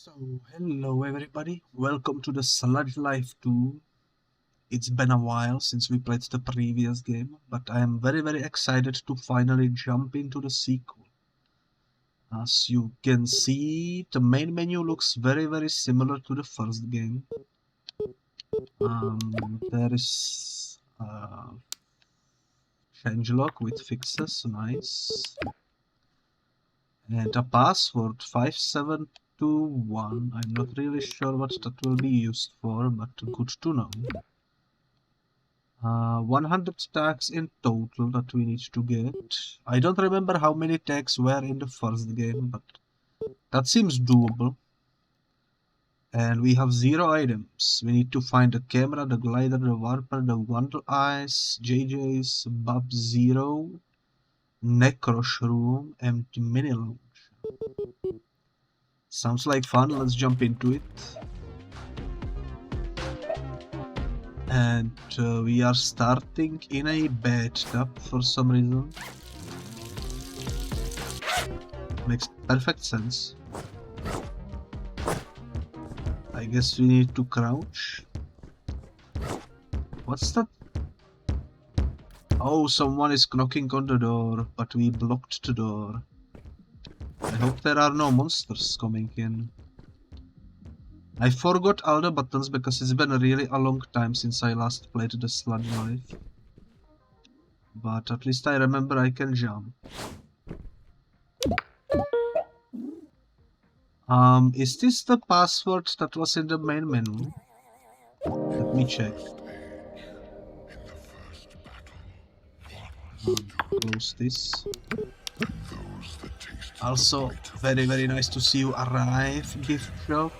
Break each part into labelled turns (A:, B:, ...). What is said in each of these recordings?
A: So, hello everybody, welcome to the Sludge Life 2. It's been a while since we played the previous game, but I am very excited to finally jump into the sequel. As you can see, the main menu looks very similar to the first game. There is changelog with fixes, nice. And a password 5721. I'm not really sure what that will be used for, but good to know. 100 tags in total that we need to get. I don't remember how many tags were in the first game, but that seems doable. And we have 0 items. We need to find the camera, the glider, the warper, the wandle eyes, JJ's, Bub-0, Necrosh room, and mini lounge. Sounds like fun, let's jump into it. And we are starting in a bathtub for some reason. Makes perfect sense. I guess we need to crouch. What's that? Oh, someone is knocking on the door, but we blocked the door. I hope there are no monsters coming in. I forgot all the buttons because it's been really a long time since I last played the Sludge Life. But at least I remember I can jump. Is this the password that was in the main menu? Let me check. Close this. Also, very nice to see you arrive, gift shop.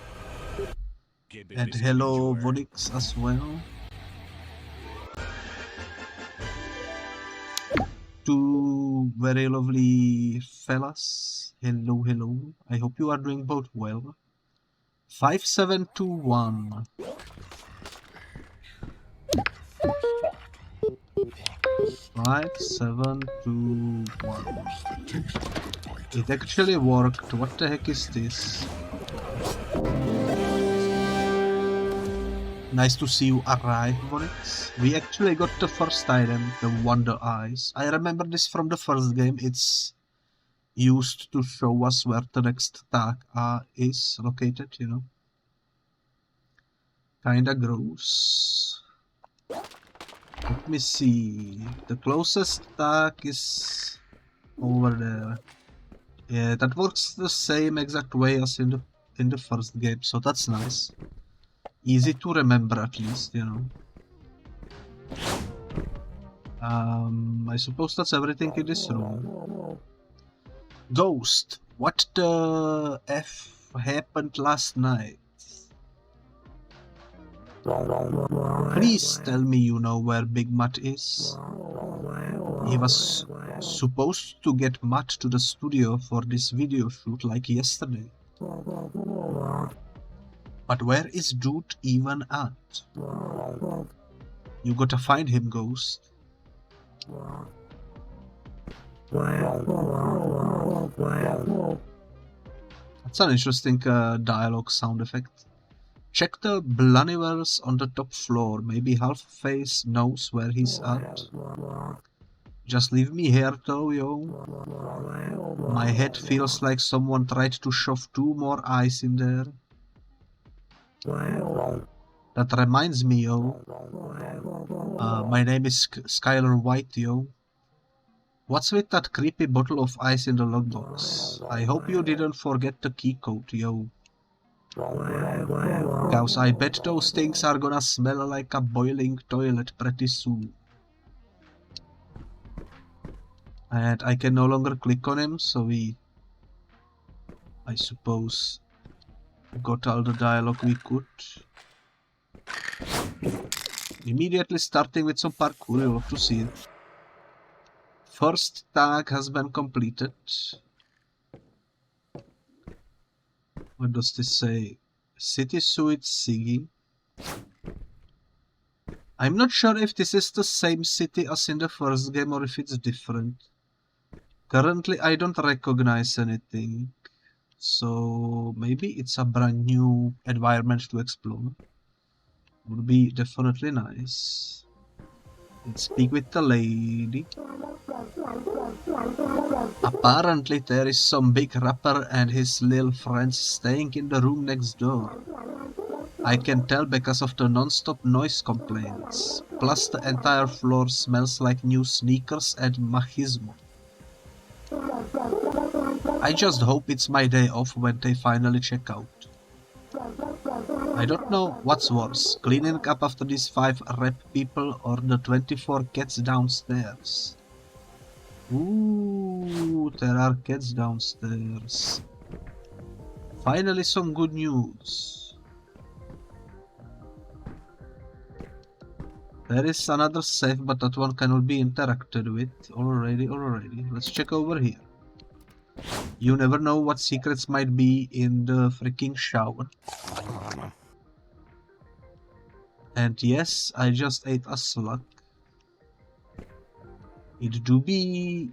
A: And hello, Vodix as well. Two very lovely fellas. Hello. I hope you are doing both well. 5721. 5721. It actually worked. What the heck is this? Nice to see you arrive, Vonix. We actually got the first item, the Wonder Eyes. I remember this from the first game. It's used to show us where the next tag is located, you know. Kinda gross. Let me see. The closest tag is over there. Yeah, that works the same exact way as in the first game, so that's nice. Easy to remember at least, you know. I suppose that's everything in this room. Ghost, what the F happened last night? Please tell me you know where Big Matt is. He was supposed to get Matt to the studio for this video shoot like yesterday. But where is Dude even at? You gotta find him, Ghost. That's an interesting dialogue sound effect. Check the Blunniverse on the top floor. Maybe Half-Face knows where he's at. Just leave me here though, yo. My head feels like someone tried to shove 2 more eyes in there. That reminds me, yo. My name is Skylar White, yo. What's with that creepy bottle of ice in the lockbox? I hope you didn't forget the key code, yo. Cause I bet those things are gonna smell like a boiling toilet pretty soon. And I can no longer click on him, so I suppose, got all the dialogue we could. Immediately starting with some parkour, you love to see it. First tag has been completed. What does this say? City Suite Siggy. I'm not sure if this is the same city as in the first game or if it's different. Currently I don't recognize anything. so maybe it's a brand new environment to explore. Would be definitely nice. Let's speak with the lady. Apparently there is some big rapper and his little friends staying in the room next door. I can tell because of the non-stop noise complaints. Plus the entire floor smells like new sneakers and machismo. I just hope it's my day off when they finally check out. I don't know what's worse, cleaning up after these 5 rep people or the 24 cats downstairs. Ooh, there are cats downstairs. Finally some good news. There is another safe, but that one cannot be interacted with. Already. Let's check over here. You never know what secrets might be in the freaking shower. And yes, I just ate a slug. It do be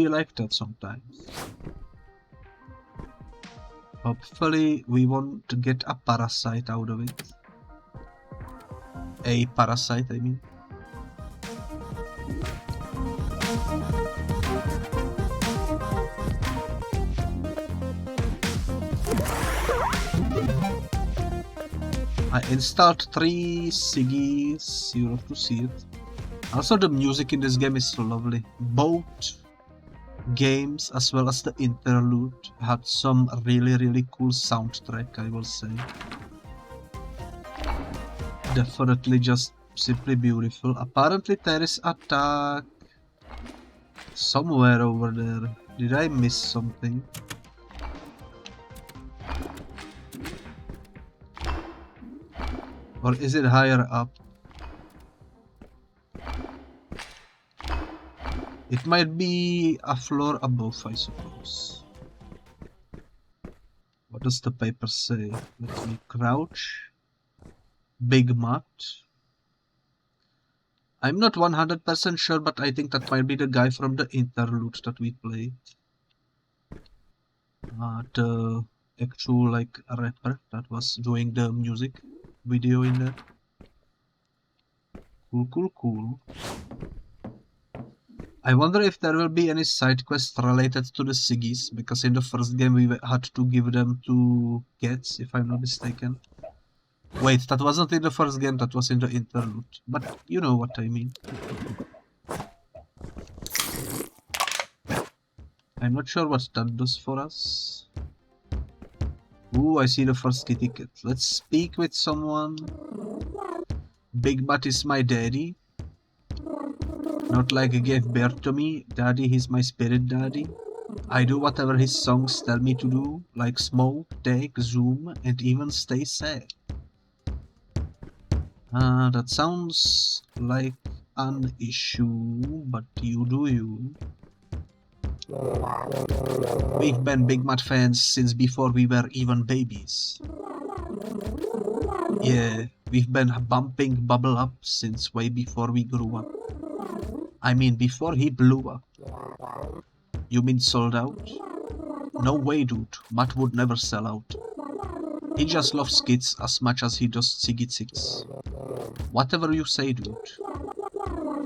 A: like that sometimes. Hopefully we want to get a parasite out of it. A parasite, I mean. I installed 3 Siggies, you have to see it. Also the music in this game is so lovely. Both games as well as the interlude had some really cool soundtrack, I will say. Definitely just simply beautiful. Apparently there is attack somewhere over there. Did I miss something? Or is it higher up? It might be a floor above, I suppose. What does the paper say? Let me crouch. Big Mutt. I'm not 100% sure, but I think that might be the guy from the interlude that we played. The actual like rapper that was doing the music video in there. Cool. I wonder if there will be any side quests related to the Siggies, because in the first game we had to give them to cats, if I'm not mistaken. Wait, that wasn't in the first game, that was in the interlude. But you know what I mean. I'm not sure what that does for us. Ooh, I see the first kitty cat. Let's speak with someone. Big Butt is my daddy. Not like he gave birth to me. Daddy, he's my spirit daddy. I do whatever his songs tell me to do, like smoke, take, zoom, and even stay sad. That sounds like an issue, but you do you. We've been Big Mud fans since before we were even babies. Yeah, we've been bumping Bubble Up since way before we grew up. I mean, before he blew up. You mean sold out? No way, dude. Matt would never sell out. He just loves kids as much as he does Siggy Six. Whatever you say, dude.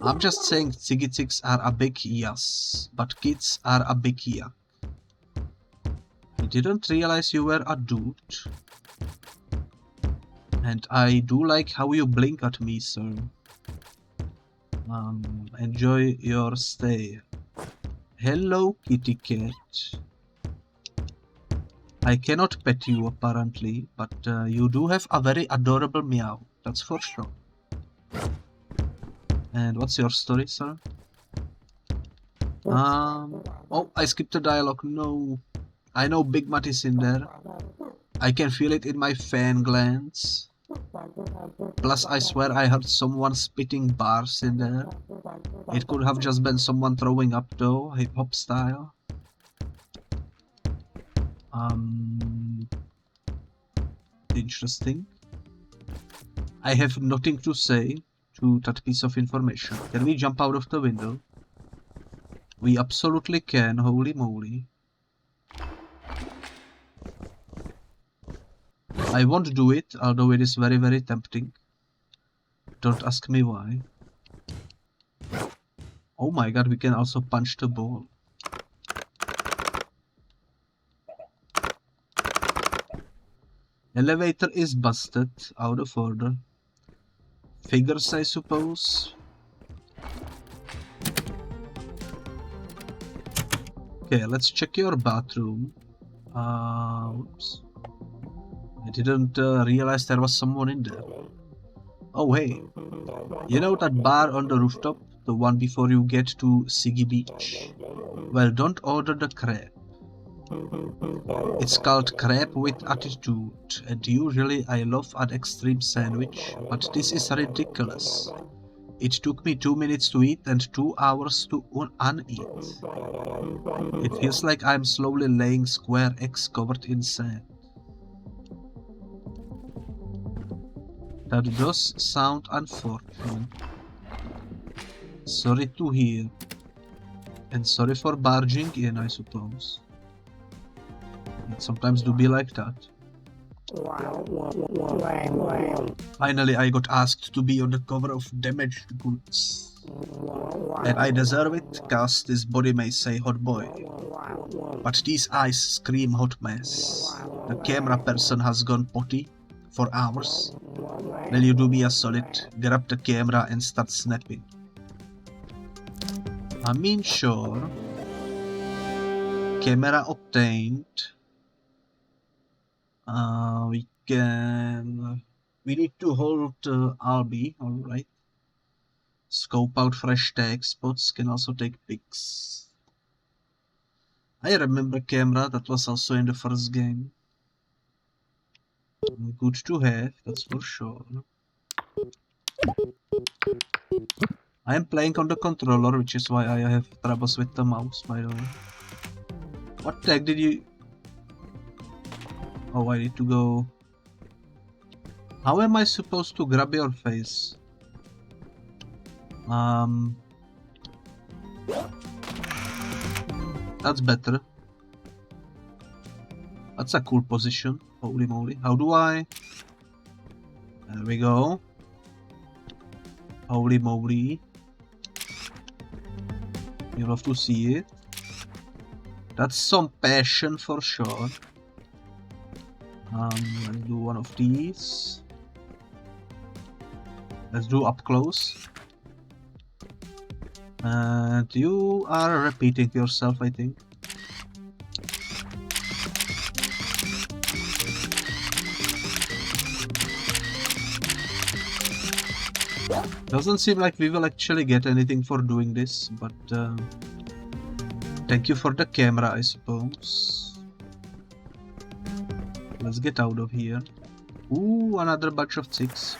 A: I'm just saying Siggy Six are a big yes, but kids are a big yuck. I didn't realize you were a dude. And I do like how you blink at me, sir. Enjoy your stay. Hello, kitty cat. I cannot pet you apparently, but you do have a very adorable meow, that's for sure. And what's your story, sir? Oh, I skipped the dialogue, no. I know Big Mutt is in there. I can feel it in my fan glands. Plus, I swear I heard someone spitting bars in there. It could have just been someone throwing up though, hip-hop style. Interesting. I have nothing to say to that piece of information. Can we jump out of the window? We absolutely can, holy moly. I won't do it, although it is very tempting. Don't ask me why. Oh my god, we can also punch the ball. Elevator is busted, out of order. Figures, I suppose. Okay, let's check your bathroom. Oops. I didn't realize there was someone in there. Oh hey, you know that bar on the rooftop? The one before you get to Siggy Beach? Well, don't order the crab. It's called crab with attitude, and usually I love an extreme sandwich, but this is ridiculous. It took me 2 minutes to eat and 2 hours to uneat. It feels like I'm slowly laying square eggs covered in sand. That does sound unfortunate. Sorry to hear. And sorry for barging in, I suppose. It sometimes do be like that. Finally, I got asked to be on the cover of Damaged Goods. And I deserve it, cause this body may say hot boy. But these eyes scream hot mess. The camera person has gone potty for hours. Will you do me a solid? Grab the camera and start snapping. I mean, sure. Camera obtained. We need to hold Albi, alright. Scope out fresh tag spots, can also take pics. I remember camera, that was also in the first game. Good to have, that's for sure. I am playing on the controller, which is why I have troubles with the mouse, by the way. What tag did you... Oh, I need to go... How am I supposed to grab your face? That's better. That's a cool position. Holy moly. How do I... There we go. Holy moly. You love to see it. That's some passion for sure. Let's do one of these. Let's do up close. And you are repeating yourself, I think. Doesn't seem like we will actually get anything for doing this, but thank you for the camera, I suppose. Let's get out of here. Ooh, another bunch of chicks.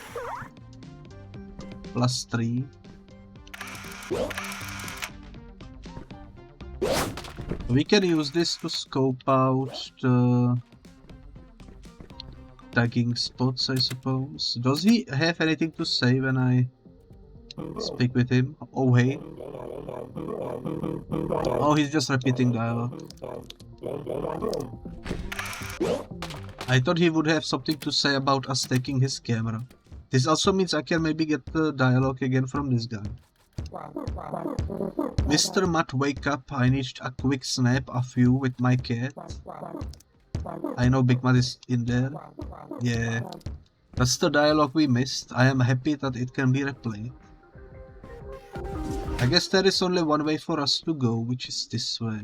A: +3. We can use this to scope out the tagging spots, I suppose. Does he have anything to say when I speak with him? Oh, hey. Oh, he's just repeating dialogue. I thought he would have something to say about us taking his camera. This also means I can maybe get the dialogue again from this guy. Mr. Matt, wake up. I need a quick snap of you with my cat. I know Big Matt is in there. Yeah. That's the dialogue we missed. I am happy that it can be replayed. I guess there is only one way for us to go, which is this way.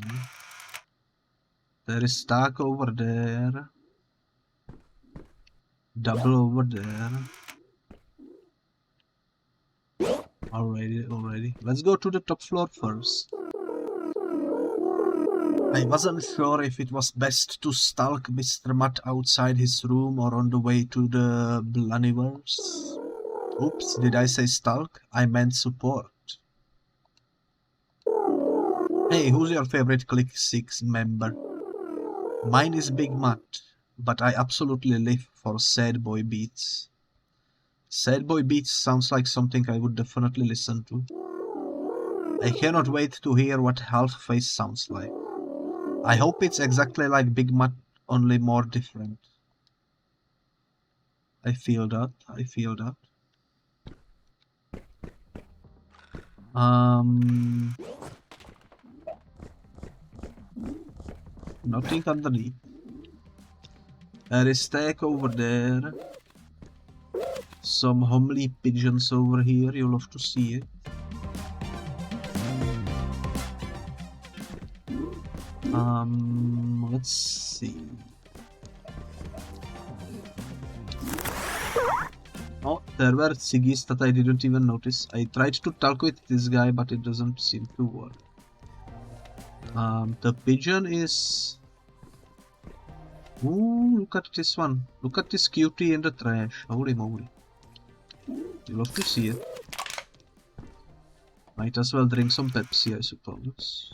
A: There is Stark over there. Double over there. Alrighty. Let's go to the top floor first. I wasn't sure if it was best to stalk Mr. Matt outside his room or on the way to the Bluniverse. Oops, did I say stalk? I meant support. Hey, who's your favorite Click 6 member? Mine is Big Matt, but I absolutely live for Sad Boy Beats. Sad Boy Beats sounds like something I would definitely listen to. I cannot wait to hear what Half Face sounds like. I hope it's exactly like Big Matt, only more different. I feel that. I feel that. Nothing underneath. There is stack over there. Some homely pigeons over here. You'll love to see it. Let's see. Oh, there were ciggies that I didn't even notice. I tried to talk with this guy, but it doesn't seem to work. The pigeon is... Ooh, look at this one. Look at this cutie in the trash. Holy moly. You love to see it. Might as well drink some Pepsi, I suppose.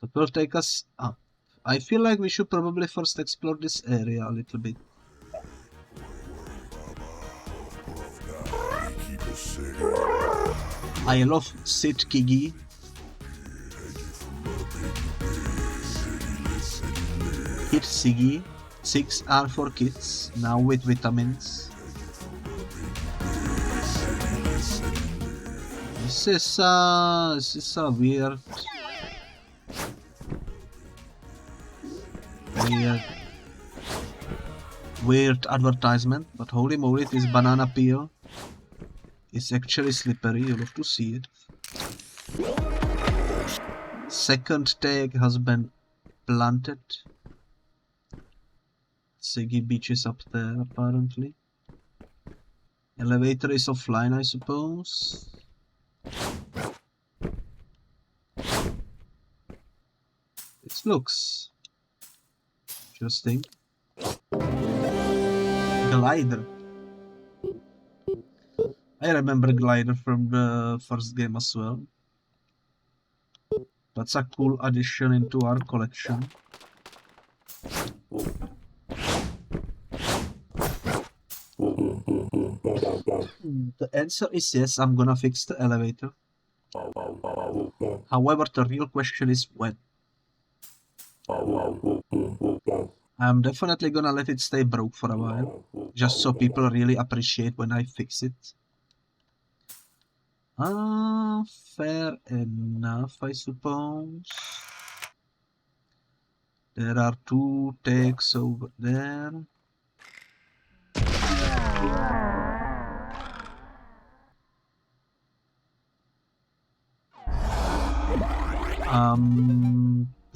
A: That will take us up. I feel like we should probably first explore this area a little bit. I love Sid Kigi. Kid Siggy. 6 are for kids, now with vitamins. This is a weird advertisement, but holy moly, this banana peel is actually slippery. You'll have to see it. Second tag has been planted. Siggy Beach is up there apparently. Elevator is offline, I suppose. This looks interesting. Glider. I remember Glider from the first game as well. That's a cool addition into our collection. The answer is yes, I'm gonna fix the elevator. However, the real question is when. I'm definitely gonna let it stay broke for a while, just so people really appreciate when I fix it. Fair enough, I suppose. There are 2 tags over there.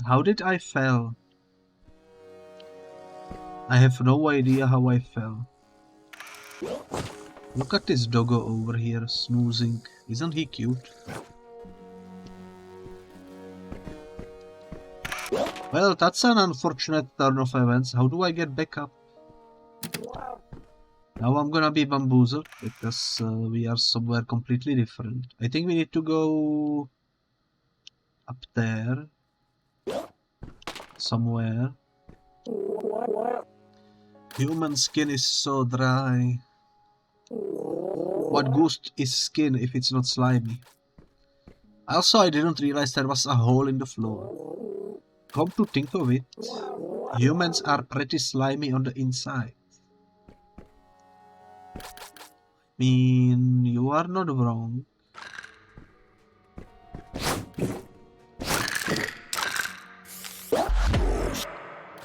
A: How did I fell? I have no idea how I fell. Look at this doggo over here snoozing. Isn't he cute? Well, that's an unfortunate turn of events. How do I get back up? Now I'm gonna be bamboozled because we are somewhere completely different. I think we need to go up there somewhere. Human skin is so dry. What ghost is skin if it's not slimy? Also, I didn't realize there was a hole in the floor. Come to think of it, humans are pretty slimy on the inside. I mean, you are not wrong.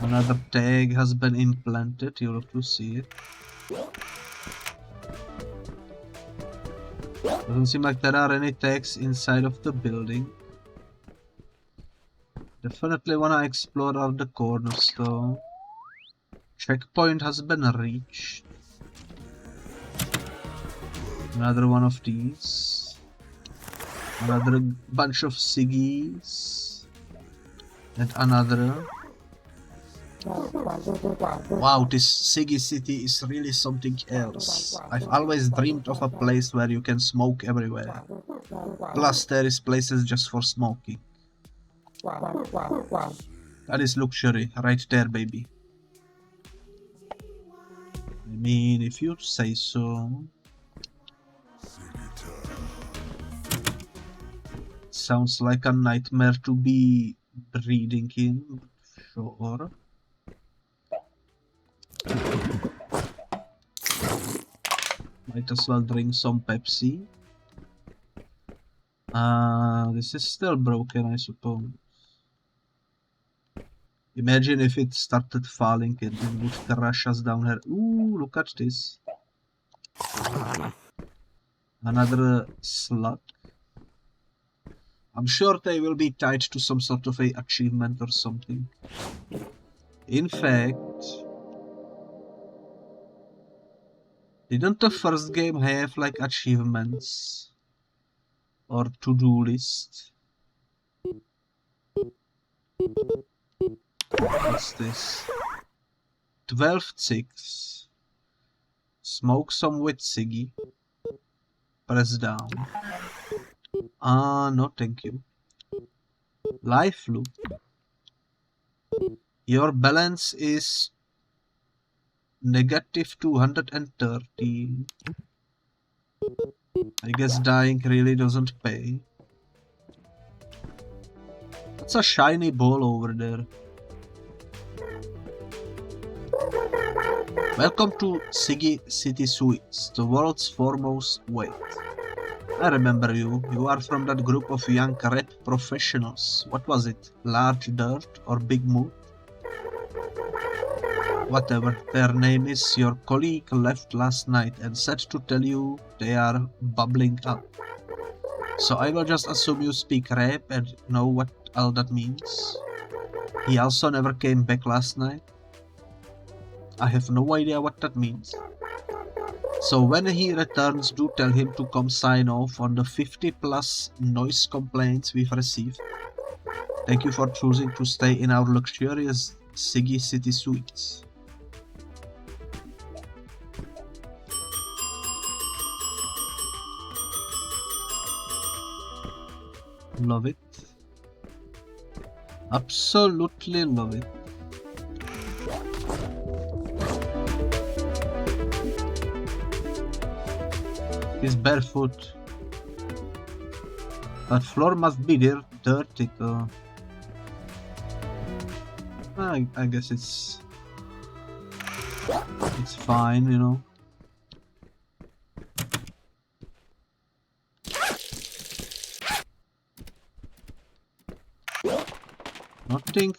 A: Another tag has been implanted, you'll have to see it. Doesn't seem like there are any tags inside of the building. Definitely wanna explore all the corners though. Checkpoint has been reached. Another one of these. Another bunch of ciggies. And another. Wow, this Siggy City is really something else. I've always dreamed of a place where you can smoke everywhere. Plus there is places just for smoking. That is luxury, right there, baby. I mean, if you say so. Sounds like a nightmare to be breathing in, sure. Might as well drink some Pepsi. This is still broken, I suppose. Imagine if it started falling and it would crush us down here. Ooh, look at this. Another slug. I'm sure they will be tied to some sort of a achievement or something. In fact, didn't the first game have like achievements or to-do list? What's this? 12-6. Smoke some with Siggy. Press down. No thank you. Life loop. Your balance is negative 230. I guess dying really doesn't pay. That's a shiny ball over there. Welcome to Siggy City Suites, the world's foremost wait. I remember you. You are from that group of young rap professionals. What was it? Large Dirt or Big Mood? Whatever their name is, your colleague left last night and said to tell you they are bubbling up. So I will just assume you speak rap and know what all that means. He also never came back last night. I have no idea what that means. So when he returns, do tell him to come sign off on the 50+ noise complaints we've received. Thank you for choosing to stay in our luxurious Siggy City Suites. Love it. Absolutely love it. He's barefoot. That floor must be dirty though. I guess it's fine, you know. Nothing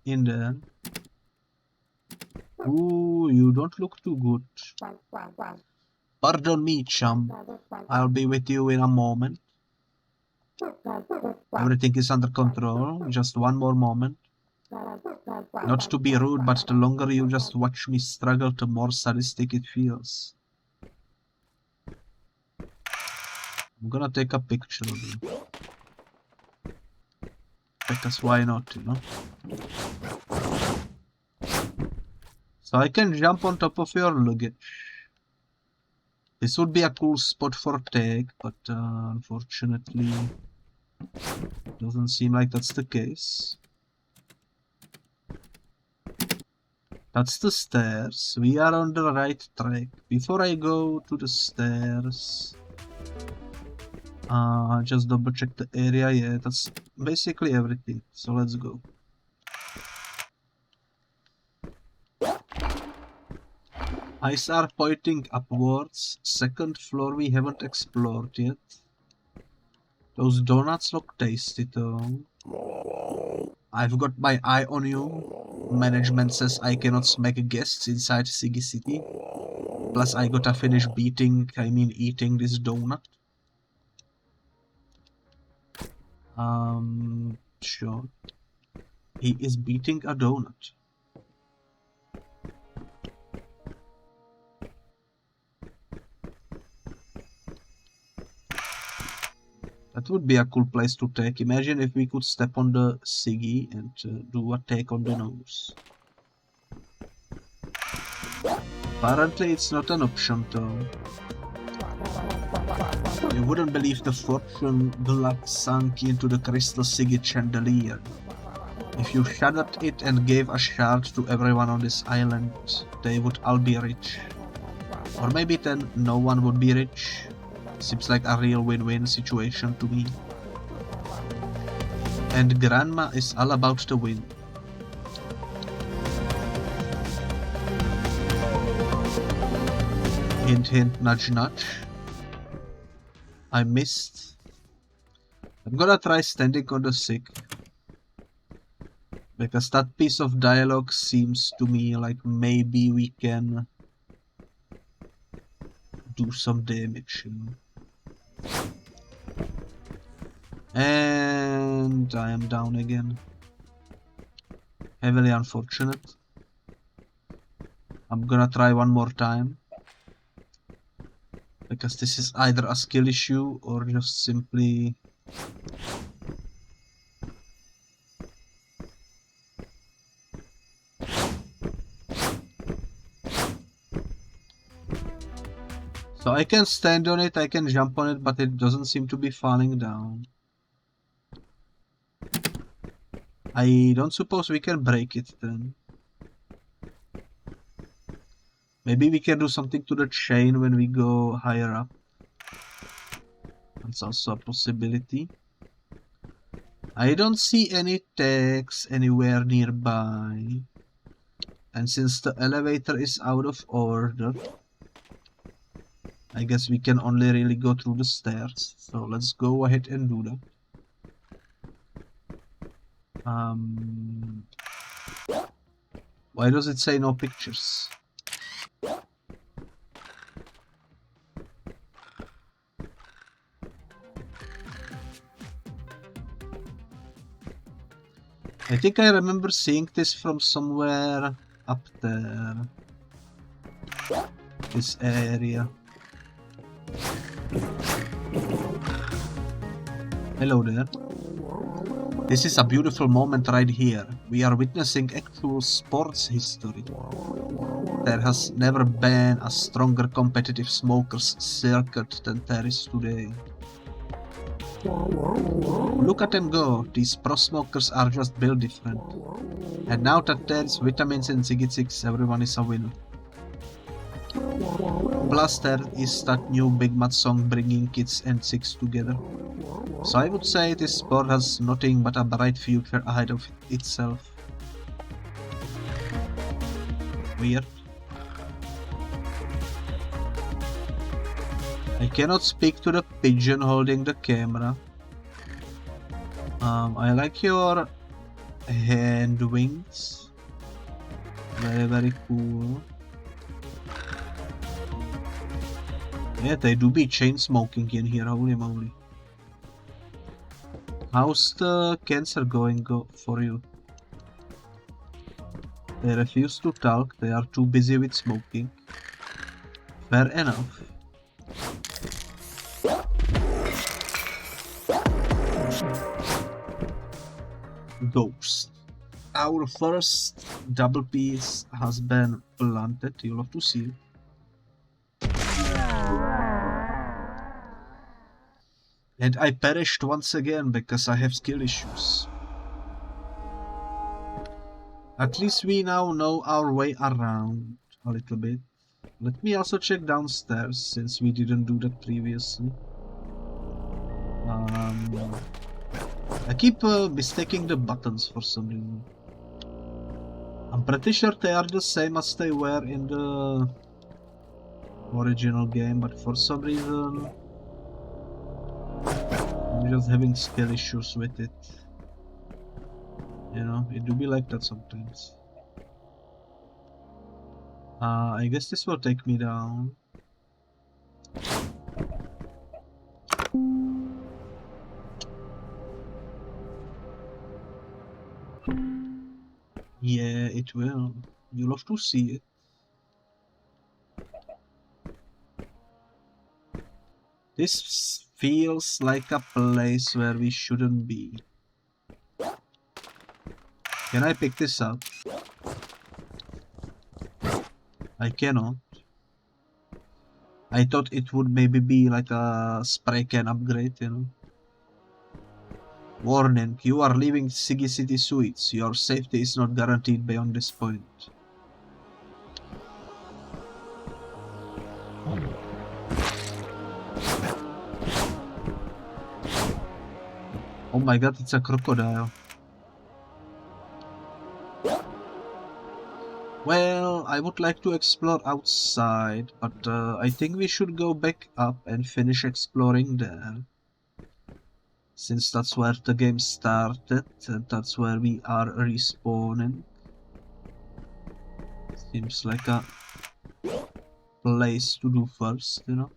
A: in there. Ooh, you don't look too good. Pardon me, chum. I'll be with you in a moment. Everything is under control. Just one more moment. Not to be rude, but the longer you just watch me struggle, the more sadistic it feels. I'm gonna take a picture of you. Because why not, you know? So I can jump on top of your luggage. This would be a cool spot for tag, but unfortunately doesn't seem like that's the case. That's the stairs. We are on the right track. Before I go to the stairs, just double check the area. Yeah, that's basically everything. So let's go. Eyes are pointing upwards. Second floor we haven't explored yet. Those donuts look tasty though. I've got my eye on you. Management says I cannot smack guests inside Siggy City. Plus I gotta finish eating this donut. Sure. He is beating a donut. That would be a cool place to take. Imagine if we could step on the Siggy and do a take on the nose. Apparently it's not an option though. You wouldn't believe the fortune the luck sunk into the crystal Siggy chandelier. If you shattered it and gave a shard to everyone on this island, they would all be rich. Or maybe then no one would be rich. Seems like a real win-win situation to me. And Grandma is all about the win. Hint hint, nudge nudge. I missed. I'm gonna try standing on the sick. Because that piece of dialogue seems to me like maybe we can do some damage, you know. And I am down again. Heavily unfortunate. I'm gonna try one more time. Because this is either a skill issue or just simply... So I can stand on it, I can jump on it, but it doesn't seem to be falling down. I don't suppose we can break it then. Maybe we can do something to the chain when we go higher up. That's also a possibility. I don't see any tags anywhere nearby. And since the elevator is out of order, I guess we can only really go through the stairs. So let's go ahead and do that. Why does it say no pictures? I think I remember seeing this from somewhere up there. This area. Hello there. This is a beautiful moment right here. We are witnessing actual sports history. There has never been a stronger competitive smokers circuit than there is today. Look at them go, these pro smokers are just built different. And now that there's vitamins in Ziggy Six, everyone is a winner. Plus there is that new Big Mad song bringing kids and six together. So I would say this sport has nothing but a bright future ahead of itself. Weird. I cannot speak to the pigeon holding the camera. I like your hand wings. Very, very cool. Yeah, they do be chain smoking in here, holy moly. How's the cancer going for you? They refuse to talk, they are too busy with smoking. Fair enough. Ghost. Our first double piece has been planted, you'll have to see it. And I perished once again because I have skill issues. At least we now know our way around a little bit. Let me also check downstairs since we didn't do that previously. I keep mistaking the buttons for some reason. I'm pretty sure they are the same as they were in the original game, but for some reason I'm just having skill issues with it. You know, it do be like that sometimes. I guess this will take me down. Yeah, it will. You'll have to see it. This feels like a place where we shouldn't be. Can I pick this up? I cannot. I thought it would maybe be like a spray can upgrade, you know. Warning, you are leaving Siggy City Suites. Your safety is not guaranteed beyond this point. Oh my god, it's a crocodile. Well, I would like to explore outside, but I think we should go back up and finish exploring there. Since that's where the game started, and that's where we are respawning. Seems like a place to do first, you know?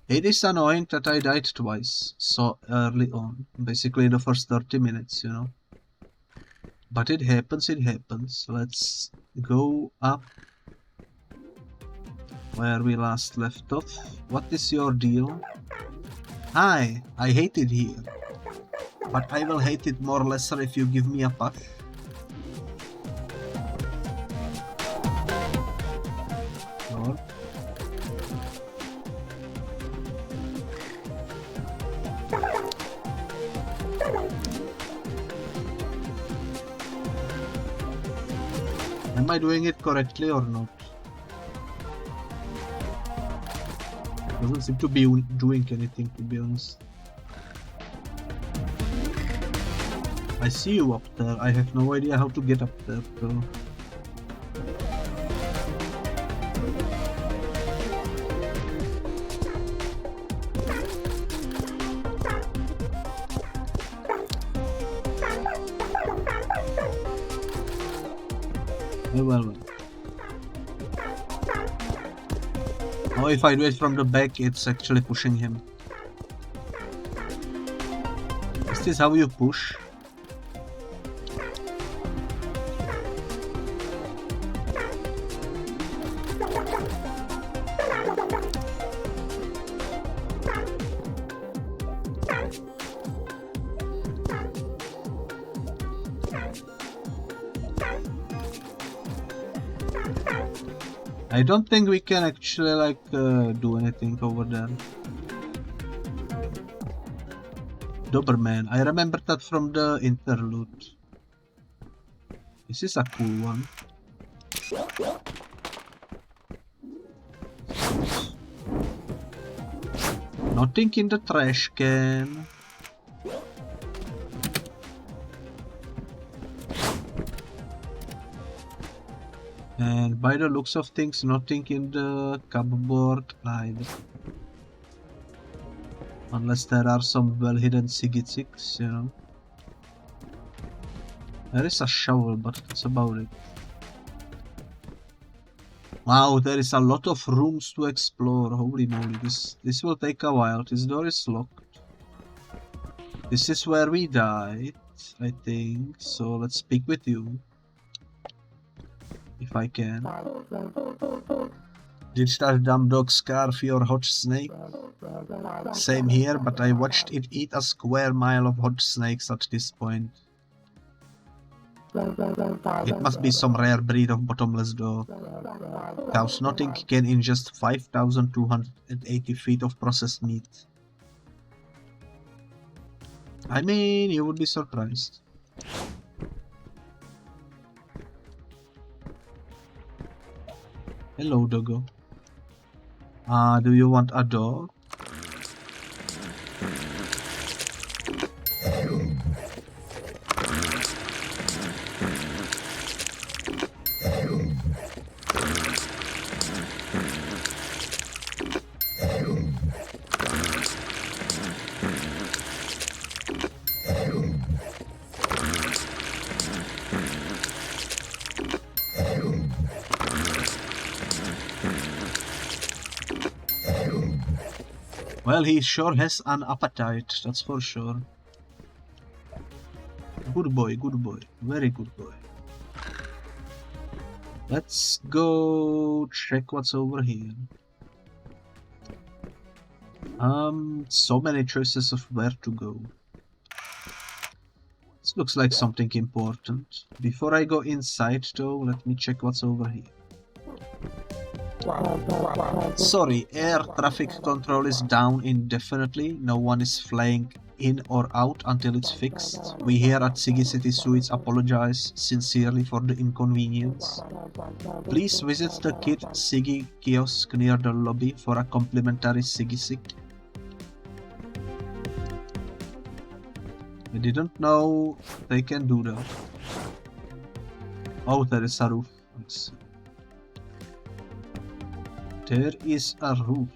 A: It is annoying that I died twice so early on, basically in the first 30 minutes, you know? But it happens, it happens. Let's go up where we last left off. What is your deal? Hi, I hate it here. But I will hate it more lesser if you give me a puff. Sure. Am I doing it correctly or not? Doesn't seem to be doing anything, to be honest. I see you up there. I have no idea how to get up there though. Well. Oh, if I do it from the back, it's actually pushing him. Is this how you push? I don't think we can actually like do anything over there. Doberman, I remember that from the interlude. This is a cool one. Nothing in the trash can. And by the looks of things, nothing in the cupboard either. Unless there are some well-hidden siggy-chicks, you know. There is a shovel, but that's about it. Wow, there is a lot of rooms to explore. Holy moly, this will take a while. This door is locked. This is where we died, I think. So let's speak with you. If I can. Did that dumb dog scarf your hot snake? Same here, but I watched it eat a square mile of hot snakes at this point. It must be some rare breed of bottomless dog. Cows nothing can ingest 5,280 feet of processed meat. I mean, you would be surprised. Hello, doggo. Do you want a dog? Well, he sure has an appetite, that's for sure. Good boy, very good boy. Let's go check what's over here. So many choices of where to go. This looks like something important. Before I go inside though, let me check what's over here. Sorry, air traffic control is down indefinitely. No one is flying in or out until it's fixed. We here at Siggy City Suites apologize sincerely for the inconvenience. Please visit the Kid Siggy kiosk near the lobby for a complimentary Siggy Sig. I didn't know they can do that. Oh, there is a roof. There is a roof.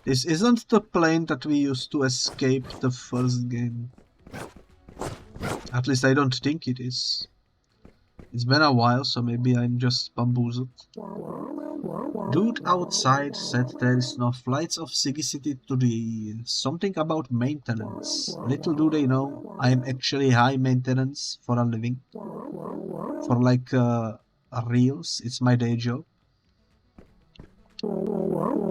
A: This isn't the plane that we used to escape the first game. At least I don't think it is. It's been a while, so maybe I'm just bamboozled. Dude outside said there is no flights of Siggy City today. Something about maintenance. Little do they know, I'm actually high maintenance for a living. For like reals, it's my day job.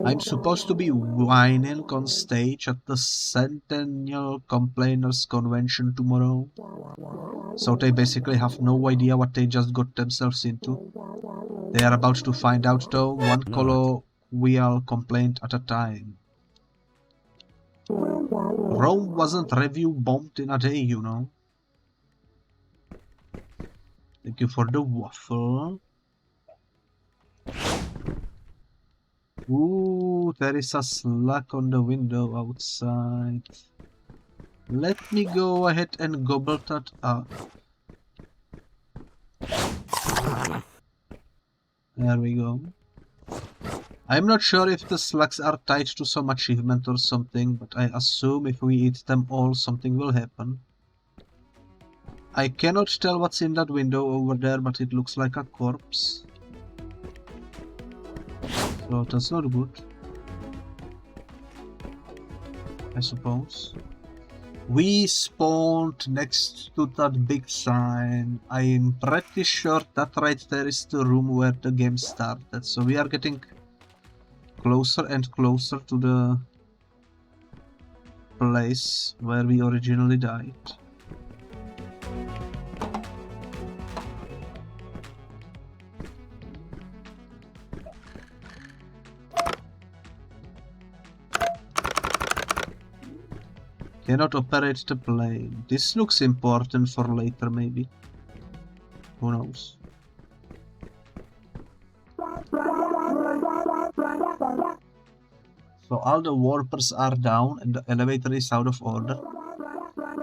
A: I'm supposed to be whining on stage at the Centennial Complainers Convention tomorrow. So they basically have no idea what they just got themselves into. They are about to find out though, one colloquial complaint at a time. Rome wasn't review bombed in a day, you know. Thank you for the waffle. Ooh, there is a slug on the window outside. Let me go ahead and gobble that up. There we go. I'm not sure if the slugs are tied to some achievement or something, but I assume if we eat them all, something will happen. I cannot tell what's in that window over there, but it looks like a corpse. So that's not good, I suppose. We spawned next to that big sign. I'm pretty sure that right there is the room where the game started. So we are getting closer and closer to the place where we originally died. Cannot operate the plane. This looks important for later, maybe. Who knows? So all the warpers are down and the elevator is out of order.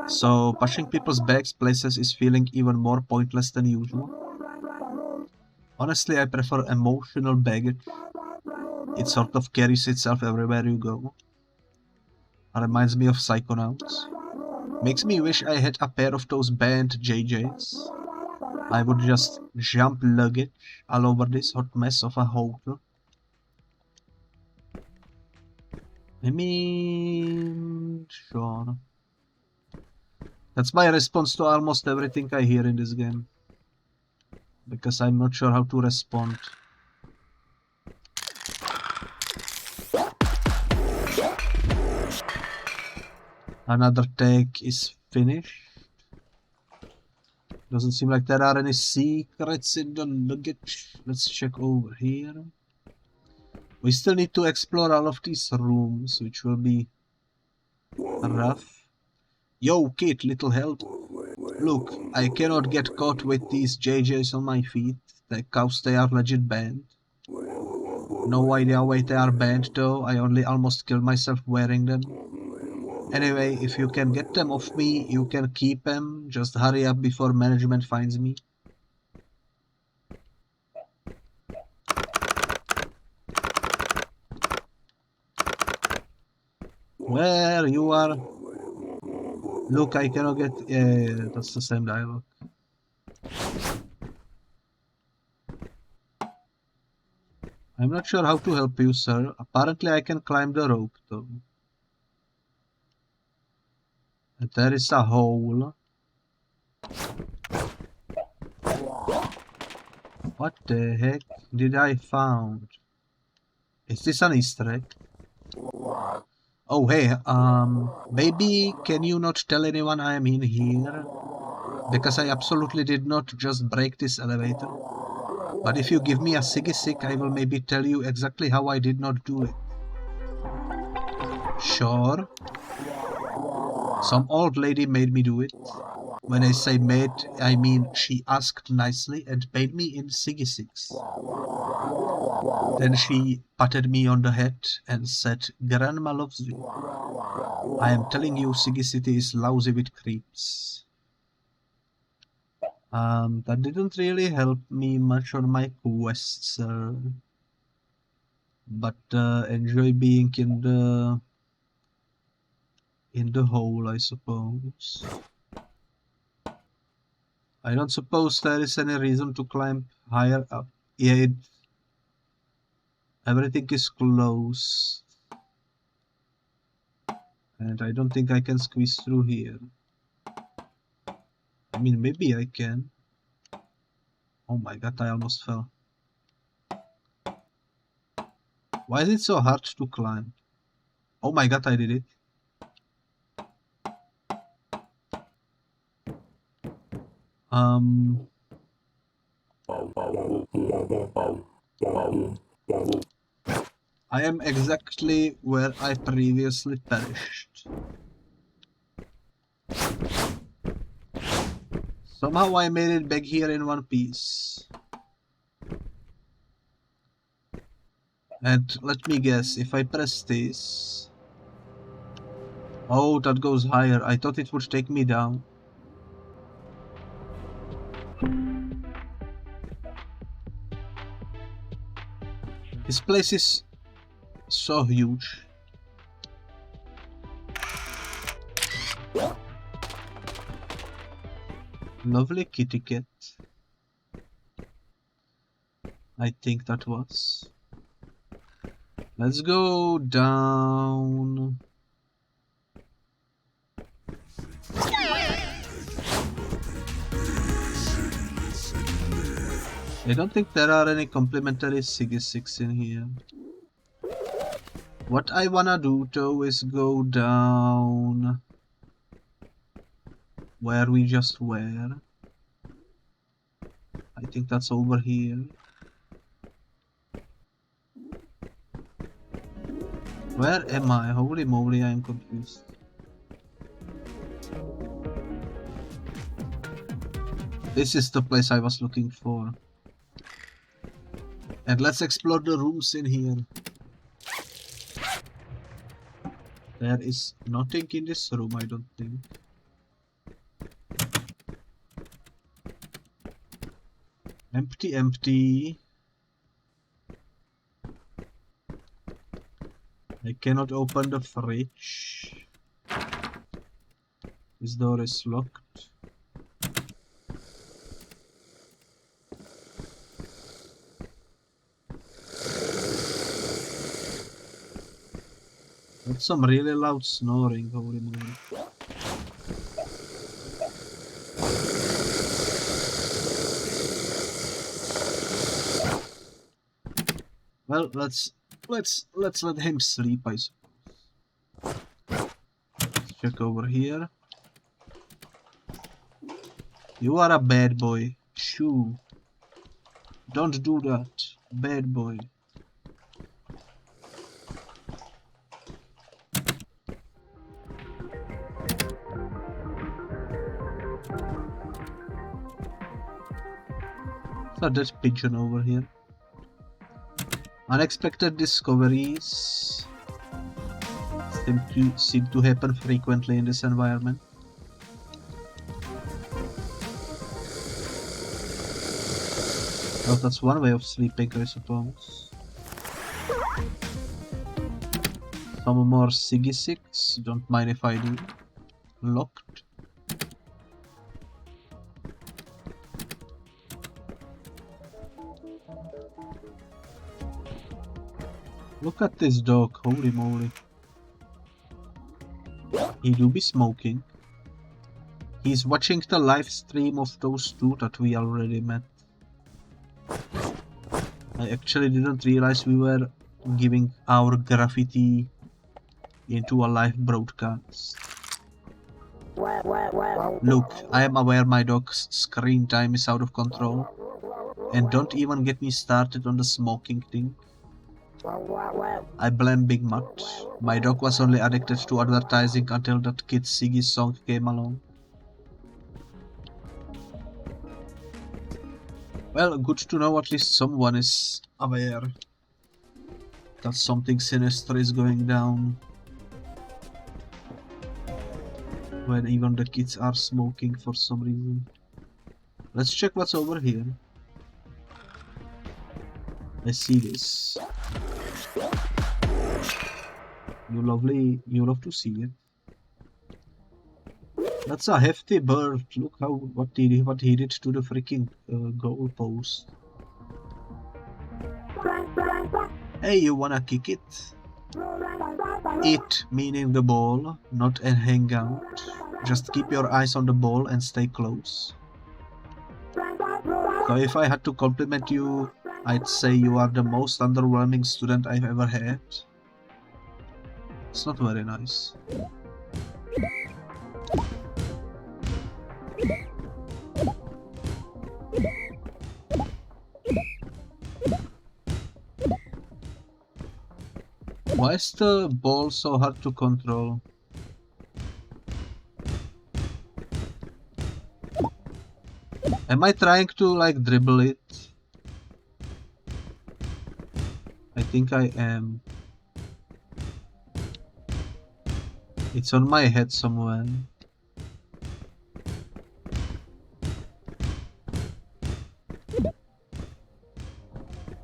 A: So pushing people's bags places is feeling even more pointless than usual. Honestly, I prefer emotional baggage. It sort of carries itself everywhere you go. Reminds me of Psychonauts. Makes me wish I had a pair of those banned JJs. I would just jump luggage all over this hot mess of a hotel. I mean, sure. That's my response to almost everything I hear in this game. Because I'm not sure how to respond. Another tag is finished. Doesn't seem like there are any secrets in the luggage. Let's check over here. We still need to explore all of these rooms, which will be rough. Yo, kid, little help. Look, I cannot get caught with these JJs on my feet. Cause they are legit banned. No idea why they are banned though. I only almost killed myself wearing them. Anyway, if you can get them off me, you can keep them. Just hurry up before management finds me. Where you are? Look, I cannot get... Yeah, that's the same dialogue. I'm not sure how to help you, sir. Apparently I can climb the rope, though. And there is a hole. What the heck did I found? Is this an Easter egg? Oh hey, maybe can you not tell anyone I am in here? Because I absolutely did not just break this elevator. But if you give me a Siggy Sick, I will maybe tell you exactly how I did not do it. Sure. Some old lady made me do it. When I say made, I mean she asked nicely and paid me in Siggy Six. Then she patted me on the head and said, "Grandma loves you. I am telling you, Siggy City is lousy with creeps." That didn't really help me much on my quests, but enjoy being in the hole, I suppose. I don't suppose there is any reason to climb higher up. Yeah, everything is close. And I don't think I can squeeze through here. I mean, maybe I can. Oh my god, I almost fell. Why is it so hard to climb? Oh my god, I did it. I am exactly where I previously perished. Somehow I made it back here in one piece. And let me guess, if I press this... Oh, that goes higher. I thought it would take me down. This place is so huge. Lovely kitty cat. I think that was. Let's go down. I don't think there are any complimentary Siggy 6 in here. What I wanna do though is go down where we just were. I think that's over here. Where am I? Holy moly, I am confused. This is the place I was looking for. And let's explore the rooms in here. There is nothing in this room, I don't think. Empty, empty. I cannot open the fridge. This door is locked. That's some really loud snoring, holy moly. Well, let's let him sleep, I suppose. Let's check over here. You are a bad boy. Shoo. Don't do that. Bad boy. So there's pigeon over here. Unexpected discoveries seem to happen frequently in this environment. Well, that's one way of sleeping, I suppose. Some more Siggy 6, don't mind if I do. Locked. Look at this dog, holy moly. He do be smoking. He's watching the live stream of those two that we already met. I actually didn't realize we were giving our graffiti into a live broadcast. Look, I am aware my dog's screen time is out of control. And don't even get me started on the smoking thing. I blame Big Mutt. My dog was only addicted to advertising until that Kid Siggy song came along. Well, good to know at least someone is aware that something sinister is going down when even the kids are smoking for some reason. Let's check what's over here. I see this. You love to see it. That's a hefty bird. Look what he did to the freaking goal post. Hey, you wanna kick it? It, meaning the ball, not a hangout. Just keep your eyes on the ball and stay close. So if I had to compliment you, I'd say you are the most underwhelming student I've ever had. It's not very nice. Why is the ball so hard to control? Am I trying to like dribble it? I think I am. It's on my head somewhere.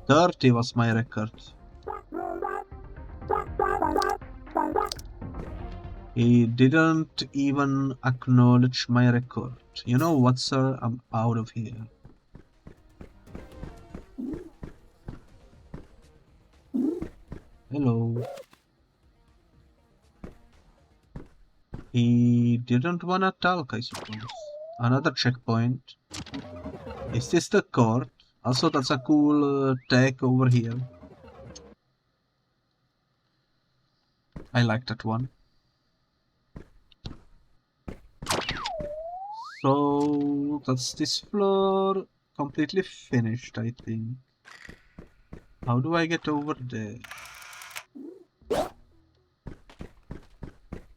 A: .30 was my record. He didn't even acknowledge my record. You know what, sir? I'm out of here. Hello. He didn't wanna talk, I suppose. Another checkpoint. Is this the court? Also, that's a cool tag over here. I like that one. So that's this floor completely finished, I think. How do I get over there?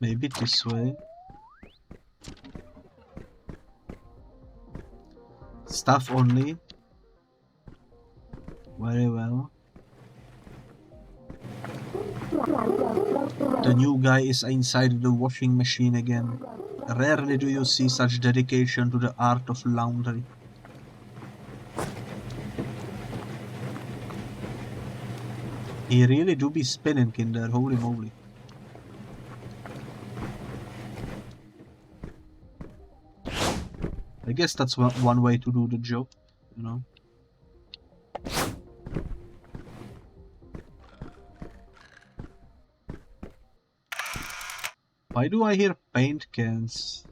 A: Maybe this way. Stuff only. Very well. The new guy is inside the washing machine again. Rarely do you see such dedication to the art of laundry. He really do be spinning in there, holy moly. I guess that's one way to do the job, you know. Why do I hear paint cans?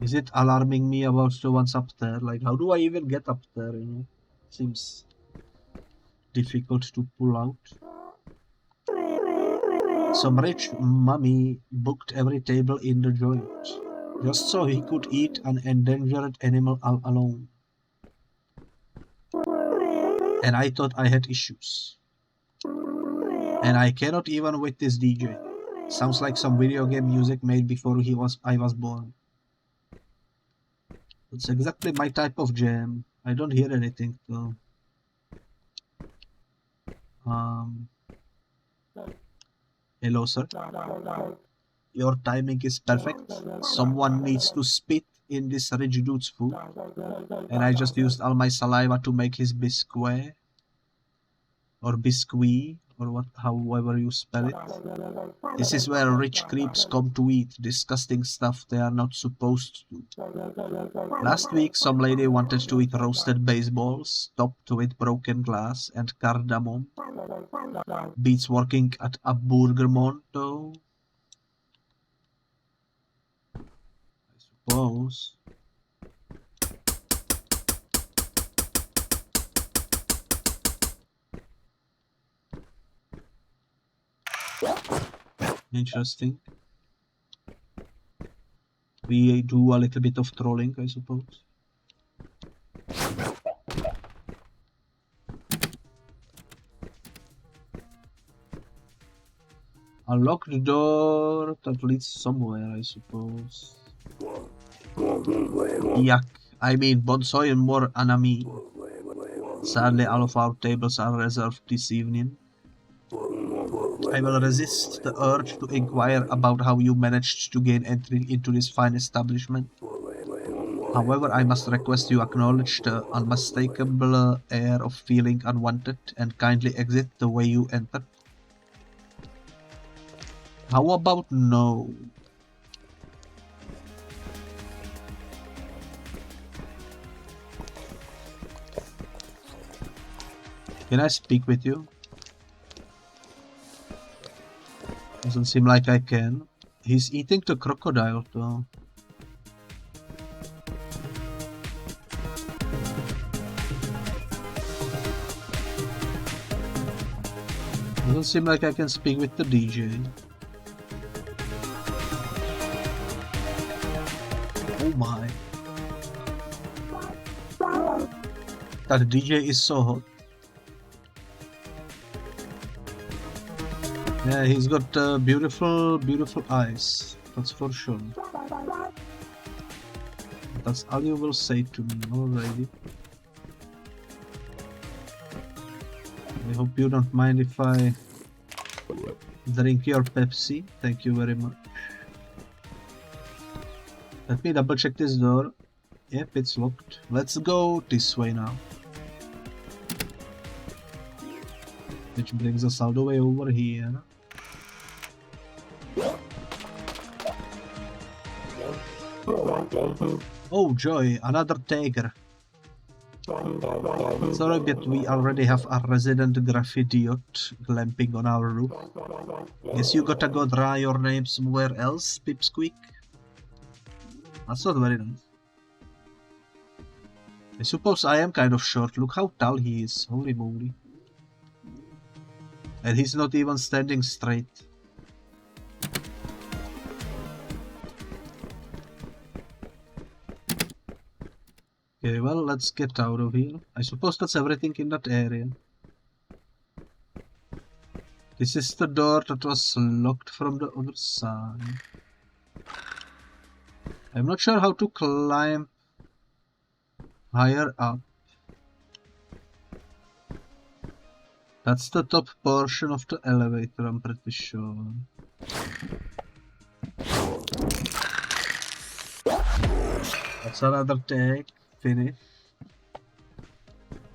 A: Is it alarming me about the ones up there? Like, how do I even get up there, you know? Seems difficult to pull out. Some rich mummy booked every table in the joint, just so he could eat an endangered animal alone. And I thought I had issues. And I cannot even with this DJ. Sounds like some video game music made before I was born. It's exactly my type of jam. I don't hear anything though. Hello, sir. Your timing is perfect. Someone needs to spit in this rich dude's food. And I just used all my saliva to make his biscuit. Or biscuit. Or however you spell it. This is where rich creeps come to eat disgusting stuff they are not supposed to. Last week, some lady wanted to eat roasted baseballs, topped with broken glass and cardamom. Beats working at a burger though. I suppose. Interesting. We do a little bit of trolling, I suppose. A locked door that leads somewhere, I suppose. Yuck. I mean, bonsoy and more anami. Sadly, all of our tables are reserved this evening. I will resist the urge to inquire about how you managed to gain entry into this fine establishment. However, I must request you acknowledge the unmistakable air of feeling unwanted and kindly exit the way you entered. How about no? Can I speak with you? Doesn't seem like I can. He's eating the crocodile though. Doesn't seem like I can speak with the DJ. Oh my. That DJ is so hot. Yeah, he's got beautiful, beautiful eyes. That's for sure. That's all you will say to me already. I hope you don't mind if I drink your Pepsi. Thank you very much. Let me double check this door. Yep, it's locked. Let's go this way now. Which brings us all the way over here. Oh joy, another tiger. Sorry, but we already have a resident graffiti glamping on our roof. Guess you gotta go dry your name somewhere else, Pipsqueak. That's not very nice. I suppose I am kind of short. Look how tall he is. Holy moly. And he's not even standing straight. Okay, well, let's get out of here. I suppose that's everything in that area. This is the door that was locked from the other side. I'm not sure how to climb higher up. That's the top portion of the elevator, I'm pretty sure. That's another tag. Finish.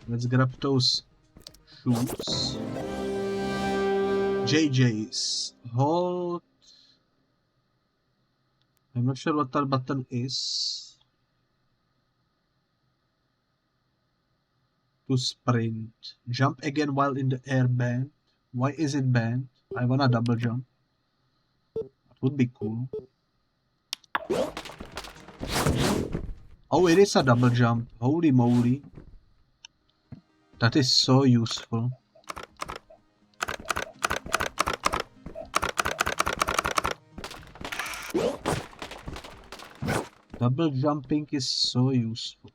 A: Let's grab those shoes. JJ's. Hold. I'm not sure what that button is. To sprint. Jump again while in the air band. Why is it banned? I wanna double jump. That would be cool. Oh, it is a double jump. Holy moly. That is so useful. Double jumping is so useful.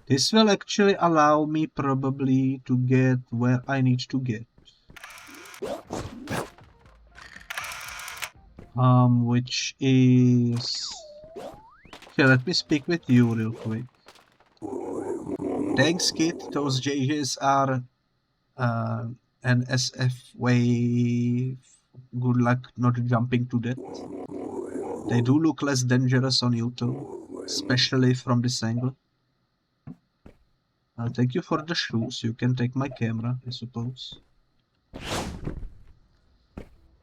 A: This will actually allow me probably to get where I need to get. Which is... Okay, let me speak with you real quick. Thanks, kid. Those JJs are an SF way. Good luck not jumping to death. They do look less dangerous on YouTube, especially from this angle. Thank you for the shoes. You can take my camera, I suppose.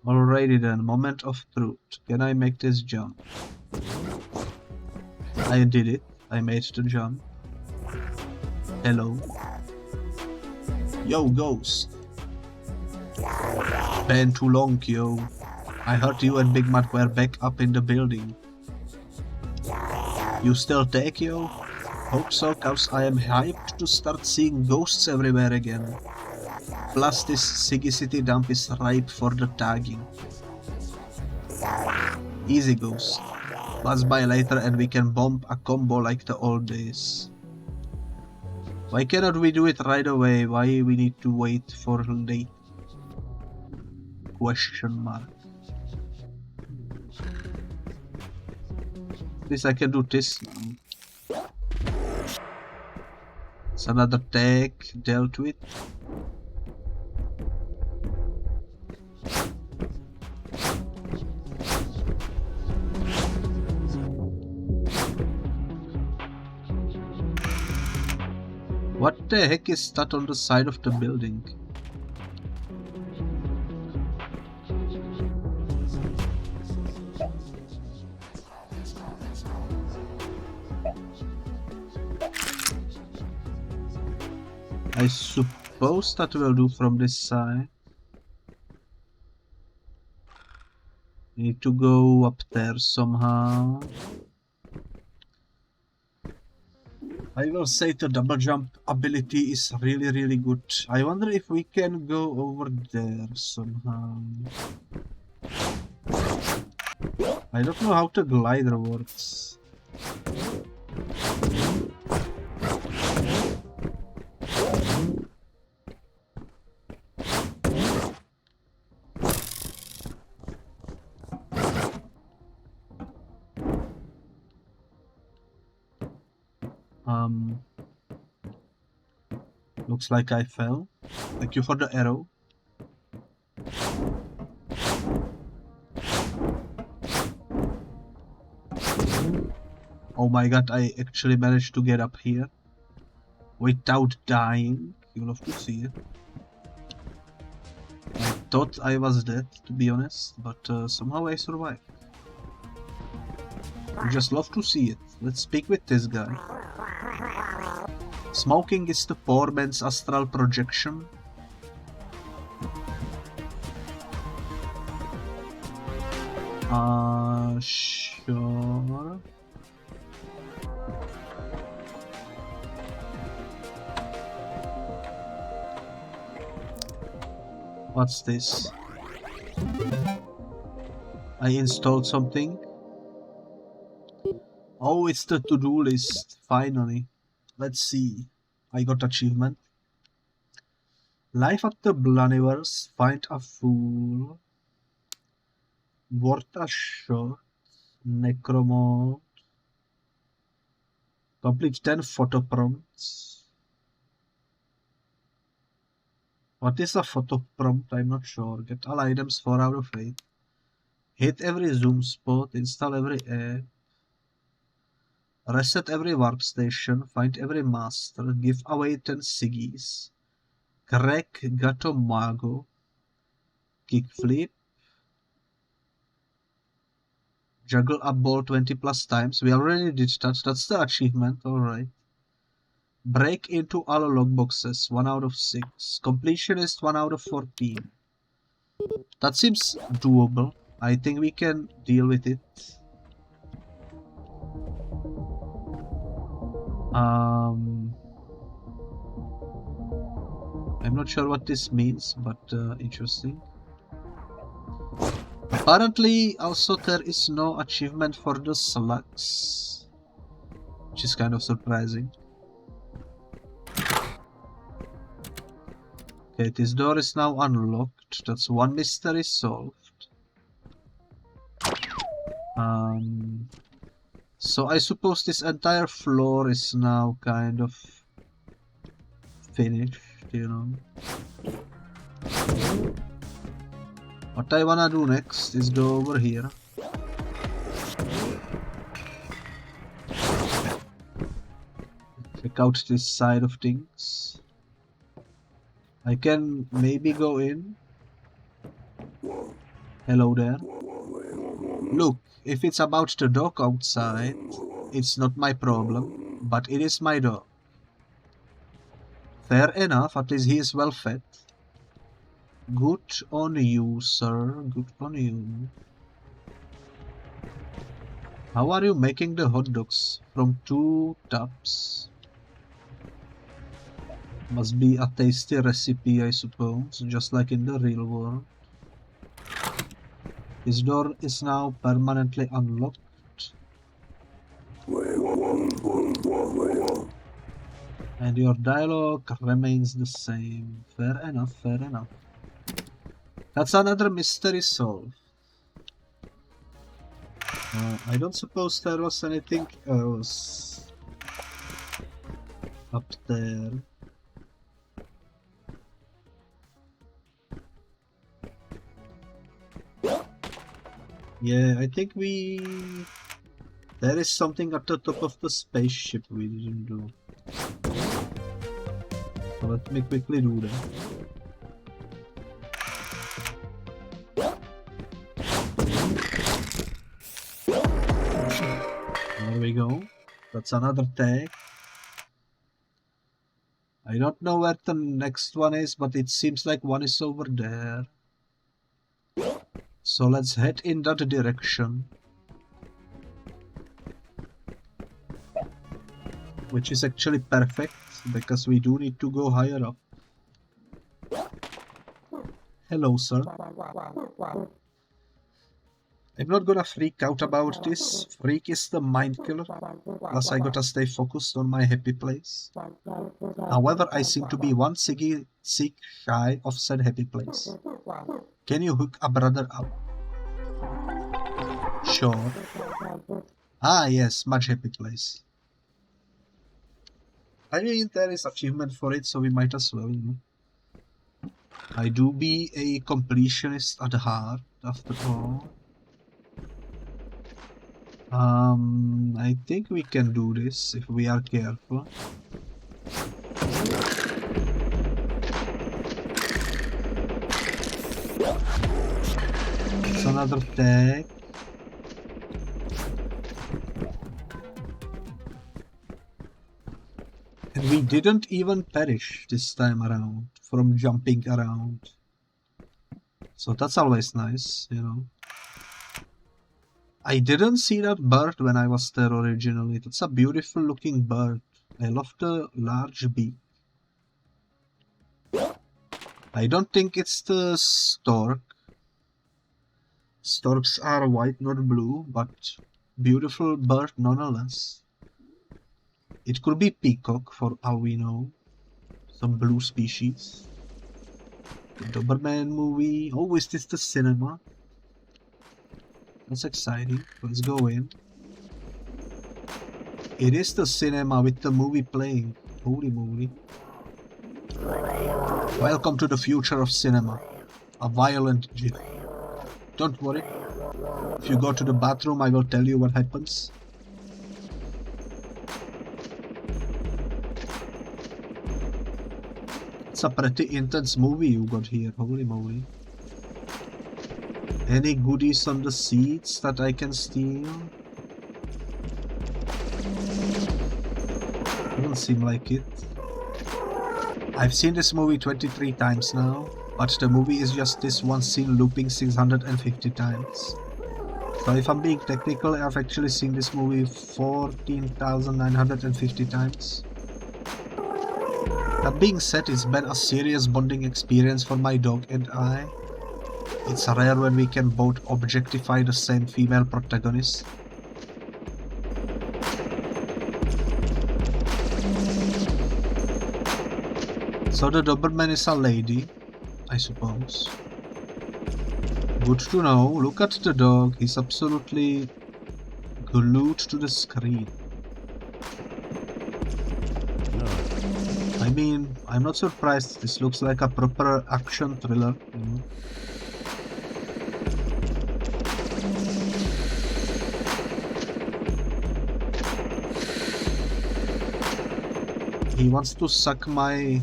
A: Alrighty then, moment of truth. Can I make this jump? I did it. I made the jump. Hello. Yo, ghost. Been too long, yo. I heard you and Big Matt were back up in the building. You still take, yo? Hope so, cause I am hyped to start seeing ghosts everywhere again. Plus this Siggy City dump is ripe for the tagging. Easy, ghost. Pass by later and we can bomb a combo like the old days. Why cannot we do it right away? Why we need to wait for late? Question mark. At least I can do this now. It's another tag dealt with. What the heck is that on the side of the building? I suppose that will do from this side. Need to go up there somehow. I will say the double jump ability is really good. I wonder if we can go over there somehow. I don't know how the glider works. Looks like I fell. Thank you for the arrow. Oh my god, I actually managed to get up here without dying. You'll have to see it. I thought I was dead, to be honest, but somehow I survived. I just love to see it. Let's speak with this guy. Smoking is the poor man's astral projection. Sure. What's this? I installed something. Oh, it's the to-do list, finally. Let's see. I got achievement. Life at the Blaniverse, find a fool. Worth a shot. Necromode. Complete 10 photo prompts. What is a photo prompt? I'm not sure. Get all items 4 out of 8. Hit every zoom spot. Install every app. Reset every warp station, find every master, give away 10 ciggies, crack Gato Mago, kickflip, juggle a ball 20 plus times. We already did that, that's the achievement, alright. Break into all logboxes, 1 out of 6. Completionist, 1 out of 14. That seems doable. I think we can deal with it. I'm not sure what this means, but interesting. Apparently, also there is no achievement for the slugs, which is kind of surprising. Okay, this door is now unlocked. That's one mystery solved. So I suppose this entire floor is now kind of finished, you know. What I wanna do next is go over here. Check out this side of things. I can maybe go in. Hello there. Look, if it's about the dog outside, it's not my problem, but it is my dog. Fair enough, at least he is well fed. Good on you, sir. Good on you. How are you making the hot dogs? From 2 tubs. Must be a tasty recipe, I suppose, just like in the real world. This door is now permanently unlocked. And your dialogue remains the same. Fair enough, fair enough. That's another mystery solved. I don't suppose there was anything else up there. Yeah, I think there is something at the top of the spaceship we didn't do. So let me quickly do that. There we go. That's another tag. I don't know where the next one is, but it seems like one is over there. So let's head in that direction. Which is actually perfect, because we do need to go higher up. Hello, sir. I'm not gonna freak out about this. Freak is the mind killer. Plus I gotta stay focused on my happy place. However, I seem to be one seek shy of said happy place. Can you hook a brother up? Sure. Ah yes, much happy place. I mean, there is achievement for it, so we might as well, you know. I do be a completionist at heart, after all. I think we can do this if we are careful. It's another tag. And we didn't even perish this time around from jumping around. So that's always nice, you know. I didn't see that bird when I was there originally. That's a beautiful looking bird. I love the large beak. I don't think it's the stork. Storks are white, not blue, but beautiful bird nonetheless. It could be peacock for all we know. Some blue species. The Doberman movie. Oh, is this the cinema? That's exciting. Let's go in. It is the cinema with the movie playing. Holy moly. Welcome to the future of cinema. A violent GIF. Don't worry. If you go to the bathroom, I will tell you what happens. It's a pretty intense movie you got here. Holy moly. Any goodies on the seats that I can steal? Doesn't seem like it. I've seen this movie 23 times now, but the movie is just this one scene looping 650 times. So if I'm being technical, I've actually seen this movie 14,950 times. That being said, it's been a serious bonding experience for my dog and I. It's rare when we can both objectify the same female protagonist. So the Doberman is a lady, I suppose. Good to know. Look at the dog, he's absolutely glued to the screen. I mean, I'm not surprised, this looks like a proper action thriller, you know. He wants to suck my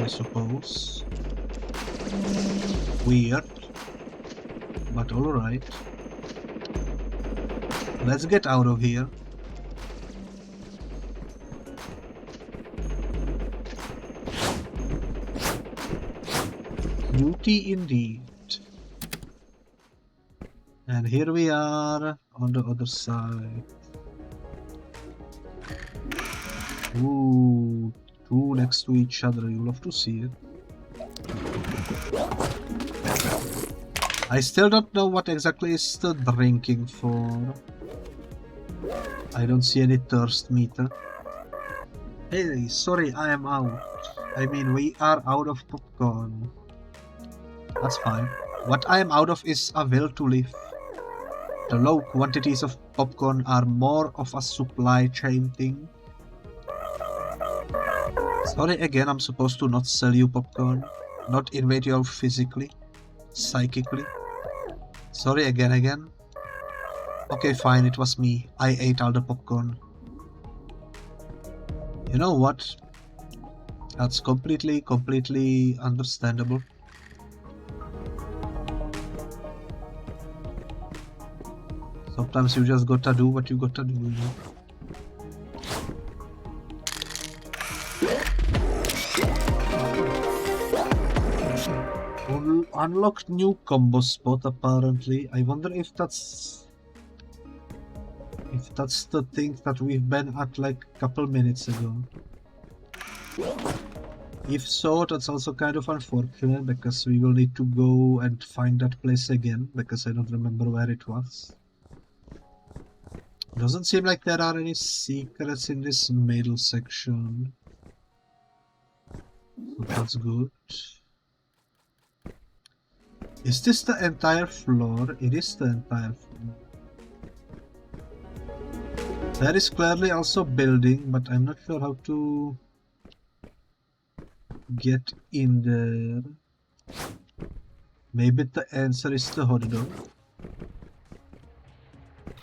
A: I suppose. Weird, but alright. Let's get out of here. Beauty indeed. And here we are on the other side. Ooh, two next to each other, you love to see it. I still don't know what exactly is the drinking for. I don't see any thirst meter. Hey, sorry, I am out. I mean, we are out of popcorn. That's fine. What I am out of is a will to live. The low quantities of popcorn are more of a supply chain thing. Sorry again, I'm supposed to not sell you popcorn, not invade you physically, psychically. Sorry again. Okay, fine, it was me. I ate all the popcorn. You know what? That's completely understandable. Sometimes you just gotta do what you gotta do, you know? Unlocked new combo spot apparently. I wonder if that's the thing that we've been at like a couple minutes ago. If so, that's also kind of unfortunate because we will need to go and find that place again because I don't remember where it was. Doesn't seem like there are any secrets in this middle section. So that's good. Is this the entire floor? It is the entire floor. There is clearly also building, but I'm not sure how to get in there. Maybe the answer is the hot dog.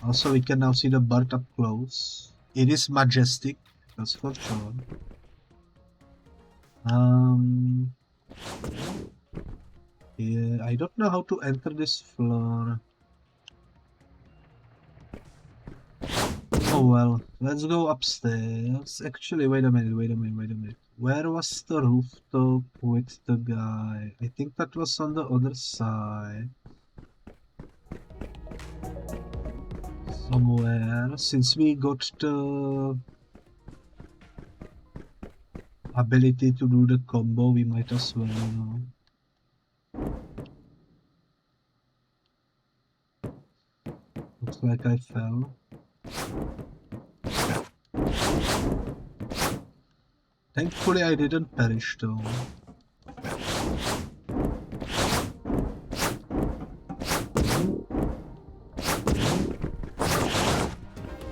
A: Also, we can now see the bird up close. It is majestic, that's for sure. Yeah, I don't know how to enter this floor. Oh well, let's go upstairs. Actually, wait a minute. Where was the rooftop with the guy? I think that was on the other side. Somewhere. Since we got the ability to do the combo, we might as well, you know. Looks like I fell. Thankfully I didn't perish though.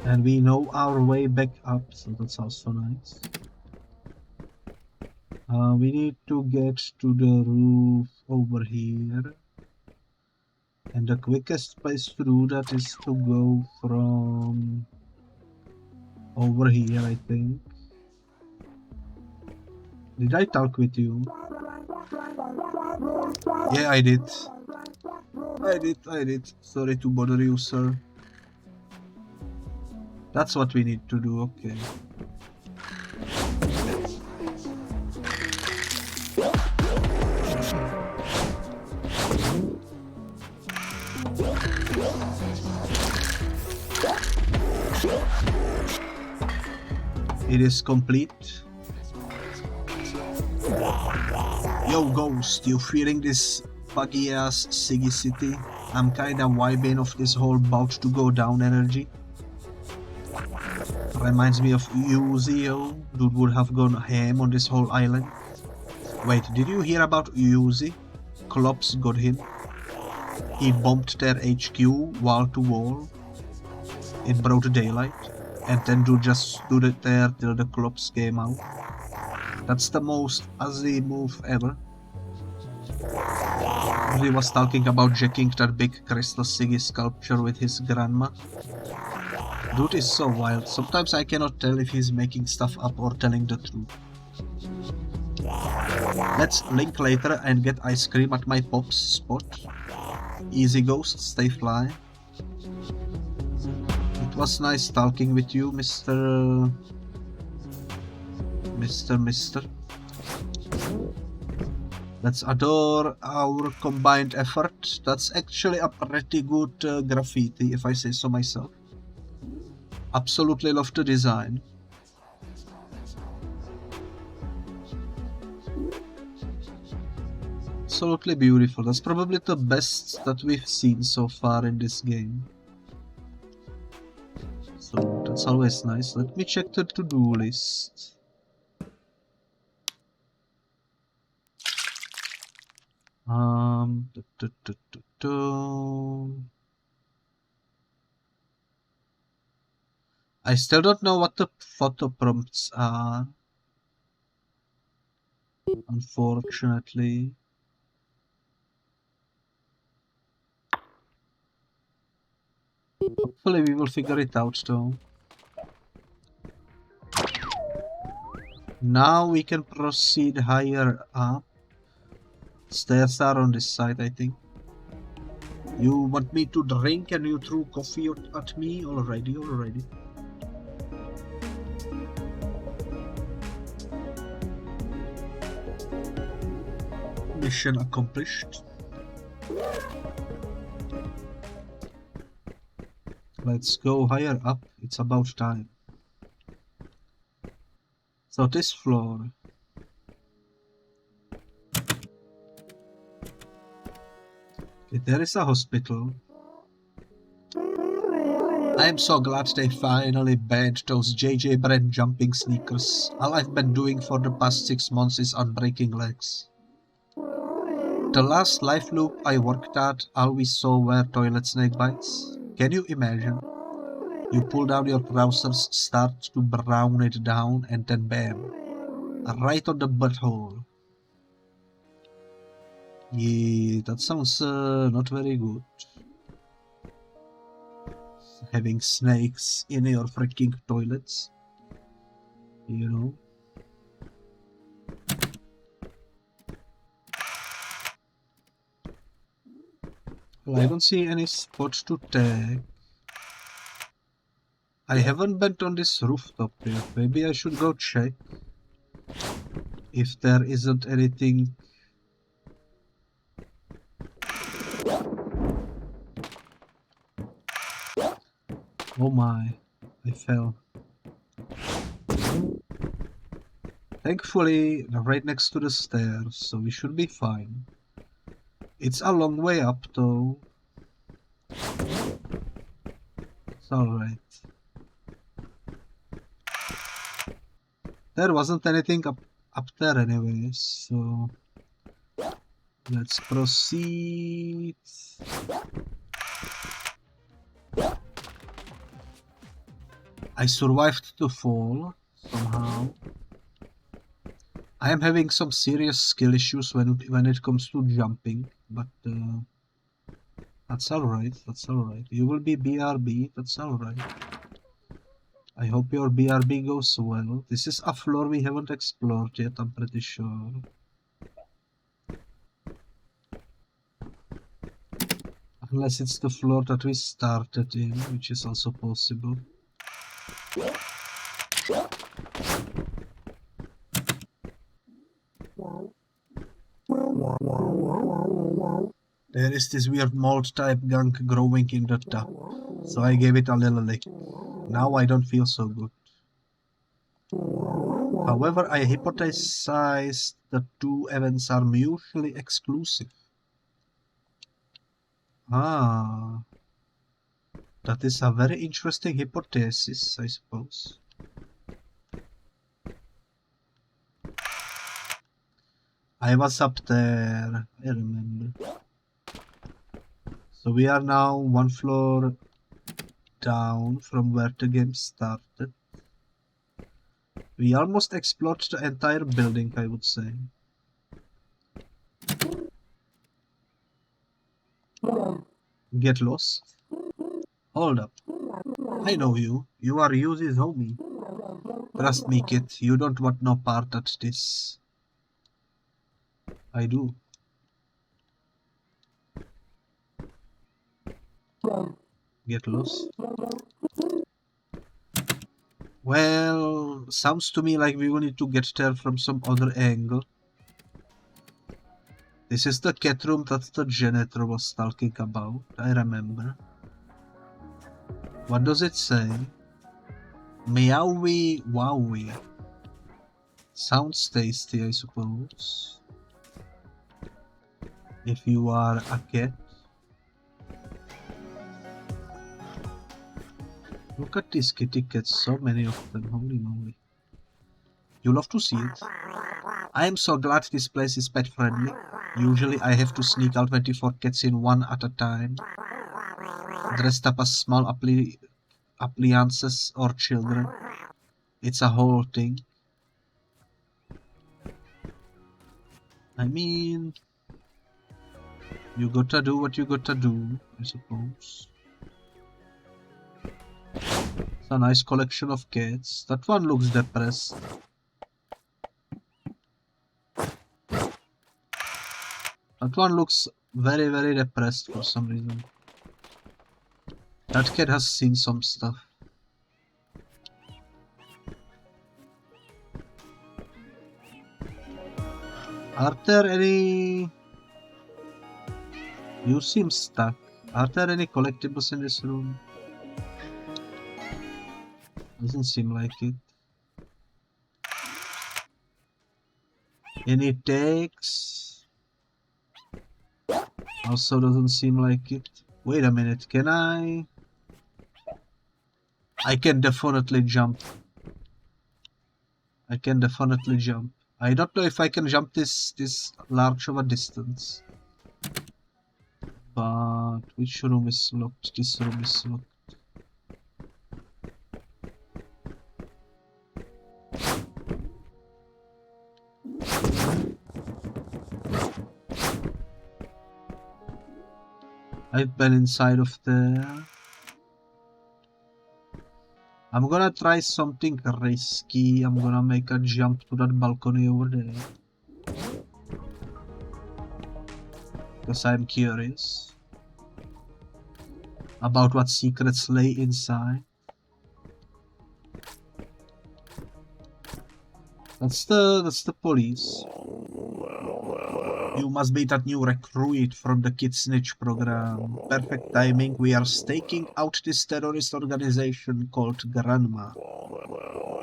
A: And we know our way back up, so that's also nice. We need to get to the roof over here. And the quickest place to do that is to go from over here, I think. Did I talk with you? Yeah, I did. I did. Sorry to bother you, sir. That's what we need to do, okay. It is complete. Yo, Ghost, you feeling this buggy ass Siggy City? I'm kinda vibing off this whole about to go down energy. Reminds me of Uzi, yo. Dude would have gone ham on this whole island. Wait, did you hear about Uzi? Klops got him. He bombed their HQ wall to wall in broad daylight. And then dude just stood it there till the Klops came out. That's the most Aussie move ever. He was talking about jacking that big crystal Siggy sculpture with his grandma. Dude is so wild. Sometimes I cannot tell if he's making stuff up or telling the truth. Let's link later and get ice cream at my pop's spot. Easy Ghost, stay fly. It was nice talking with you, Mr. Let's adore our combined effort. That's actually a pretty good graffiti, if I say so myself. Absolutely love the design. Absolutely beautiful. That's probably the best that we've seen so far in this game. So that's always nice. Let me check the to-do list. I still don't know what the photo prompts are. Unfortunately. Eventually we will figure it out though. Now we can proceed higher up. Stairs are on this side, I think. You want me to drink and you threw coffee at me already? Mission accomplished. Let's go higher up. It's about time. So this floor. Okay, there is a hospital. I am so glad they finally banned those JJ brand jumping sneakers. All I've been doing for the past 6 months is unbreaking legs. The last life loop I worked at, all we saw were toilet snake bites. Can you imagine? You pull down your trousers, start to brown it down, and then bam. Right on the butthole. Yeah, that sounds not very good. Having snakes in your freaking toilets. You know? Well, I don't see any spots to tag. I haven't been on this rooftop yet. Maybe I should go check if there isn't anything. Oh my, I fell. Thankfully, they're right next to the stairs, so we should be fine. It's a long way up though. It's alright. There wasn't anything up there anyway, so let's proceed. I survived the fall somehow. I am having some serious skill issues when it comes to jumping, but that's alright, You will be BRB, that's alright. I hope your BRB goes well. This is a floor we haven't explored yet, I'm pretty sure. Unless it's the floor that we started in, which is also possible. There is this weird mold type gunk growing in the top, so I gave it a little lick. Now I don't feel so good. However, I hypothesized the two events are mutually exclusive. Ah, that is a very interesting hypothesis, I suppose. I was up there, I remember. So we are now one floor down from where the game started. We almost explored the entire building, I would say. Get lost? Hold up. I know you. You are Yuzi's homie. Trust me, kid, you don't want no part at this. I do. Get lost? Well, sounds to me like we will need to get there from some other angle. This is the cat room that the janitor was talking about, I remember. What does it say? Meowie wowie. Sounds tasty, I suppose. If you are a cat. Look at these kitty cats, so many of them, holy moly. You love to see it. I am so glad this place is pet friendly. Usually I have to sneak out 24 cats in one at a time, dressed up as small appliances or children. It's a whole thing. I mean, you gotta do what you gotta do, I suppose. It's a nice collection of cats. That one looks depressed. That one looks very, very depressed for some reason. That cat has seen some stuff. Are there any... You seem stuck. Are there any collectibles in this room? Doesn't seem like it. Any takes? Also doesn't seem like it. Wait a minute, can I can definitely jump. I can definitely jump. I don't know if I can jump this large of a distance. But which room is locked? This room is locked. I've been inside of there. I'm gonna try something risky. I'm gonna make a jump to that balcony over there. Because I'm curious about what secrets lay inside. That's the police. You must be that new recruit from the Kid Snitch program. Perfect timing. We are staking out this terrorist organization called Grandma.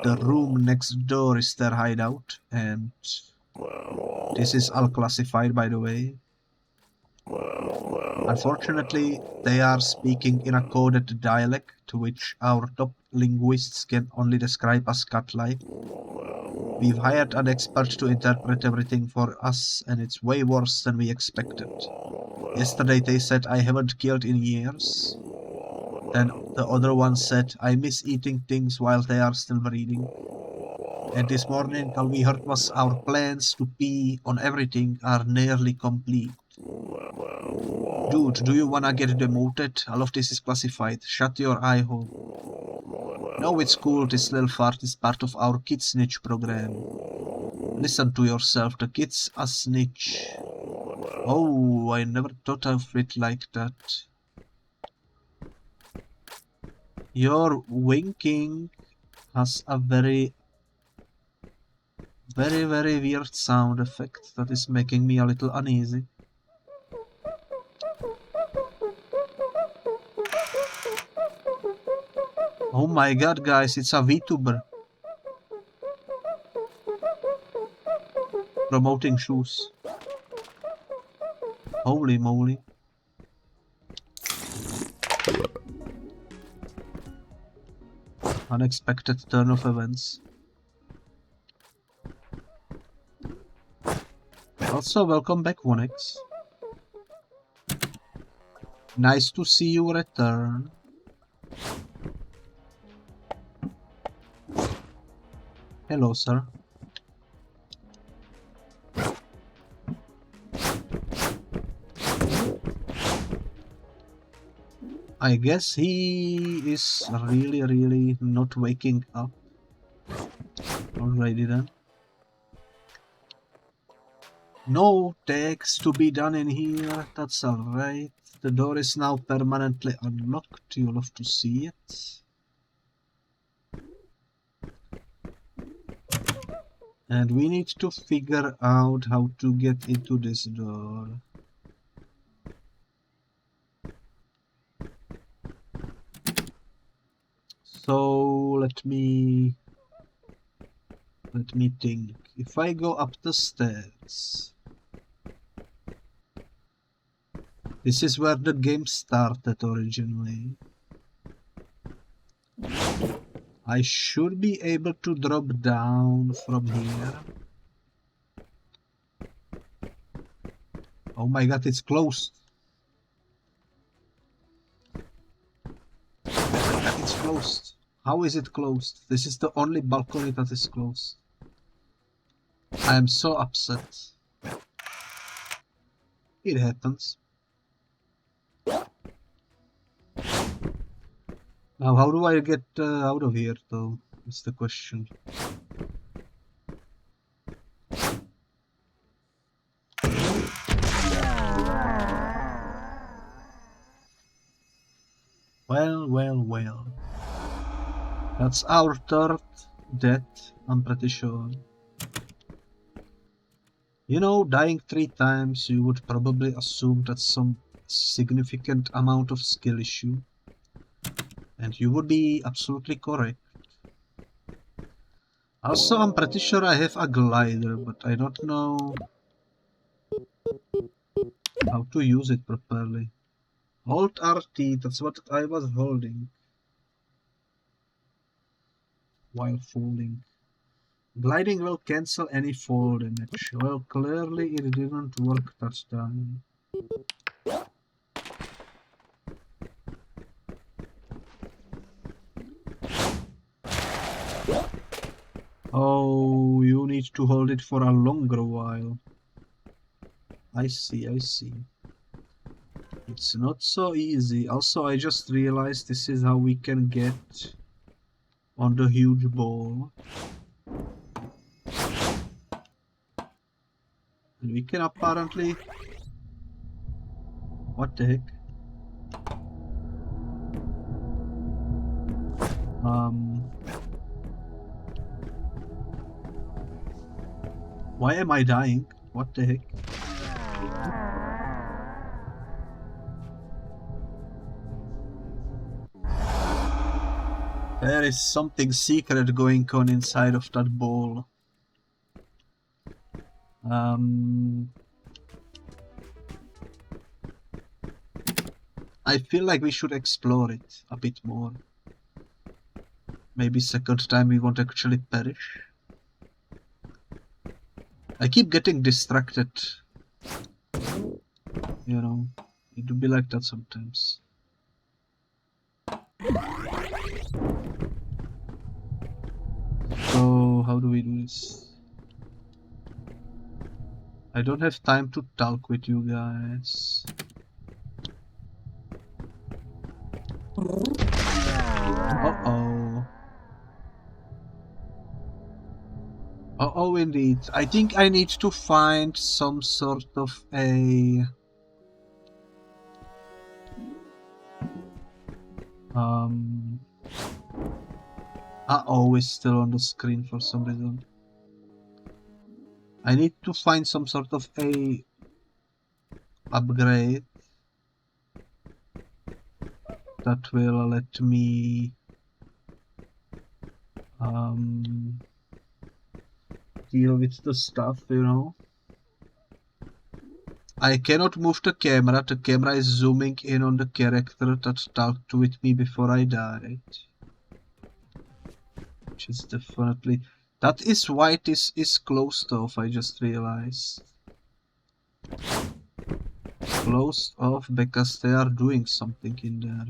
A: The room next door is their hideout, and this is all classified, by the way. Unfortunately, they are speaking in a coded dialect, which our top linguists can only describe as cat-like. We've hired an expert to interpret everything for us, and it's way worse than we expected. Yesterday they said I haven't killed in years. Then the other one said I miss eating things while they are still breathing. And this morning all we heard was our plans to pee on everything are nearly complete. Dude, do you wanna get demoted? All of this is classified. Shut your eye hole. No, it's cool. This little fart is part of our Kid Snitch program. Listen to yourself. The kid's a snitch. Oh, I never thought of it like that. Your winking has a very weird sound effect that is making me a little uneasy. Oh my god, guys, it's a VTuber. Promoting shoes. Holy moly. Unexpected turn of events. Also, welcome back, 1x. Nice to see you return. Hello, sir. I guess he is really not waking up. Alrighty then. No takes to be done in here, that's alright. The door is now permanently unlocked, you'll have to see it. And we need to figure out how to get into this door. So let me think. If I go up the stairs, this is where the game started originally. I should be able to drop down from here. Oh my god, it's closed. It's closed. How is it closed? This is the only balcony that is closed. I am so upset. It happens. Now, how do I get out of here, though? Is the question. Well. That's our third death, I'm pretty sure. You know, dying 3 times, you would probably assume that's some significant amount of skill issue. And you would be absolutely correct. Also, I'm pretty sure I have a glider, but I don't know how to use it properly. Hold RT, that's what I was holding while falling. Gliding will cancel any fall damage. Well, clearly it didn't work that time. Oh, you need to hold it for a longer while. I see. It's not so easy. Also, I just realized this is how we can get on the huge ball. And we can apparently... What the heck? Why am I dying? What the heck? There is something secret going on inside of that ball. I feel like we should explore it a bit more. Maybe second time we won't actually perish. I keep getting distracted. You know, it do be like that sometimes. So, how do we do this? I don't have time to talk with you guys. Uh-oh. Uh-oh, indeed. I think I need to find some sort of a... Uh-oh is still on the screen for some reason. I need to find some sort of a upgrade that will let me deal with the stuff, you know. I cannot move the camera is zooming in on the character that talked with me before I died. Which is definitely... That is why this is closed off, I just realized. Closed off because they are doing something in there.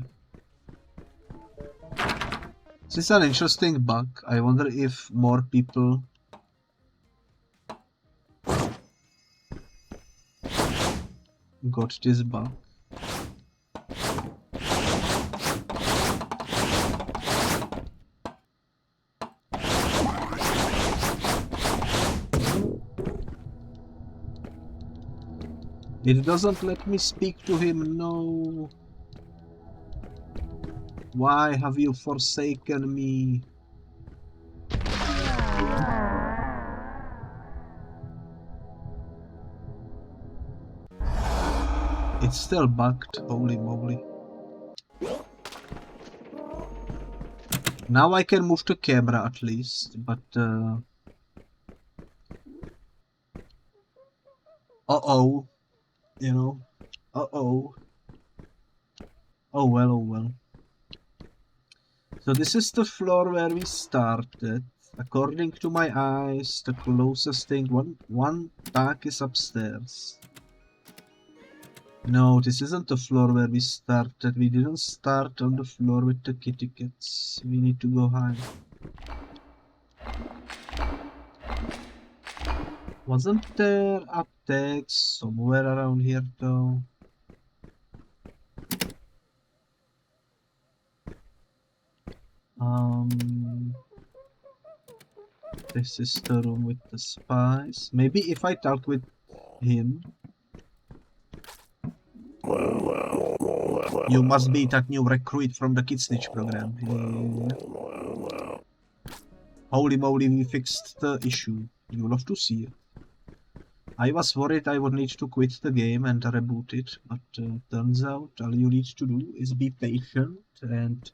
A: This is an interesting bug. I wonder if more people got this bug. It doesn't let me speak to him, no. Why have you forsaken me? It's still bugged, holy moly. Now I can move the camera at least, but uh-oh. You know, uh-oh. Oh well. So this is the floor where we started. According to my eyes, the closest thing, one back is upstairs. No, this isn't the floor where we started. We didn't start on the floor with the kitty cats. We need to go high. Wasn't there a text somewhere around here though? This is the room with the spies. Maybe if I talk with him. You must be that new recruit from the Kid Snitch program. Yeah. Holy moly, we fixed the issue. You'll love to see it. I was worried I would need to quit the game and reboot it, but turns out all you need to do is be patient, and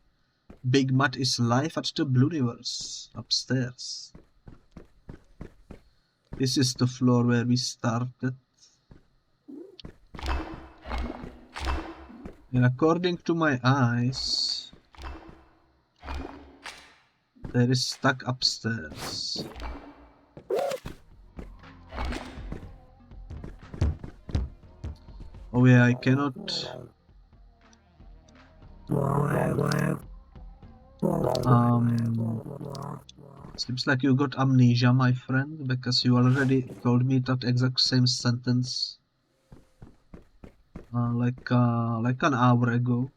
A: Big Matt is live at the Blueniverse upstairs. This is the floor where we started. And according to my eyes, there is stuck upstairs. Oh yeah, I cannot... Seems like you got amnesia, my friend, because you already told me that exact same sentence like an hour ago.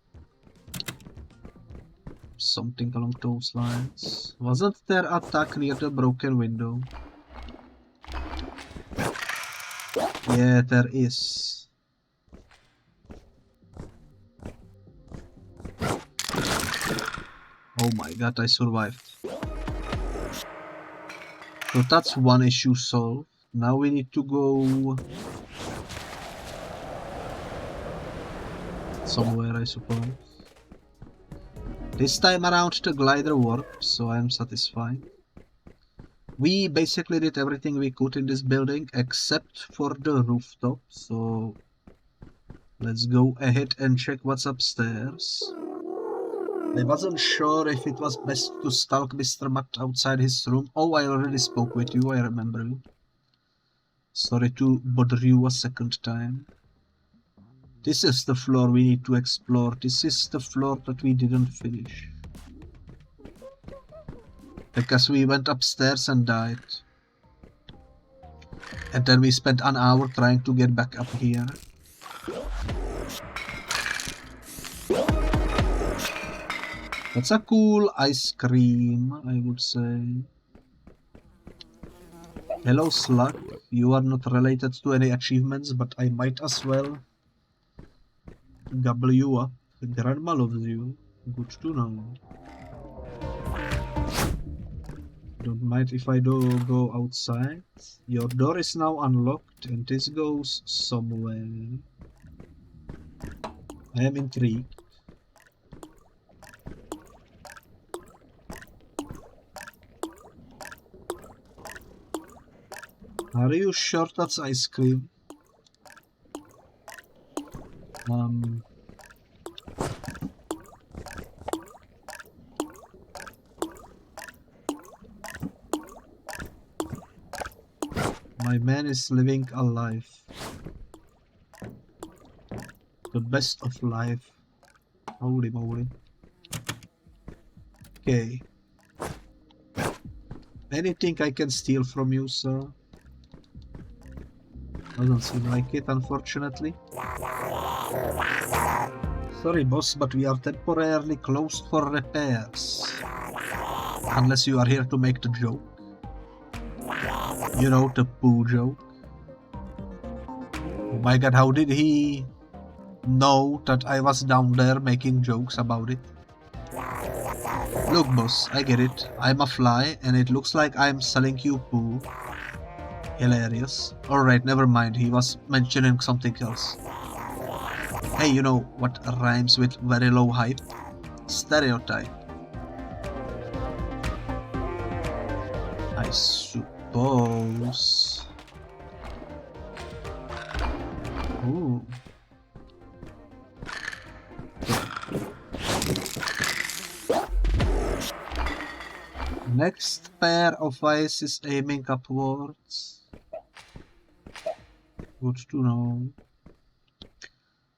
A: Something along those lines. Wasn't there an attack near the broken window? Yeah, there is. Oh my god, I survived. So that's one issue solved. Now we need to go somewhere, I suppose. This time around the glider worked, so I'm satisfied. We basically did everything we could in this building except for the rooftop, so let's go ahead and check what's upstairs. I wasn't sure if it was best to stalk Mr. Matt outside his room. Oh, I already spoke with you, I remember you. Sorry to bother you a second time. This is the floor we need to explore. This is the floor that we didn't finish. Because we went upstairs and died. And then we spent an hour trying to get back up here. That's a cool ice cream, I would say. Hello, Slug. You are not related to any achievements, but I might as well gobble you up. Grandma loves you. Good to know. Don't mind if I do go outside. Your door is now unlocked and this goes somewhere. I am intrigued. Are you sure that's ice cream? My man is living a life. The best of life. Holy moly. Okay. Anything I can steal from you, sir? Doesn't seem like it, unfortunately. Sorry, boss, but we are temporarily closed for repairs. Unless you are here to make the joke. You know, the poo joke. Oh my god, how did he know that I was down there making jokes about it? Look, boss, I get it. I'm a fly, and it looks like I'm selling you poo. Hilarious. Alright, never mind, he was mentioning something else. Hey, you know what rhymes with very low hype? Stereotype. I suppose. Ooh. Next pair of eyes is aiming upwards. Good to know.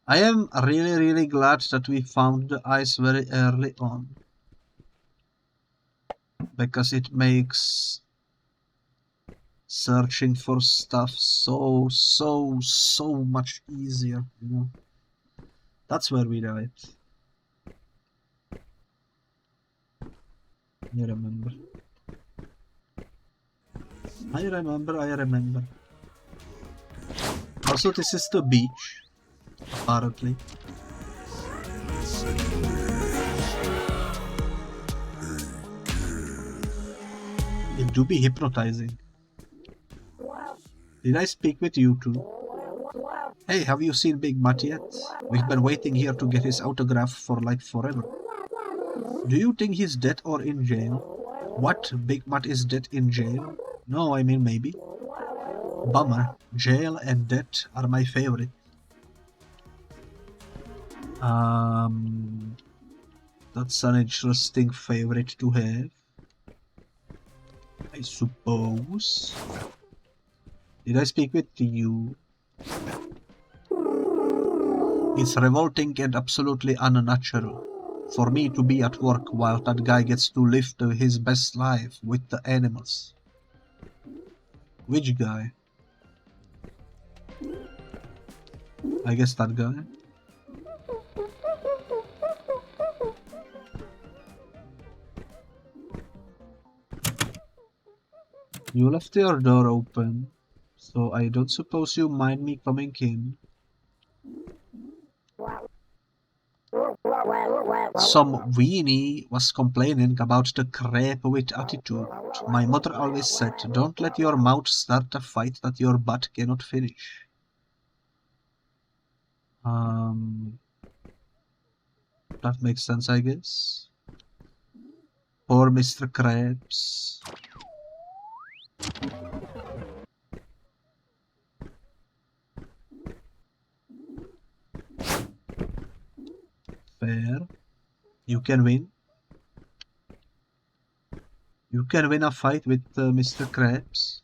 A: I am really glad that we found the eyes very early on. Because it makes searching for stuff so much easier, you know. That's where we died. I remember. I remember. Also, this is the beach, apparently. It do be hypnotizing. Did I speak with you two? Hey, have you seen Big Matt yet? We've been waiting here to get his autograph for like forever. Do you think he's dead or in jail? What? Big Matt is dead in jail? No, I mean maybe. Bummer. Jail and death are my favorite. That's an interesting favorite to have, I suppose. Did I speak with you? It's revolting and absolutely unnatural for me to be at work while that guy gets to live his best life with the animals. Which guy? I guess that guy. You left your door open, so I don't suppose you mind me coming in. Some weenie was complaining about the crap with attitude. My mother always said, don't let your mouth start a fight that your butt cannot finish. That makes sense, I guess. Poor Mr. Krabs. Fair. You can win. You can win a fight with Mr. Krabs.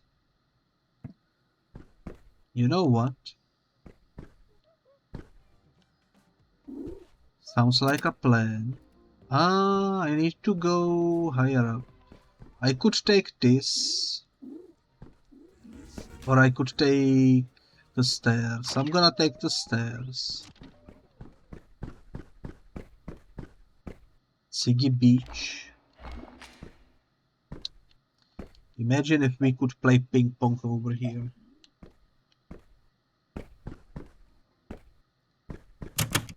A: You know what? Sounds like a plan. I need to go higher up. I could take this. Or I could take the stairs. I'm gonna take the stairs. Siggy Beach. Imagine if we could play ping pong over here.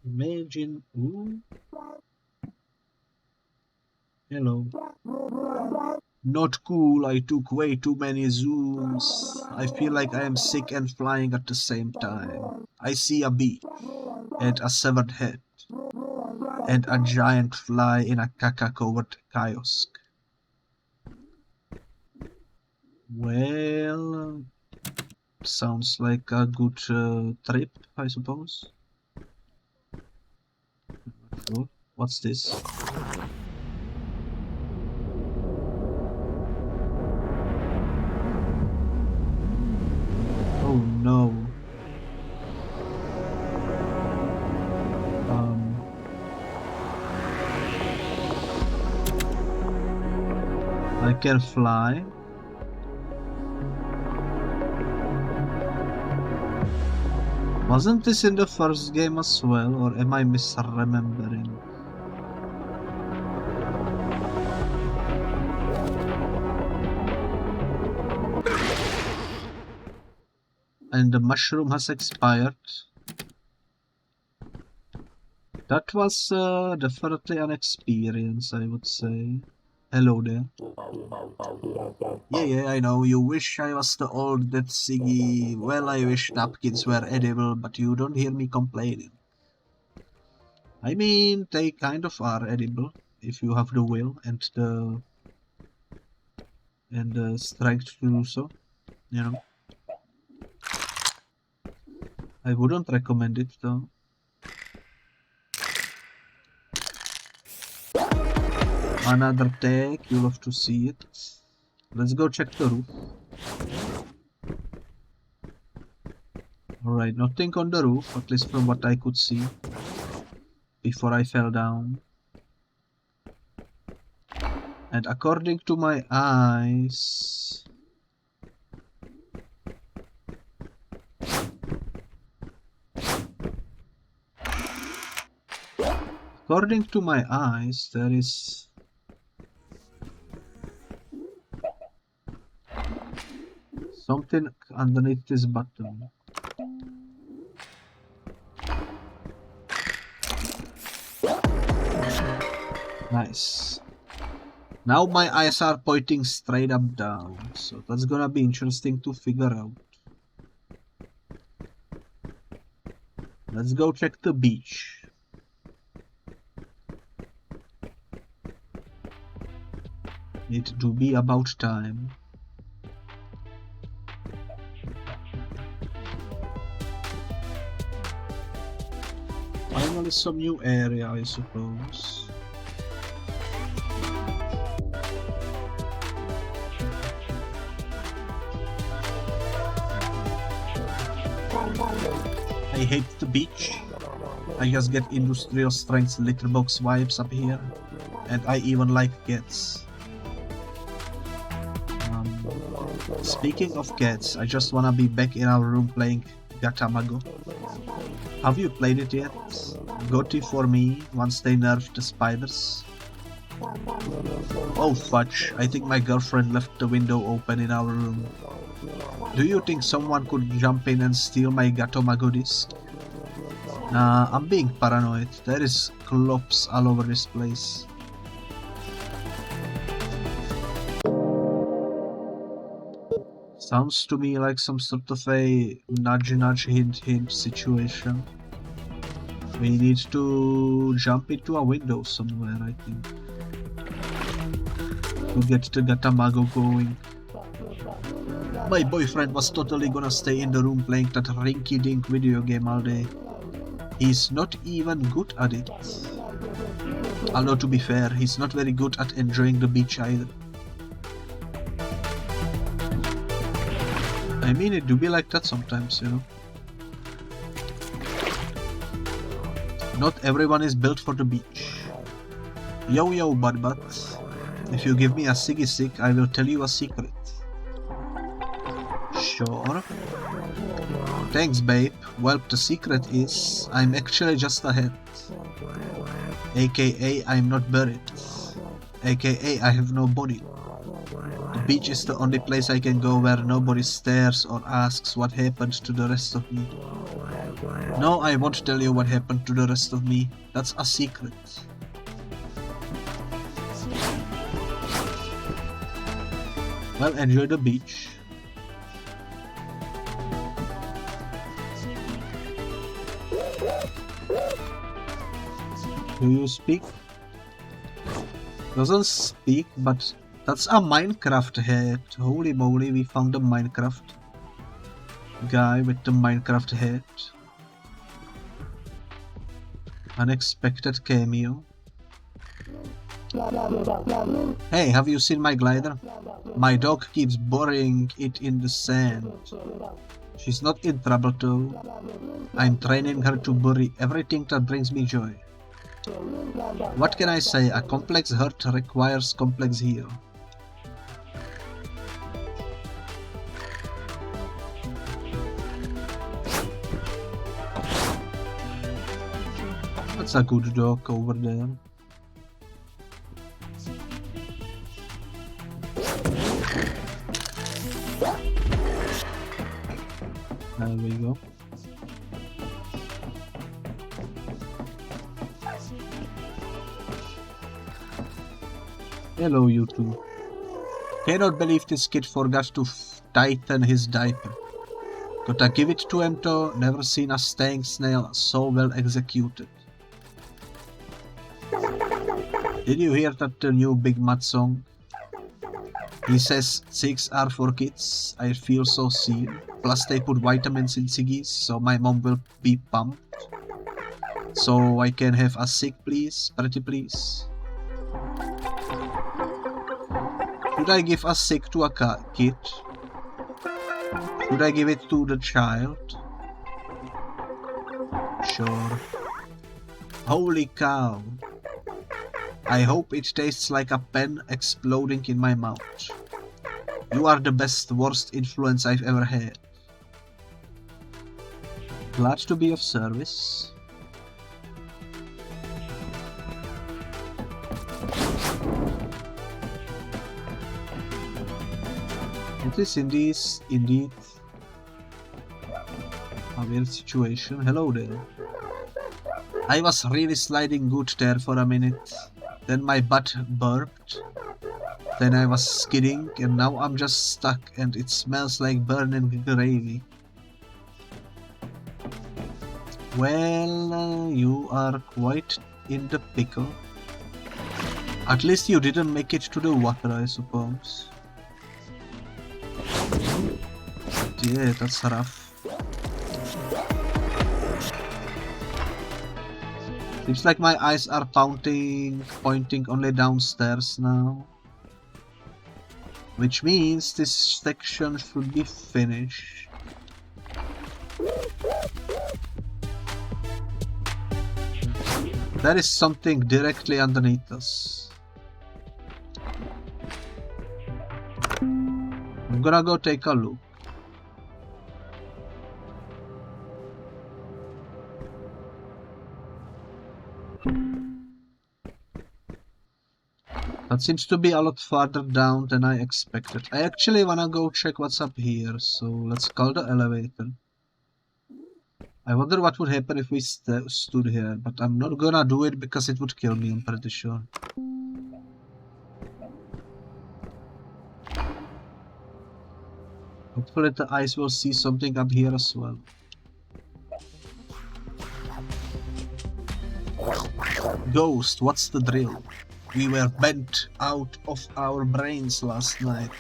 A: Imagine. Ooh. Hello. Not cool, I took way too many zooms. I feel like I am sick and flying at the same time. I see a beach, and a severed head, and a giant fly in a caca-covered kiosk. Well, sounds like a good trip, I suppose. What's this? Oh no. I can fly. Wasn't this in the first game as well, or am I misremembering? And the mushroom has expired. That was definitely an experience, I would say. Hello there. Yeah, I know. You wish I was the old dead Siggy. Well, I wish napkins were edible, but you don't hear me complaining. I mean, they kind of are edible if you have the will and the strength to do so, you know. I wouldn't recommend it though. Another tag, you'll have to see it. Let's go check the roof. Alright, nothing on the roof, at least from what I could see before I fell down. And according to my eyes... According to my eyes, there is Something underneath this button. Nice. Now my eyes are pointing straight up down, so that's gonna be interesting to figure out. Let's go check the beach. It do be about time. Finally some new area, I suppose. I hate the beach. I just get industrial strength litterbox vibes up here. And I even like cats. Speaking of cats, I just wanna be back in our room playing Gatamago. Have you played it yet? Gotti for me, once they nerfed the spiders. Oh fudge, I think my girlfriend left the window open in our room. Do you think someone could jump in and steal my Gatamago disc? Nah, I'm being paranoid. There is clops all over this place. Sounds to me like some sort of a nudge hint situation. We need to jump into a window somewhere, I think, to get the Gatamago going. My boyfriend was totally gonna stay in the room playing that rinky-dink video game all day. He's not even good at it. Although to be fair, he's not very good at enjoying the beach either. I mean, it do be like that sometimes, you know. Not everyone is built for the beach. Yo, but if you give me a Siggy Stick, I will tell you a secret. Sure. Thanks, babe. Well, the secret is, I'm actually just a head. AKA, I'm not buried. AKA, I have no body. The beach is the only place I can go where nobody stares or asks what happened to the rest of me. No, I won't tell you what happened to the rest of me. That's a secret. Well, enjoy the beach. Do you speak? Doesn't speak, but that's a Minecraft hat. Holy moly, we found a Minecraft guy with the Minecraft hat. Unexpected cameo. Hey, have you seen my glider? My dog keeps burying it in the sand. She's not in trouble though. I'm training her to bury everything that brings me joy. What can I say? A complex heart requires complex hero. That's a good dog over there. There we go. Hello, you two. Cannot believe this kid forgot to tighten his diaper. Gotta give it to him though, never seen a staying snail so well executed. Did you hear that the new Big Mud song? He says cigs are for kids, I feel so seen. Plus they put vitamins in ciggies, so my mom will be pumped. So I can have a cig please, pretty please. Should I give a cig to a kid? Should I give it to the child? Sure. Holy cow. I hope it tastes like a pen exploding in my mouth. You are the best, worst influence I've ever had. Glad to be of service. least in this indeed a weird situation. Hello there. I was really sliding good there for a minute. Then my butt burped. Then I was skidding and now I'm just stuck and it smells like burning gravy. Well, you are quite in the pickle. At least you didn't make it to the water, I suppose. Yeah, that's rough. Seems like my eyes are pointing only downstairs now. Which means this section should be finished. There is something directly underneath us. I'm gonna go take a look. That seems to be a lot farther down than I expected. I actually wanna go check what's up here, so let's call the elevator. I wonder what would happen if we stood here, but I'm not gonna do it because it would kill me, I'm pretty sure. Hopefully the eyes will see something up here as well. Ghost, what's the drill? We were bent out of our brains last night.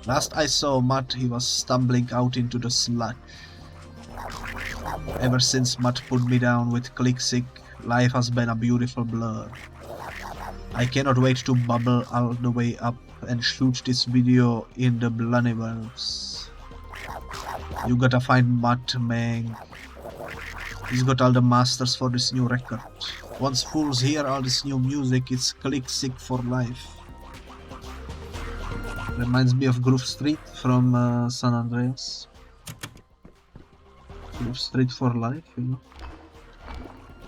A: Last I saw Matt, he was stumbling out into the sludge. Ever since Matt put me down with ClickSick, life has been a beautiful blur. I cannot wait to bubble all the way up and shoot this video in the Bluniverse. You gotta find Matt, man. He's got all the masters for this new record. Once fools hear all this new music, it's ClickSick for life. Reminds me of Groove Street from San Andreas. Groove Street for life, you know.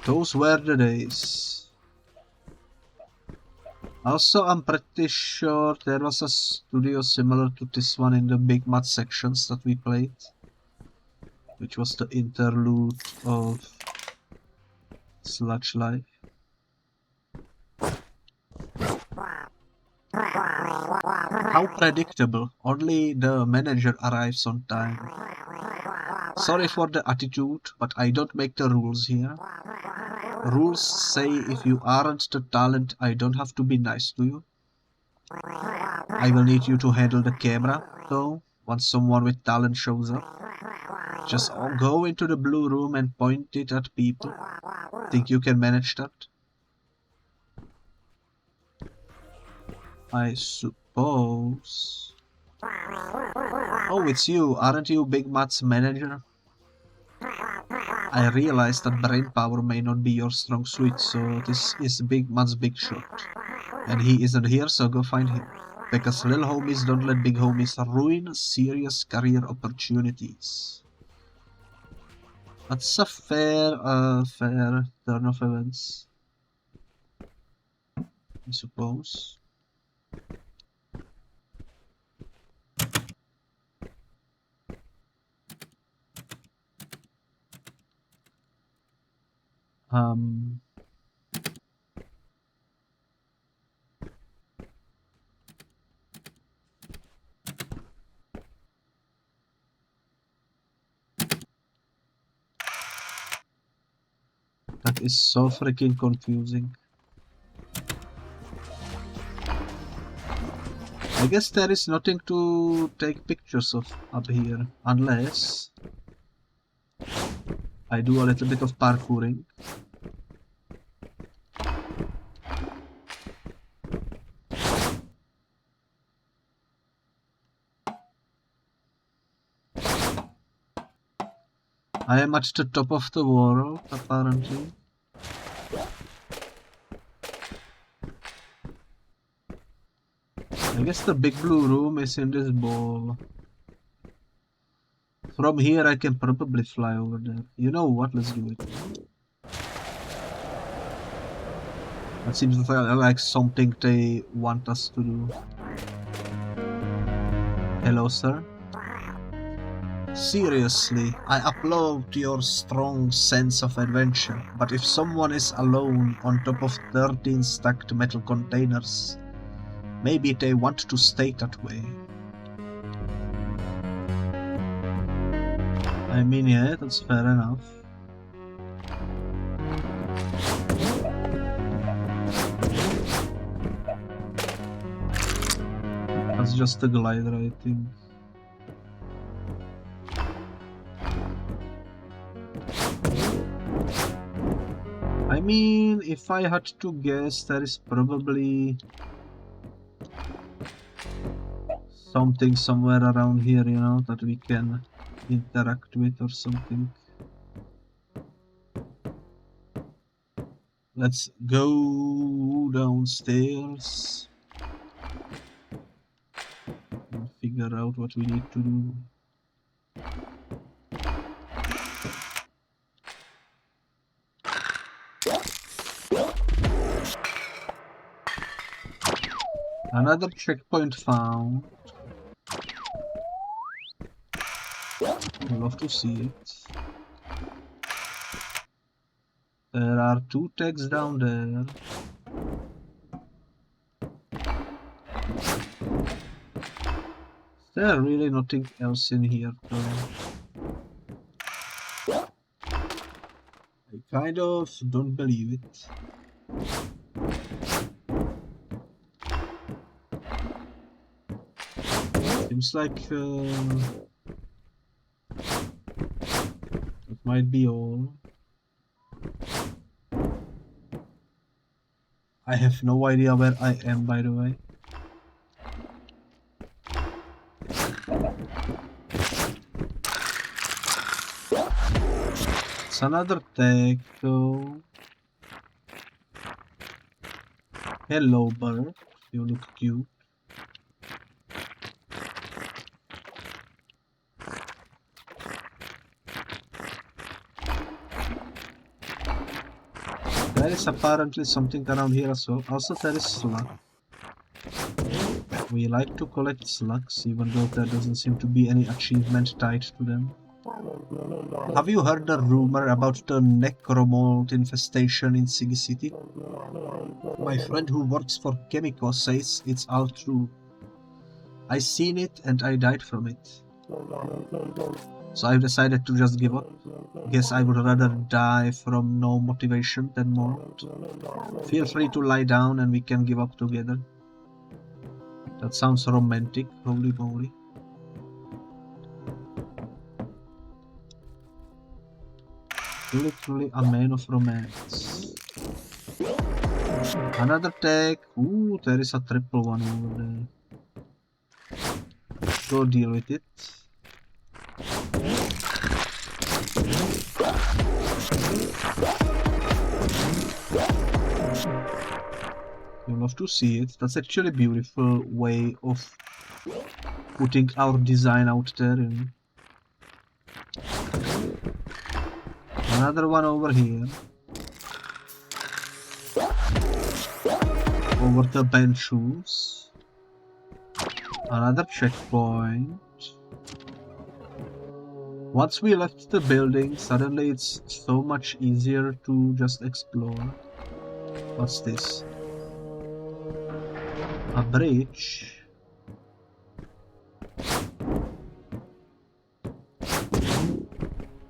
A: Those were the days. Also, I'm pretty sure there was a studio similar to this one in the Big Mud sections that we played, which was the interlude of Sludge Life. How predictable, only the manager arrives on time. Sorry for the attitude, but I don't make the rules here. Rules say if you aren't the talent, I don't have to be nice to you. I will need you to handle the camera, though, once someone with talent shows up. Just go into the blue room and point it at people. Think you can manage that? I suppose. Oh, it's you. Aren't you Big Matt's manager? I realize that brain power may not be your strong suit, so this is Big Matt's big shot. And he isn't here, so go find him. Because little homies don't let big homies ruin serious career opportunities. That's a fair turn of events, I suppose. That is so freaking confusing. I guess there is nothing to take pictures of up here, unless I do a little bit of parkouring. I am at the top of the world, apparently. I guess the big blue room is in this ball. From here I can probably fly over there. You know what, let's do it. That seems like something they want us to do. Hello, sir. Seriously, I applaud your strong sense of adventure, but if someone is alone on top of 13 stacked metal containers, maybe they want to stay that way. I mean, yeah, that's fair enough. That's just a glider, I think. I mean, if I had to guess, there is probably something somewhere around here, you know, that we can interact with or something. Let's go downstairs and figure out what we need to do. Another checkpoint found. I'd love to see it. There are 2 tags down there. There's really nothing else in here though. I kind of don't believe it. Seems like that might be all. I have no idea where I am, by the way. It's another tag though. Hello bird, you look cute. There is apparently something around here as well. Also there is slug. We like to collect slugs, even though there doesn't seem to be any achievement tied to them. Have you heard the rumor about the necromold infestation in Sig City? My friend who works for Chemico says it's all true. I seen it and I died from it. So I've decided to just give up. Guess I would rather die from no motivation than mold. Feel free to lie down and we can give up together. That sounds romantic, holy moly. Literally a man of romance. Another tag. Ooh, there is a triple one over there. Go deal with it. You'll love to see it. That's actually a beautiful way of putting our design out there. And another one over here. Over the bench shoes. Another checkpoint. Once we left the building, suddenly it's so much easier to just explore. What's this? A bridge.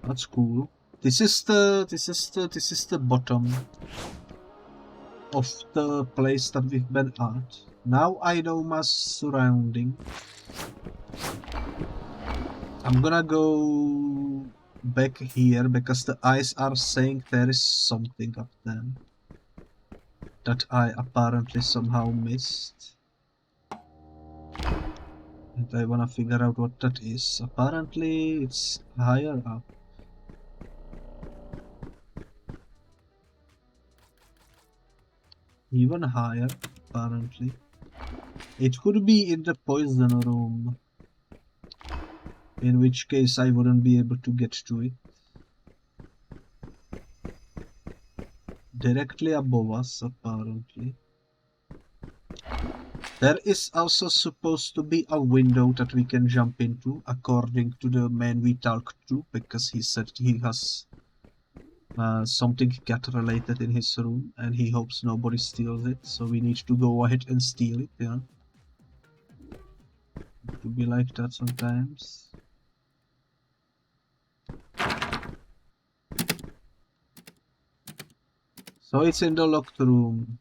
A: That's cool. This is the bottom of the place that we've been at. Now I know my surrounding. I'm gonna go back here because the eyes are saying there is something up there that I apparently somehow missed. And I wanna figure out what that is. Apparently it's higher up. Even higher, apparently. It could be in the poison room. In which case I wouldn't be able to get to it. Directly above us, apparently. There is also supposed to be a window that we can jump into, according to the man we talked to, because he said he has something cat related in his room and he hopes nobody steals it, so we need to go ahead and steal it, yeah. It could be like that sometimes. So it's in the locked room.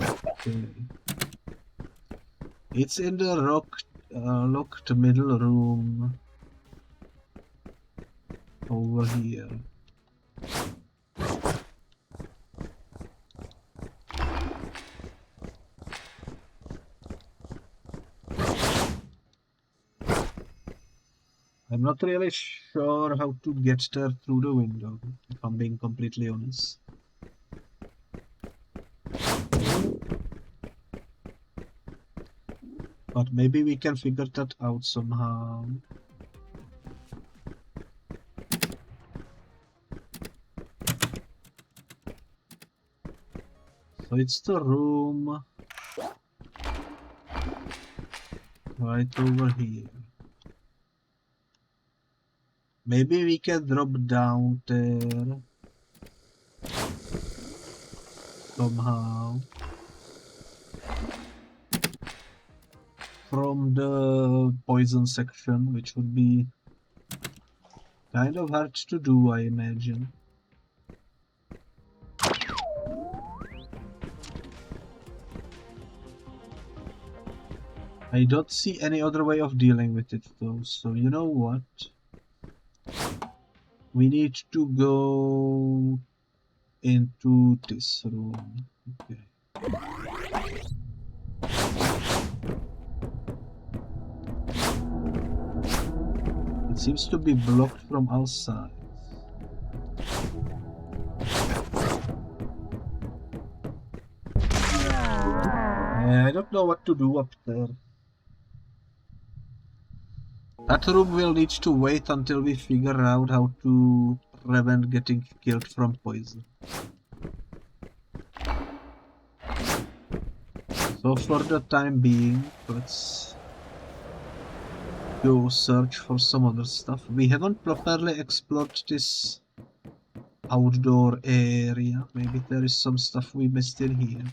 A: Okay. It's in the locked middle room. Over here. I'm not really sure how to get there through the window, if I'm being completely honest. But maybe we can figure that out somehow. So it's the room right over here. Maybe we can drop down there somehow from the poison section, which would be kind of hard to do, I imagine. I don't see any other way of dealing with it though, so you know what? We need to go into this room. Okay. It seems to be blocked from all sides. I don't know what to do up there. That room will need to wait until we figure out how to prevent getting killed from poison. So for the time being, let's go search for some other stuff. We haven't properly explored this outdoor area. Maybe there is some stuff we missed in here.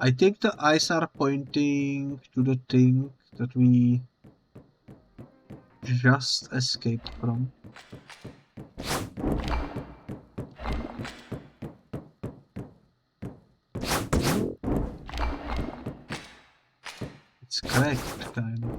A: I think the eyes are pointing to the thing that we just escaped from. It's cracked, kind of.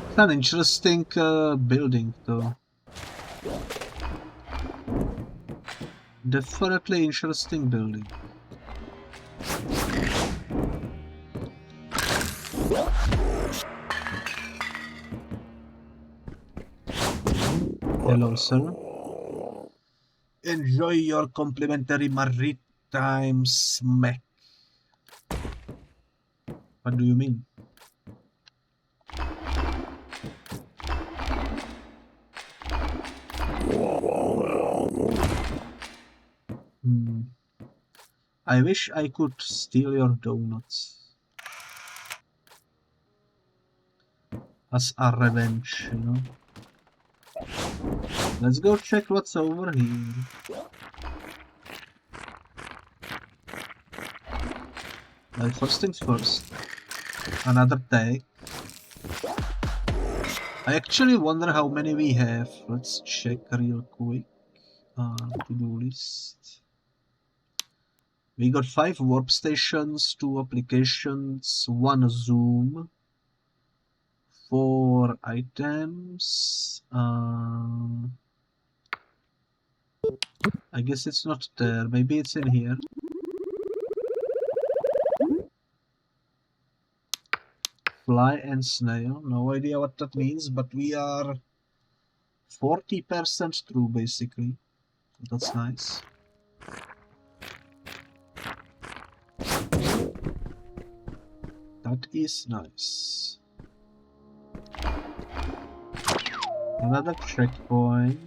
A: It's an interesting building, though. Definitely interesting building. Hello, sir. Enjoy your complimentary maritime smack. What do you mean? I wish I could steal your donuts. As a revenge, you know? Let's go check what's over here. Well, first things first. Another tag. I actually wonder how many we have. Let's check real quick. To-do list. We got 5 warp stations, 2 applications, 1 zoom, 4 items. I guess it's not there. Maybe it's in here. Fly and snail. No idea what that means, but we are 40% through basically. That's nice. That is nice. Another checkpoint.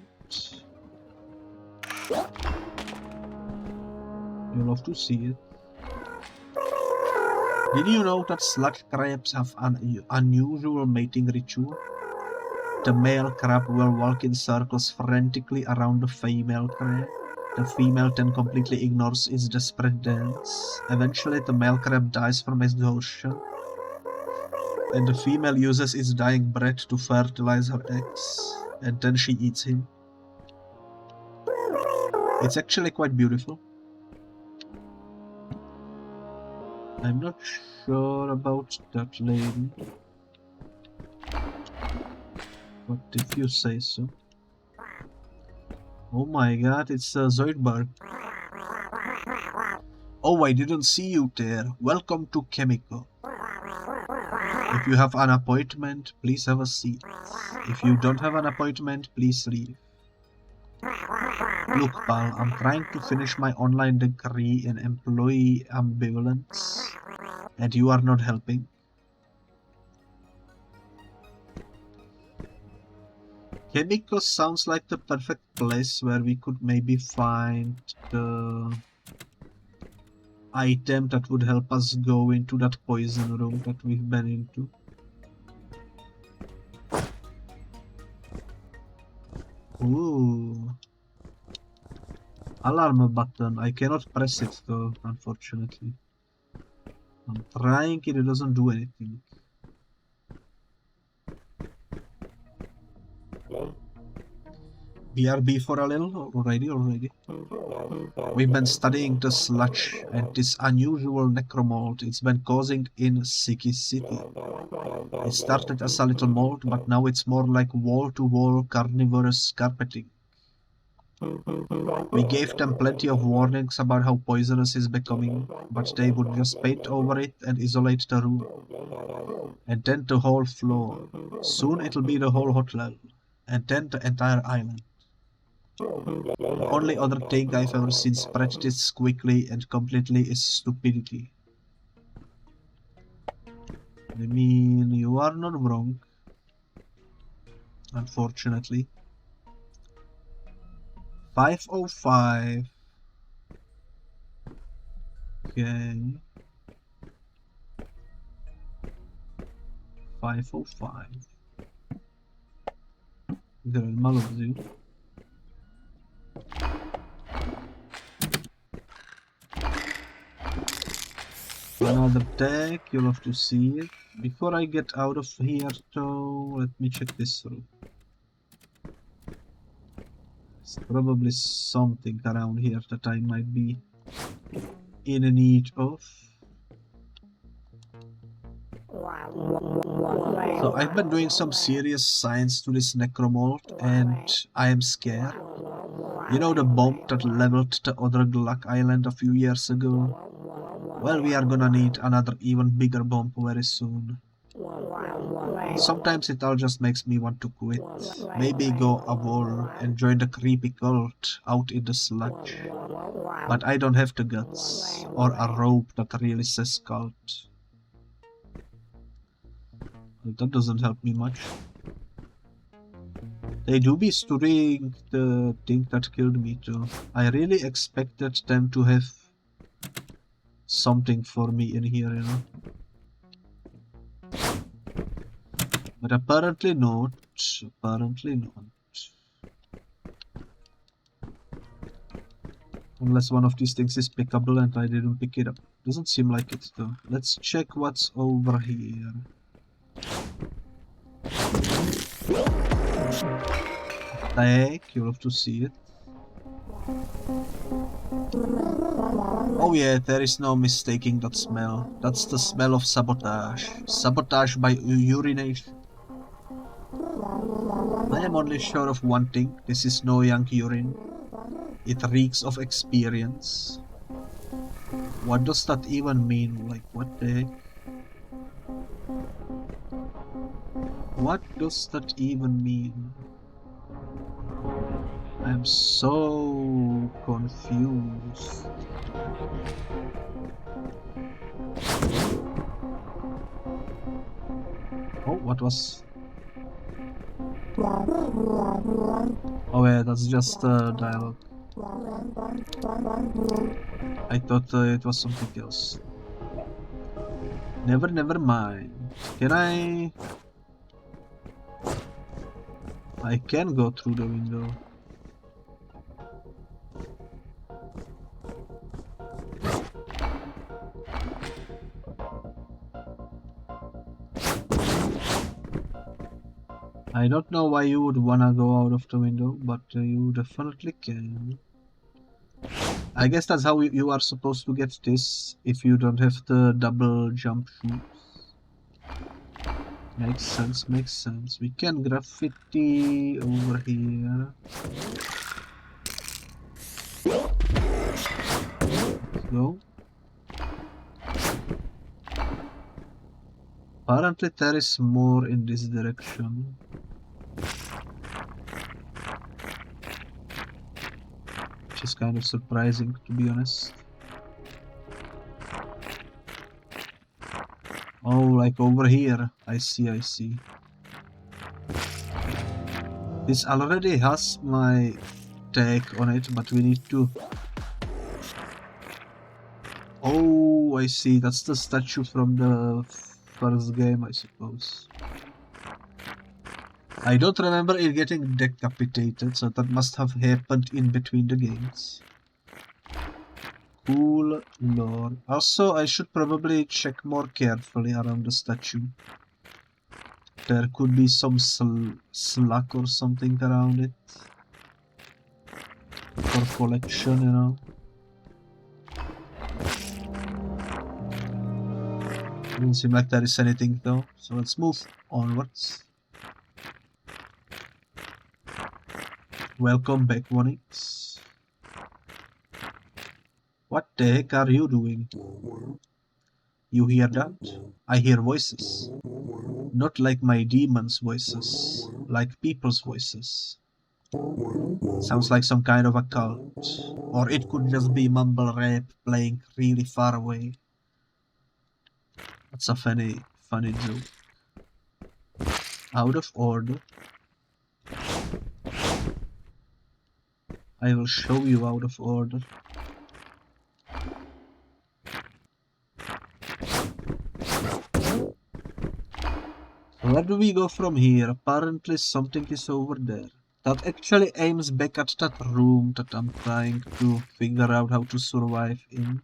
A: You'll love to see it. Did you know that slug crabs have an unusual mating ritual? The male crab will walk in circles frantically around the female crab. The female then completely ignores its desperate dance. Eventually the male crab dies from exhaustion, and the female uses its dying breath to fertilize her eggs, and then she eats him. It's actually quite beautiful. I'm not sure about that lady, but if you say so. Oh my god, it's a Zoidberg. Oh, I didn't see you there. Welcome to Chemico. If you have an appointment, please have a seat. If you don't have an appointment, please leave. Look, pal, I'm trying to finish my online degree in employee ambivalence, and you are not helping. Chemico sounds like the perfect place where we could maybe find the item that would help us go into that poison room that we've been into. Ooh. Alarm button. I cannot press it though, unfortunately. I'm trying it doesn't do anything. BRB for a little already. We've been studying the sludge and this unusual necromold it's been causing in Sicky City. It started as a little mold, but now it's more like wall-to-wall carnivorous carpeting. We gave them plenty of warnings about how poisonous it's becoming, but they would just paint over it and isolate the room. And then the whole floor. Soon it'll be the whole hotel. And then the entire island. The only other thing I've ever seen spread this quickly and completely is stupidity. I mean, you are not wrong. Unfortunately. 505. Okay. 505. Grandma loves you. Another tag, you'll have to see it. Before I get out of here though, let me check this room. There's probably something around here that I might be in need of. So I've been doing some serious science to this necromold and I am scared. You know the bomb that leveled the other Gluck Island a few years ago? Well, we are gonna need another even bigger bomb very soon. Sometimes it all just makes me want to quit. Maybe go a war and join the creepy cult out in the sludge. But I don't have the guts, or a rope that really says cult. That doesn't help me much. They do be studying the thing that killed me too. I really expected them to have something for me in here, you know. But apparently not. Apparently not. Unless one of these things is pickable and I didn't pick it up. Doesn't seem like it though. Let's check what's over here. Tag, you'll have to see it. Oh yeah, there is no mistaking that smell. That's the smell of sabotage. Sabotage by urination. I am only sure of one thing. This is no young urine. It reeks of experience. What does that even mean? Like, what the heck? What does that even mean? I'm so confused. Oh, what was... Oh yeah, that's just dialogue. I thought it was something else. Never mind. Can I can go through the window. I don't know why you would wanna go out of the window, but you definitely can. I guess that's how you are supposed to get this, if you don't have the double jump shoes. Makes sense, makes sense. We can graffiti over here. Let's go. Apparently there is more in this direction. Which is kind of surprising, to be honest. Oh, like over here. I see, I see. This already has my tag on it, but we need to... Oh, I see. That's the statue from the first game, I suppose. I don't remember it getting decapitated, so that must have happened in between the games. Cool lore. Also, I should probably check more carefully around the statue. There could be some slack or something around it. For collection, you know. Doesn't seem like there is anything though, so let's move onwards. Welcome back, Onix. What the heck are you doing? You hear that? I hear voices. Not like my demons' voices, like people's voices. Sounds like some kind of a cult. Or it could just be mumble rap playing really far away. That's a funny joke. Out of order. I will show you out of order. Where do we go from here? Apparently something is over there. That actually aims back at that room that I'm trying to figure out how to survive in.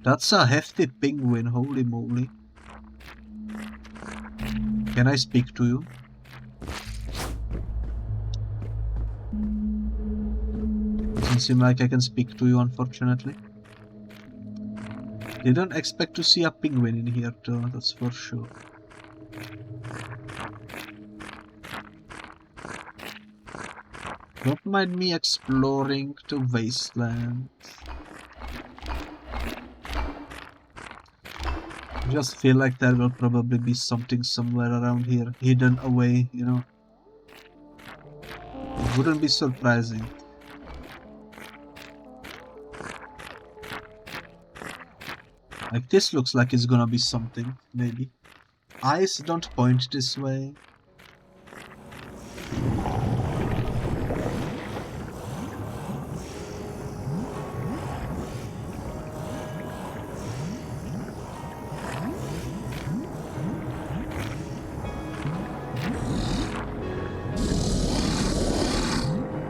A: That's a hefty penguin, holy moly. Can I speak to you? Doesn't seem like I can speak to you, unfortunately. Didn't expect to see a penguin in here though, that's for sure. Don't mind me exploring the wasteland. I just feel like there will probably be something somewhere around here, hidden away, you know. It wouldn't be surprising. Like this looks like it's gonna be something, maybe. Eyes don't point this way.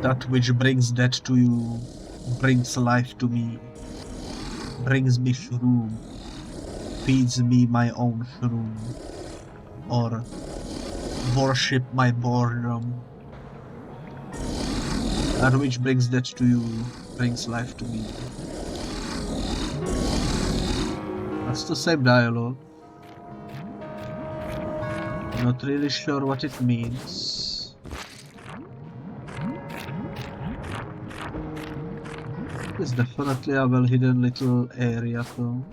A: That which brings death to you, brings life to me, brings me shroom, feeds me my own shroom, or worship my boredom. That which brings death to you, brings life to me. That's the same dialogue. Not really sure what it means. It's definitely a well hidden little area though.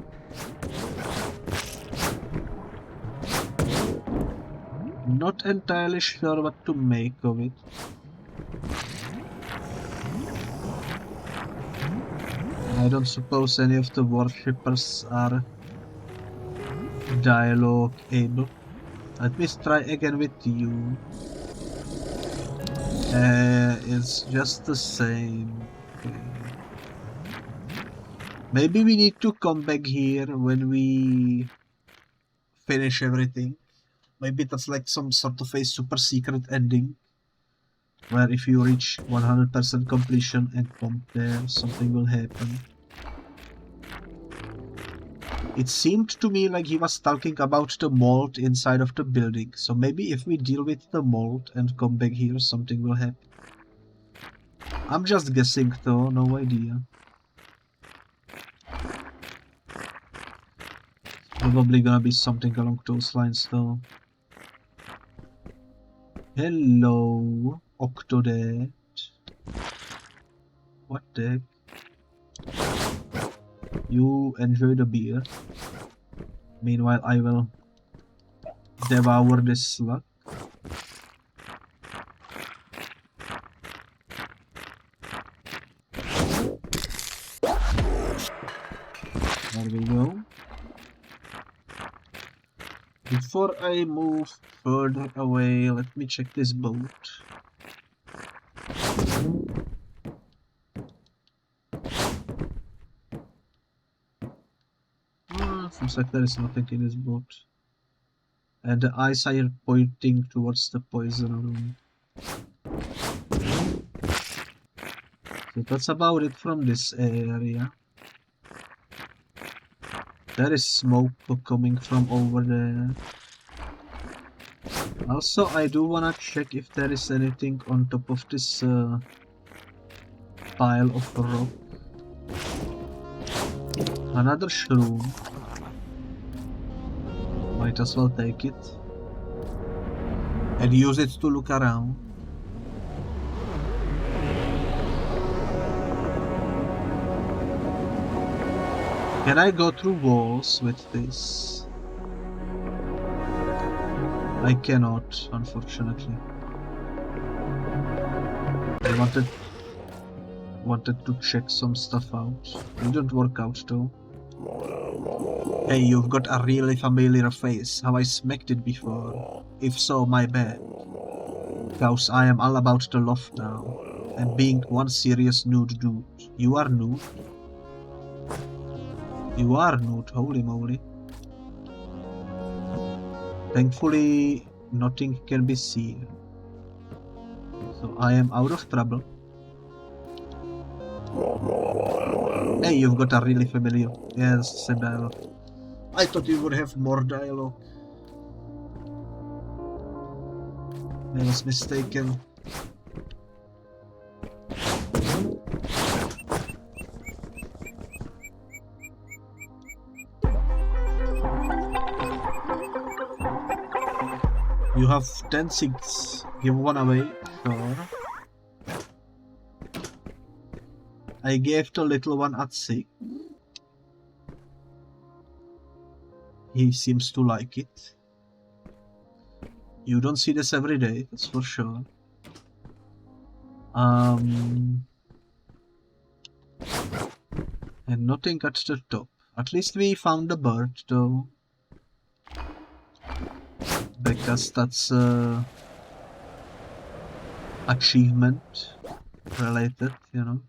A: I'm not entirely sure what to make of it. I don't suppose any of the worshippers are dialogue able. Let me try again with you. It's just the same. Okay. Maybe we need to come back here when we finish everything. Maybe that's like some sort of a super secret ending, where if you reach 100% completion and come there, something will happen. It seemed to me like he was talking about the mold inside of the building, so maybe if we deal with the mold and come back here, something will happen. I'm just guessing though, no idea. Probably gonna be something along those lines though. Hello, Octodad. What the heck? You enjoy the beer. Meanwhile, I will devour this slug. There we go. Before I move further away, let me check this boat. Seems like there is nothing in this boat. And the eyes are pointing towards the poison room. So that's about it from this area. There is smoke coming from over there. Also, I do wanna check if there is anything on top of this pile of rock. Another shroom. Might as well take it. And use it to look around. Can I go through walls with this? I cannot, unfortunately. I wanted to check some stuff out. It didn't work out though. Hey, you've got a really familiar face. Have I smacked it before? If so, my bad. Cause I am all about the loft now. And being one serious nude dude. You are nude? You are nude, holy moly. Thankfully, nothing can be seen. So I am out of trouble. Hey, you've got a really familiar... Yes, same dialogue. I thought you would have more dialogue. I was mistaken. You have 10 cigs. Give one away. Sure. I gave the little one a cig. He seems to like it. You don't see this every day, that's for sure. And nothing at the top. At least we found the bird though. Because that's achievement related, you know.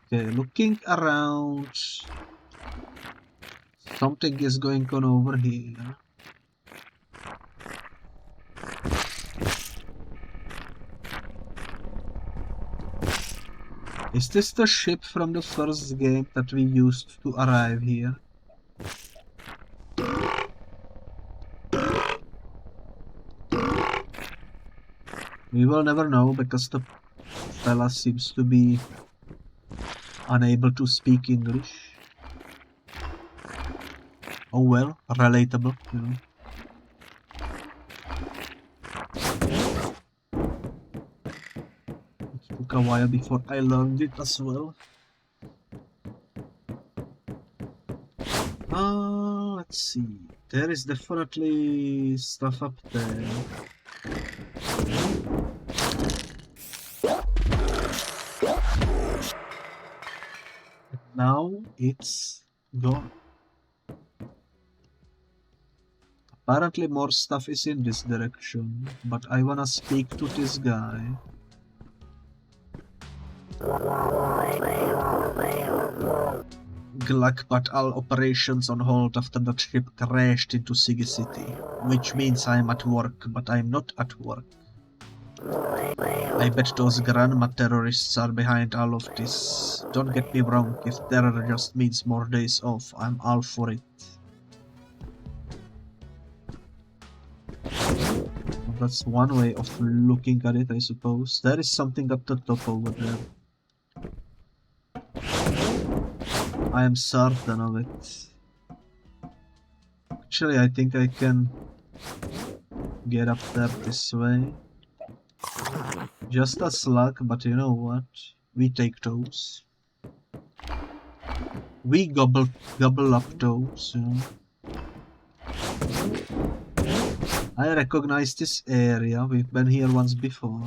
A: Okay, looking around, something is going on over here. Is this the ship from the first game that we used to arrive here? We will never know because the fella seems to be unable to speak English. Oh well, relatable, you know. It took a while before I learned it as well. Let's see. There is definitely stuff up there. Now it's gone. Apparently more stuff is in this direction, but I wanna speak to this guy. Gluck put all operations on hold after that ship crashed into Sigi City, which means I'm at work, but I'm not at work. I bet those grandma terrorists are behind all of this. Don't get me wrong, if terror just means more days off, I'm all for it. That's one way of looking at it, I suppose. There is something at the top over there. I am certain of it. Actually, I think I can get up there this way. Just a slug, but you know what? We take those. We gobble up those, you know. I recognize this area. We've been here once before.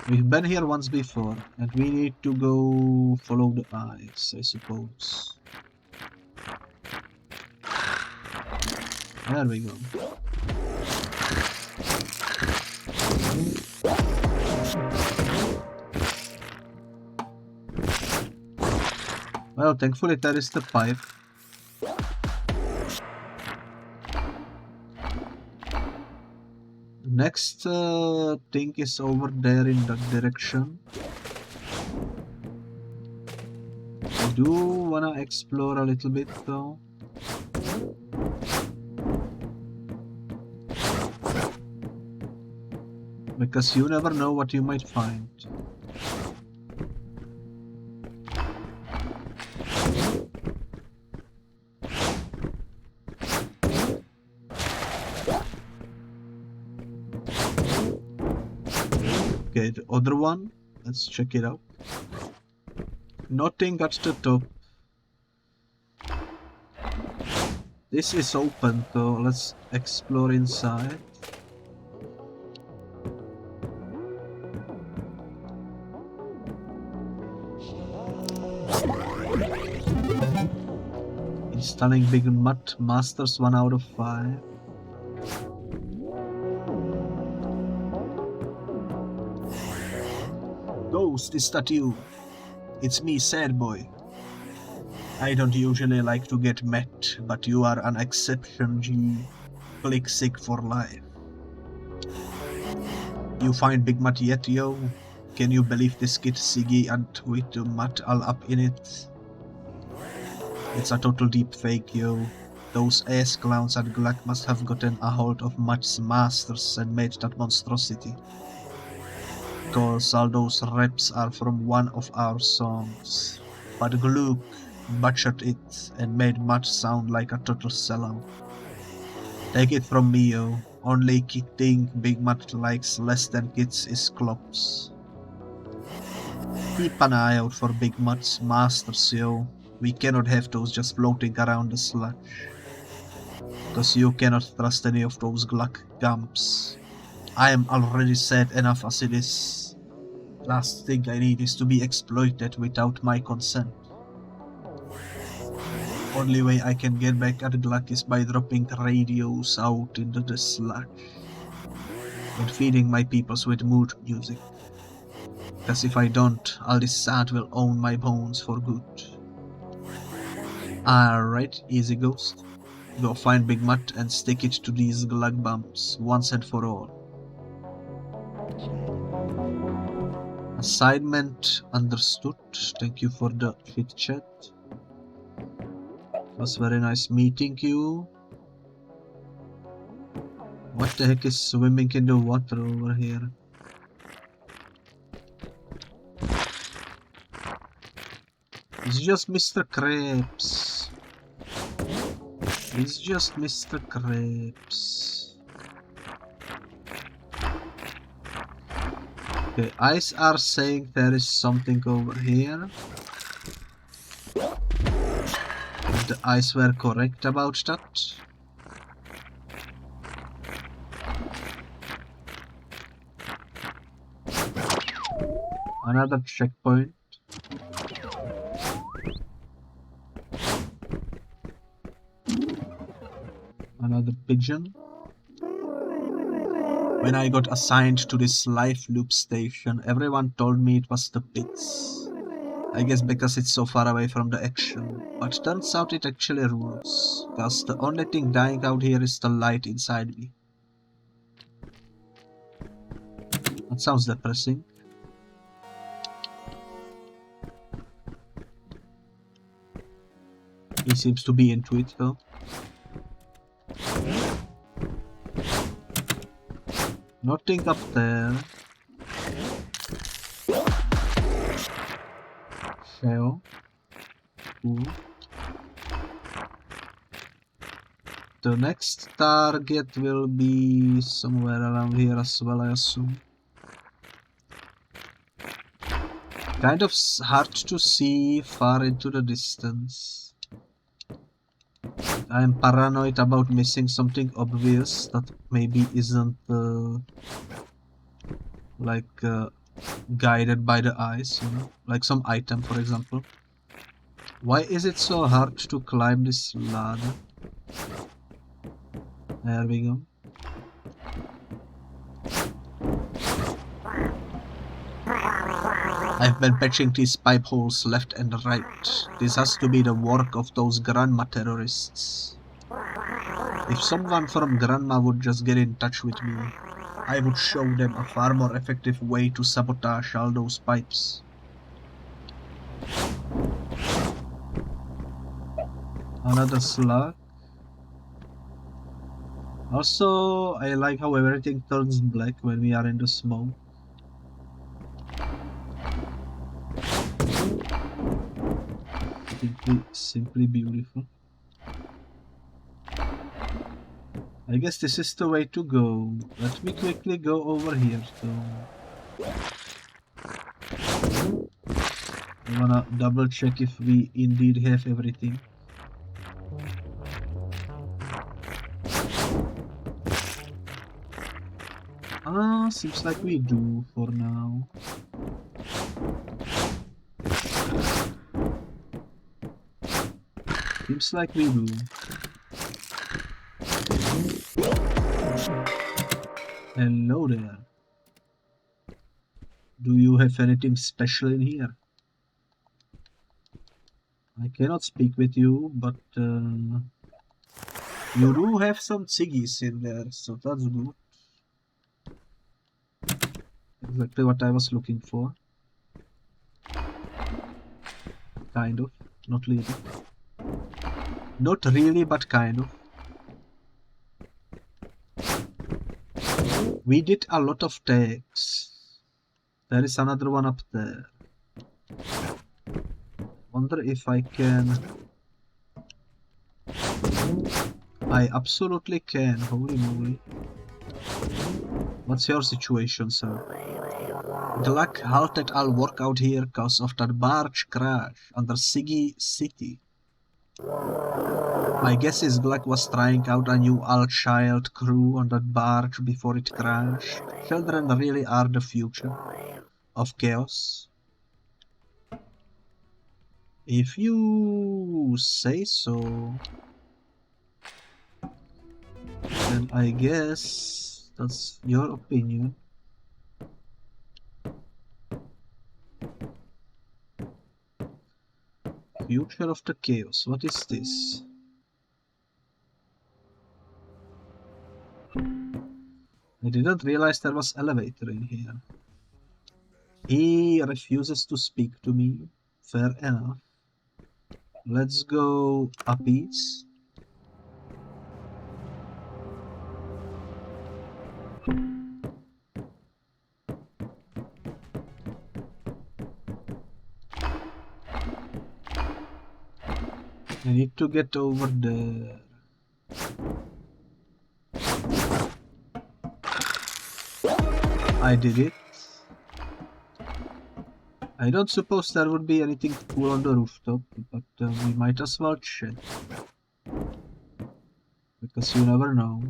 A: We've been here once before, and we need to go follow the eyes, I suppose. There we go. Well, thankfully there is the pipe. Next thing is over there in that direction. I do wanna explore a little bit though. Because you never know what you might find. Okay, the other one, let's check it out. Nothing at the top. This is open though, let's explore inside. Installing big mud masters 1 out of 5. Ghost, is that you? It's me, sad boy. I don't usually like to get met, but you are an exception, G. Click sick for life. You find Big Matt yet, yo? Can you believe this kid Siggy and with the Matt all up in it? It's a total deep fake, yo. Those ass clowns at Gluck must have gotten a hold of Matt's masters and made that monstrosity. Cause all those reps are from one of our songs. But Gluck butchered it and made Matt sound like a total sellout. Take it from me, yo. Only thing Big Matt likes less than kids is clops. Keep an eye out for Big Matt's masters, yo. We cannot have those just floating around the sludge. Cause you cannot trust any of those Gluck gumps. I am already sad enough as it is. Last thing I need is to be exploited without my consent. Only way I can get back at Gluck is by dropping radios out into the sludge. And feeding my peoples with mood music. Cause if I don't, all this sand will own my bones for good. Alright, easy Ghost. Go find Big Matt and stick it to these Gluck bumps, once and for all. Assignment understood. Thank you for the chit chat. It was very nice meeting you. What the heck is swimming in the water over here? It's just Mr. Krabs. It's just Mr. Krabs. Okay, eyes are saying there is something over here. The eyes were correct about that. Another checkpoint. Another pigeon. When I got assigned to this life loop station, everyone told me it was the pits. I guess because it's so far away from the action. But turns out it actually rules. Cause the only thing dying out here is the light inside me. That sounds depressing. He seems to be into it though. Nothing up there. Shell. Cool. The next target will be somewhere around here as well, I assume. Kind of hard to see far into the distance. I am paranoid about missing something obvious that maybe isn't guided by the eyes, you know, like some item, for example. Why is it so hard to climb this ladder? There we go. I've been patching these pipe holes left and right. This has to be the work of those grandma terrorists. If someone from grandma would just get in touch with me, I would show them a far more effective way to sabotage all those pipes. Another slug. Also, I like how everything turns black when we are in the smoke. Simply beautiful. I guess this is the way to go. Let me quickly go over here though. I wanna double check if we indeed have everything. Seems like we do for now. Seems like we do. Hello there. Do you have anything special in here? I cannot speak with you, but you do have some ciggies in there, so that's good. Exactly what I was looking for. Kind of. Not really. Not really, but kind of. We did a lot of tags. There is another one up there. Wonder if I can... I absolutely can, holy moly. What's your situation, sir? Gluck halted all work out here cause of that barge crash under Siggy City. My guess is Gluck was trying out a new all-child crew on that barge before it crashed. Children really are the future of chaos. If you say so, then I guess that's your opinion. Future of the chaos. What is this? I didn't realize there was elevator in here. He refuses to speak to me. Fair enough. Let's go up east. I need to get over there. I did it. I don't suppose there would be anything cool on the rooftop, but we might as well check. Because you never know.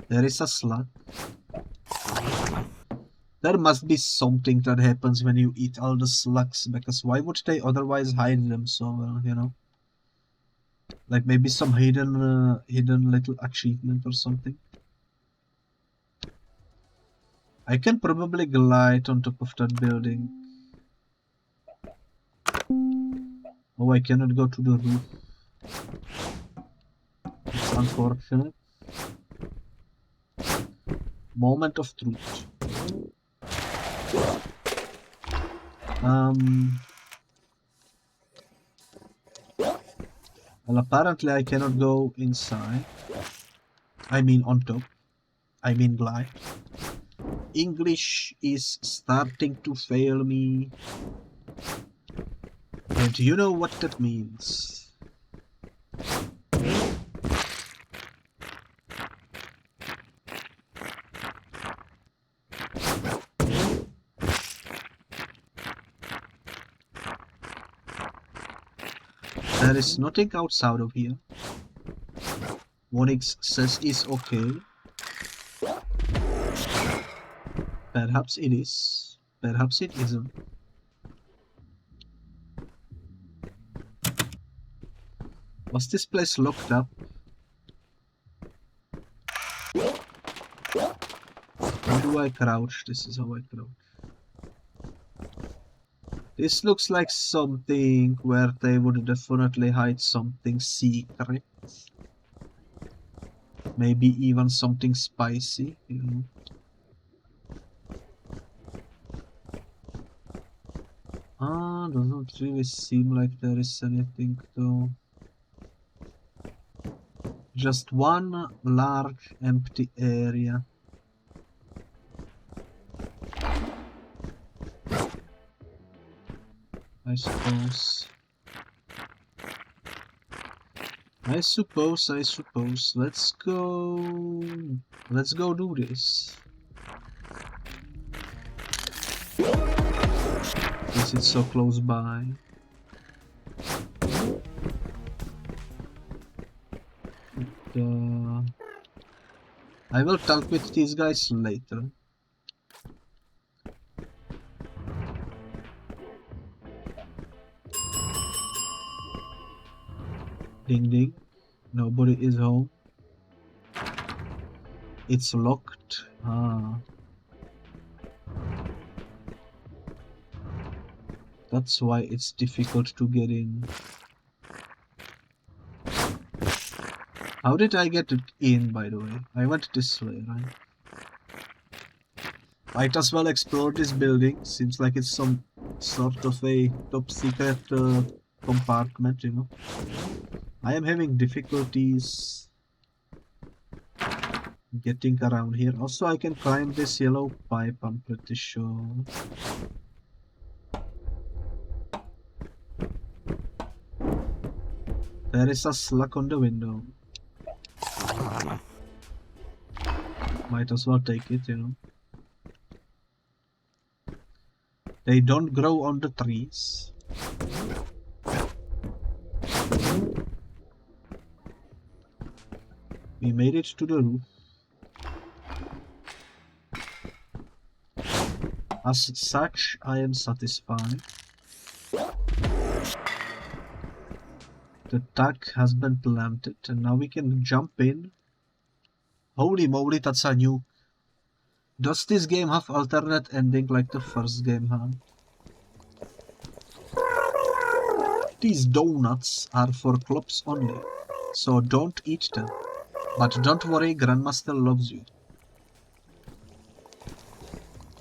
A: There is a slug. There must be something that happens when you eat all the slugs, because why would they otherwise hide them so well, you know? Like maybe some hidden little achievement or something. I can probably glide on top of that building. Oh, I cannot go to the roof. It's unfortunate. Moment of truth. Well, apparently I cannot go inside. I mean on top. I mean glide. English is starting to fail me. And you know what that means. There is nothing outside of here. Onyx says is okay. Perhaps it is. Perhaps it isn't. Was this place locked up? How do I crouch? This is how I crouch. This looks like something where they would definitely hide something secret. Maybe even something spicy, you know. Doesn't really seem like there is anything though. Just one large empty area. I suppose. Let's go do this. Since it's so close by. I will talk with these guys later. Ding ding. Nobody is home. It's locked. That's why it's difficult to get in. How did I get it in, by the way? I went this way, right? Might as well explore this building. Seems like it's some sort of a top secret compartment, you know. I am having difficulties getting around here. Also, I can climb this yellow pipe, I'm pretty sure. There is a slug on the window. Might as well take it, you know. They don't grow on the trees. We made it to the roof. As such, I am satisfied. The tag has been planted and now we can jump in. Holy moly, that's a nuke. Does this game have alternate ending like the first game had? These donuts are for clubs only, so don't eat them. But don't worry, Grandma still loves you.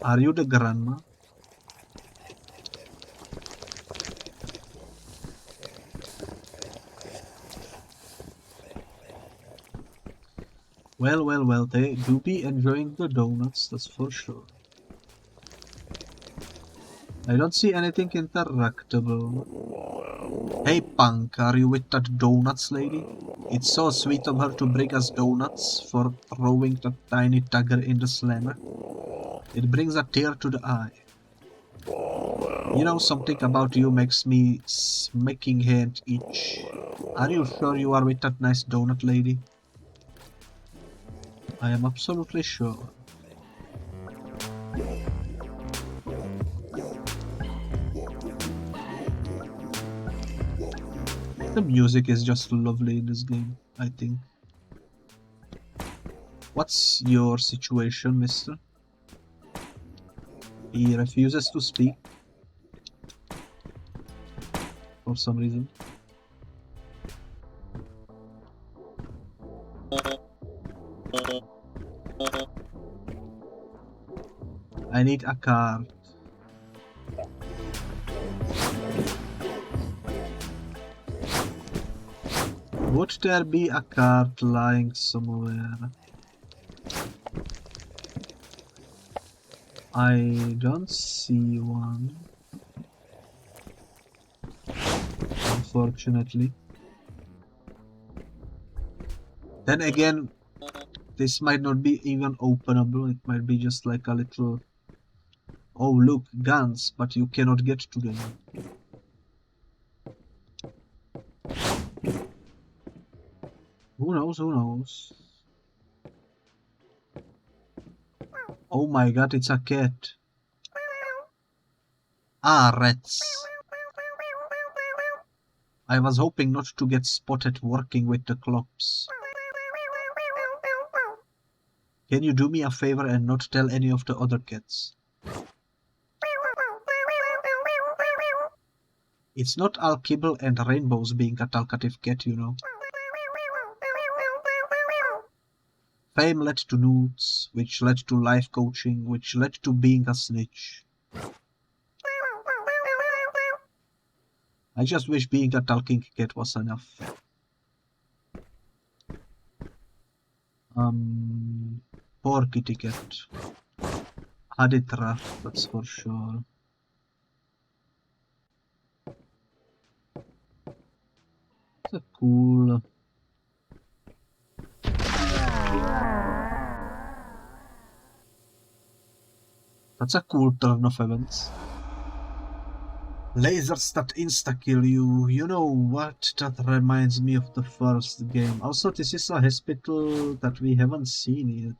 A: Are you the grandma? Well, they do be enjoying the donuts, that's for sure. I don't see anything interactable. Hey punk, are you with that donuts lady? It's so sweet of her to bring us donuts for throwing that tiny tagger in the slammer. It brings a tear to the eye. You know, something about you makes me smacking hand itch. Are you sure you are with that nice donut lady? I am absolutely sure. The music is just lovely in this game, I think. What's your situation, mister? He refuses to speak. For some reason. I need a card. Would there be a card lying somewhere? I don't see one. Unfortunately. Then again, this might not be even openable. It might be just like a little... Oh look, guns, but you cannot get to them. Who knows, who knows? Oh my god, it's a cat. Ah, rats. I was hoping not to get spotted working with the clops. Can you do me a favor and not tell any of the other cats? It's not all kibble and rainbows being a talkative cat, you know. Fame led to nudes, which led to life coaching, which led to being a snitch. I just wish being a talking cat was enough. Poor kitty cat. Had it rough, that's for sure. That's cool. That's a cool turn of events. Lasers that insta-kill you. You know what? That reminds me of the first game. Also, this is a hospital that we haven't seen yet.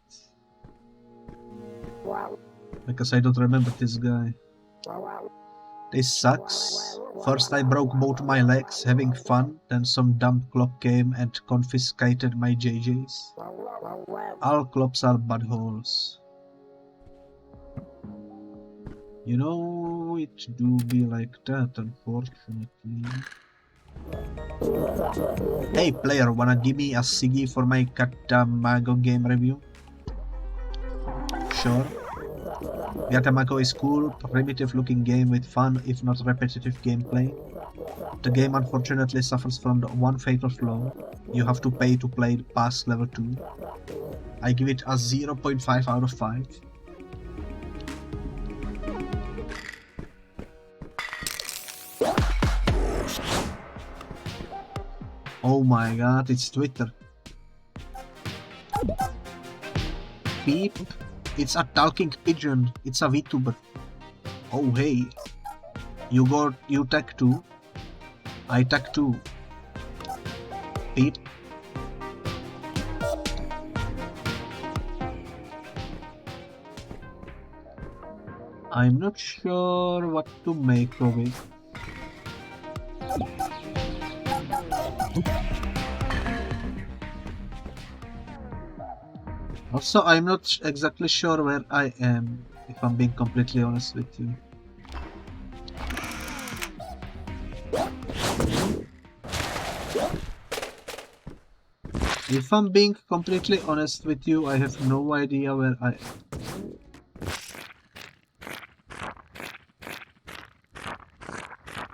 A: Because I don't remember this guy. This sucks. First I broke both my legs having fun, then some dumb clop came and confiscated my JJs. All clops are buttholes. You know, it do be like that, unfortunately. Hey player, wanna give me a Siggy for my Katamago game review? Sure. Katamago is cool, primitive looking game with fun, if not repetitive gameplay. The game unfortunately suffers from the one fatal flaw. You have to pay to play past level 2. I give it a 0.5 out of 5. Oh my god, it's Twitter. Beep. It's a talking pigeon. It's a VTuber. Oh hey. You tech too. I tech too. Beep. I'm not sure what to make of it. Also, I'm not exactly sure where I am, if I'm being completely honest with you. If I'm being completely honest with you, I have no idea where I am.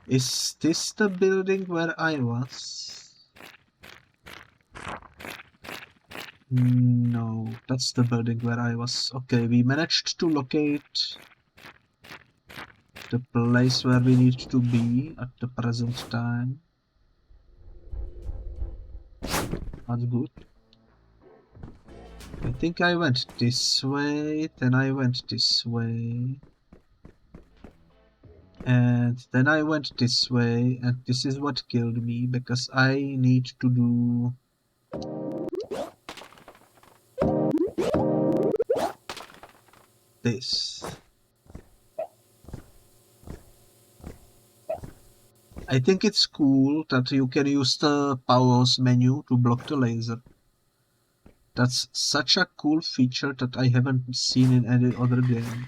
A: Is this the building where I was? No, that's the building where I was. Okay, we managed to locate the place where we need to be at the present time. That's good. I think I went this way, then I went this way. And then I went this way, and this is what killed me, because I need to do this. I think it's cool that you can use the powers menu to block the laser. That's such a cool feature that I haven't seen in any other game.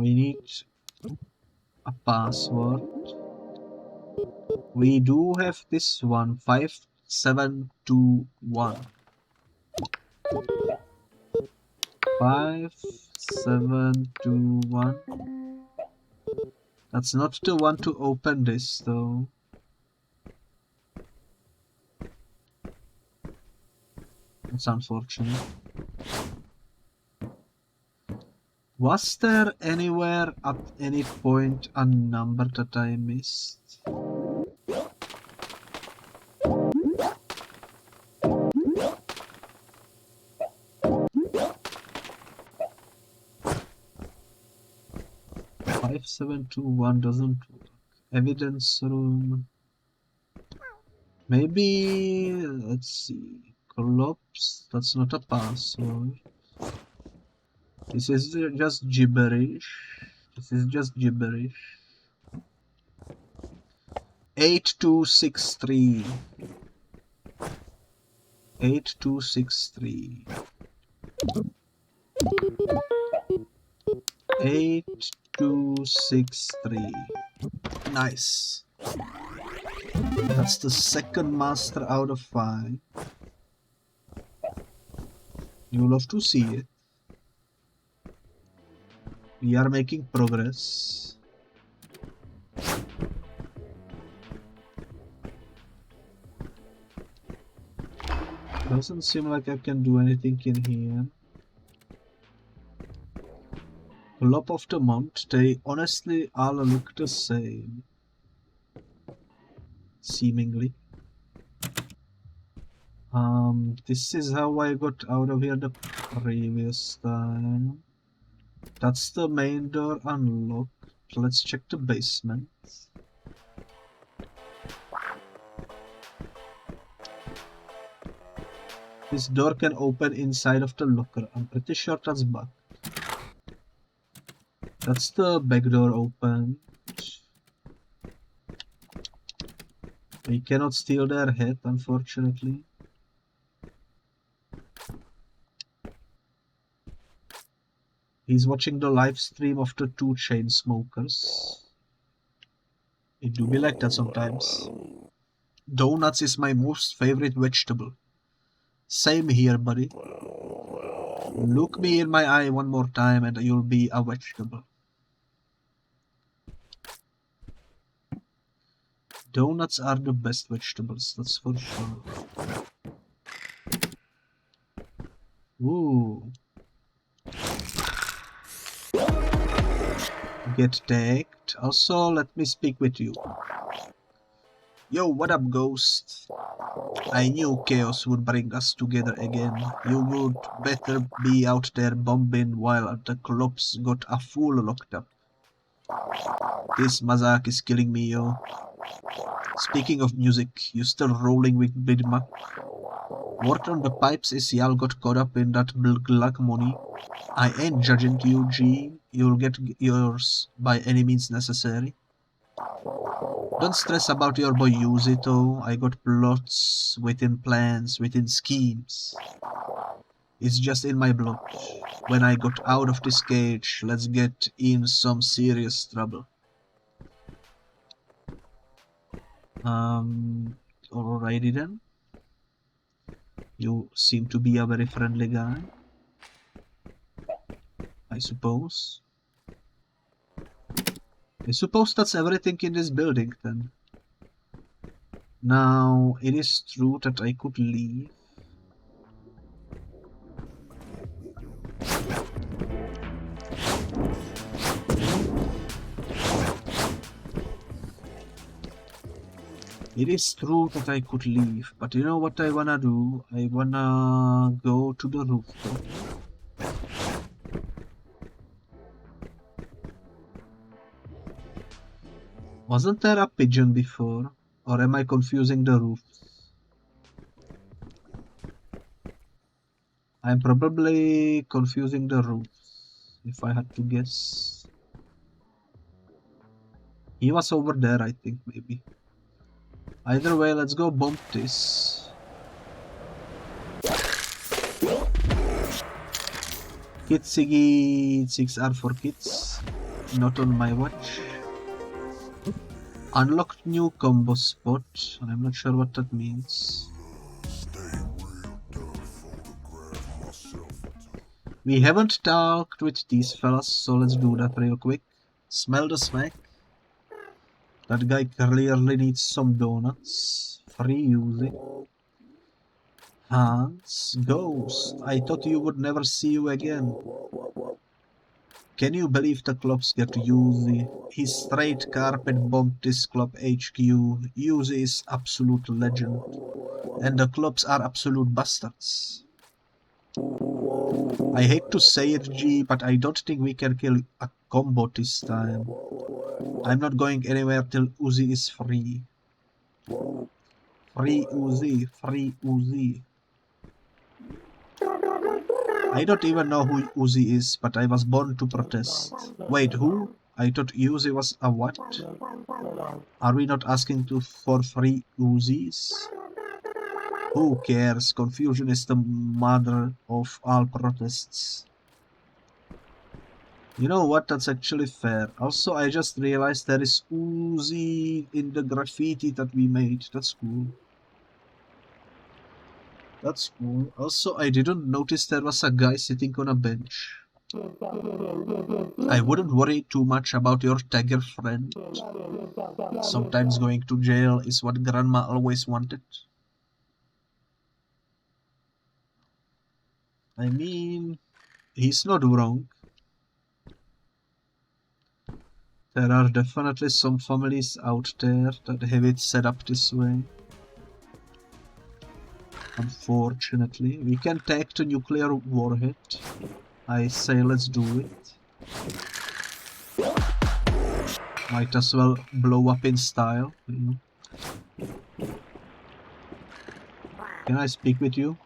A: We need a password. We do have this one, 5721. 5721. That's not the one to open this though. That's unfortunate. Was there anywhere at any point a number that I missed? Five, 7, 2, 1 doesn't work. Evidence room. Maybe, let's see. Collapse. That's not a password. This is just gibberish. This is just gibberish. 8263. 8263. 8263. Nice. That's the second master out of 5. You love to see it. We are making progress. Doesn't seem like I can do anything in here. Club of the month, they honestly all look the same. Seemingly. This is how I got out of here the previous time. That's the main door unlocked. Let's check the basement. This door can open inside of the locker. I'm pretty sure that's bugged. That's the back door open. We cannot steal their head, unfortunately. He's watching the live stream of the 2 chain smokers. It do be like that sometimes. Donuts is my most favorite vegetable. Same here, buddy. Look me in my eye one more time and you'll be a vegetable. Donuts are the best vegetables, that's for sure. Ooh. Get tagged. Also, let me speak with you. Yo, what up, Ghost? I knew chaos would bring us together again. You would better be out there bombing while the clubs got a fool locked up. This Mazak is killing me, yo. Speaking of music, you still rolling with Big Mac? Word on the pipes is y'all got caught up in that black money. I ain't judging you, G. You'll get yours by any means necessary. Don't stress about your boy Yuzito. I got plots within plans, within schemes. It's just in my blood. When I got out of this cage, let's get in some serious trouble. Alrighty then. You seem to be a very friendly guy, I suppose. I suppose that's everything in this building then. Now, it is true that I could leave. It is true that I could leave, but you know what I wanna do? I wanna go to the rooftop. Wasn't there a pigeon before? Or am I confusing the roofs? I'm probably confusing the roofs, if I had to guess. He was over there, I think, maybe. Either way, let's go bump this. Kitsigi 6R for kids. Not on my watch. Unlocked new combo spot. I'm not sure what that means. We haven't talked with these fellas, so let's do that real quick. Smell the smack. That guy clearly needs some donuts. Free using. Hans, Ghost, I thought you would never see you again. Can you believe the clubs get Uzi? He straight carpet bombed this club HQ. Uzi is absolute legend. And the clubs are absolute bastards. I hate to say it, G, but I don't think we can kill a combo this time. I'm not going anywhere till Uzi is free. Free Uzi, free Uzi. I don't even know who Uzi is, but I was born to protest. Wait, who? I thought Uzi was a what? Are we not asking for free Uzis? Who cares? Confusion is the mother of all protests. You know what? That's actually fair. Also, I just realized there is Uzi in the graffiti that we made. That's cool. That's cool. Also, I didn't notice there was a guy sitting on a bench. I wouldn't worry too much about your tagger friend. Sometimes going to jail is what grandma always wanted. I mean, he's not wrong. There are definitely some families out there that have it set up this way. Unfortunately, we can take the nuclear warhead. I say let's do it. Might as well blow up in style, you know. Can I speak with you?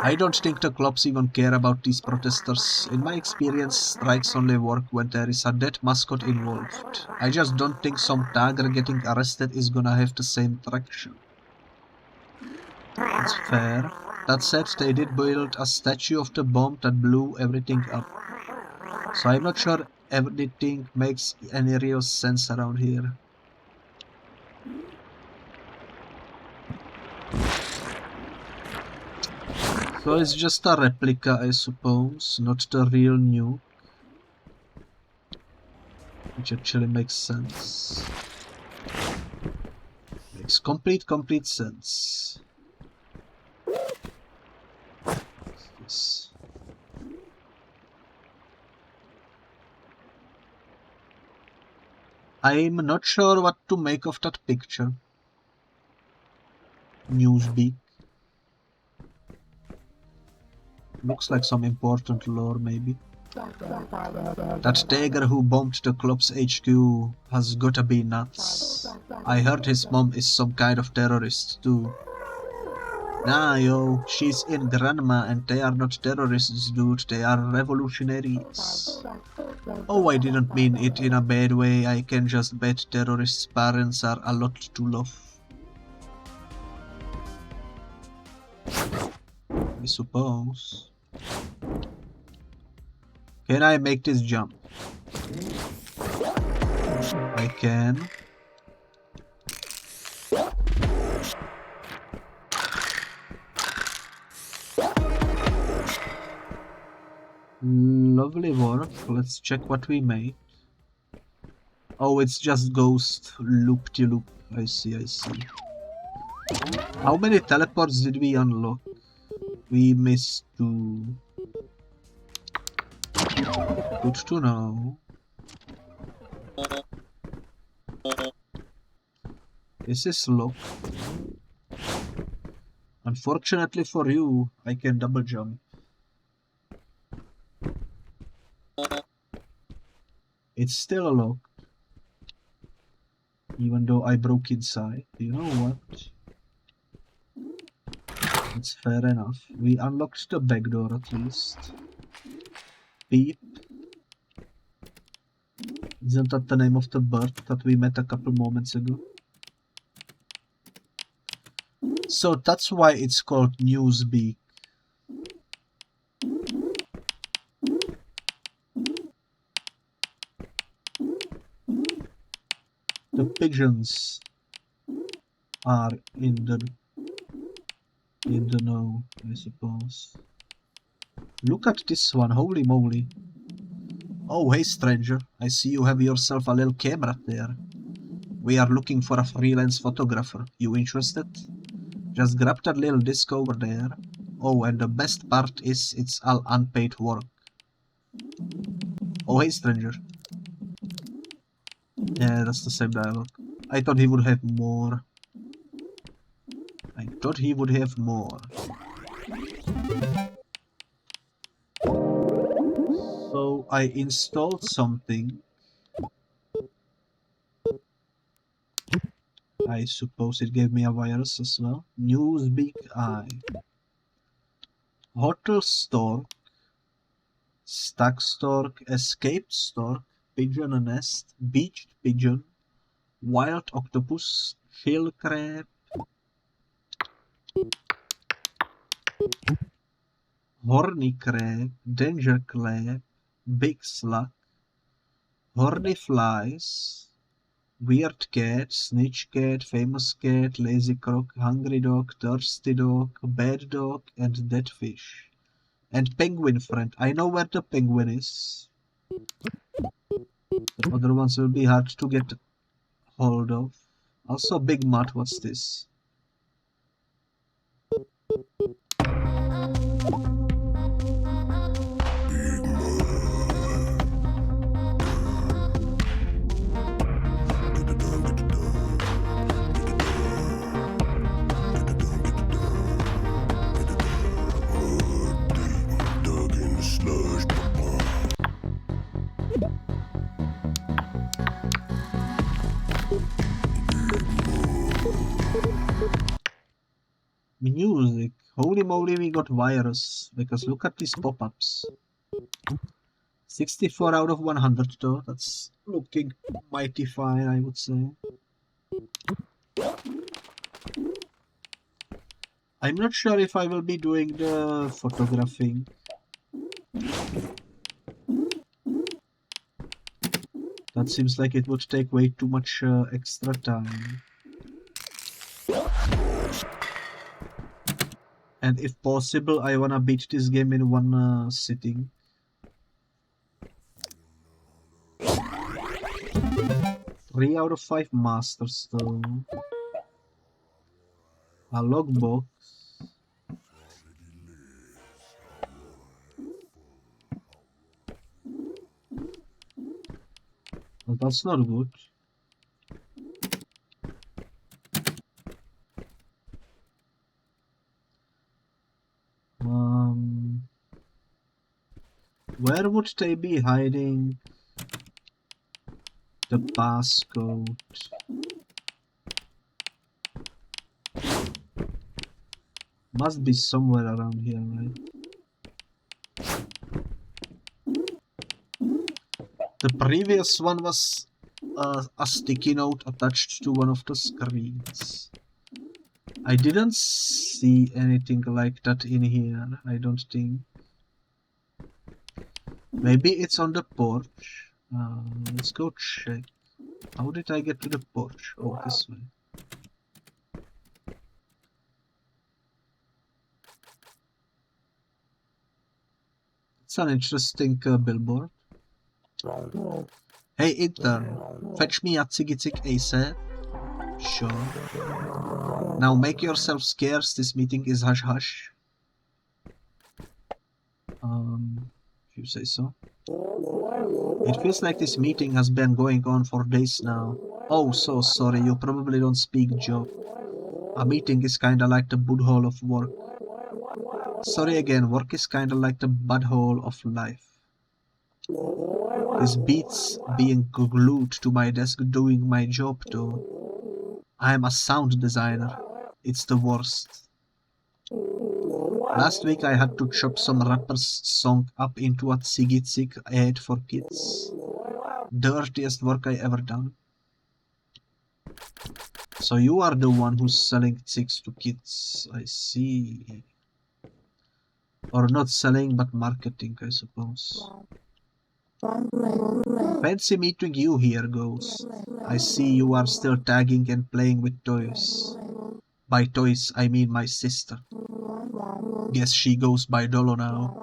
A: I don't think the clubs even care about these protesters. In my experience, strikes only work when there is a dead mascot involved. I just don't think some tagger getting arrested is gonna have the same traction. That's fair. That said, they did build a statue of the bomb that blew everything up. So I'm not sure everything makes any real sense around here. So it's just a replica, I suppose, not the real nuke. Which actually makes sense. Makes complete sense. What's this? I'm not sure what to make of that picture. Newsbeak. Looks like some important lore, maybe. That Tiger who bombed the club's HQ has gotta be nuts. I heard his mom is some kind of terrorist too. Nah yo, she's in grandma and they are not terrorists, dude, they are revolutionaries. Oh, I didn't mean it in a bad way, I can just bet terrorists' parents are a lot to love. I suppose. Can I make this jump? I can. Lovely work. Let's check what we made. Oh, it's just ghost loop-de-loop. I see. How many teleports did we unlock? We missed 2. Good to know. This is locked. Unfortunately for you, I can double jump. It's still locked. Even though I broke inside. You know what? It's fair enough. We unlocked the back door at least. Beep. Isn't that the name of the bird that we met a couple moments ago? So that's why it's called Newsbeak. The pigeons are in the know, I suppose. Look at this one, holy moly. Oh, hey stranger, I see you have yourself a little camera there. We are looking for a freelance photographer. You interested? Just grab that little disc over there. Oh, and the best part is it's all unpaid work. Oh, hey stranger. Yeah, that's the same dialogue. I thought he would have more. So I installed something. I suppose it gave me a virus as well. Newsbeak Eye. Hotel Stork. Stack Stork. Escaped Stork. Pigeon Nest. Beached Pigeon. Wild Octopus. Hill Crab. Horny Crab. Danger Crab. Big Slug. Horny Flies. Weird Cat, Snitch Cat, Famous Cat, Lazy Croc, Hungry Dog, Thirsty Dog, Bad Dog, and Dead Fish. And Penguin Friend. I know where the penguin is. The other ones will be hard to get hold of. Also Big Mud, what's this? Music. Holy moly, we got virus. Because look at these pop-ups. 64 out of 100 though. That's looking mighty fine, I would say. I'm not sure if I will be doing the photographing. That seems like it would take way too much extra time. And if possible, I wanna beat this game in one sitting. Three out of 5 masters though. A logbox. Well, that's not good. Where would they be hiding the passcode? Must be somewhere around here, right? The previous one was a sticky note attached to one of the screens. I didn't see anything like that in here, I don't think. Maybe it's on the porch. Let's go check. How did I get to the porch? Oh, this way. It's an interesting billboard. Hey intern, fetch me a Ziggy ASAP. Sure. Now make yourself scarce, this meeting is hush hush. If you say so. It feels like this meeting has been going on for days now. Oh, so sorry, you probably don't speak job. A meeting is kinda like the butthole of work. Sorry again, work is kinda like the butthole of life. This beats being glued to my desk doing my job though. I am a sound designer. It's the worst. Last week I had to chop some rapper's song up into a Tsig ad for kids. Dirtiest work I ever done. So you are the one who's selling cigs to kids, I see. Or not selling, but marketing, I suppose. Fancy meeting you here, Ghost. I see you are still tagging and playing with toys. By toys, I mean my sister. Guess she goes by Dolo now.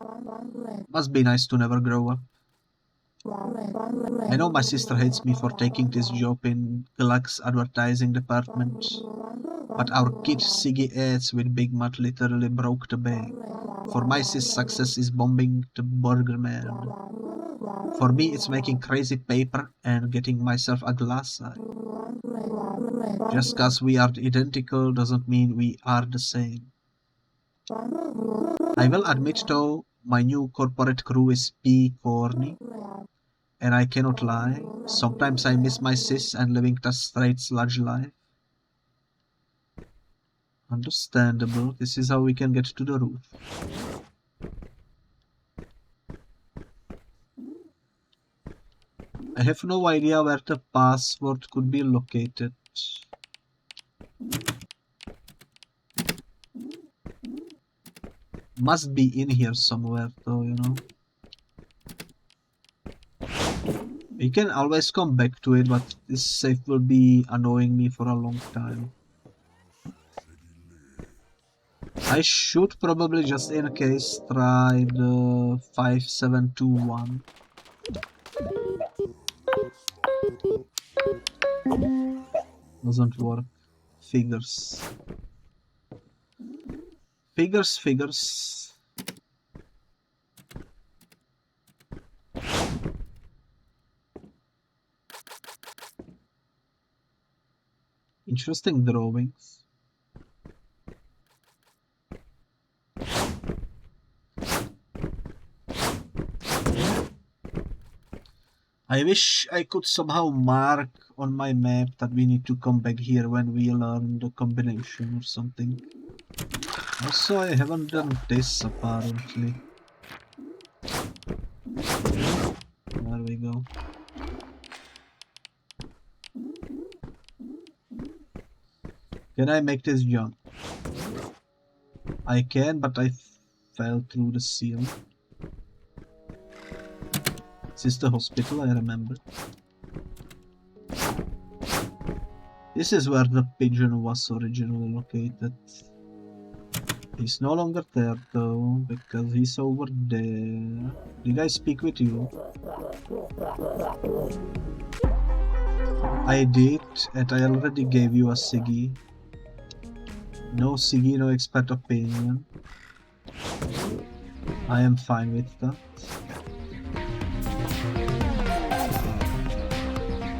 A: Must be nice to never grow up. I know my sister hates me for taking this job in Galax's advertising department, but our kid Siggy ads with Big Mat literally broke the bank. For my sis, success is bombing the Burger Man. For me, it's making crazy paper and getting myself a glass eye. Just cause we are identical doesn't mean we are the same. I will admit though, my new corporate crew is corny. And I cannot lie, sometimes I miss my sis and living the straight sludge life. Understandable, this is how we can get to the roof. I have no idea where the password could be located. Must be in here somewhere though, you know. We can always come back to it, but this safe will be annoying me for a long time. I should probably just in case try the 5721. Doesn't work. Figures. Figures. Interesting drawings. I wish I could somehow mark on my map that we need to come back here when we learn the combination or something. Also, I haven't done this apparently. There we go. Can I make this jump? I can, but I fell through the ceiling. This is the hospital, I remember. This is where the pigeon was originally located. He's no longer there though, because he's over there. Did I speak with you? I did, and I already gave you a Siggy. No Siggy, no expert opinion. I am fine with that.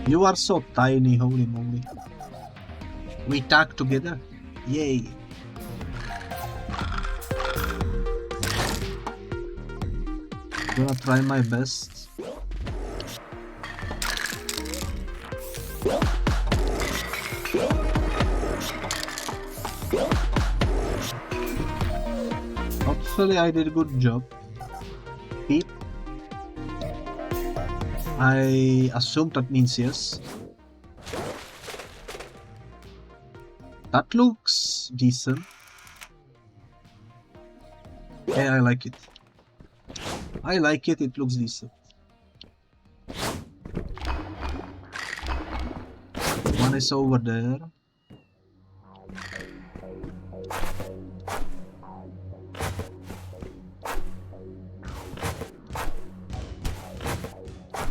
A: You are so tiny, holy moly. We tag together? Yay! Gonna try my best. Hopefully I did a good job. Beep. I assume that means yes. That looks decent. Yeah, I like it. I like it, it looks decent. One is over there.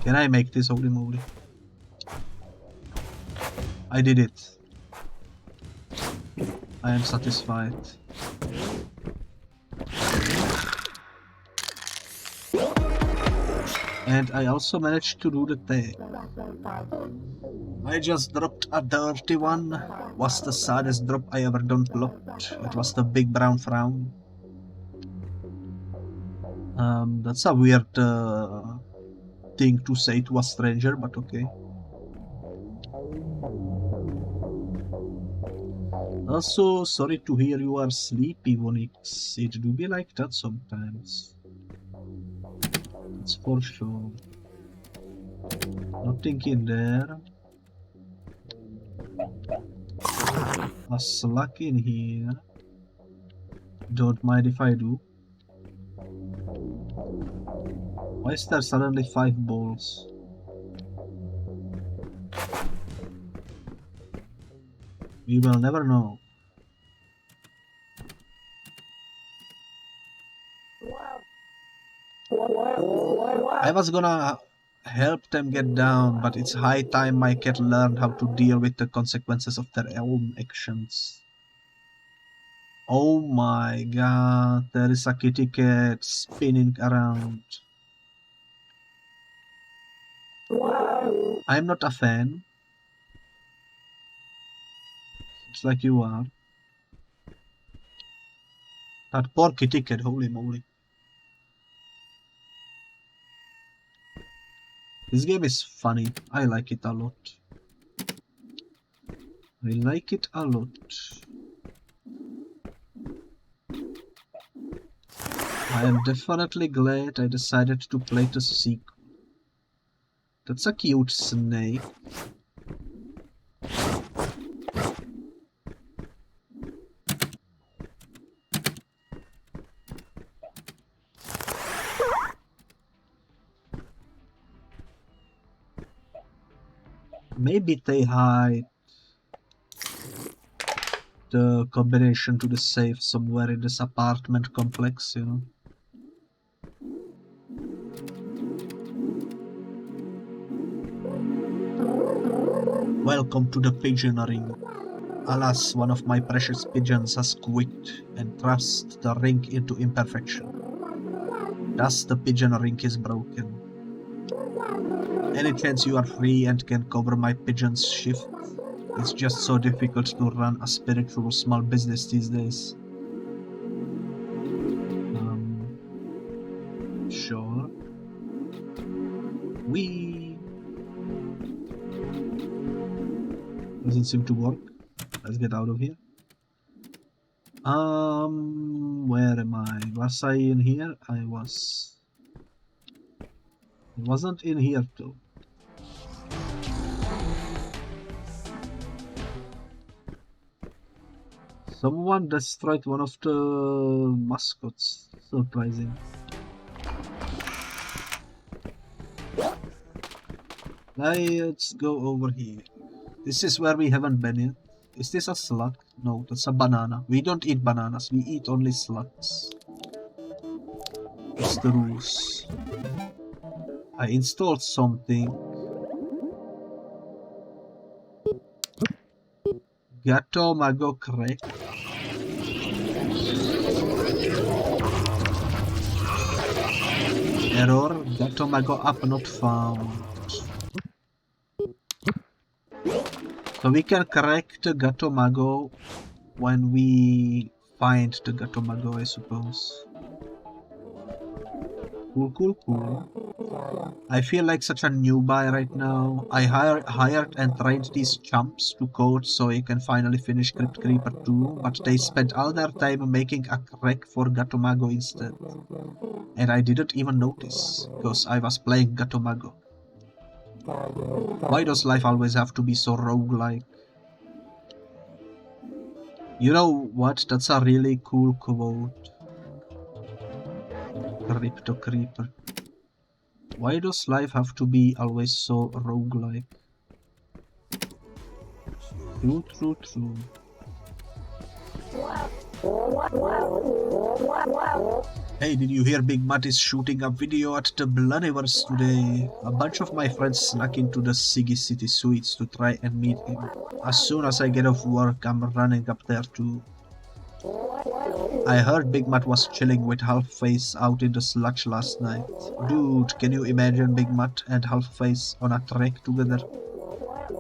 A: Can I make this, holy moly? I did it. I am satisfied. And I also managed to do the tag. I just dropped a dirty one. Was the saddest drop I ever downloaded. It was the big brown frown. That's a weird thing to say to a stranger, but okay. Also, sorry to hear you are sleepy, Vonix. It do be like that sometimes. That's for sure. Nothing in there. A slug in here. Don't mind if I do. Why is there suddenly 5 balls? We will never know. I was gonna help them get down, but it's high time my cat learned how to deal with the consequences of their own actions. Oh my god, there is a kitty cat spinning around. I'm not a fan. It's like you are. That poor kitty cat, holy moly. This game is funny. I like it a lot. I like it a lot. I am definitely glad I decided to play the sequel. That's a cute snake. Maybe they hide the combination to the safe somewhere in this apartment complex, you know. Welcome to the pigeon ring. Alas, one of my precious pigeons has quit and thrust the ring into imperfection. Thus the pigeon ring is broken. Any chance you are free and can cover my pigeon's shift? It's just so difficult to run a spiritual small business these days. Sure. Doesn't seem to work. Let's get out of here. Where am I? Was I in here? I was. I wasn't in here too. Someone destroyed one of the mascots. Surprising. Let's go over here. This is where we haven't been yet. Is this a slug? No, that's a banana. We don't eat bananas, we eat only slugs. What's the rules? I installed something. Gato Mago crack. Error, Gato Mago app not found. So we can crack the Gato Mago when we find the Gato Mago, I suppose. Cool. I feel like such a newbie right now. I hired and trained these chumps to code so I can finally finish Crypt Creeper 2, but they spent all their time making a crack for Gato Mago instead. And I didn't even notice, because I was playing Gato Mago. Why does life always have to be so roguelike? You know what? That's a really cool quote. Crypto Creeper. Why does life have to be always so roguelike? True. Hey, did you hear Big Matt is shooting a video at the Bluniverse today? A bunch of my friends snuck into the Siggy City Suites to try and meet him. As soon as I get off work, I'm running up there too. I heard Big Matt was chilling with Half-Face out in the sludge last night. Dude, can you imagine Big Matt and Half-Face on a trek together?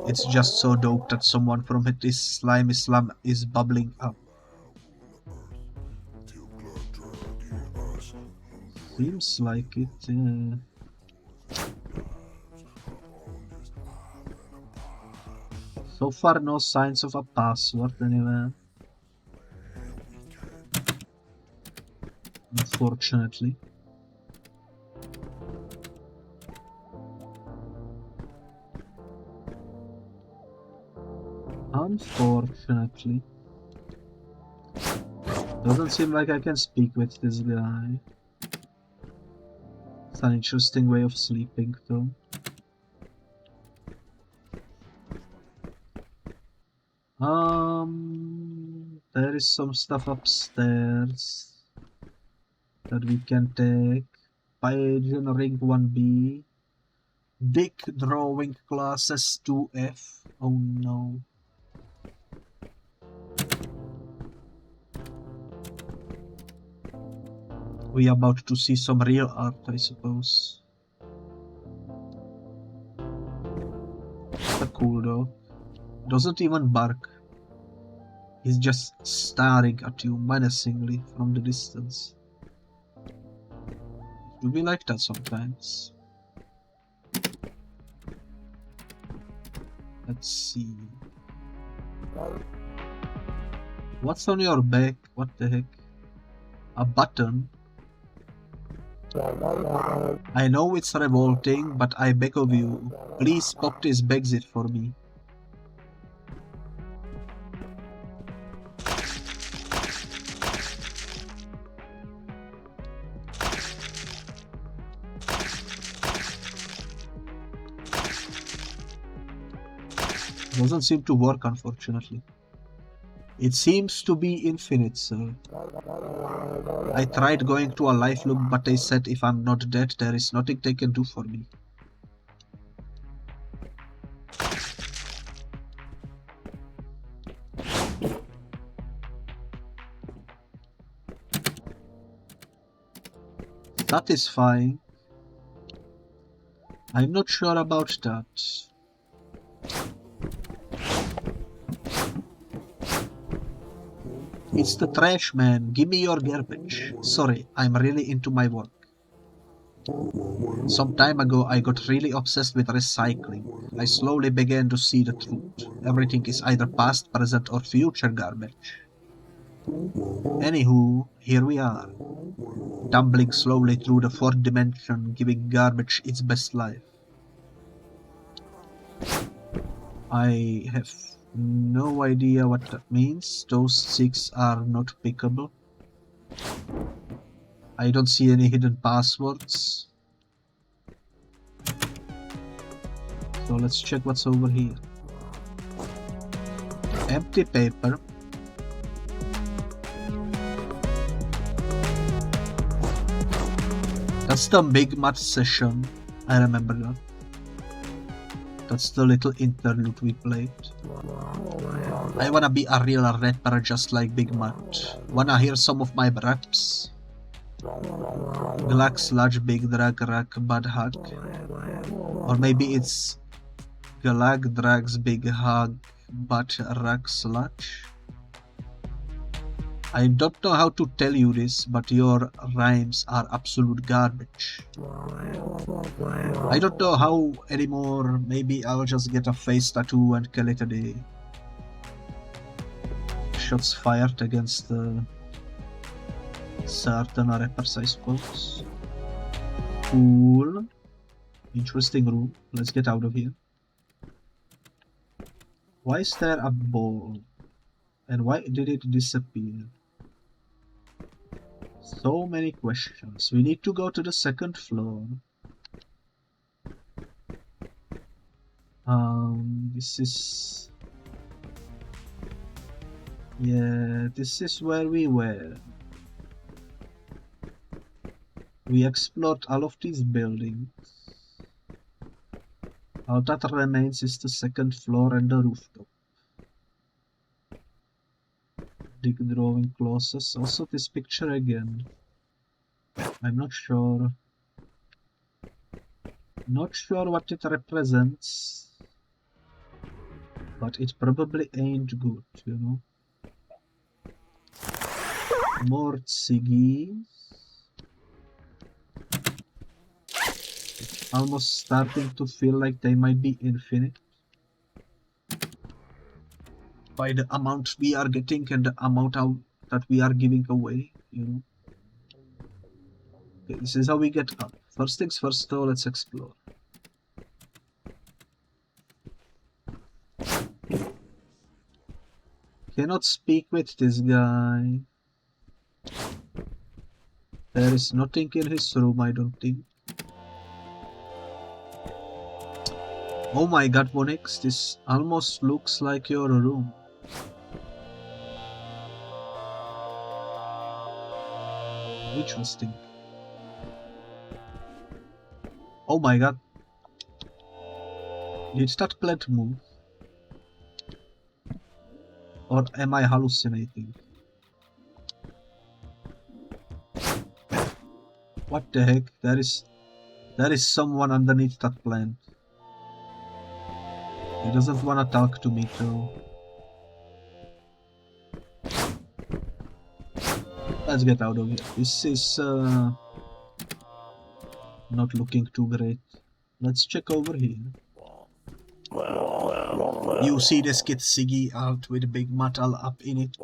A: It's just so dope that someone from this slimy slum is bubbling up. Seems like it, yeah. So far no signs of a password anywhere. Unfortunately. Unfortunately. Doesn't seem like I can speak with this guy. It's an interesting way of sleeping though. There is some stuff upstairs that we can take. Pigeon Ring 1B. Dick Drawing Classes 2F. Oh no. We are about to see some real art, I suppose. A cool dog. Doesn't even bark. He's just staring at you menacingly from the distance. Do we like that sometimes? Let's see. What's on your back? What the heck? A button? I know it's revolting, but I beg of you, please pop this Brexit for me. Doesn't seem to work, unfortunately. It seems to be infinite, sir. I tried going to a life loop, but they said if I'm not dead, there is nothing they can do for me. Satisfying. I'm not sure about that. It's the trash man, give me your garbage. Sorry, I'm really into my work. Some time ago I got really obsessed with recycling. I slowly began to see the truth. Everything is either past, present or future garbage. Anywho, here we are. Tumbling slowly through the fourth dimension, giving garbage its best life. I have no idea what that means. Those 6 are not pickable. I don't see any hidden passwords. So let's check what's over here. Empty paper. That's the Big Matt session. I remember that. That's the little interlude we played. I wanna be a real rapper just like Big Matt. Wanna hear some of my raps? Glug Sludge Big Drag Rack Bad Hack. Or maybe it's Glug Drags Big Hug Butt Rack Sludge. I don't know how to tell you this, but your rhymes are absolute garbage. I don't know how anymore. Maybe I'll just get a face tattoo and call it a day. Shots fired against certain rappers, I suppose. Cool. Interesting room. Let's get out of here. Why is there a ball? And why did it disappear? So many questions. We need to go to the second floor. This is... Yeah, this is where we were. We explored all of these buildings. All that remains is the second floor and the rooftop. dick drawing clauses. Also this picture again. I'm not sure. Not sure what it represents. But it probably ain't good, you know. More ciggies. Almost starting to feel like they might be infinite. By the amount we are getting and the amount that we are giving away, you know. Okay, this is how we get up. First things first though, let's explore. Cannot speak with this guy. There is nothing in his room, I don't think. Oh my god, Vonix, this almost looks like your room. Interesting. Oh my god. Did that plant move? Or am I hallucinating? What the heck? There is someone underneath that plant. He doesn't wanna talk to me though. Let's get out of here. This is not looking too great. Let's check over here. You see this kid Siggy out with a big metal up in it?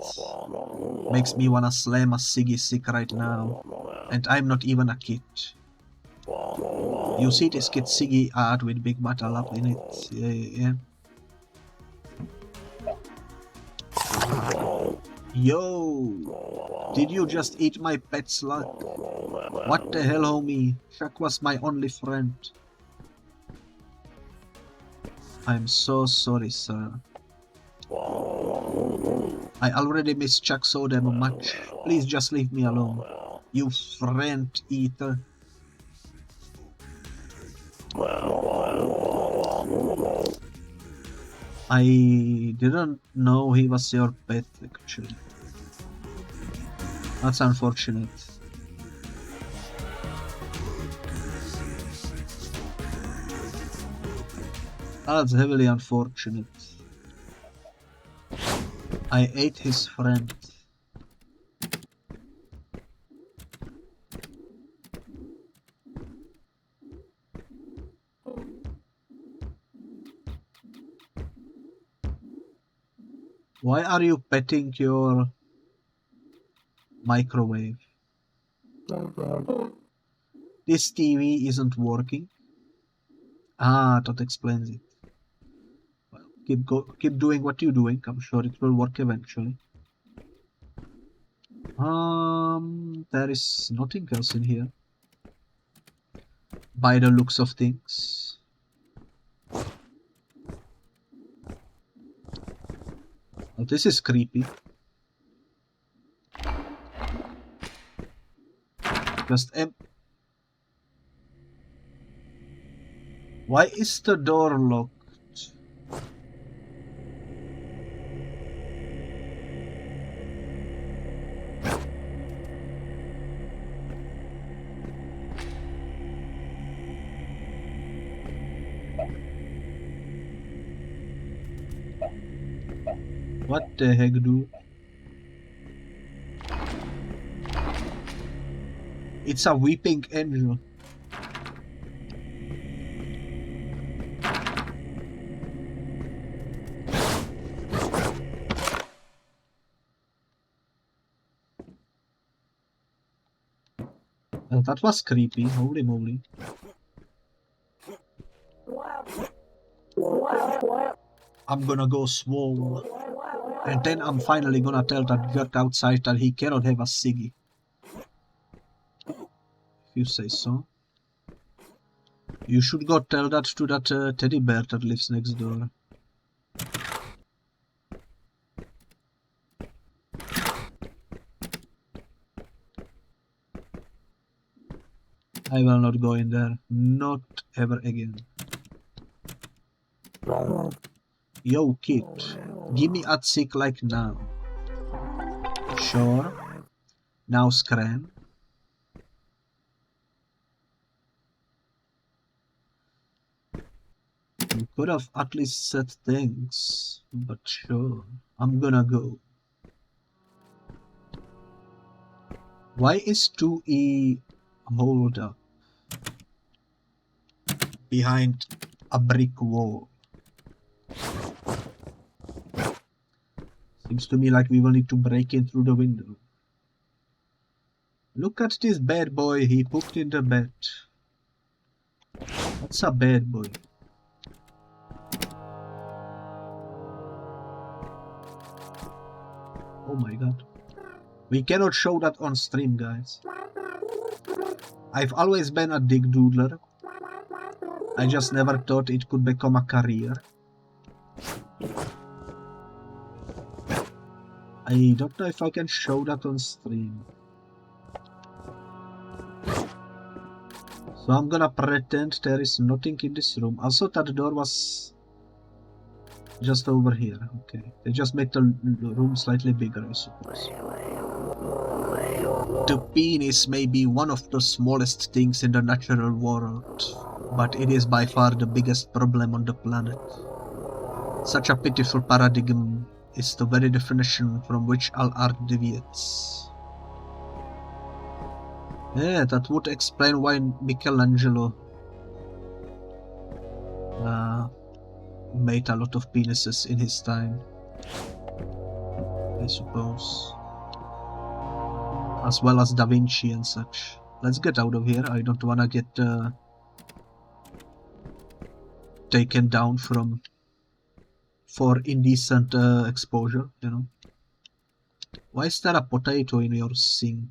A: Makes me wanna slam a Siggy sick right now. And I'm not even a kid. You see this kid Siggy out with big metal up in it? Yeah. Yo! Did you just eat my pet slug? What the hell, homie? Chuck was my only friend. I'm so sorry, sir. I already miss Chuck so damn much. Please just leave me alone. You friend eater. I didn't know he was your pet, actually. That's unfortunate. That's heavily unfortunate. I ate his friend. Why are you petting your microwave? This TV isn't working. Ah, that explains it. Well, keep doing what you're doing. I'm sure it will work eventually. There is nothing else in here. By the looks of things. Oh, this is creepy. Just why is the door locked? What the heck, dude? It's a weeping angel. That was creepy, holy moly. I'm gonna go swole. And then I'm finally gonna tell that jerk outside that he cannot have a ciggy. If you say so. You should go tell that to that teddy bear that lives next door. I will not go in there. Not ever again. Yo, kid. Give me a sick like now. Sure. Now scram. You could have at least said thanks, but sure, I'm gonna go. Why is 2E hold up behind a brick wall? Seems to me like we will need to break in through the window. Look at this bad boy, he pooped in the bed. That's a bad boy. Oh my god. We cannot show that on stream, guys. I've always been a dick doodler. I just never thought it could become a career. I don't know if I can show that on stream. So I'm gonna pretend there is nothing in this room. Also, that door was just over here. Okay, they just made the room slightly bigger, I suppose. The penis may be one of the smallest things in the natural world, but it is by far the biggest problem on the planet. Such a pitiful paradigm is the very definition from which all art deviates. Yeah, that would explain why Michelangelo made a lot of penises in his time, I suppose. As well as Da Vinci and such. Let's get out of here. I don't wanna get taken down for indecent exposure, you know. Why is there a potato in your sink?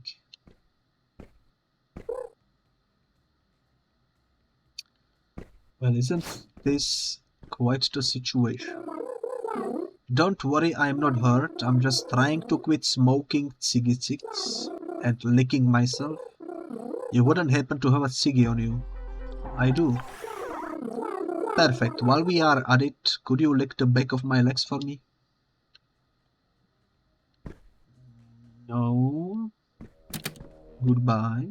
A: Well, isn't this quite the situation? Don't worry, I'm not hurt. I'm just trying to quit smoking ciggies and licking myself. You wouldn't happen to have a ciggy on you? I do. Perfect. While we are at it, could you lick the back of my legs for me? No. Goodbye.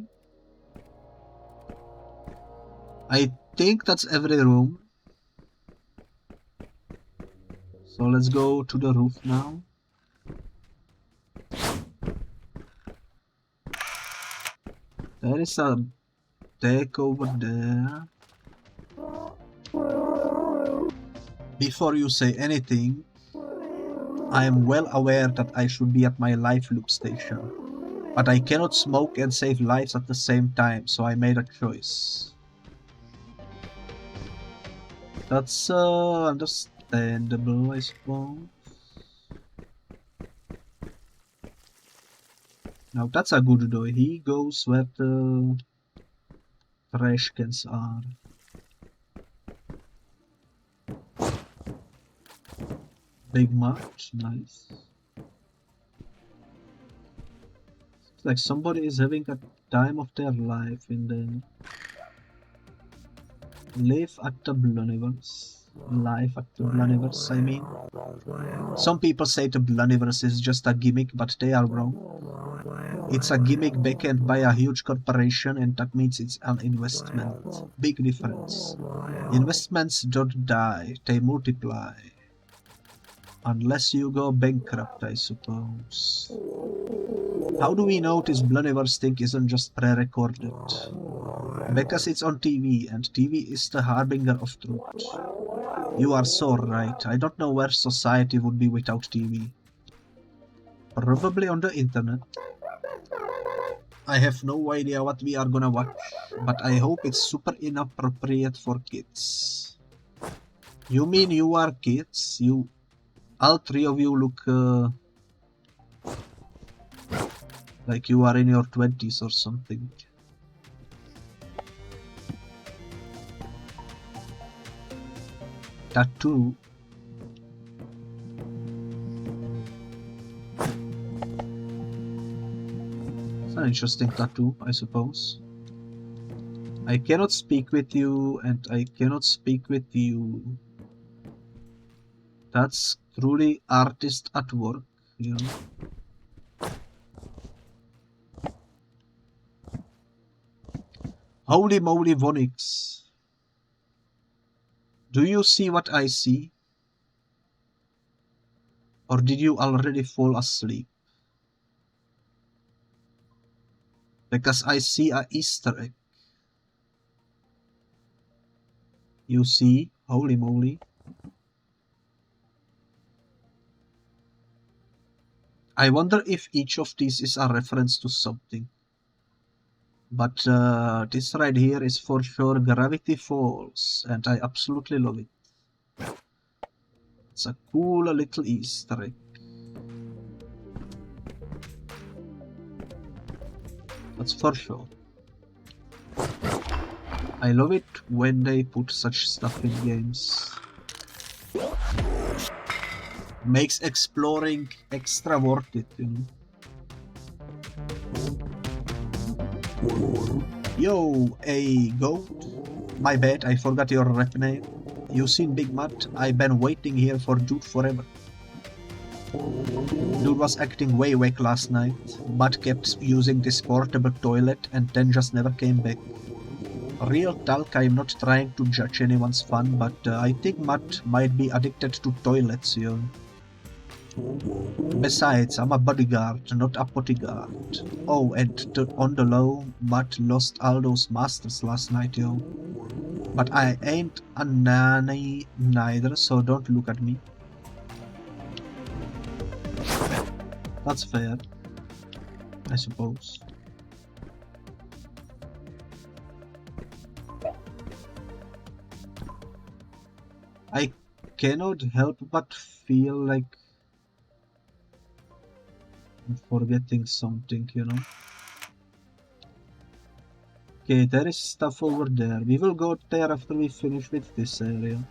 A: I think that's every room. So let's go to the roof now. There is a deck over there. Before you say anything, I am well aware that I should be at my life loop station. But I cannot smoke and save lives at the same time, so I made a choice. That's understandable, I suppose. Now that's a good door. He goes where the trash cans are. Big march, nice. It's like somebody is having a time of their life in the live at the Bluniverse. Life at the Bluniverse, I mean. Some people say the Bluniverse is just a gimmick, but they are wrong. It's a gimmick backend by a huge corporation, and that means it's an investment. Big difference. Investments don't die, they multiply. Unless you go bankrupt, I suppose. How do we know this Bluniverse thing isn't just pre-recorded? Because it's on TV, and TV is the harbinger of truth. You are so right. I don't know where society would be without TV. Probably on the internet. I have no idea what we are gonna watch, but I hope it's super inappropriate for kids. You mean you are kids? All three of you look like you are in your 20s or something. Tattoo. It's an interesting tattoo, I suppose. I cannot speak with you, and I cannot speak with you. That's truly artist at work, you know. Holy moly, Vonix. Do you see what I see? Or did you already fall asleep? Because I see a Easter egg. You see? Holy moly. I wonder if each of these is a reference to something. But this right here is for sure Gravity Falls, and I absolutely love it. It's a cool little Easter egg. That's for sure. I love it when they put such stuff in games. Makes exploring extra worth it, you know. Yo, a goat? My bad, I forgot your rep name. You seen Big Matt? I've been waiting here for dude forever. Dude was acting way whack last night, but kept using this portable toilet and then just never came back. Real talk, I'm not trying to judge anyone's fun, but I think Matt might be addicted to toilets, you know. Besides, I'm a bodyguard, not a bodyguard. Oh, and on the low, Matt lost all those masters last night, yo. But I ain't a nanny neither, so don't look at me. That's fair, I suppose. I cannot help but feel like I'm forgetting something, you know. Okay, there is stuff over there. We will go there after we finish with this area.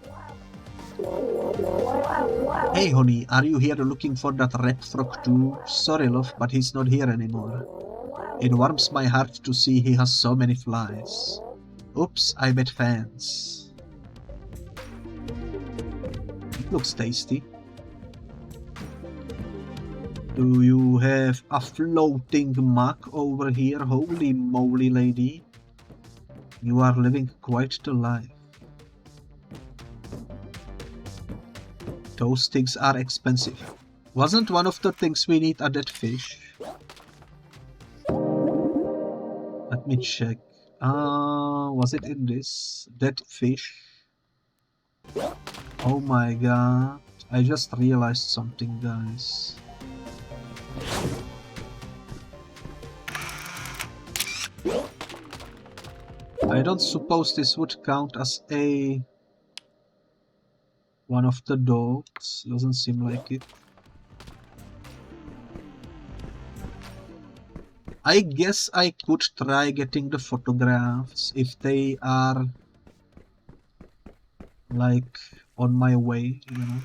A: Hey honey, are you here looking for that red frog too? Sorry love, but he's not here anymore. It warms my heart to see he has so many flies. Oops, I bet fans. It looks tasty. Do you have a floating mug over here? Holy moly, lady. You are living quite the life. Those things are expensive. Wasn't one of the things we need a dead fish? Let me check. Was it in this? Dead fish? Oh my god. I just realized something, guys. I don't suppose this would count as a... one of the dogs. Doesn't seem like it. I guess I could try getting the photographs if they are like on my way, you know.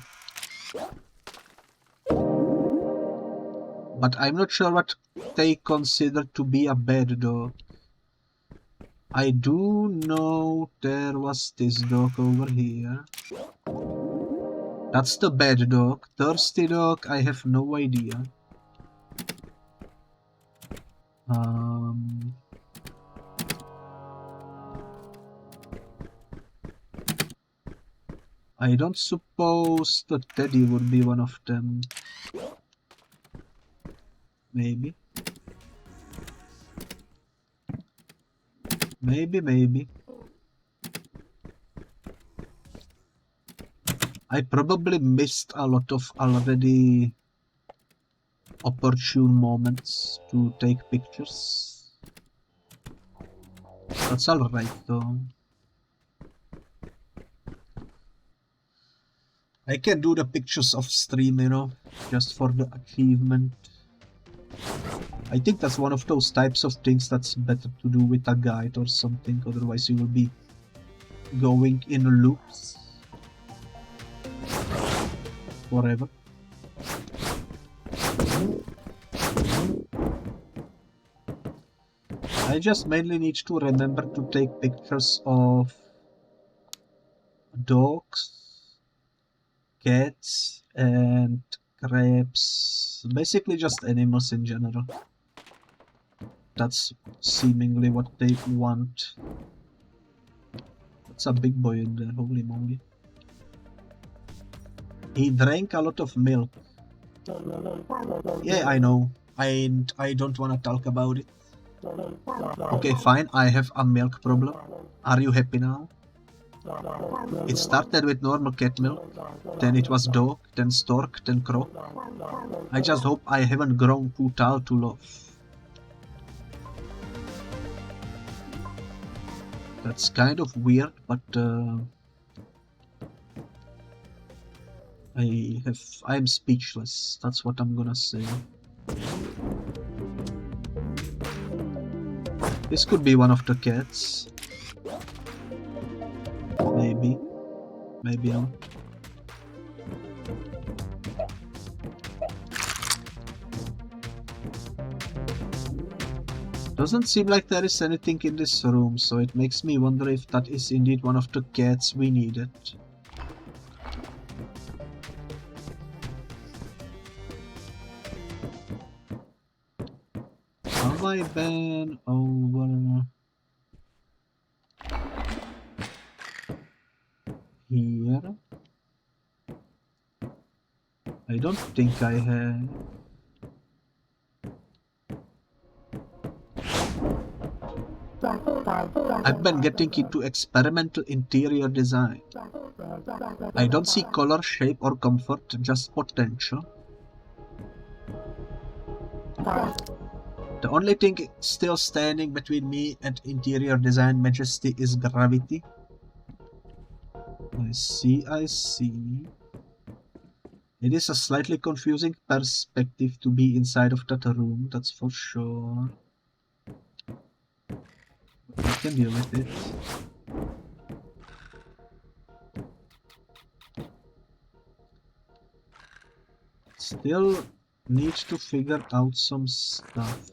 A: But I'm not sure what they consider to be a bad dog. I do know there was this dog over here. That's the bad dog. Thirsty dog, I have no idea. I don't suppose the teddy would be one of them. Maybe. Maybe. I probably missed a lot of already opportune moments to take pictures. That's alright though. I can do the pictures off stream, you know, just for the achievement. I think that's one of those types of things that's better to do with a guide or something, otherwise you will be going in loops forever. I just mainly need to remember to take pictures of dogs, cats, and crabs. Basically just animals in general. that's seemingly what they want. That's a big boy in there, holy moly. He drank a lot of milk. Yeah, I know. I don't want to talk about it. Okay, fine, I have a milk problem. Are you happy now? It started with normal cat milk, then it was dog, then stork, then crow. I just hope I haven't grown too tall to love. That's kind of weird, but I'm speechless. That's what I'm gonna say. This could be one of the cats. Maybe. Maybe not. Doesn't seem like there is anything in this room, so it makes me wonder if that is indeed one of the cats we needed. Have I been over here? I don't think I have. I've been getting into experimental interior design. I don't see color, shape or comfort, just potential. The only thing still standing between me and interior design majesty is gravity. I see. It is a slightly confusing perspective to be inside of that room, that's for sure. I can deal with it. Still need to figure out some stuff.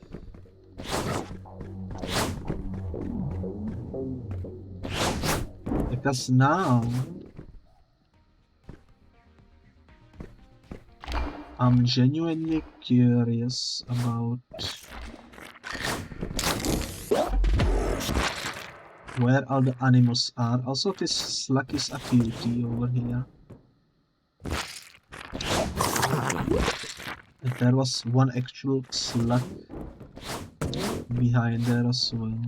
A: Because now I'm genuinely curious about where all the animals are. Also, this slug is a cutie over here. And there was one actual slug behind there as well.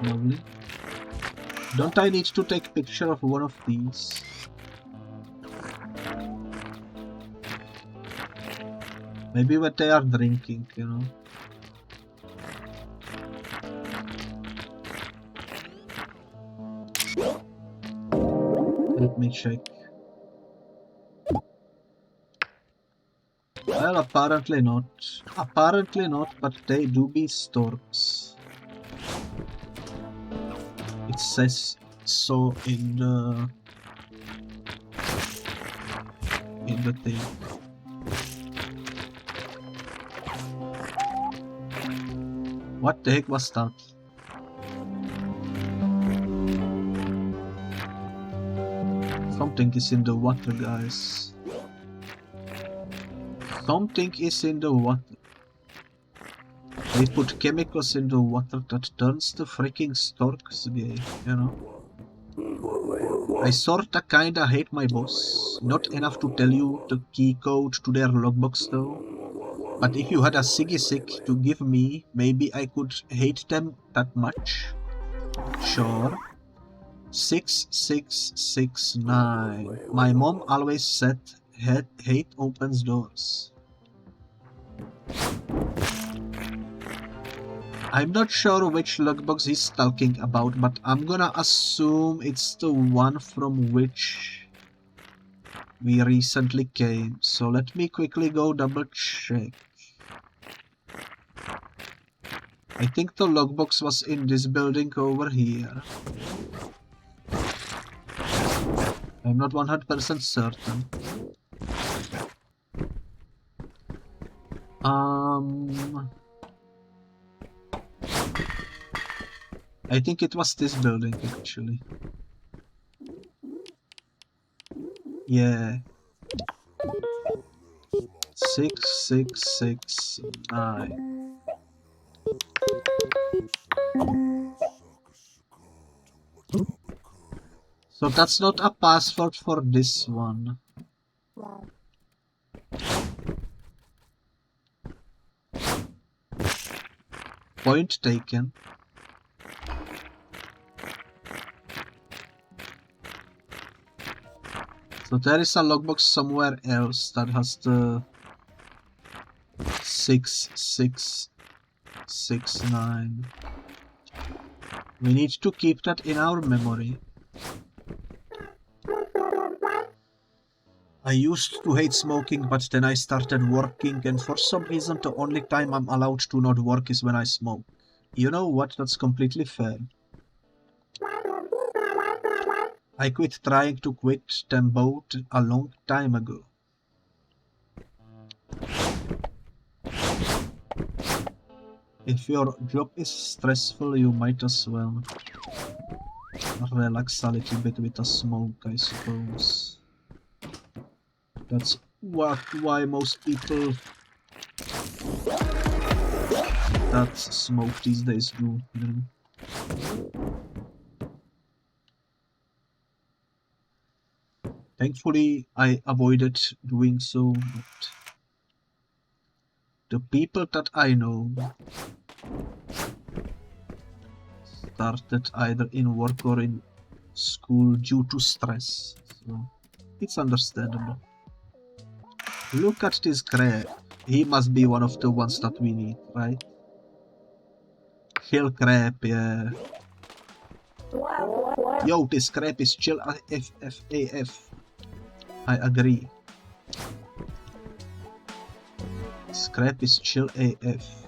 A: Lovely. Don't I need to take a picture of one of these? Maybe when they are drinking, you know. Let me check. Well, apparently not. Apparently not, but they do be storks. It says so in the thing. What the heck was that? Something is in the water, guys. Something is in the water. They put chemicals in the water that turns the freaking storks gay, you know. I sorta kinda hate my boss. Not enough to tell you the key code to their logbox though. But if you had a Siggy Sig to give me, maybe I could hate them that much. Sure. 6669. My mom always said hate opens doors. I'm not sure which logbox he's talking about, but I'm gonna assume it's the one from which we recently came. So let me quickly go double check. I think the logbox was in this building over here. I'm not 100% certain. I think it was this building actually. Yeah. 6669. So that's not a password for this one. Point taken. So there is a logbox somewhere else that has the 6669. We need to keep that in our memory. I used to hate smoking, but then I started working, and for some reason the only time I'm allowed to not work is when I smoke. You know what? That's completely fair. I quit trying to quit them both a long time ago. If your job is stressful, you might as well relax a little bit with a smoke, I suppose. That's why most people that smoke these days do, you know. Thankfully, I avoided doing so, but the people that I know started either in work or in school due to stress, so it's understandable. Look at this crab. He must be one of the ones that we need, right? Chill crab, yeah. Yo, this crab is chill AF. I agree. This crab is chill AF.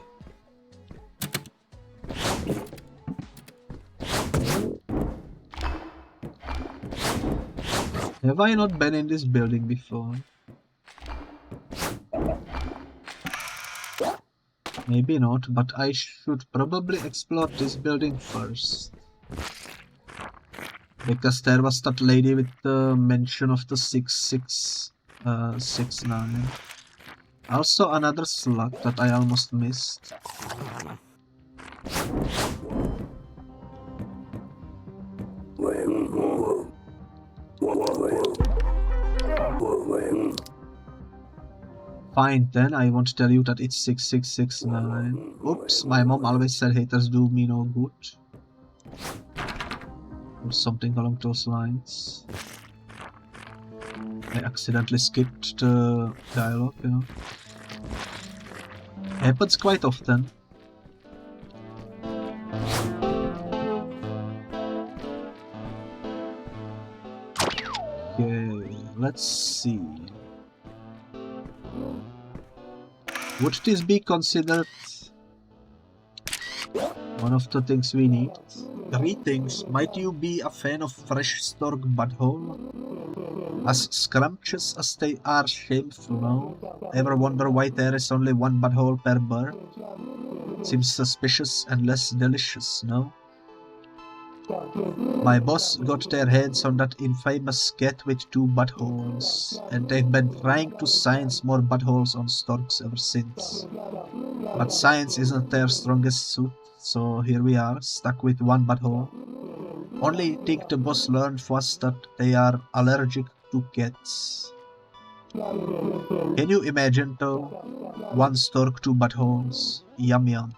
A: Have I not been in this building before? Maybe not, but I should probably explore this building first. Because there was that lady with the mention of the 6669. Also another slug that I almost missed. Fine then, I won't tell you that it's 6669. Oops, my mom always said haters do me no good. Or something along those lines. I accidentally skipped the dialogue, you know. Happens quite often. Okay, let's see. Would this be considered one of the things we need? Greetings, might you be a fan of fresh stork butthole? As scrumptious as they are shameful, no? Ever wonder why there is only one butthole per bird? Seems suspicious and less delicious, no? My boss got their hands on that infamous cat with 2 buttholes, and they've been trying to science more buttholes on storks ever since. But science isn't their strongest suit, so here we are, stuck with 1 butthole. Only think the boss learned fast that they are allergic to cats. Can you imagine though? 1 stork, 2 buttholes. Yum yum.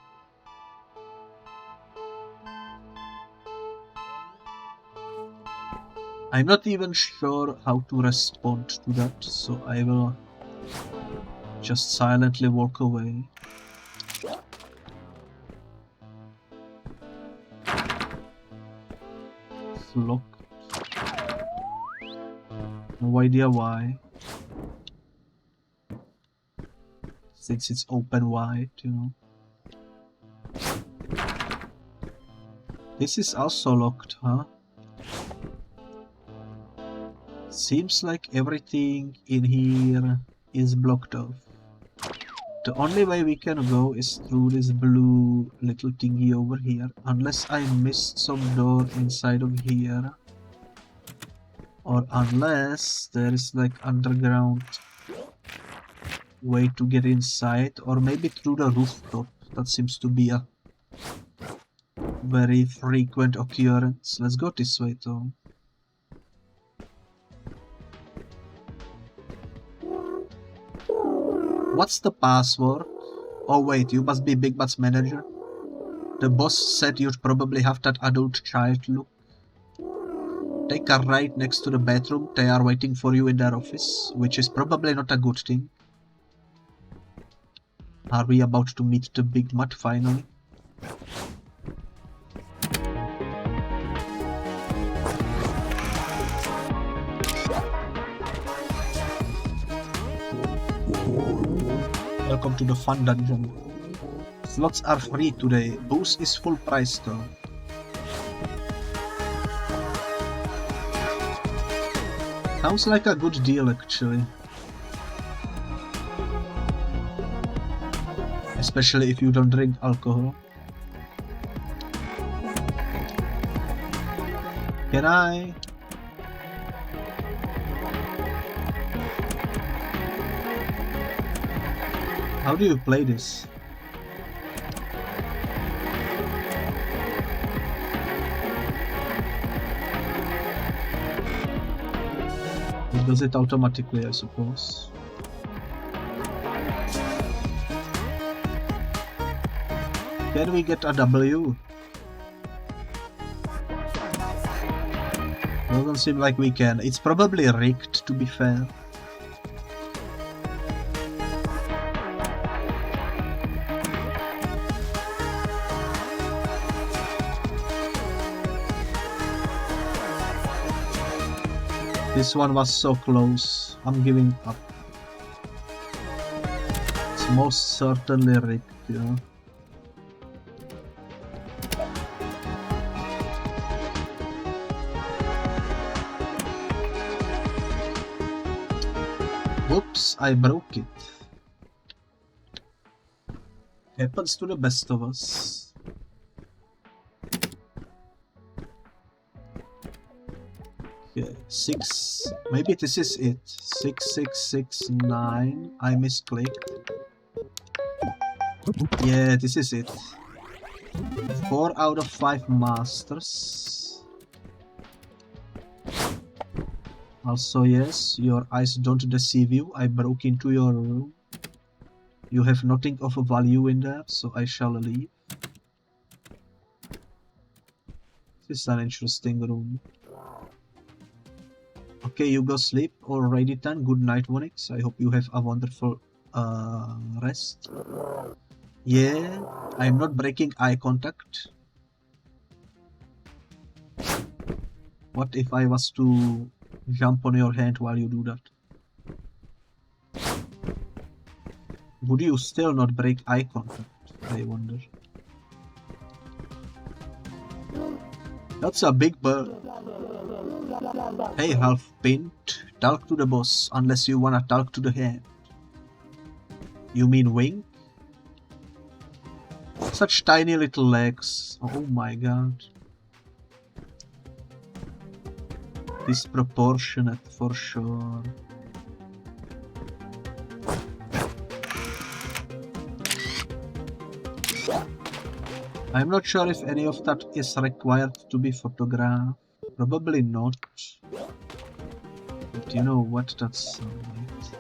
A: I'm not even sure how to respond to that, so I will just silently walk away. It's locked. No idea why. Since it's open wide, you know. This is also locked, huh? Seems like everything in here is blocked off. The only way we can go is through this blue little thingy over here, unless I missed some door inside of here. Or unless there is like underground way to get inside, or maybe through the rooftop. That seems to be a very frequent occurrence. Let's go this way though. What's the password? Oh wait, you must be Big Bat's manager. The boss said you'd probably have that adult child look. Take a right next to the bathroom. They are waiting for you in their office, which is probably not a good thing. Are we about to meet the Big Mat finally? Welcome to the fun dungeon. Slots are free today. Booze is full price though. Sounds like a good deal actually. Especially if you don't drink alcohol. Can I? How do you play this? It does it automatically, I suppose. Can we get a W? Doesn't seem like we can. It's probably rigged, to be fair. This one was so close. I'm giving up. It's most certainly rigged, you know. Whoops, I broke it. Happens to the best of us. Okay, 6. Maybe this is it. 6669. I misclicked. Yeah, this is it. 4 out of 5 masters. Also, yes, your eyes don't deceive you. I broke into your room. You have nothing of value in there, so I shall leave. This is an interesting room. Okay, you go sleep. Alrighty then. Good night, Onyx. I hope you have a wonderful rest. Yeah, I'm not breaking eye contact. What if I was to jump on your hand while you do that? Would you still not break eye contact? I wonder. That's a big bird. Hey, half pint. Talk to the boss, unless you wanna talk to the hand. You mean wink? Such tiny little legs. Oh my god. Disproportionate for sure. I'm not sure if any of that is required to be photographed. Probably not. But you know what, that's alright.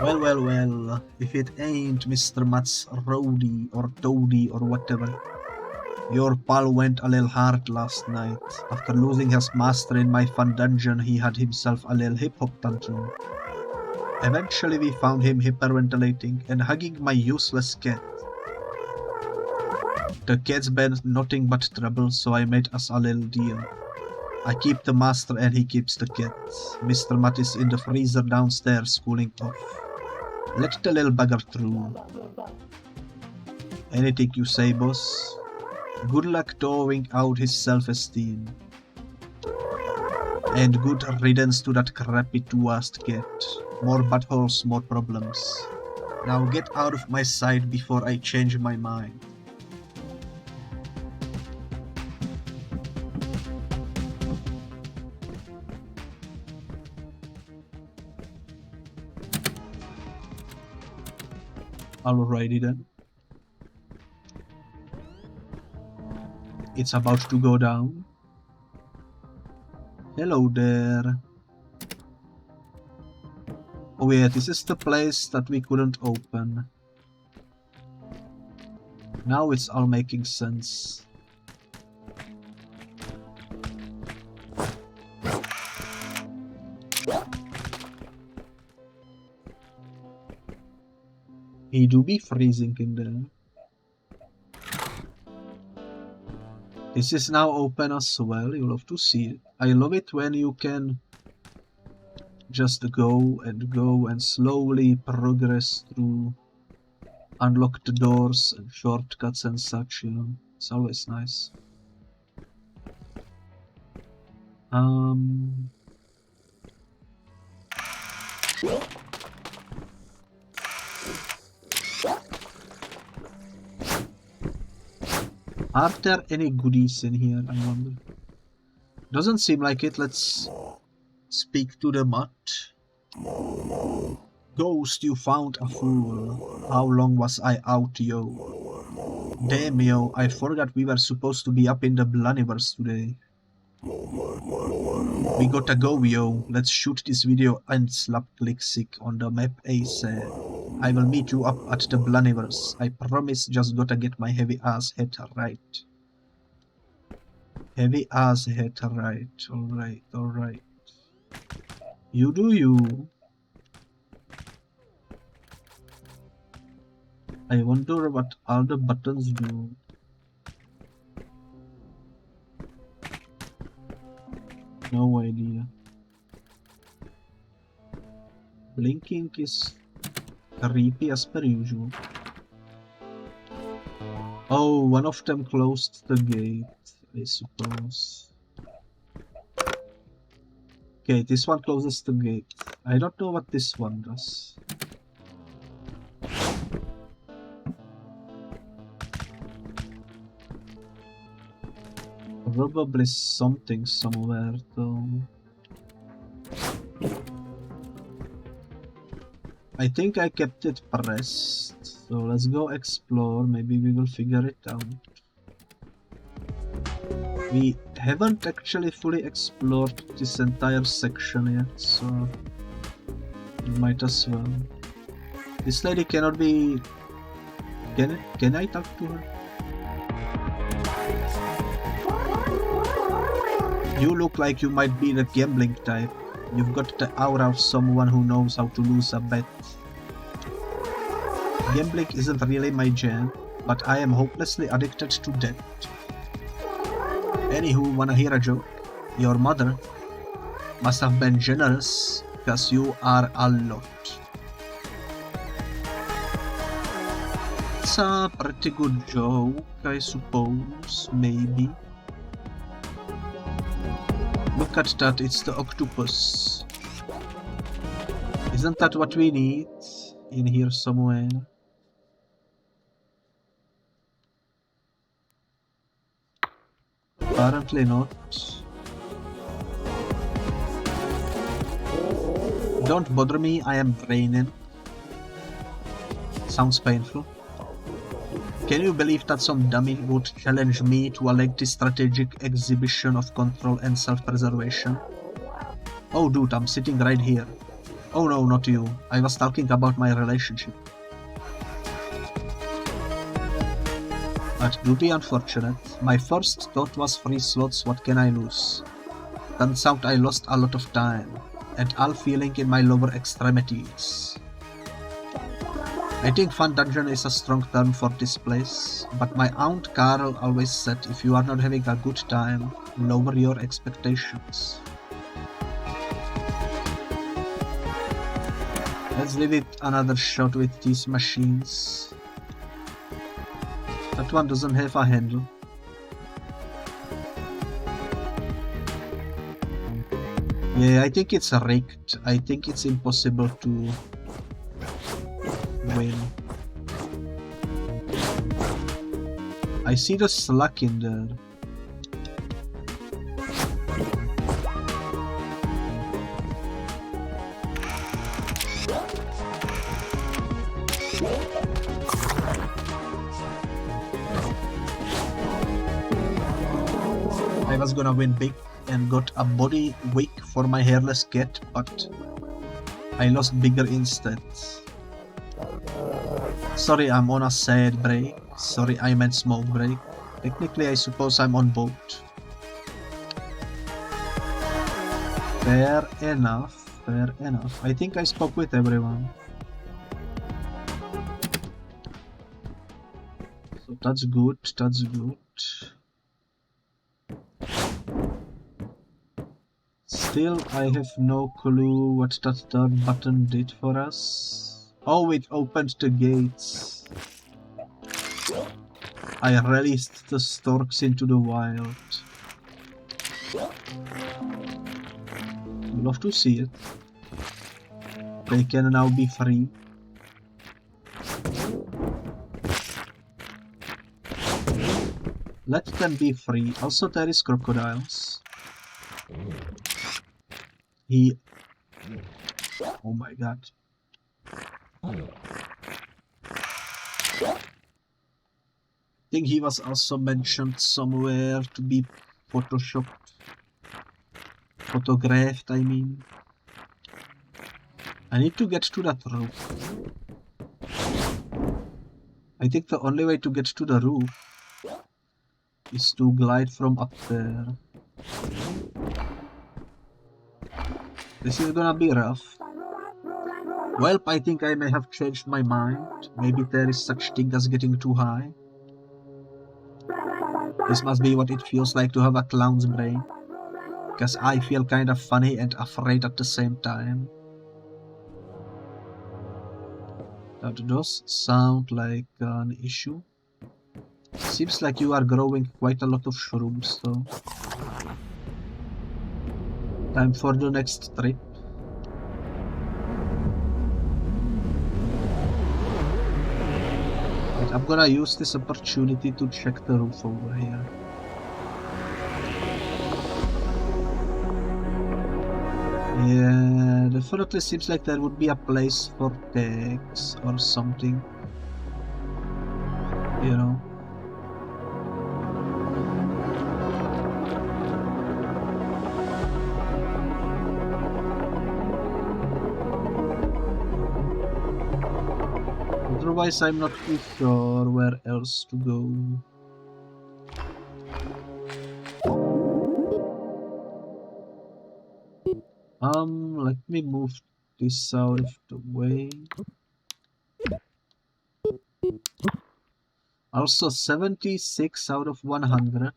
A: Well, if it ain't Mr. Matt's roadie or toadie or whatever. Your pal went a little hard last night. After losing his master in my fun dungeon, he had himself a little hip-hop tantrum. Eventually we found him hyperventilating and hugging my useless cat. The cat's been nothing but trouble, so I made us a little deal. I keep the master and he keeps the cat. Mr. Matt is in the freezer downstairs cooling off. Let the little bugger through. Anything you say, boss. Good luck throwing out his self-esteem. And good riddance to that crappy two-assed cat. More buttholes, more problems. Now get out of my sight before I change my mind. Alrighty then. It's about to go down. Hello there. Oh yeah, this is the place that we couldn't open. Now it's all making sense. He do be freezing in there. This is now open as well, you'll have to see it. I love it when you can just go and slowly progress through, unlock the doors and shortcuts and such, you know. It's always nice. Are there any goodies in here, I wonder? Doesn't seem like it. Let's speak to the mutt. Ghost, you found a fool. How long was I out, yo? Damn, yo, I forgot we were supposed to be up in the Bluniverse today. We gotta go, yo. Let's shoot this video and slap click sick on the map ASAP. I will meet you up at the Bluniverse. I promise, just gotta get my heavy ass head right. Heavy ass head right. Alright, alright. You do you. I wonder what all the buttons do. No idea. Blinking is creepy as per usual. Oh, one of them closed the gate, I suppose. Okay, this one closes the gate. I don't know what this one does. Probably something somewhere though. I think I kept it pressed, so let's go explore, maybe we will figure it out. We haven't actually fully explored this entire section yet, so we might as well. This lady cannot be... Can I talk to her? You look like you might be the gambling type. You've got the aura of someone who knows how to lose a bet. Gambling isn't really my jam, but I am hopelessly addicted to debt. Anywho, wanna hear a joke? Your mother must have been generous, cause you are a lot. It's a pretty good joke, I suppose, maybe. Look at that, it's the octopus. Isn't that what we need? In here somewhere. Apparently not. Don't bother me, I am draining. Sounds painful. Can you believe that some dummy would challenge me to a lengthy strategic exhibition of control and self-preservation? Oh dude, I'm sitting right here. Oh no, not you. I was talking about my relationship. But do be unfortunate. My first thought was free slots, what can I lose? Turns out I lost a lot of time, and all feeling in my lower extremities. I think fun dungeon is a strong term for this place, but my aunt Carol always said if you are not having a good time, lower your expectations. Let's give it another shot with these machines. That one doesn't have a handle. Yeah, I think it's rigged. I think it's impossible to win. I see the slack in there. I was gonna win big and got a body wig for my hairless cat, but I lost bigger instead. Sorry, I'm on a sad break. Sorry, I meant smoke break. Technically, I suppose I'm on boat. Fair enough, fair enough. I think I spoke with everyone. So that's good, that's good. Still, I have no clue what that third button did for us. Oh, it opened the gates. I released the storks into the wild. Love to see it. They can now be free. Let them be free. Also, there is crocodiles. Oh my god. I think he was also mentioned somewhere to be photoshopped. Photographed, I mean. I need to get to that roof. I think the only way to get to the roof is to glide from up there. This is gonna be rough. Well, I think I may have changed my mind. Maybe there is such thing as getting too high. This must be what it feels like to have a clown's brain. Because I feel kind of funny and afraid at the same time. That does sound like an issue. Seems like you are growing quite a lot of shrooms though. Time for the next trip. But I'm gonna use this opportunity to check the roof over here. Yeah, definitely seems like there would be a place for tags or something. You know. Otherwise, I'm not too sure where else to go. Let me move this out of the way. Also 76 out of 100.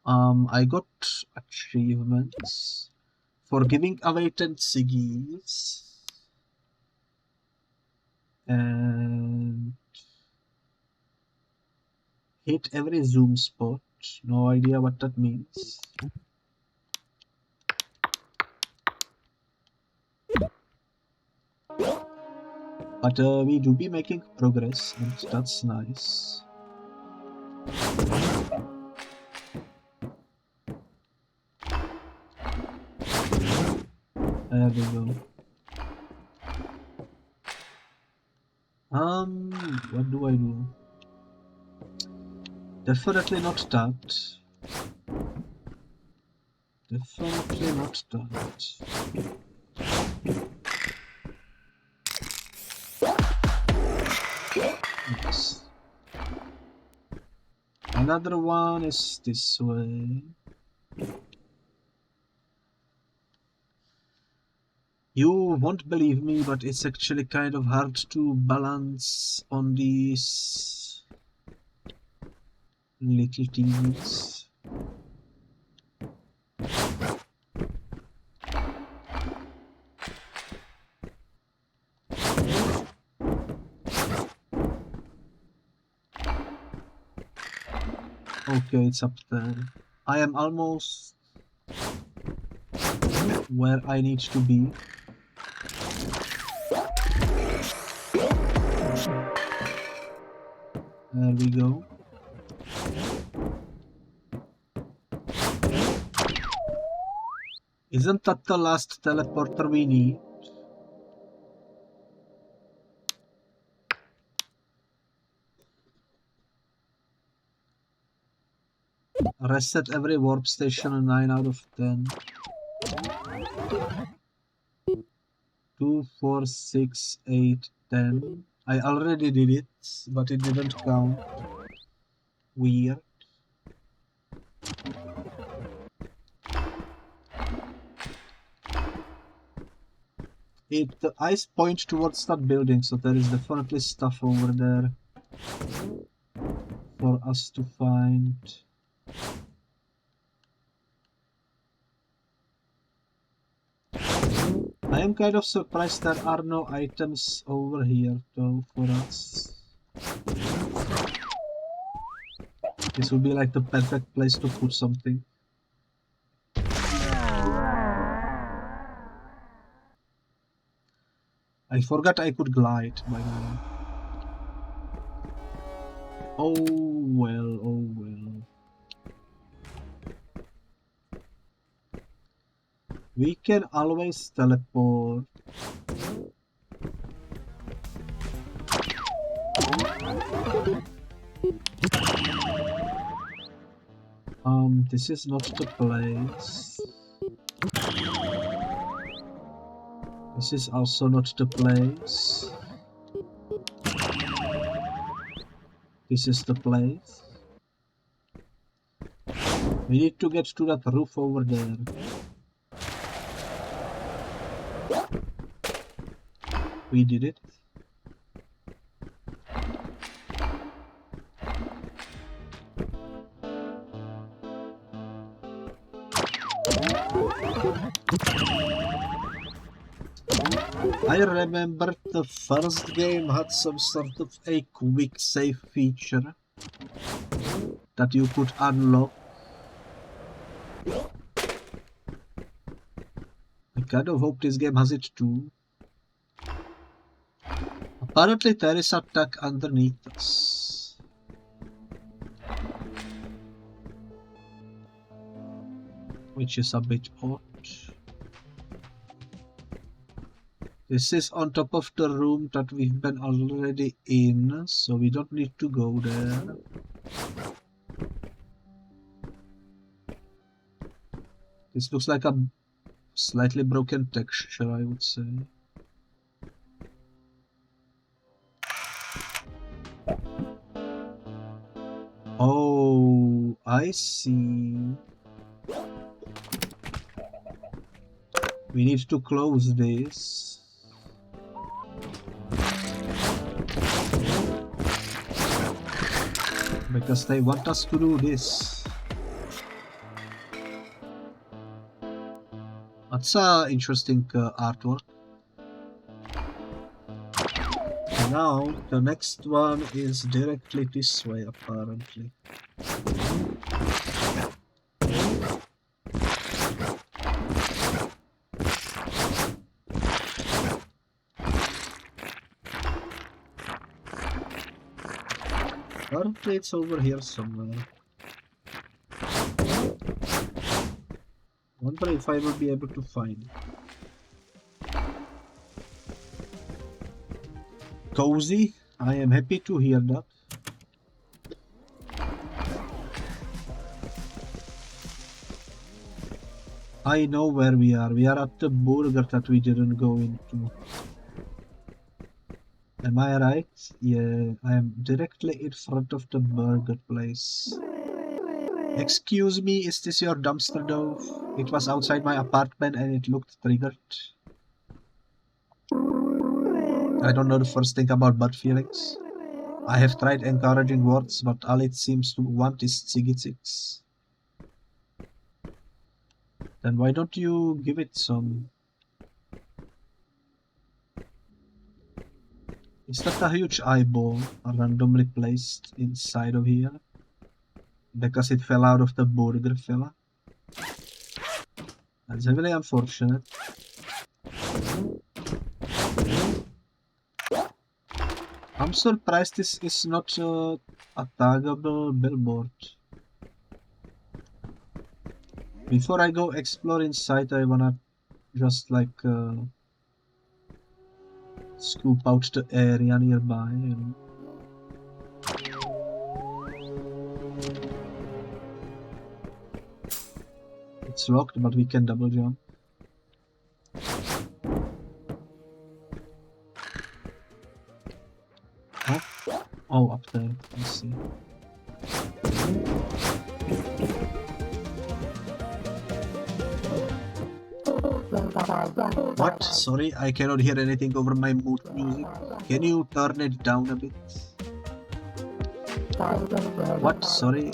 A: I got achievements for giving away 10 ciggies. And hit every zoom spot. No idea what that means. But we do be making progress, and that's nice. There we go. What do I do? Definitely not that. Definitely not that. Yes. Another one is this way. You won't believe me, but it's actually kind of hard to balance on these little things. Okay, it's up there. I am almost where I need to be. There we go. Isn't that the last teleporter we need? Reset every warp station 9 out of 10. 2, 4, 6, 8, 10. I already did it, but it didn't count. Weird. The eyes point towards that building, so there is definitely stuff over there for us to find. I am kind of surprised there are no items over here though for us. This would be like the perfect place to put something. I forgot I could glide, by the way. Oh well, oh well. We can always teleport. This is not the place. This is also not the place. This is the place. We need to get to that roof over there. We did it. I remember the first game had some sort of a quick save feature that you could unlock. I kind of hope this game has it too. Apparently there is a tag underneath us. Which is a bit odd. This is on top of the room that we've been already in, so we don't need to go there. This looks like a slightly broken texture, I would say. Oh, I see. We need to close this. Because they want us to do this. That's interesting artwork. Now the next one is directly this way apparently. Apparently it's over here somewhere. Wonder if I will be able to find it. Cozy, I am happy to hear that. I know where we are. We are at the burger that we didn't go into. Am I right? Yeah, I am directly in front of the burger place. Excuse me, is this your dumpster though? It was outside my apartment and it looked triggered. I don't know the first thing about bad feelings. I have tried encouraging words, but all it seems to want is tsiggy-tsigs. Then why don't you give it some? Is that a huge eyeball randomly placed inside of here? Because it fell out of the burger fella? That's really unfortunate. I'm surprised this is not a taggable billboard. Before I go explore inside, I wanna just like scoop out the area nearby, you know. It's locked, but we can double jump. Oh, oh, up there. I see. What? Sorry, I cannot hear anything over my mood music. Can you turn it down a bit? What? Sorry.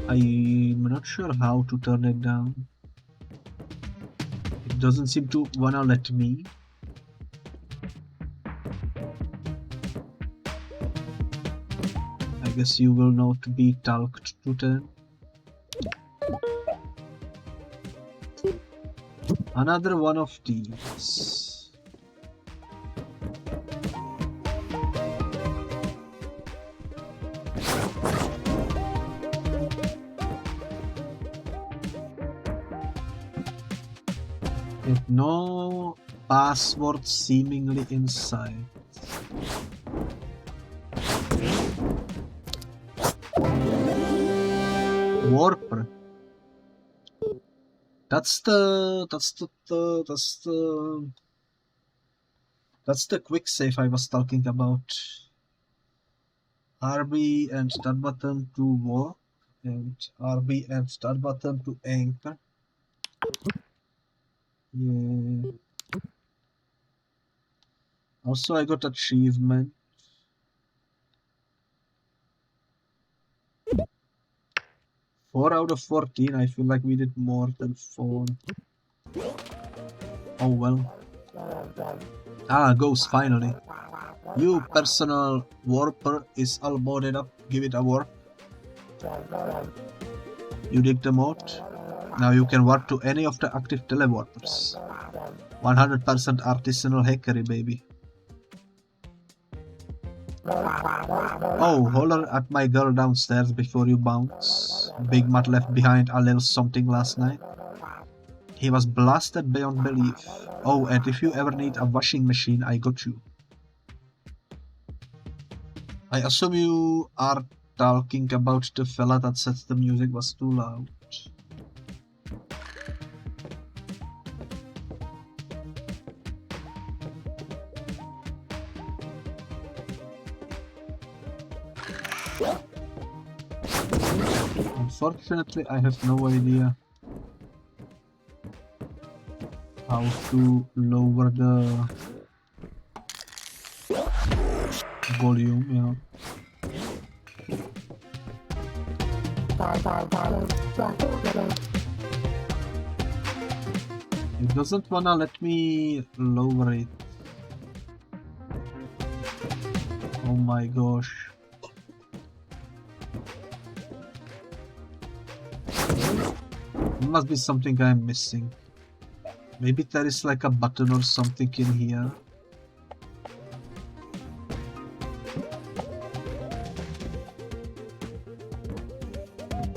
A: I'm not sure how to turn it down. It doesn't seem to wanna let me. I guess you will not be talked to then. Another one of these. With no password seemingly inside. Warper. That's the quick save I was talking about. RB and start button to walk, and RB and start button to anchor. Yeah. Also, I got achievement. 4 out of 14. I feel like we did more than 4. Oh well. Ah, goes finally. You personal warper is all boarded up. Give it a warp. You dig the mode. Now you can warp to any of the active telewarpers. 100% artisanal hackery, baby. Oh, holler at my girl downstairs before you bounce. Big Matt left behind a little something last night. He was blasted beyond belief. Oh, and if you ever need a washing machine, I got you. I assume you are talking about the fella that said the music was too loud. Unfortunately, I have no idea how to lower the volume, you know. It doesn't wanna let me lower it. Oh my gosh. There must be something I'm missing. Maybe there is like a button or something in here.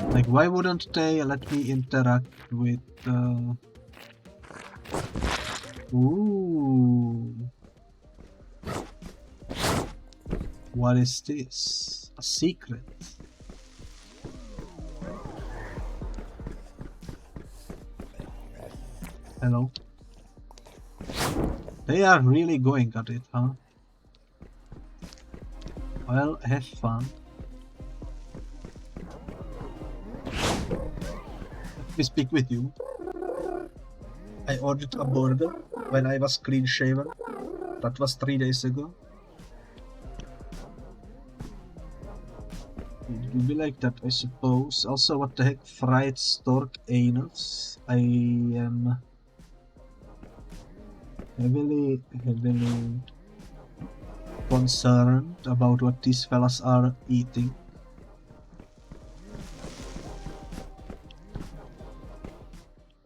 A: Like, why wouldn't they let me interact with... Ooh. What is this? A secret. Hello. They are really going at it, huh? Well, have fun. Let me speak with you. I ordered a burger when I was clean shaven. That was 3 days ago. It will be like that, I suppose. Also, what the heck? Fried stork anus. I am heavily concerned about what these fellas are eating.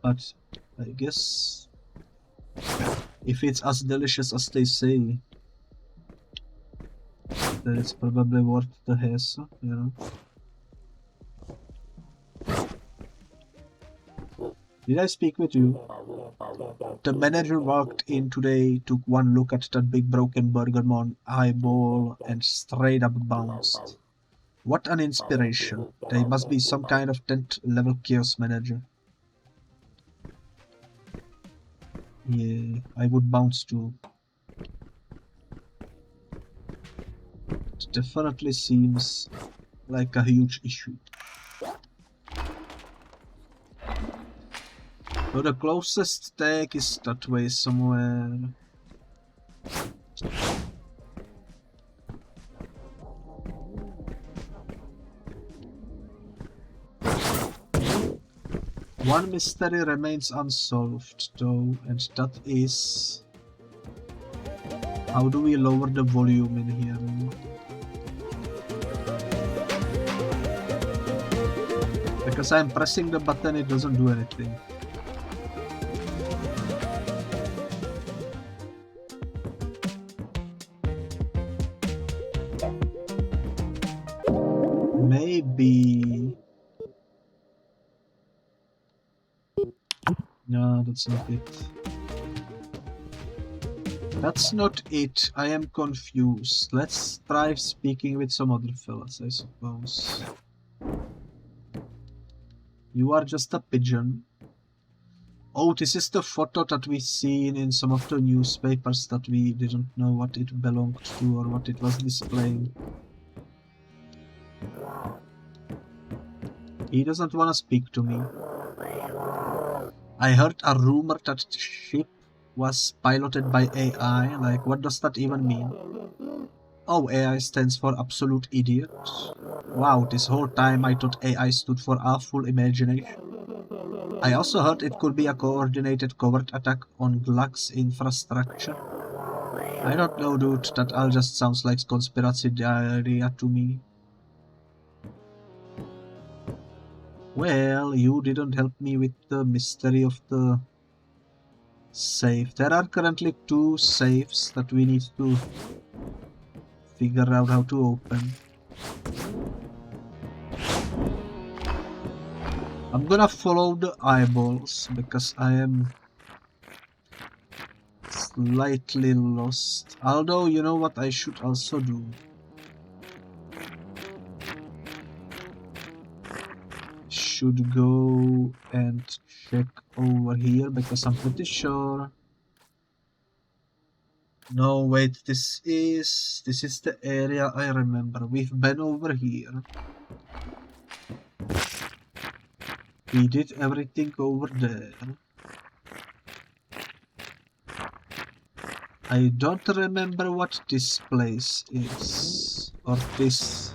A: But I guess if it's as delicious as they say, then it's probably worth the hassle, you know. Did I speak with you? The manager walked in today, took one look at that big broken burger mon eyeball and straight up bounced. What an inspiration. They must be some kind of 10th level chaos manager. Yeah, I would bounce too. It definitely seems like a huge issue. So the closest tag is that way somewhere. One mystery remains unsolved though, and that is... how do we lower the volume in here? Because I'm pressing the button, it doesn't do anything. Maybe... no, that's not it. That's not it. I am confused. Let's try speaking with some other fellas, I suppose. You are just a pigeon. Oh, this is the photo that we seen in some of the newspapers that we didn't know what it belonged to or what it was displaying. He doesn't want to speak to me. I heard a rumor that the ship was piloted by AI. Like, what does that even mean? Oh, AI stands for absolute idiot. Wow, this whole time I thought AI stood for a full imagination. I also heard it could be a coordinated covert attack on Gluk's infrastructure. I don't know, dude, that all just sounds like conspiracy diarrhea to me. Well, you didn't help me with the mystery of the safe. There are currently 2 safes that we need to figure out how to open. I'm gonna follow the eyeballs because I am slightly lost. Although, you know what I should also do? Should go and check over here because I'm pretty sure... no, wait, this is the area I remember. We've been over here. We did everything over there. I don't remember what this place is. Or this.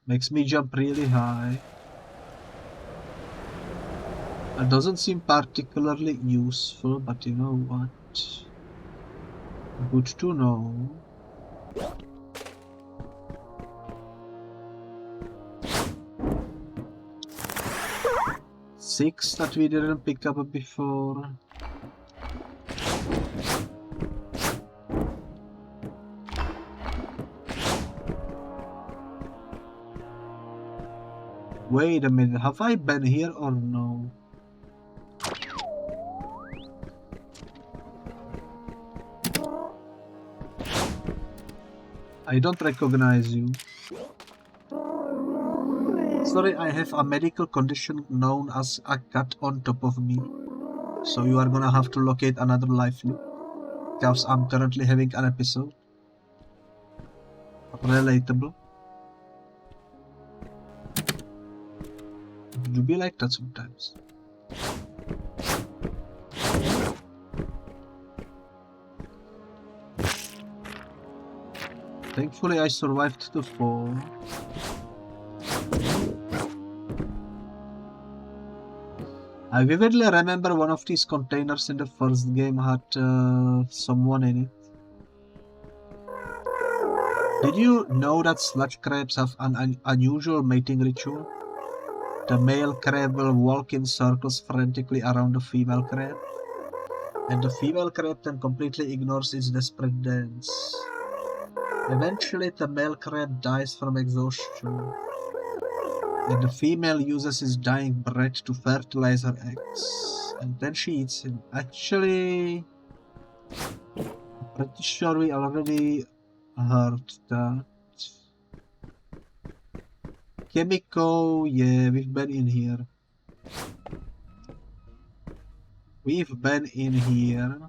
A: Makes me jump really high. It doesn't seem particularly useful, but you know what? Good to know. Six that we didn't pick up before. Wait a minute, have I been here or no? I don't recognize you. Sorry, I have a medical condition known as a cat on top of me. So you are gonna have to locate another life loop. Because I'm currently having an episode. Relatable. You be like that sometimes. Thankfully I survived the fall. I vividly remember one of these containers in the first game had someone in it. Did you know that sludge crabs have an unusual mating ritual? The male crab will walk in circles frantically around the female crab, and the female crab then completely ignores its desperate dance. Eventually, the male crab dies from exhaustion, and the female uses his dying breath to fertilize her eggs, and then she eats him. Actually, I'm pretty sure we already heard that. Chemico, yeah, we've been in here. We've been in here.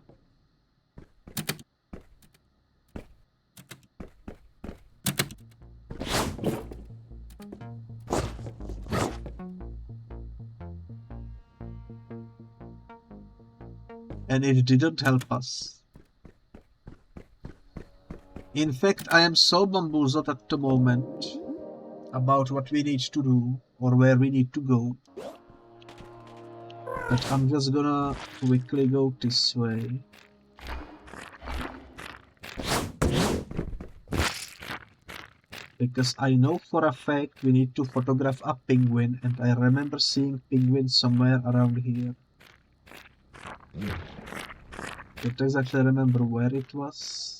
A: And it didn't help us. In fact, I am so bamboozled at the moment about what we need to do or where we need to go that I'm just gonna quickly go this way. Because I know for a fact we need to photograph a penguin, and I remember seeing penguins somewhere around here. Don't exactly remember where it was.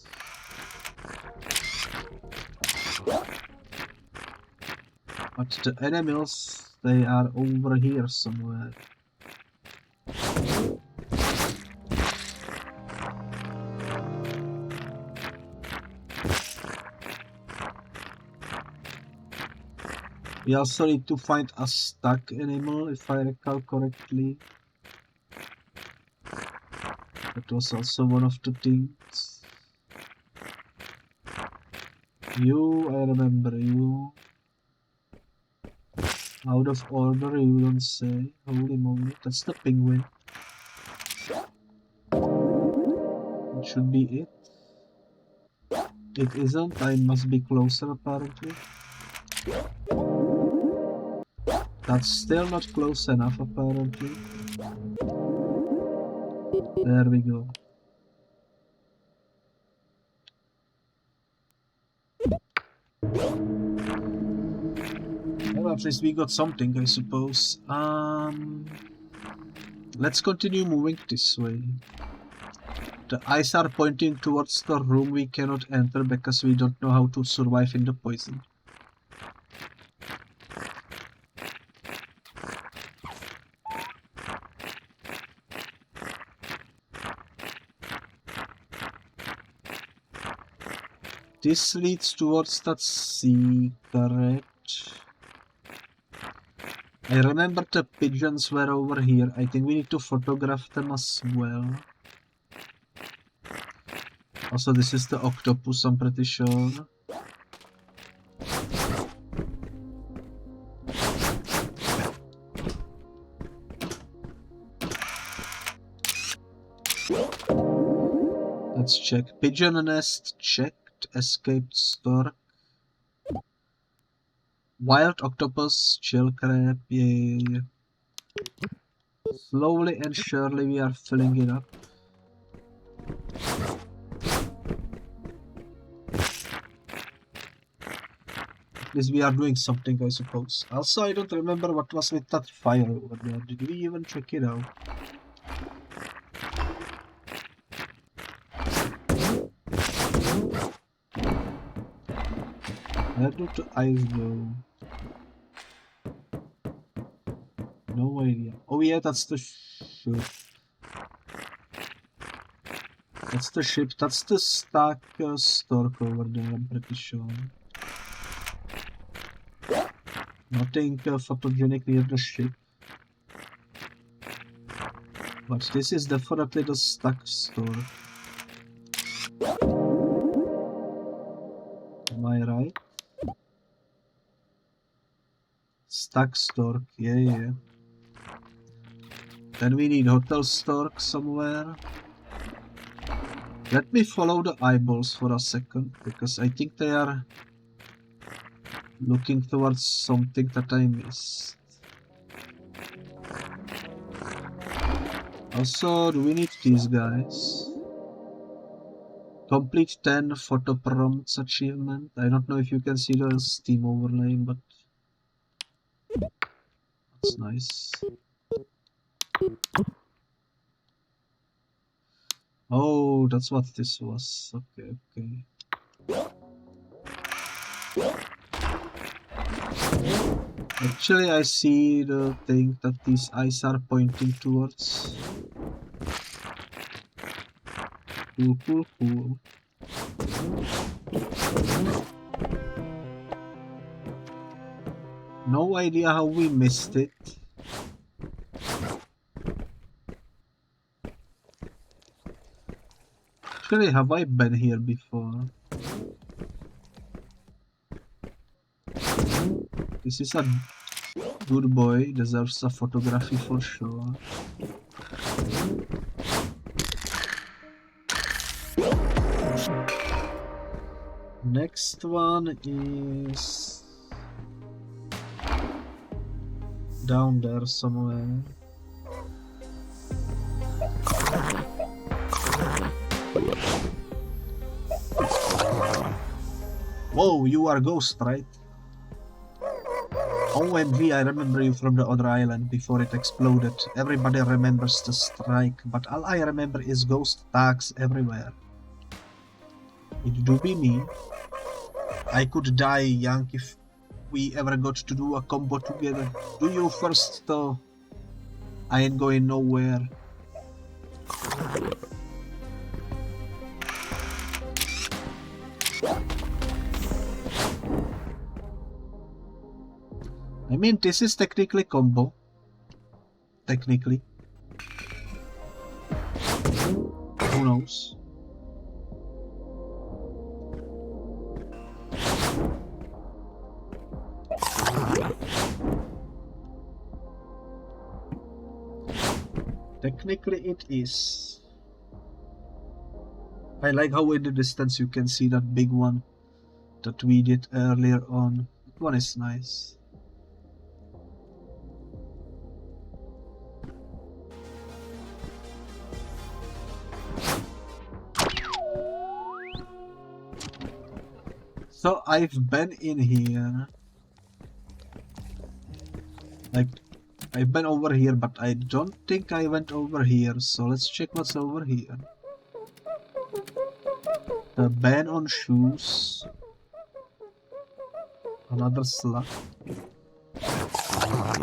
A: But the animals, they are over here somewhere. We also need to find a stuck animal, if I recall correctly. That was also one of the things. You, I remember you. Out of order, you don't say. Holy moly, that's the penguin. It should be it. It isn't, I must be closer apparently. That's still not close enough apparently. There we go. Well, at least we got something, I suppose. Let's continue moving this way. The eyes are pointing towards the room we cannot enter because we don't know how to survive in the poison. This leads towards that secret. I remember the pigeons were over here. I think we need to photograph them as well. Also, this is the octopus, I'm pretty sure. Let's check. Pigeon nest checked. Escaped stork. Wild octopus, chill crab, yeah. Slowly and surely we are filling it up. At least we are doing something, I suppose. Also, I don't remember what was with that fire over there. Did we even check it out? Where do the eyes go? No idea. Oh yeah, that's the ship. That's the ship. That's the stack stork over there, I'm pretty sure. Nothing photogenic near the ship. But this is definitely the stack stork. Am I right? Stack stork, yeah. Then we need hotel stork somewhere. Let me follow the eyeballs for a second, because I think they are looking towards something that I missed. Also, do we need these guys? Complete 10 photo prompts achievement. I don't know if you can see the Steam overlay, but that's nice. Oh, that's what this was. Okay, okay. Actually, I see the thing that these eyes are pointing towards. Cool, cool, cool. No idea how we missed it. Actually, have I been here before? This is a good boy, deserves a photography for sure. Next one is down there somewhere. Whoa, you are Ghost, right? OMG, I remember you from the other island before it exploded. Everybody remembers the strike, but all I remember is ghost tags everywhere. It do be me. I could die young if we ever got to do a combo together. Do you first though? I ain't going nowhere. I mean, this is technically combo. Technically. Who knows? Technically it is. I like how in the distance you can see that big one that we did earlier on. That one is nice. So I've been in here. Like, I've been over here, but I don't think I went over here. So let's check what's over here. The ban on shoes. Another slug.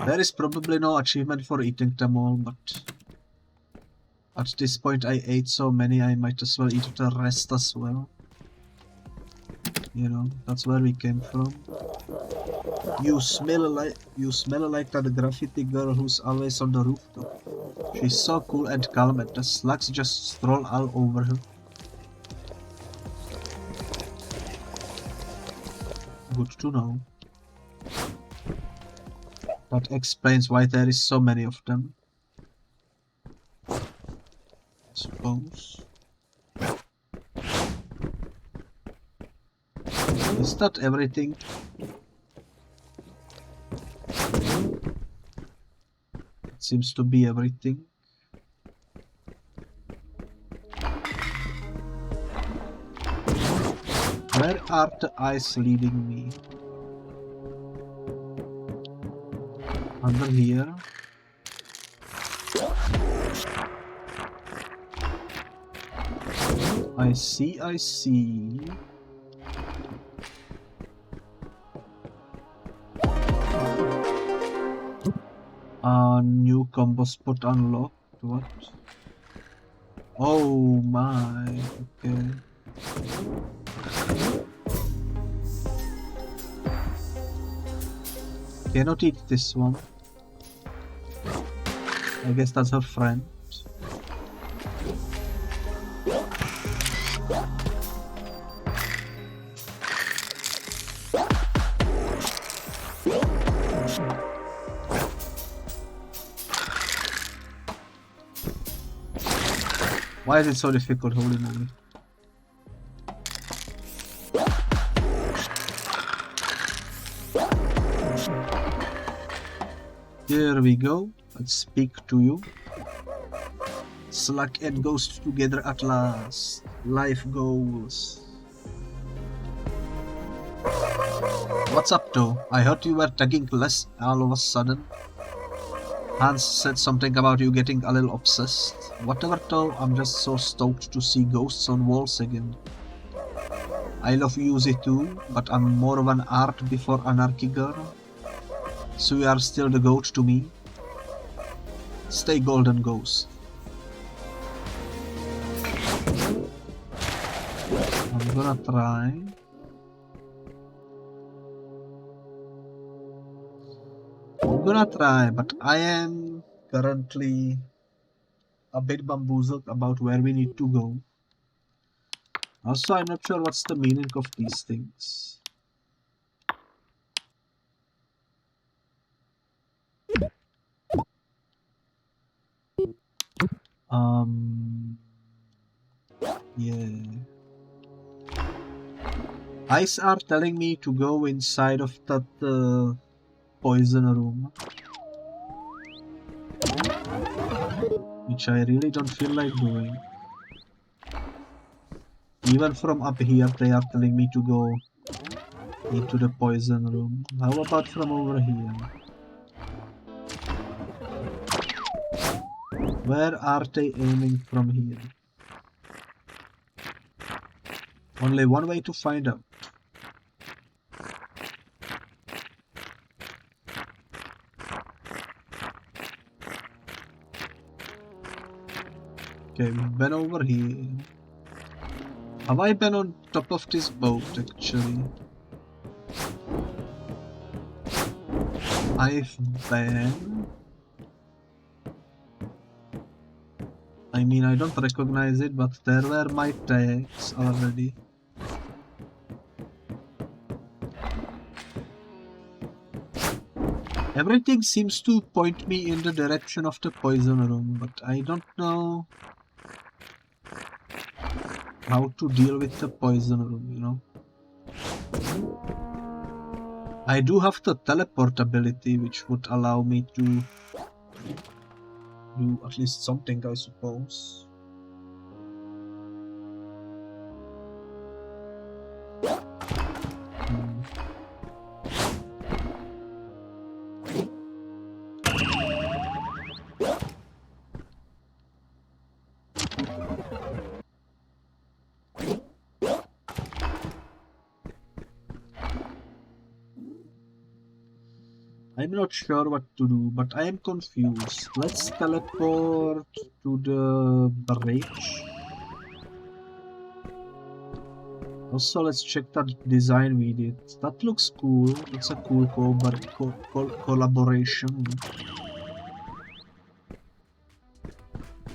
A: There is probably no achievement for eating them all, but at this point I ate so many I might as well eat the rest as well. You know, that's where we came from. You smell like that graffiti girl who's always on the rooftop. She's so cool and calm and the slugs just stroll all over her. Good to know. That explains why there is so many of them. I suppose. Is that everything? It seems to be everything. Where are the eyes leading me? Under here. I see. New combo spot unlocked. What? Oh my. Okay. Cannot eat this one. I guess that's her friend. Why is it so difficult? Holy moly. Here we go. Let's speak to you. Slug and Ghost together at last. Life goals. What's up though? I heard you were tagging less all of a sudden. Hans said something about you getting a little obsessed. Whatever though, I'm just so stoked to see ghosts on walls again. I love Yuzi too, but I'm more of an art before anarchy girl. So you are still the goat to me. Stay golden, Ghost. I'm gonna try. But I am currently a bit bamboozled about where we need to go. Also, I'm not sure what's the meaning of these things. Yeah. Eyes are telling me to go inside of that poison room, which I really don't feel like doing. Even from up here, they are telling me to go into the poison room. How about from over here? Where are they aiming from here? Only one way to find out. Okay, we've been over here. Have I been on top of this boat, actually? I've been... I mean, I don't recognize it, but there were my tags already. Everything seems to point me in the direction of the poison room, but I don't know how to deal with the poison room, you know? I do have the teleport ability, which would allow me to do at least something, I suppose. I'm not sure what to do, but I am confused. Let's teleport to the bridge. Also, let's check that design we did. That looks cool. It's a cool collaboration.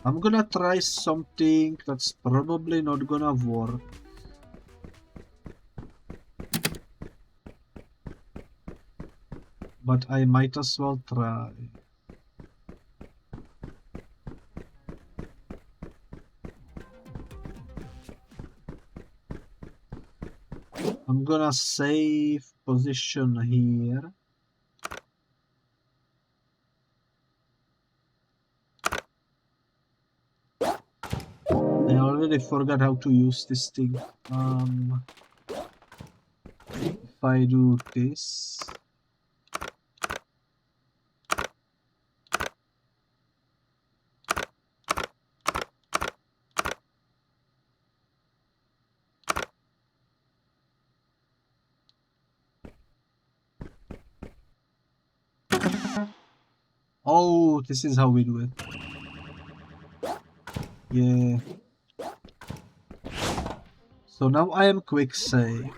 A: I'm gonna try something that's probably not gonna work. But I might as well try. I'm gonna save position here. I already forgot how to use this thing. If I do this. Oh, this is how we do it. Yeah. So now I am quick save.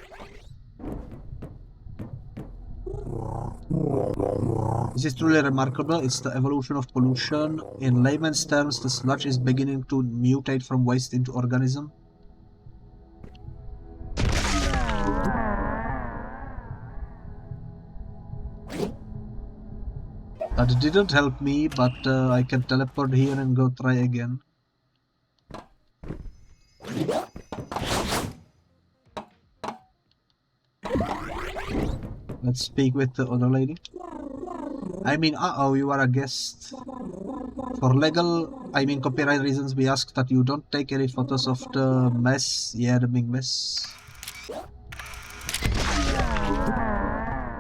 A: This is truly remarkable. It's the evolution of pollution. In layman's terms, the sludge is beginning to mutate from waste into organism. That didn't help me, but I can teleport here and go try again. Let's speak with the other lady. I mean, you are a guest. For legal, copyright reasons, we ask that you don't take any photos of the mess. Yeah, the big mess.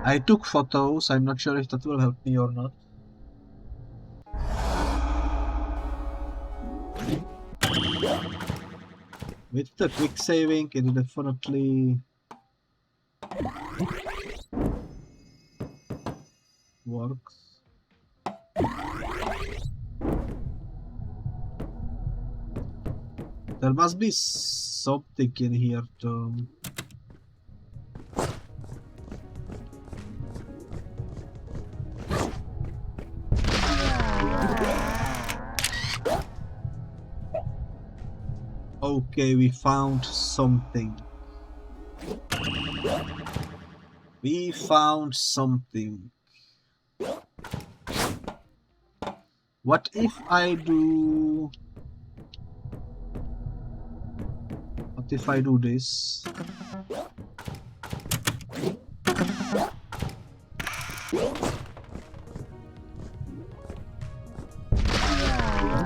A: I took photos. I'm not sure if that will help me or not. With the quick saving, it definitely works. There must be something in here though. Okay, we found something. We found something. What if I do... What if I do this?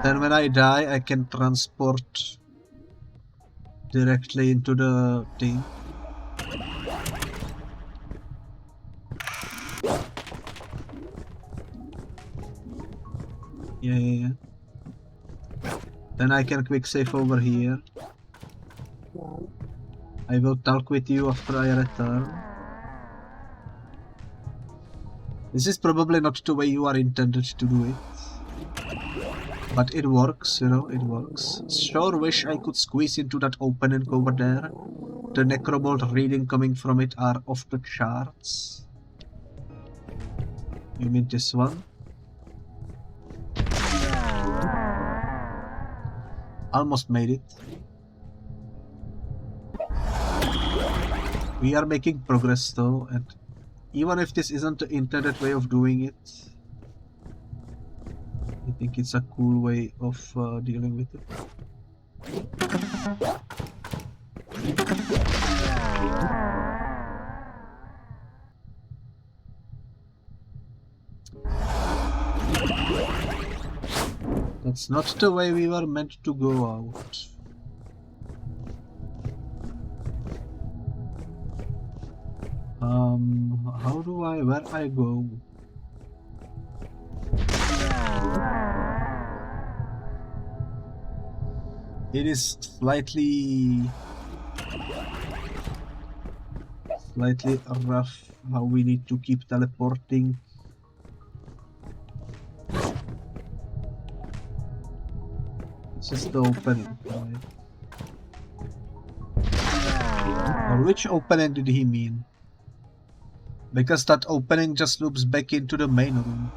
A: Then when I die, I can transport directly into the thing. Yeah. Then I can quick save over here. I will talk with you after I return. This is probably not the way you are intended to do it. But it works, you know, it works. Sure wish I could squeeze into that opening over there. The necrobolt reading coming from it are off the charts. You mean this one? Almost made it. We are making progress though, and even if this isn't the intended way of doing it, I think it's a cool way of dealing with it. That's not the way we were meant to go out. How do I, where I go? It is slightly rough how we need to keep teleporting. This is the opening, right? Or which opening did he mean? Because that opening just loops back into the main room.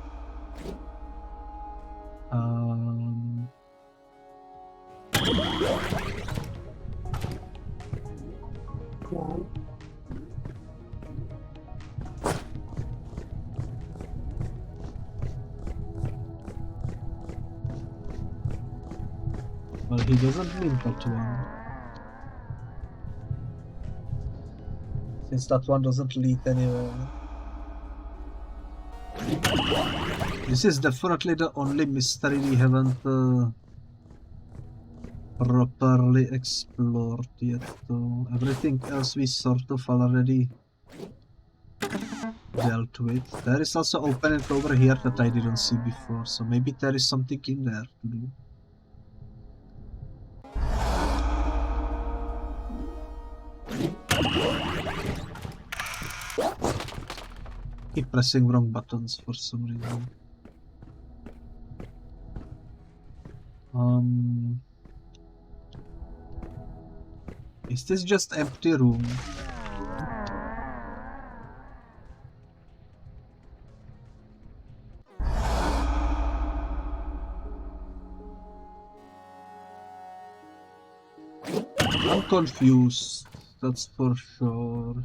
A: Well, he doesn't mean that one. Since that one doesn't lead anywhere. This is definitely the only mystery we haven't properly explored yet, though. Everything else we sort of already dealt with. There is also opening over here that I didn't see before, so maybe there is something in there to do. Keep pressing wrong buttons for some reason. Is this just empty room? I'm confused, that's for sure.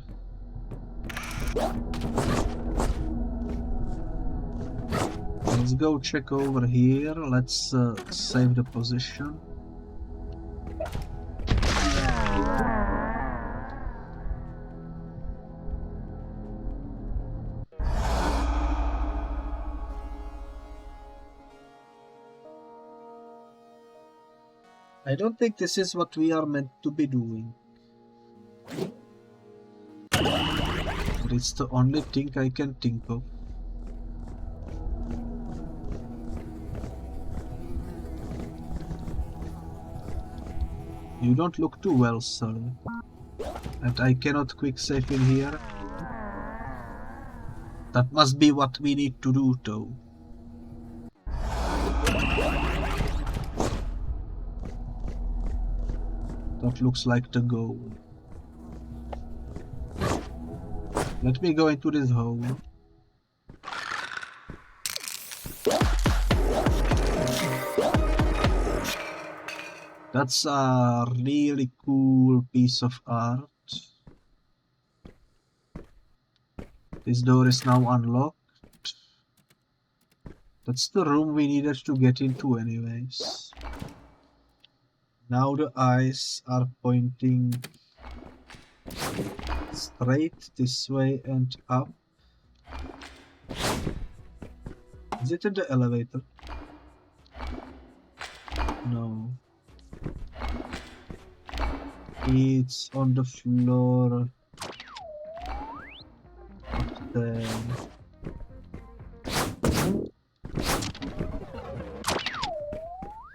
A: Let's go check over here. Let's save the position. I don't think this is what we are meant to be doing. But it's the only thing I can think of. You don't look too well, sir. And I cannot quick save in here. That must be what we need to do, though. That looks like the goal. Let me go into this hole. That's a really cool piece of art. This door is now unlocked. That's the room we needed to get into anyways. Now the eyes are pointing straight this way and up. Is it in the elevator? No. It's on the floor up there.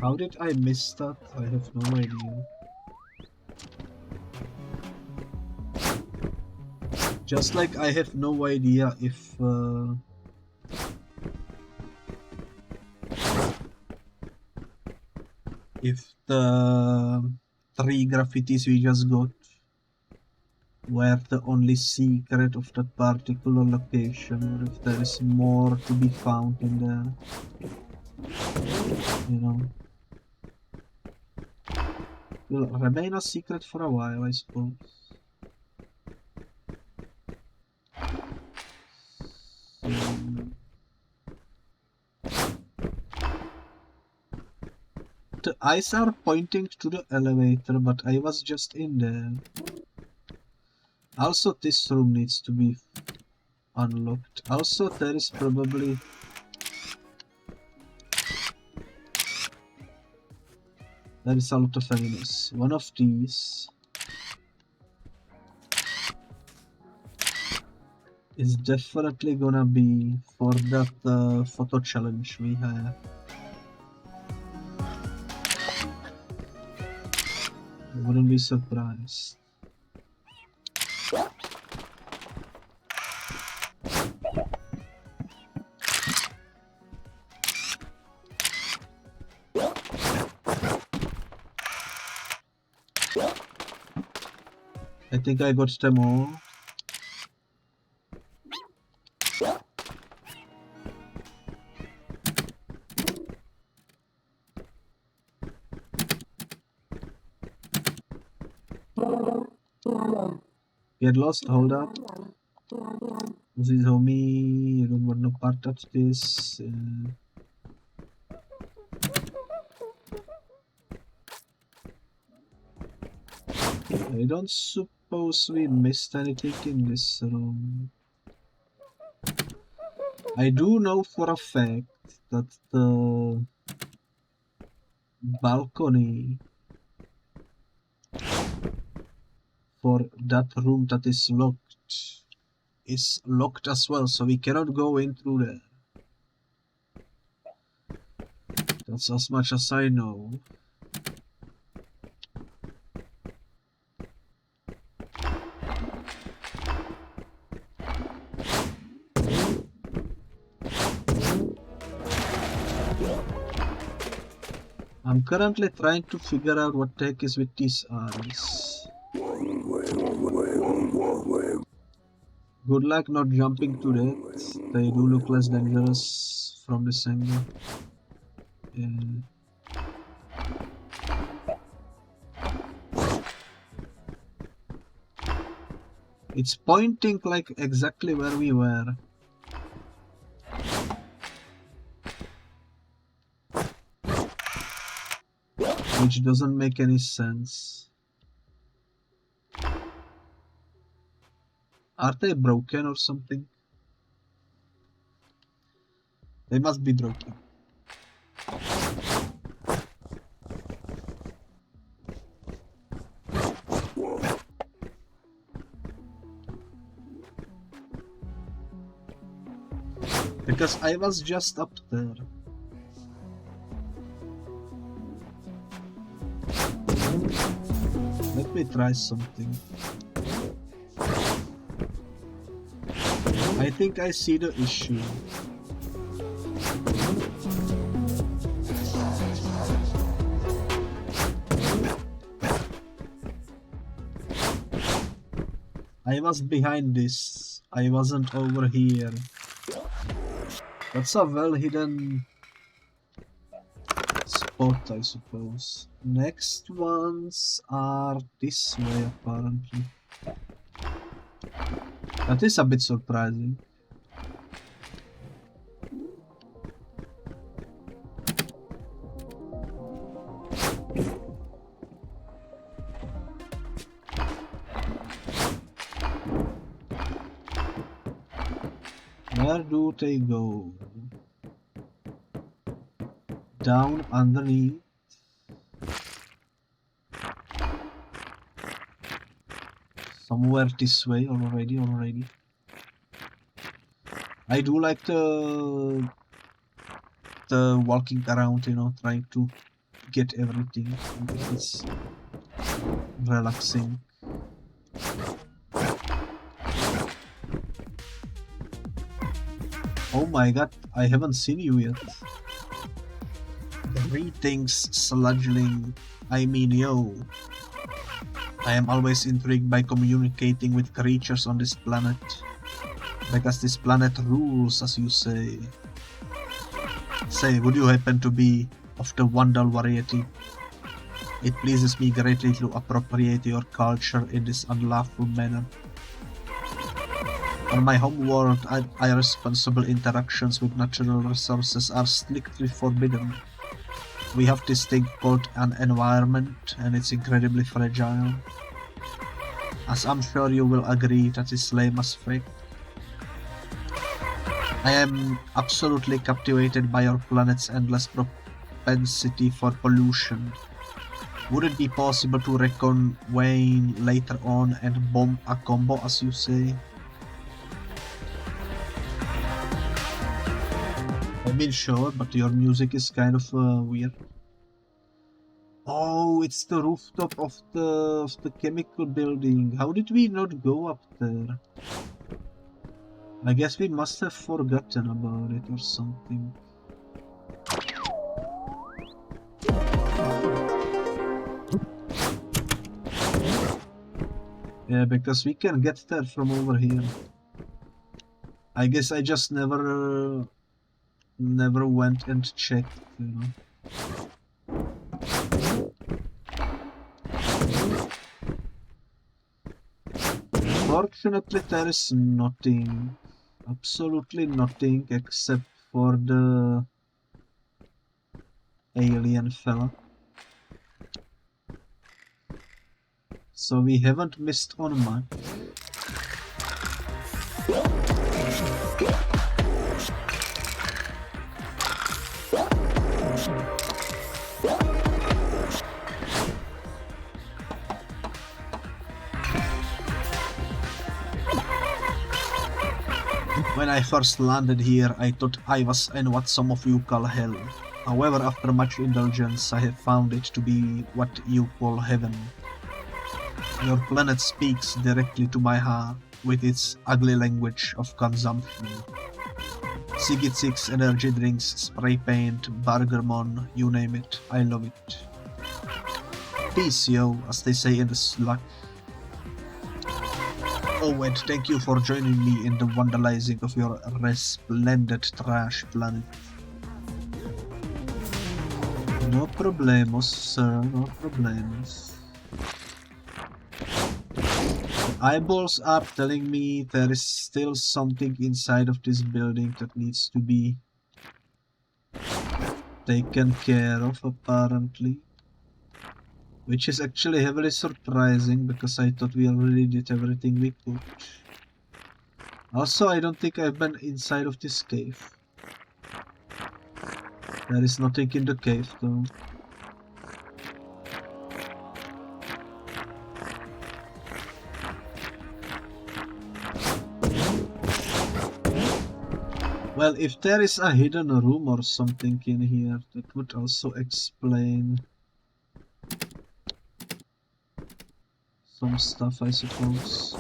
A: How did I miss that? I have no idea. Just like I have no idea if the 3 graffitis we just got were the only secret of that particular location, or if there is more to be found in there. You know. Will remain a secret for a while, I suppose. The eyes are pointing to the elevator, but I was just in there. Also, this room needs to be unlocked. Also, there is probably... There is a lot of enemies. One of these is definitely gonna be for that photo challenge we have. I wouldn't be surprised. I think I got them all. Get lost, hold up. This is homie, you don't want no part of this. I don't suppose we missed anything in this room. I do know for a fact that the balcony for that room that is locked as well, so we cannot go in through there. That's as much as I know. I'm currently trying to figure out what the heck is with these eyes. Good luck not jumping to that. They do look less dangerous from this angle. Yeah. It's pointing like exactly where we were. Which doesn't make any sense. Are they broken or something? They must be broken. Because I was just up there. Let me try something. I think I see the issue. I was behind this. I wasn't over here. That's a well hidden spot, I suppose. Next ones are this way, apparently. That is a bit surprising. Where do they go? Down underneath. Somewhere this way already. I do like the walking around, you know, trying to get everything. It's relaxing. Oh my god, I haven't seen you yet. Greetings, sludgeling. I mean, yo. I am always intrigued by communicating with creatures on this planet. Because this planet rules, as you say. Say, would you happen to be of the Vandal variety? It pleases me greatly to appropriate your culture in this unlawful manner. On my home world, irresponsible interactions with natural resources are strictly forbidden. We have this thing called an environment, and it's incredibly fragile. As I'm sure you will agree, that is lame as frick. I am absolutely captivated by your planet's endless propensity for pollution. Would it be possible to reconvene later on and bomb a combo, as you say? I mean, sure, but your music is kind of weird. Oh, it's the rooftop of the chemical building. How did we not go up there? I guess we must have forgotten about it or something. Yeah, because we can get there from over here. I guess I just never went and checked, you know. Fortunately, there is nothing, absolutely nothing, except for the alien fella. So we haven't missed on much. When I first landed here, I thought I was in what some of you call hell. However, after much indulgence, I have found it to be what you call heaven. Your planet speaks directly to my heart with its ugly language of consumption. Sigit 6 energy drinks, spray paint, Bargermon, you name it, I love it. Peace, yo, as they say in the Sludge. Oh, and thank you for joining me in the vandalizing of your resplendent trash planet. No problemos, sir, no problemos. Eyeballs are telling me there is still something inside of this building that needs to be taken care of, apparently. Which is actually heavily surprising, because I thought we already did everything we could. Also, I don't think I've been inside of this cave. There is nothing in the cave, though. Well, if there is a hidden room or something in here, that would also explain some stuff, I suppose.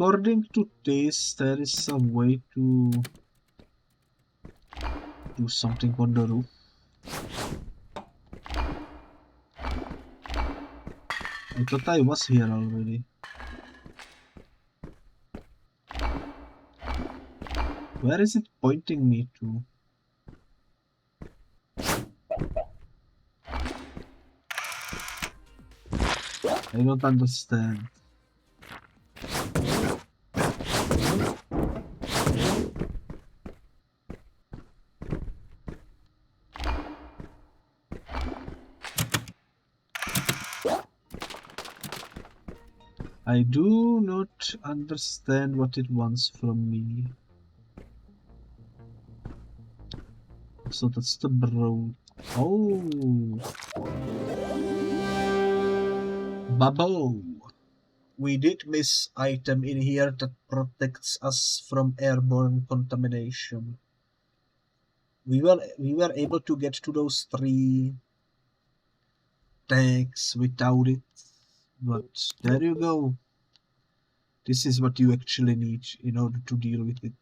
A: According to this, there is a way to do something on the roof. I thought I was here already. Where is it pointing me to? I don't understand. I do not understand what it wants from me. So that's the bro. Oh! Bub-o! We did miss item in here that protects us from airborne contamination. We were able to get to those 3 tags without it. But there you go. This is what you actually need in order to deal with it.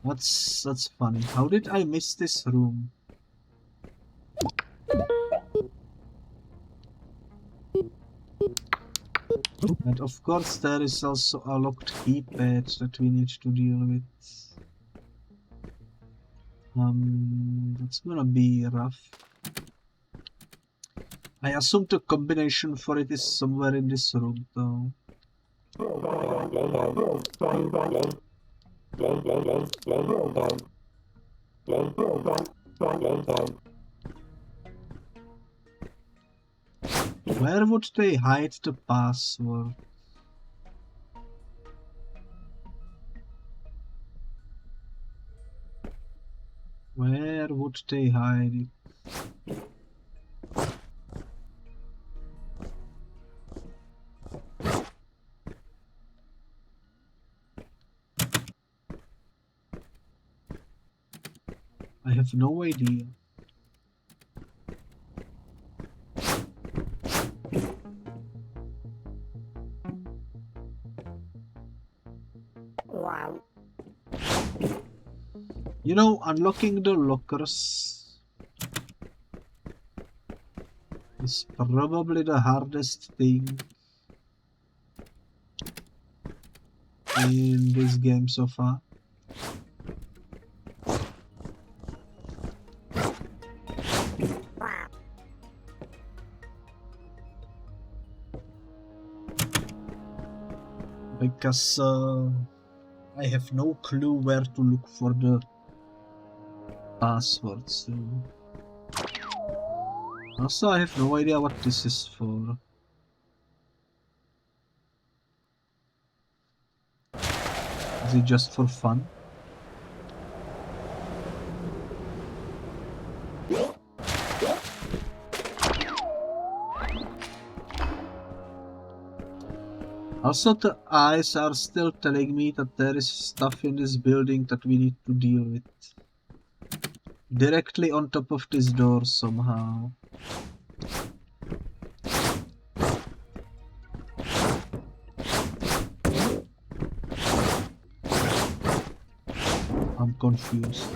A: That's funny. How did I miss this room? And of course there is also a locked keypad that we need to deal with. That's gonna be rough. I assume the combination for it is somewhere in this room though. Where would they hide the password? Where would they hide it? I have no idea.
B: Wow.
A: You know, unlocking the lockers is probably the hardest thing in this game so far. Because I have no clue where to look for the passwords. Also, I have no idea what this is for. Is it just for fun? Also, the eyes are still telling me that there is stuff in this building that we need to deal with. Directly on top of this door somehow. I'm confused.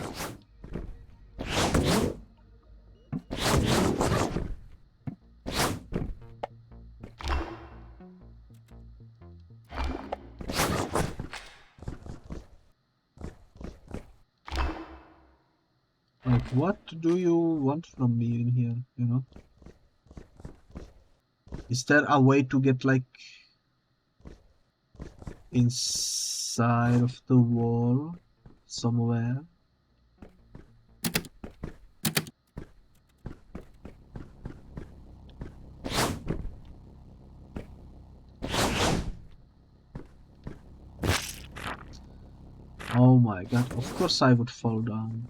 A: Like, what do you want from me in here, you know? Is there a way to get, like, inside of the wall somewhere? Oh my god, of course I would fall down.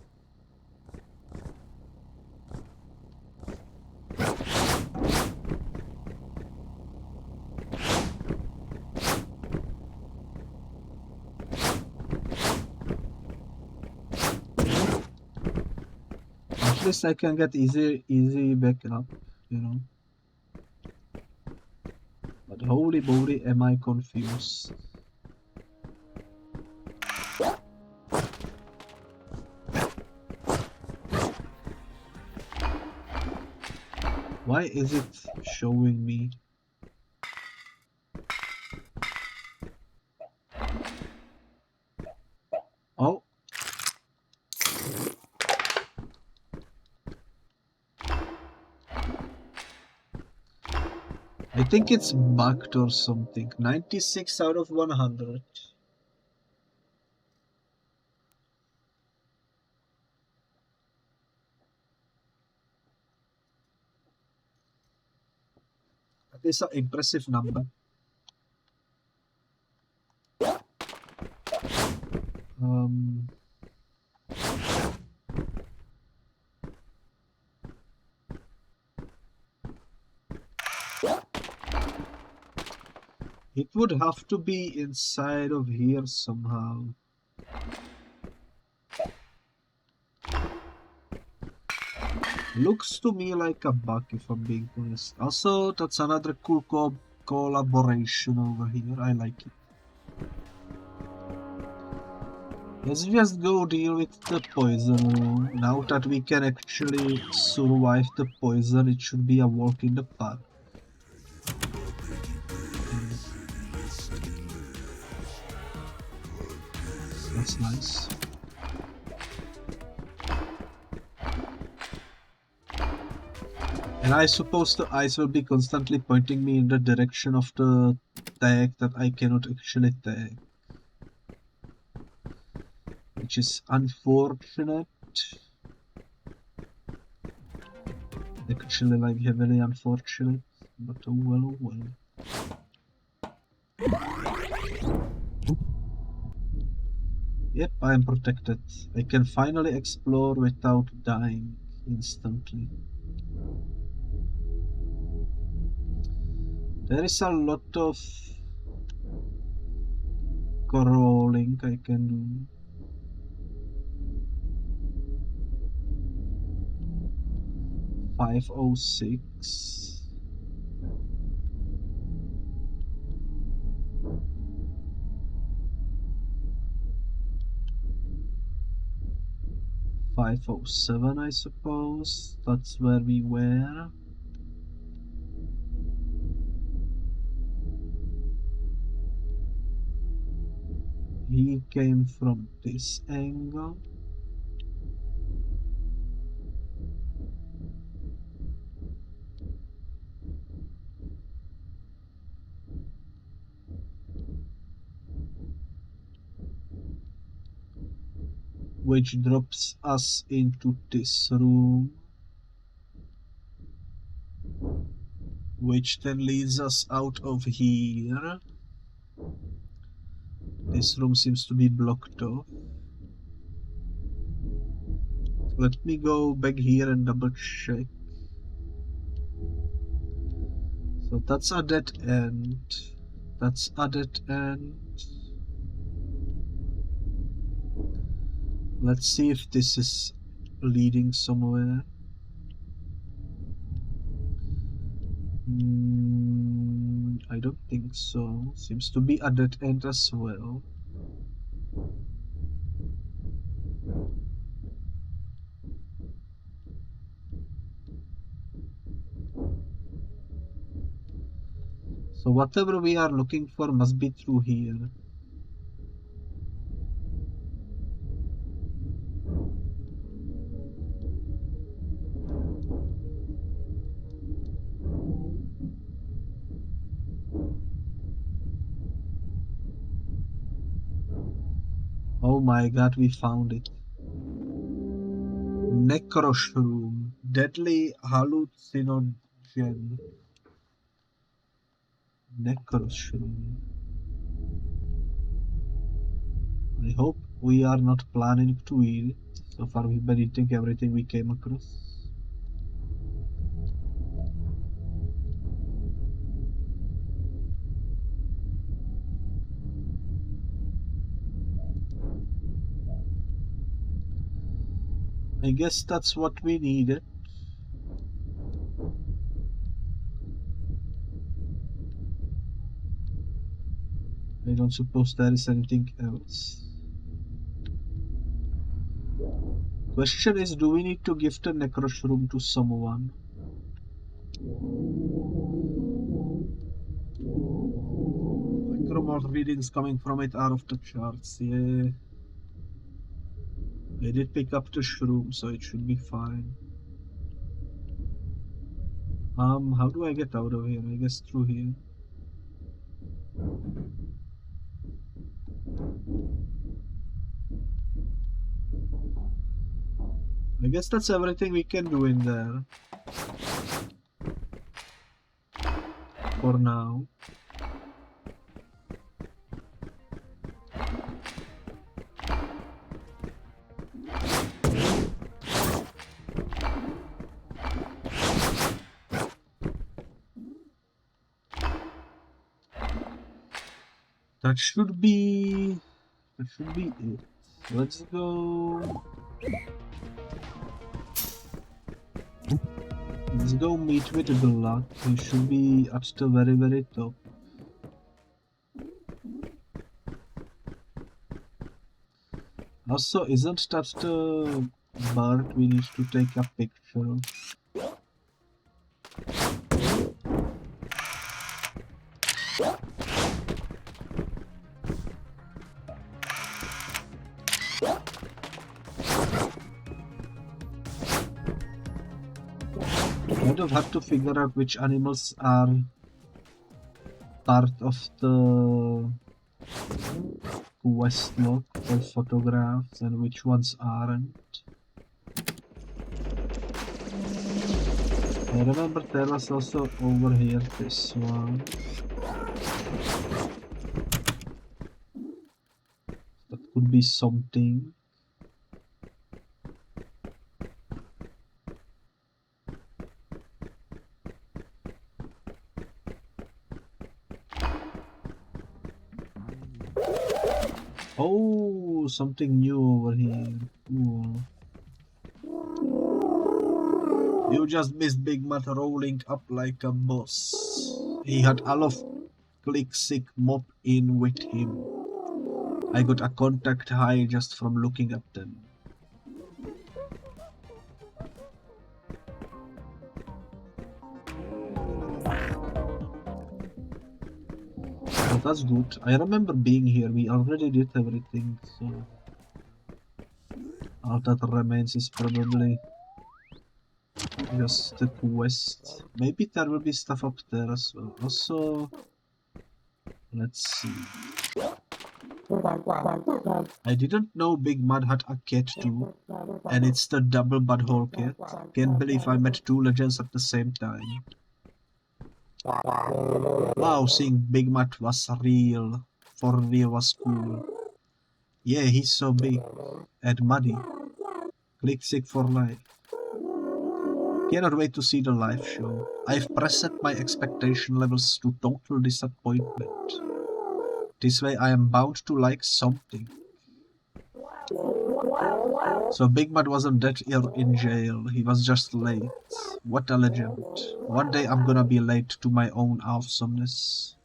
A: At least I can get easy back up, you know. But holy moly, am I confused. Why is it showing me? Oh. I think it's bugged or something. 96 out of 100. That is an impressive number. It would have to be inside of here somehow. Looks to me like a bug, if I'm being honest. Also, that's another cool collaboration over here. I like it. Let's just go deal with the poison room. Now that we can actually survive the poison, it should be a walk in the park. That's nice. And I suppose the eyes will be constantly pointing me in the direction of the tag that I cannot actually tag. Which is unfortunate. Actually, like, heavily unfortunate. But oh well, oh well. Yep, I am protected. I can finally explore without dying instantly. There is a lot of crawling I can do. .506. .507, I suppose. That's where we were. He came from this angle. Which drops us into this room. Which then leads us out of here. This room seems to be blocked off. Let me go back here and double check. So that's a dead end. That's a dead end. Let's see if this is leading somewhere. I don't think so. Seems to be a dead end as well. So whatever we are looking for must be through here. Oh my god, we found it. Necroshroom. Deadly hallucinogen. Necroshroom. I hope we are not planning to eat it. So far we've been eating everything we came across. I guess that's what we needed. I don't suppose there is anything else. Question is, do we need to give the Necroshroom to someone? paranormal readings coming from it are off the charts, yeah. I did pick up the shroom, so it should be fine. How do I get out of here? I guess through here. I guess that's everything we can do in there. For now. That should be it. Let's go. Let's go meet with the luck. We should be at the very top. Also, isn't that the bird we need to take a picture? I don't have to figure out which animals are part of the quest log or photographs and which ones aren't. I remember there was also over here this one. That could be something. Oh, something new over here. Cool. You just missed Big Matt rolling up like a boss. He had a lot of click-sick mob in with him. I got a contact high just from looking at them. But that's good. I remember being here. We already did everything, so all that remains is probably just the quest. Maybe there will be stuff up there as well. Also, let's see. I didn't know Big Mud had a cat too, and it's the double butthole cat. Can't believe I met two legends at the same time. Wow, seeing Big Mud was real, for real was cool. Yeah, he's so big and muddy. Click sick for life. Cannot wait to see the live show. I've pressed my expectation levels to total disappointment. This way I am bound to like something. So Big Mud wasn't dead or in jail, he was just late. What a legend. One day I'm gonna be late to my own awesomeness.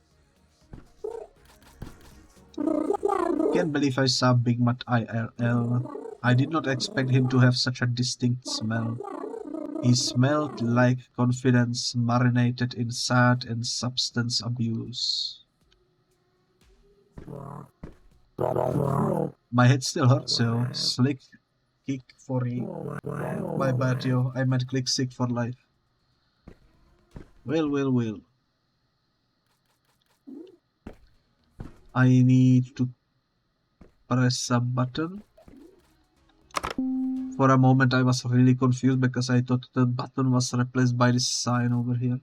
A: Can't believe I saw Big Mud IRL. I did not expect him to have such a distinct smell. He smelled like confidence marinated in sad and substance abuse. My head still hurts, yo. Slick kick for you. My bad, yo. I meant click sick for life. Well. I need to press a button. For a moment I was really confused because I thought the button was replaced by this sign over here.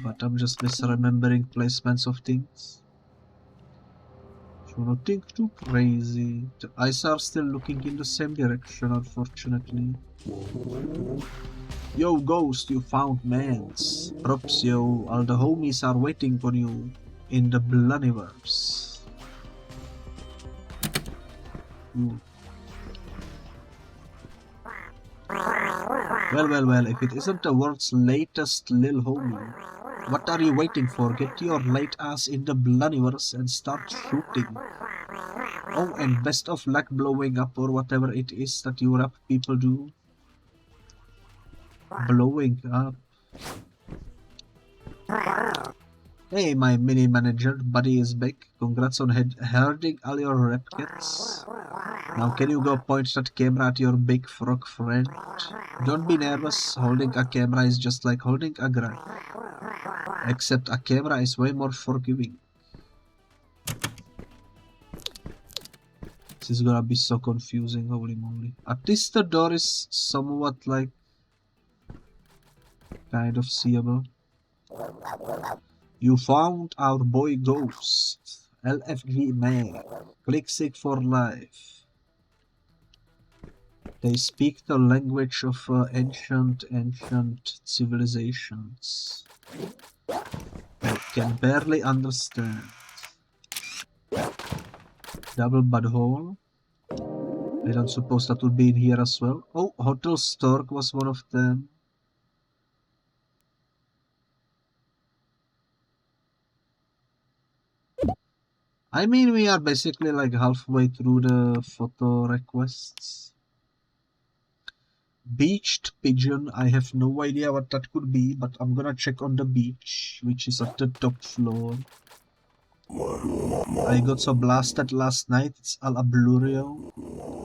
A: But I'm just misremembering placements of things. So nothing too crazy. The eyes are still looking in the same direction, unfortunately. Yo, Ghost, you found mans. Props, yo. All the homies are waiting for you in the Bluniverse. Well, if it isn't the world's latest lil homie, what are you waiting for? Get your late ass in the Bluniverse and start shooting. Oh, and best of luck blowing up or whatever it is that you rap people do. Blowing up. Hey, my mini manager buddy is back. Congrats on herding all your rep kits. Now can you go point that camera at your big frog friend? Don't be nervous, holding a camera is just like holding a grind. Except a camera is way more forgiving. This is gonna be so confusing, holy moly. At least the door is somewhat like kind of seeable. You found our boy Ghost. LFG man. Click sick for life. They speak the language of ancient civilizations. I can barely understand. Double butthole. I don't suppose that would be in here as well. Oh, Hotel Stork was one of them. I mean, we are basically like halfway through the photo requests. Beached pigeon, I have no idea what that could be, but I'm gonna check on the beach, which is at the top floor. I got so blasted last night, it's all a blurrio.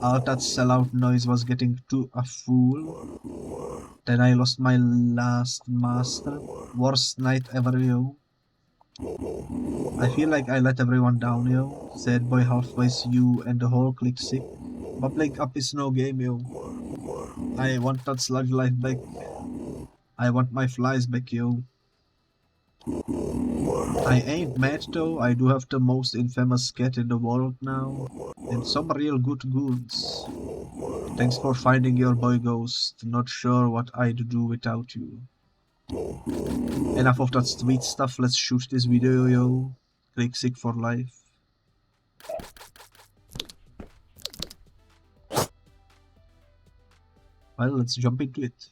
A: All that sellout noise was getting to a fool. Then I lost my last master. Worst night ever, yo. I feel like I let everyone down, yo. Sad boy halfway's you and the whole clique sick. Bubbling up is no game, yo. I want that sludge life back. I want my flies back, yo. I ain't mad though, I do have the most infamous cat in the world now. And some real good goons. Thanks for finding your boy Ghost. Not sure what I'd do without you. Enough of that sweet stuff, let's shoot this video, yo. Click sick for life. Well, let's jump into it.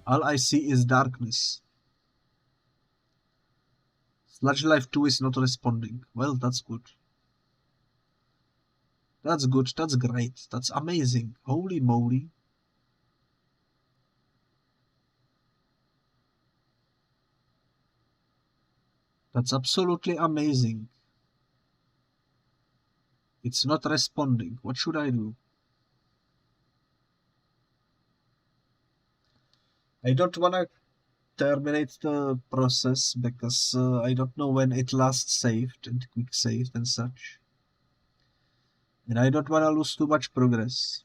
A: All I see is darkness. Sludge Life 2 is not responding. Well, that's good. That's good, that's great, that's amazing. Holy moly. That's absolutely amazing. It's not responding. What should I do? I don't want to terminate the process because I don't know when it last saved and quick saved and such. And I don't want to lose too much progress.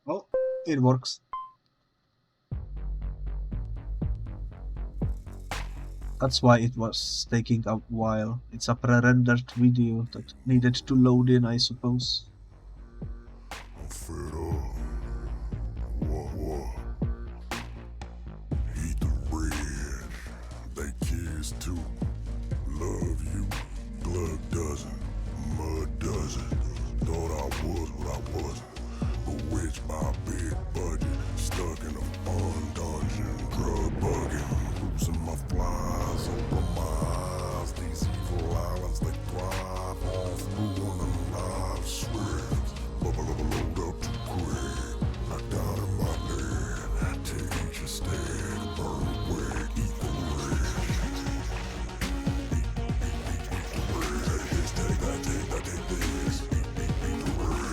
A: Oh, it works. That's why it was taking a while. It's a pre-rendered video that needed to load in, I suppose.
B: Eat the bread, they kiss too. Love you, blood doesn't, mud doesn't. Thought I was what I wasn't. Bewitched by a big budget, stuck in a fun dungeon, drug bugging, losing my flies, open my eyes. These evil islands they thrive on ruin and lives swift. Bubble load up too quick, knock down in my lead. Take each a step, burn away, eat the rich. Eat the rich. Take that, take this. Eat the rich.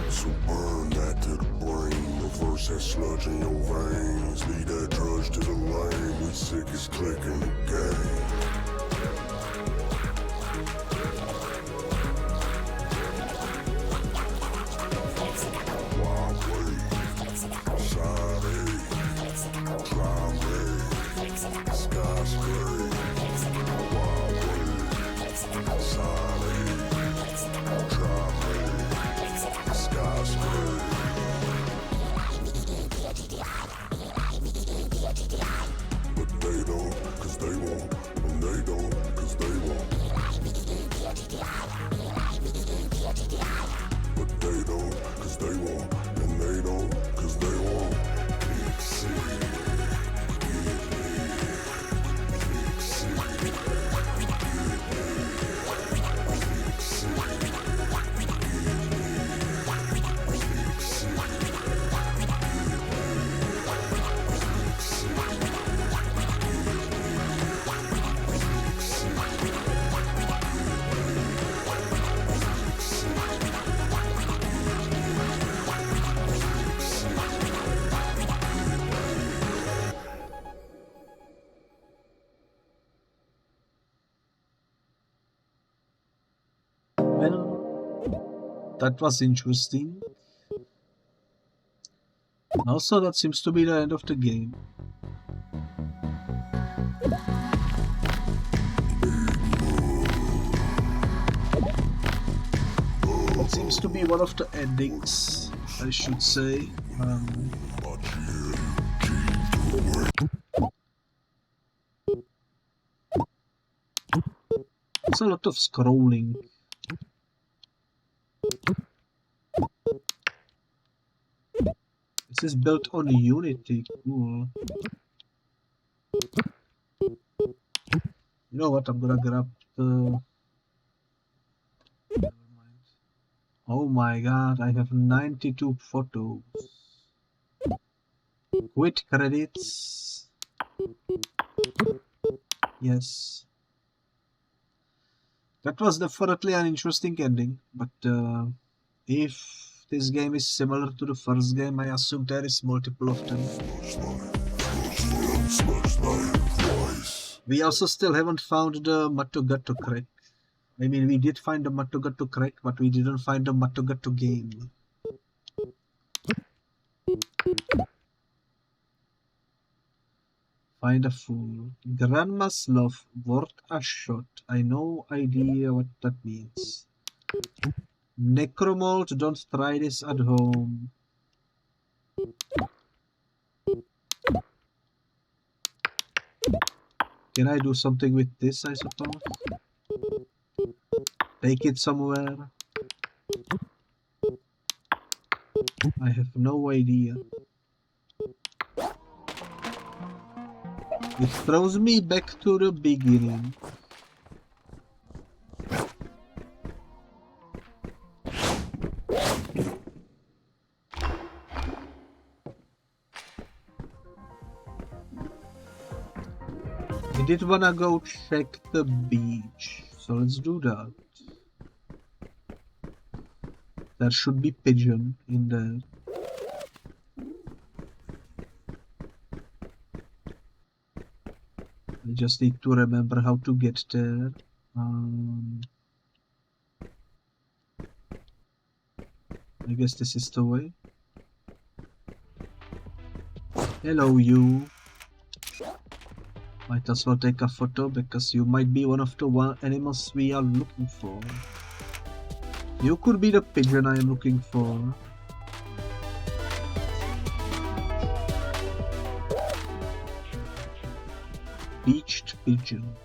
B: So burn that to the brain, reverse that sludge in your veins, lead that drudge to the lane, we sick as clicking the game. Wild way, side A, dry way. But they don't, cause they won't. And they don't, cause they won't. But they don't, cause they won't. And they don't, cause they won't. Big city, get lit. Big city, get lit. Big city, get lit. Big city.
A: Well, that was interesting. Also, that seems to be the end of the game. That seems to be one of the endings, I should say. It's a lot of scrolling. This is built on Unity. Cool. You know what? I'm gonna grab the... Never mind. Oh my god, I have 92 photos. Quit credits. Yes. That was definitely an interesting ending, but if this game is similar to the first game, I assume there is multiple of them. We also still haven't found the Matogato crack. I mean, we did find the Matogato crack, but we didn't find the Matogato game. Find a fool. Grandma's love, worth a shot. I no idea what that means. Necromold, don't try this at home. Can I do something with this, I suppose? Take it somewhere? I have no idea. It throws me back to the beginning. I did wanna go check the beach, so let's do that. There should be pigeon in there. I just need to remember how to get there. I guess this is the way. Hello, you. Might as well take a photo because you might be one of the animals we are looking for. You could be the pigeon I am looking for. Beached pigeon.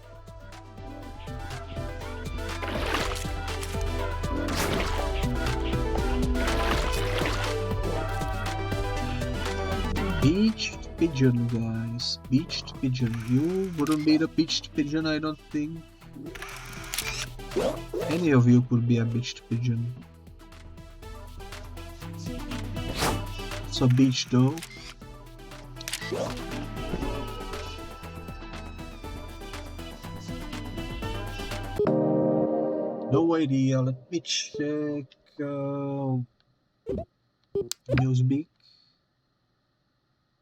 A: Beached pigeon, guys. Beached pigeon. You wouldn't be the beached pigeon, I don't think. Any of you could be a beached pigeon. It's a beach though. No idea. Let me check Newsbeak.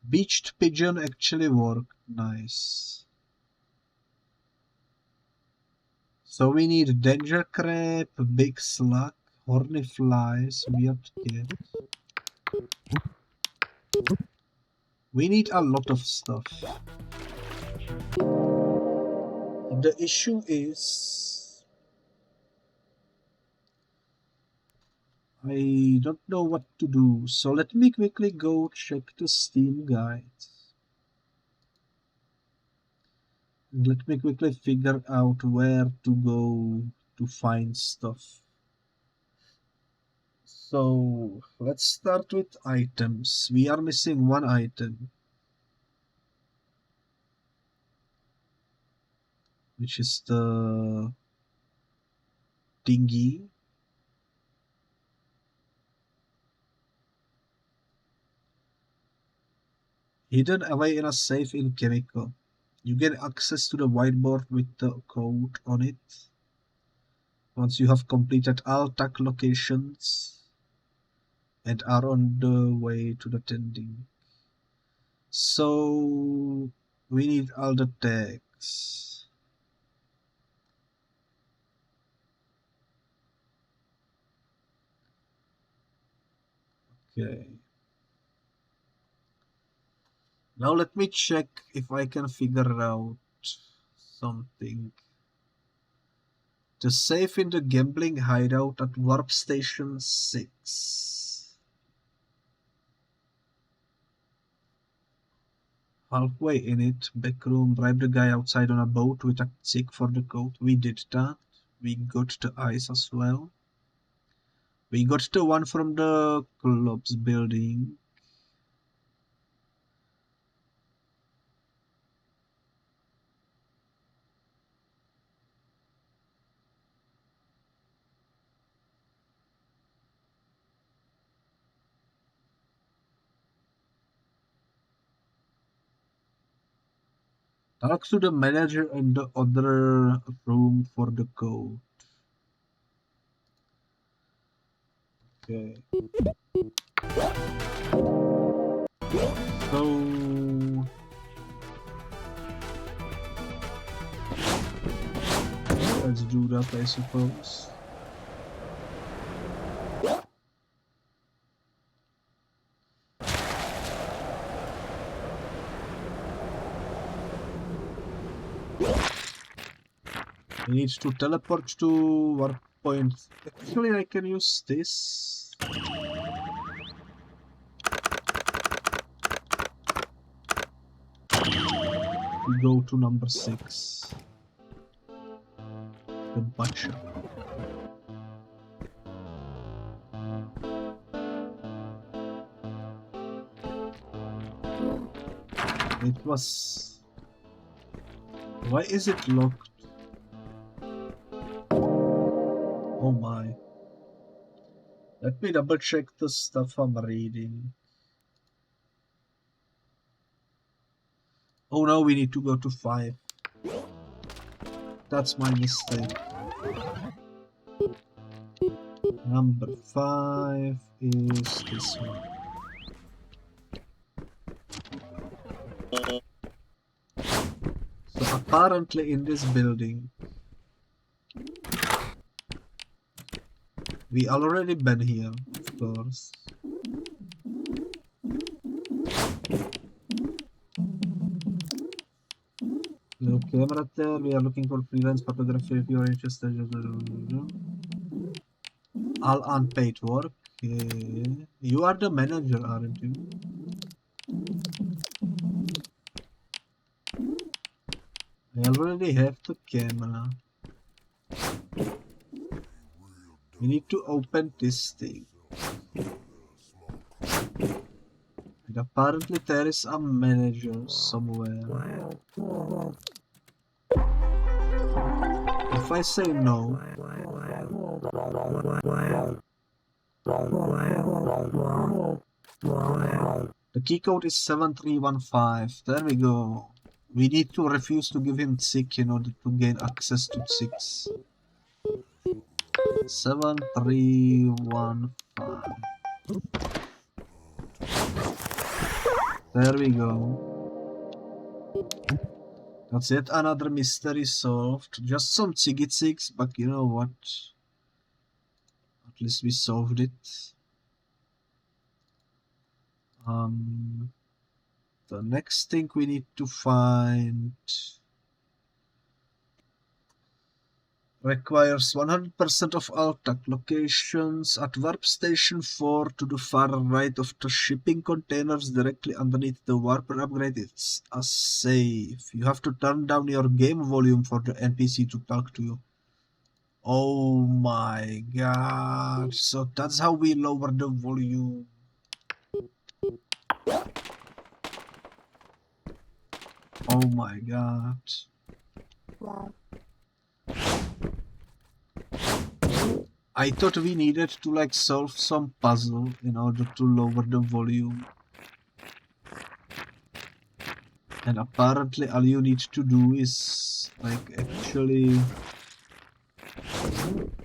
A: Beached pigeon actually worked. Nice. So we need danger crab, big slug, horny flies, weird cat. We need a lot of stuff. The issue is I don't know what to do, so let me quickly go check the Steam guide. Let me quickly figure out where to go to find stuff. So let's start with items. We are missing one item, which is the dinghy. Hidden away in a safe in Chemico. You get access to the whiteboard with the code on it once you have completed all tag locations and are on the way to the tending. So we need all the tags. Okay. Now let me check if I can figure out something. The safe in the gambling hideout at Warp Station 6. Halfway in it, back room, bribe the guy outside on a boat with a tick for the code. We did that. We got the ice as well. We got the one from the club's building. Talk to the manager in the other room for the code. Okay. So let's do that, I suppose. We need to teleport to warp point. Actually, I can use this. We go to number 6. The butcher. It was... Why is it locked? Oh my. Let me double check the stuff I'm reading. Oh no, we need to go to 5. That's my mistake. Number 5 is this one. So apparently in this building, we already been here, of course. No camera there, we are looking for freelance photography if you are interested. All unpaid work. Okay. You are the manager, aren't you? I already have the camera. We need to open this thing. And apparently there is a manager somewhere. If I say no... The key code is 7315. There we go. We need to refuse to give him tick in order to gain access to 6. 7315. There we go. That's it, another mystery solved. Just some Tiggy Ticks, but you know what? At least we solved it. The next thing we need to find... Requires 100% of all tech locations at warp station 4 to the far right of the shipping containers directly underneath the warper upgrade. It's a safe. You have to turn down your game volume for the NPC to talk to you. Oh my god. So that's how we lower the volume. Oh my god. I thought we needed to like solve some puzzle in order to lower the volume. And apparently all you need to do is like actually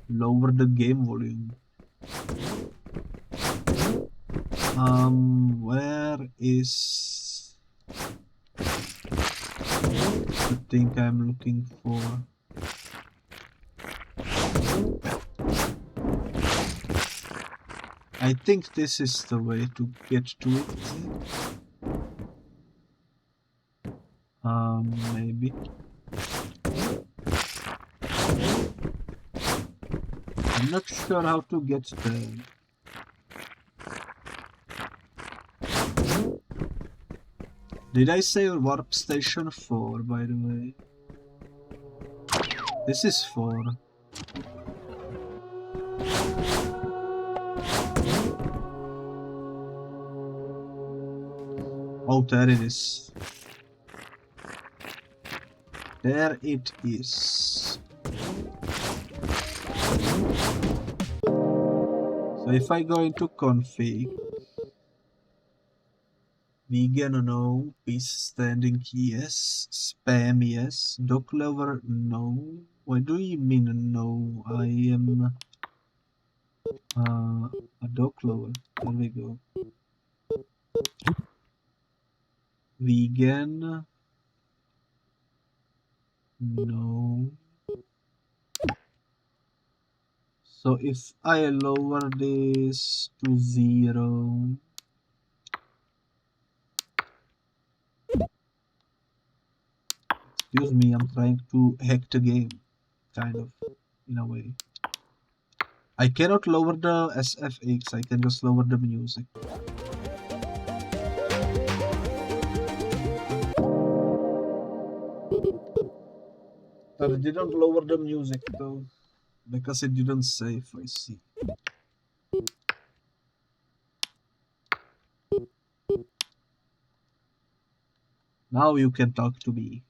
A: lower the game volume. Where is the thing I'm looking for? I think this is the way to get to it. Maybe. I'm not sure how to get there. Did I say warp station 4, by the way? This is 4. Oh, there it is. There it is. So if I go into config, vegan no, peace standing yes, spam yes, dock lover no. What do you mean no? I am a dock lover. There we go. Vegan no. So if I lower this to 0, excuse me, I'm trying to hack the game, kind of, in a way. I cannot lower the SFX, I can just lower the music. But I didn't lower the music though, because it didn't save, I see. Now you can talk to me.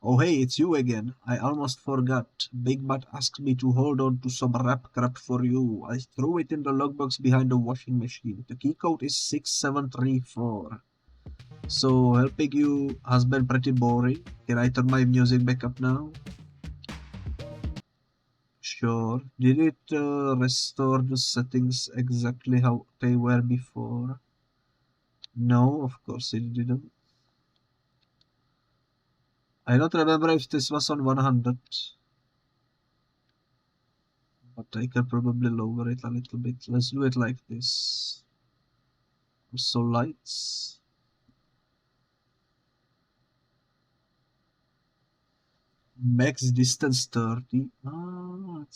A: Oh hey, it's you again. I almost forgot. Big Butt asked me to hold on to some rap crap for you. I threw it in the logbox behind the washing machine. The key code is 6734. So helping you has been pretty boring. Can I turn my music back up now? Sure. Did it restore the settings exactly how they were before? No, of course it didn't. I don't remember if this was on 100. But I can probably lower it a little bit. Let's do it like this. Also lights. Max distance 30. Oh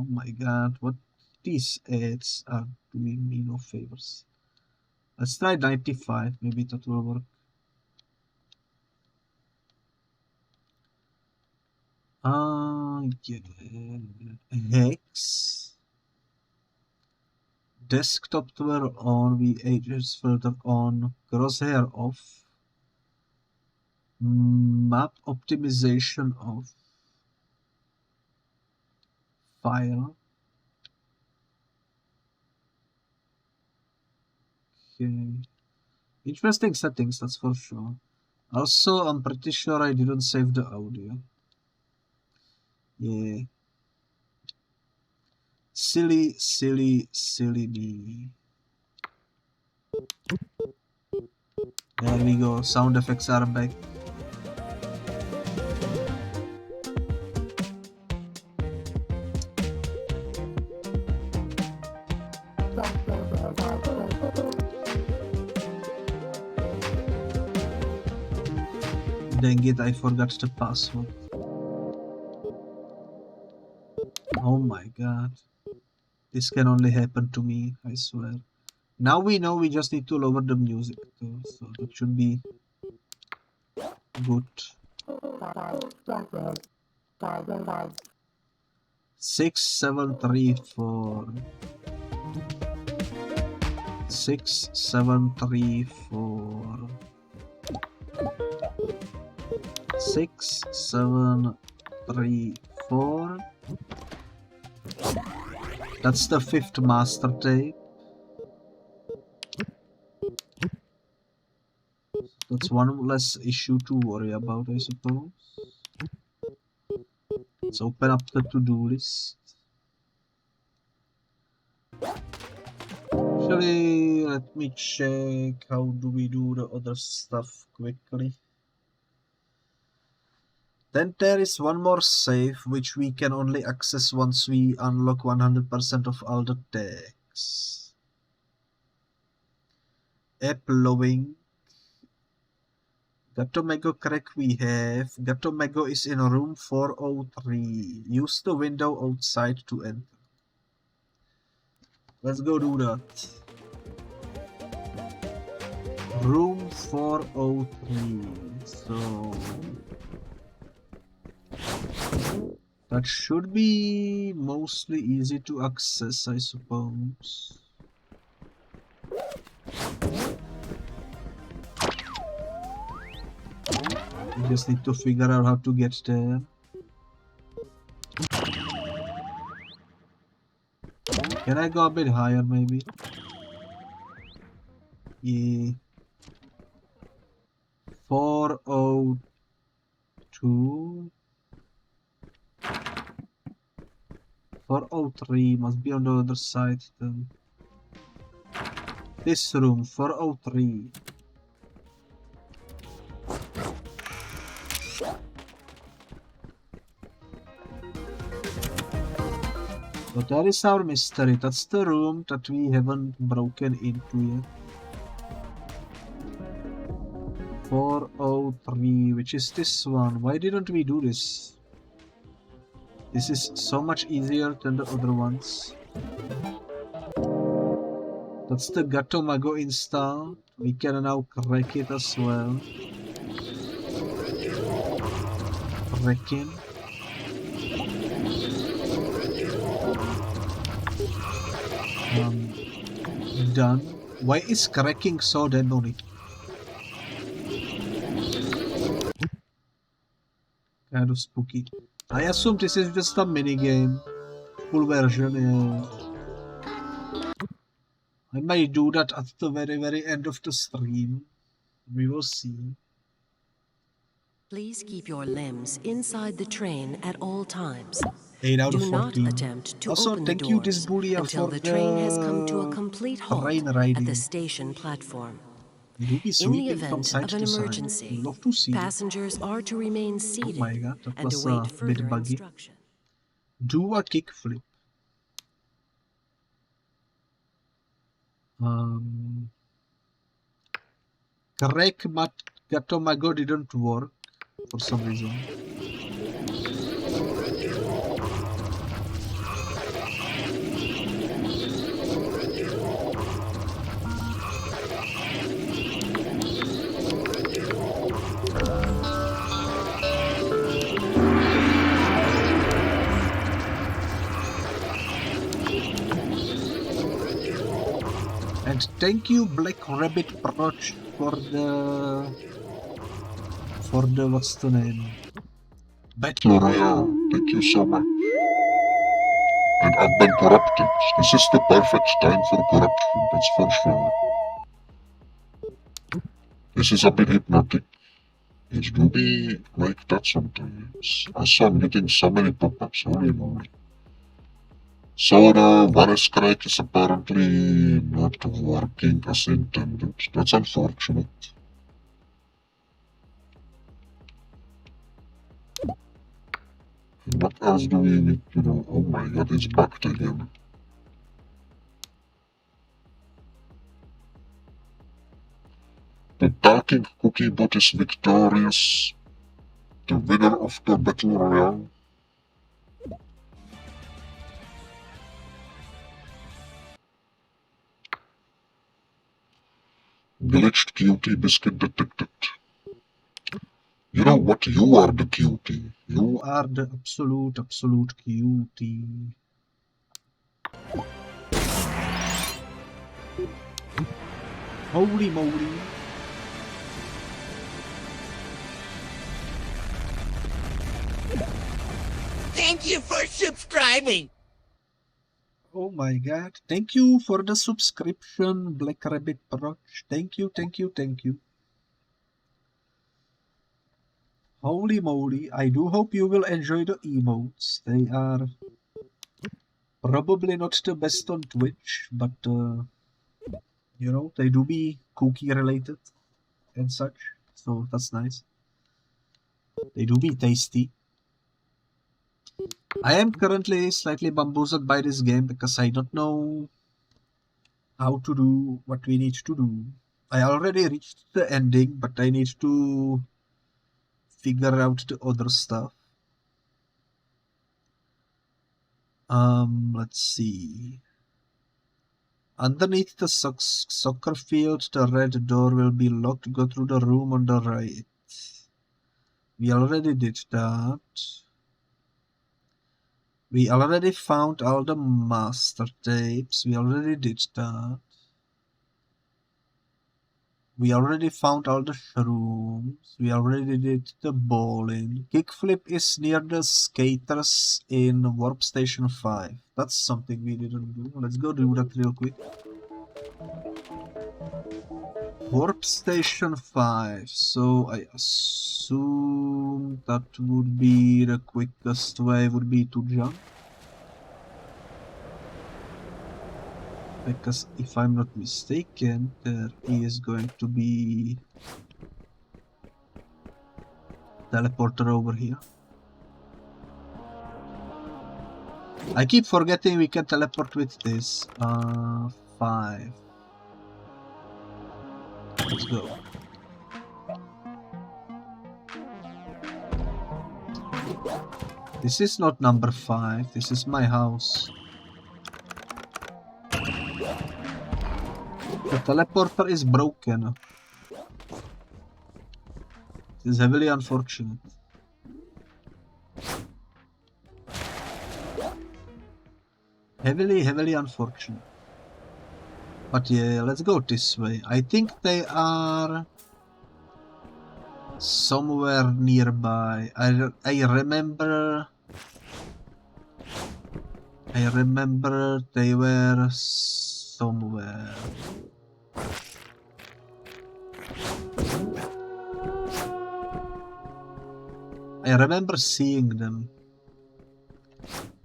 A: my god, what these ads are doing me no favors. Let's try 95, maybe that will work. Yeah. Hex. Desktop twirl on, VHS filter on, crosshair off, map optimization off, file. Okay. Interesting settings, that's for sure. Also, I'm pretty sure I didn't save the audio. Yeah. Silly me. There we go, sound effects are back. Dang it, I forgot the password. Oh my god. This can only happen to me, I swear. Now we know we just need to lower the music too, so that should be good. 6, 7, 3, 4. 6, 7, 3, 4. 6, 7, 3, 4. That's the 5th master tape. That's one less issue to worry about, I suppose. Let's open up the to-do list. Actually, let me check how do we do the other stuff quickly. Then there is one more save which we can only access once we unlock 100% of all the tags. Uploading. GatoMego crack we have. GatoMego is in room 403. Use the window outside to enter. Let's go do that. Room 403. So that should be mostly easy to access, I suppose. We just need to figure out how to get there. Can I go a bit higher, maybe? Yeah. 402. 403 must be on the other side then. This room, 403. But that is our mystery. That's the room that we haven't broken into yet. 403, which is this one. Why didn't we do this? This is so much easier than the other ones. That's the GatoMego install. We can now crack it as well. Cracking. Done. Why is cracking so demonic? Kind of spooky. I assume this is just a minigame. Full version, yeah. I might do that at the very end of the stream. We will see.
C: Please keep your limbs inside the train at all times.
A: 8 out of
C: Do
A: 14.
C: not attempt to
A: Also,
C: open
A: thank
C: the
A: you,
C: doors
A: this bully,
C: until
A: for
C: the train has come to a complete halt
A: train
C: at
A: riding.
C: the station platform.
A: Do be
C: In the
A: sweeping from
C: event
A: side
C: of an
A: to side.
C: emergency,
A: Love to see.
C: passengers are to remain
A: Oh
C: seated
A: my god, that
C: and
A: was
C: await
A: a
C: further
A: bit buggy.
C: instruction.
A: Do a kickflip. Correct, but GatoMego didn't work for some reason. And thank you, Black Rabbit Proch, for the what's the name? Battle
B: Royale, thank you so much. And I've been corrupted. This is the perfect time for corruption, that's for sure. This is a bit hypnotic. It do be like that sometimes. Also, I'm getting so many pop-ups, holy moly. So the virus crack is apparently not working as intended. That's unfortunate. And what else do we need to do? Oh my god, it's back again. The talking cookie bot is victorious. The winner of the battle royale. Glitched cutie biscuit detected. You know what? You are the cutie.
A: You are the absolute cutie. Holy moly.
D: Thank you for subscribing.
A: Oh my god. Thank you for the subscription, Black Rabbit Proch. Thank you. Holy moly. I do hope you will enjoy the emotes. They are probably not the best on Twitch, but you know, they do be cookie related and such, so that's nice. They do be tasty. I am currently slightly bamboozled by this game because I don't know how to do what we need to do. I already reached the ending, but I need to figure out the other stuff. Let's see. Underneath the soccer field, the red door will be locked. Go through the room on the right. We already did that. We already found all the master tapes. We already did that. We already found all the shrooms. We already did the bowling. Kickflip is near the skaters in Warp Station 5. That's something we didn't do. Let's go do that real quick. Warp Station 5. So I assume that would be the quickest way would be to jump. Because if I'm not mistaken, there is going to be teleporter over here. I keep forgetting we can teleport with this. 5. Let's go. This is not number 5. This is my house. The teleporter is broken. This is heavily unfortunate. Heavily unfortunate. But yeah, let's go this way. I think they are somewhere nearby. I remember they were somewhere. I remember seeing them.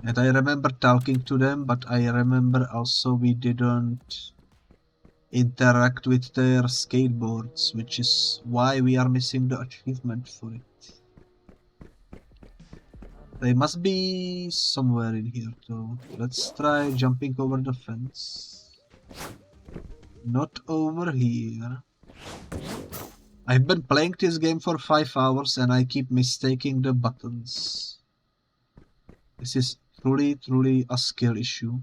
A: And I remember talking to them, but I remember also we didn't interact with their skateboards, which is why we are missing the achievement for it. They must be somewhere in here though. Let's try jumping over the fence. Not over here. I've been playing this game for 5 hours and I keep mistaking the buttons. This is truly a skill issue.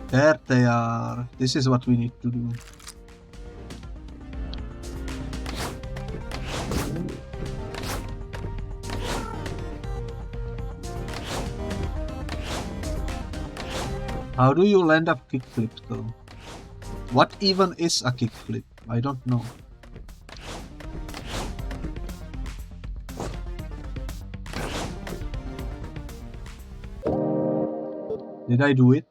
A: There they are. This is what we need to do. How do you land a kickflip though? What even is a kickflip? I don't know. Did I do it?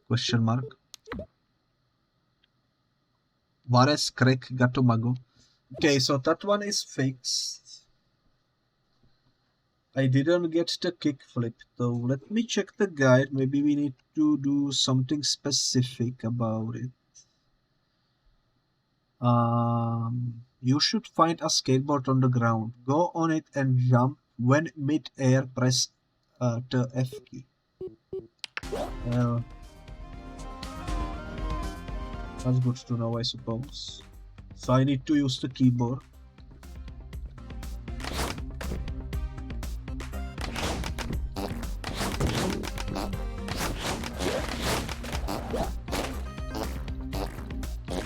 A: Question mark. Vares Crack Gatomago. Okay, so that one is fixed. I didn't get the kickflip though. Let me check the guide. Maybe we need to do something specific about it. You should find a skateboard on the ground. Go on it and jump. When mid-air, press the F key. Well, that's good to know, I suppose. So I need to use the keyboard.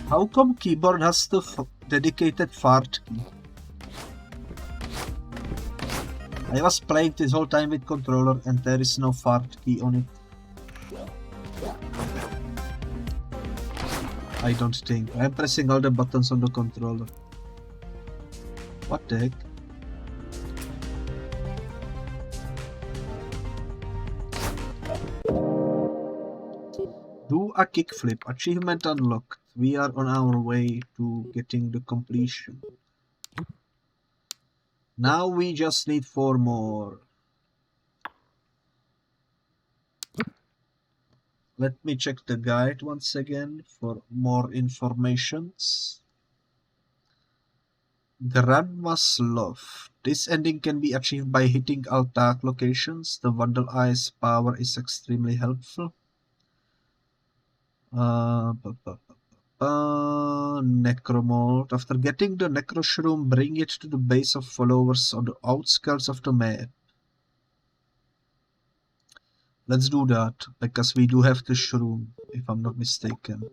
A: How come keyboard has the dedicated fart key? I was playing this whole time with controller and there is no fart key on it. I don't think. I'm pressing all the buttons on the controller. What the heck? Do a kickflip. Achievement unlocked. We are on our way to getting the completion. Now we just need 4 more. Let me check the guide once again for more informations. Grandma's Love. This ending can be achieved by hitting all dark locations. The Vandal Eye's power is extremely helpful. Necromold. After getting the Necroshroom, bring it to the base of followers on the outskirts of the map. Let's do that, because we do have the shroom, if I'm not mistaken.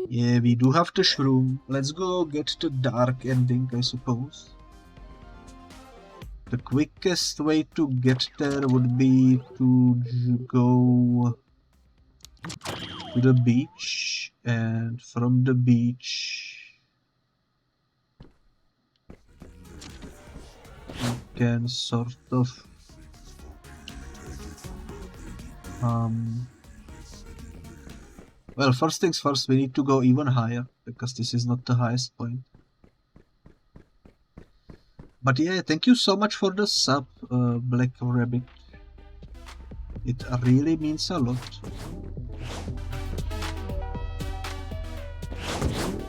A: Yeah, we do have the shroom. Let's go get the dark ending, I suppose. The quickest way to get there would be to go to the beach, and from the beach we can sort of well, first things first, we need to go even higher, because this is not the highest point. But yeah, thank you so much for the sub, Black Rabbit. It really means a lot.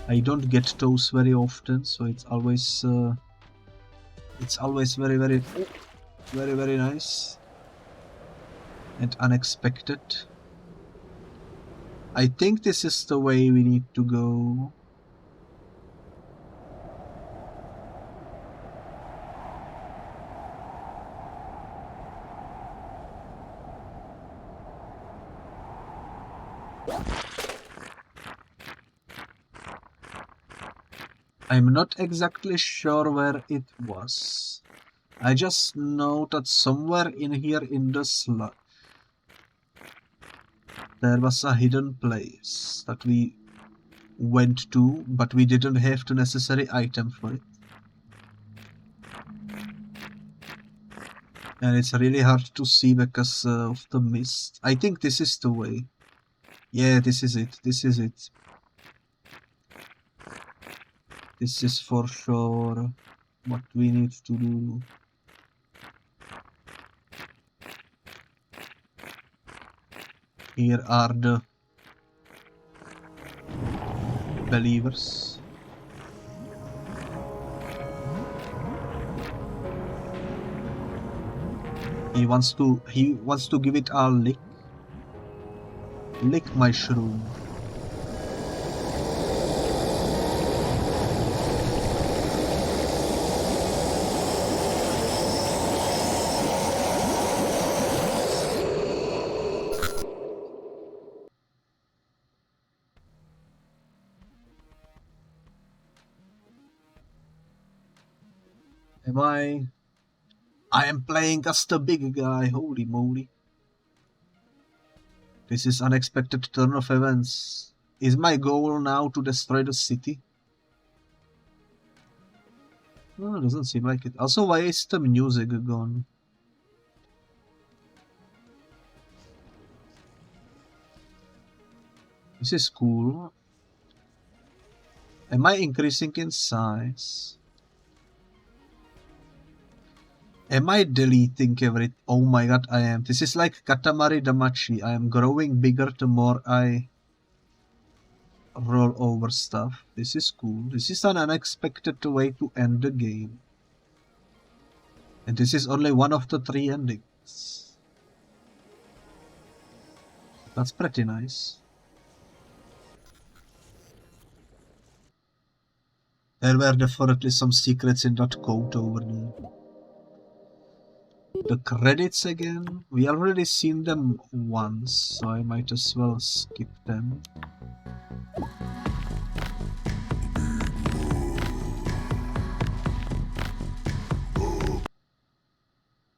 A: I don't get those very often, so it's always very, very, very nice and unexpected. I think this is the way we need to go. I'm not exactly sure where it was. I just know that somewhere in here in the sludge there was a hidden place that we went to, but we didn't have the necessary item for it. And it's really hard to see because of the mist. I think this is the way. Yeah, this is it. This is it. This is for sure what we need to do. Here are the believers. He wants to give it a lick. Lick my shroom. I am playing as the big guy, holy moly. This is unexpected turn of events. Is my goal now to destroy the city? No, it doesn't seem like it. Also, why is the music gone? This is cool. Am I increasing in size? Am I deleting everything? Oh my god, I am. This is like Katamari Damacy. I am growing bigger the more I roll over stuff. This is cool. This is an unexpected way to end the game. And this is only one of the 3 endings. That's pretty nice. There were definitely some secrets in that code over there. The credits again? We already seen them once, so I might as well skip them.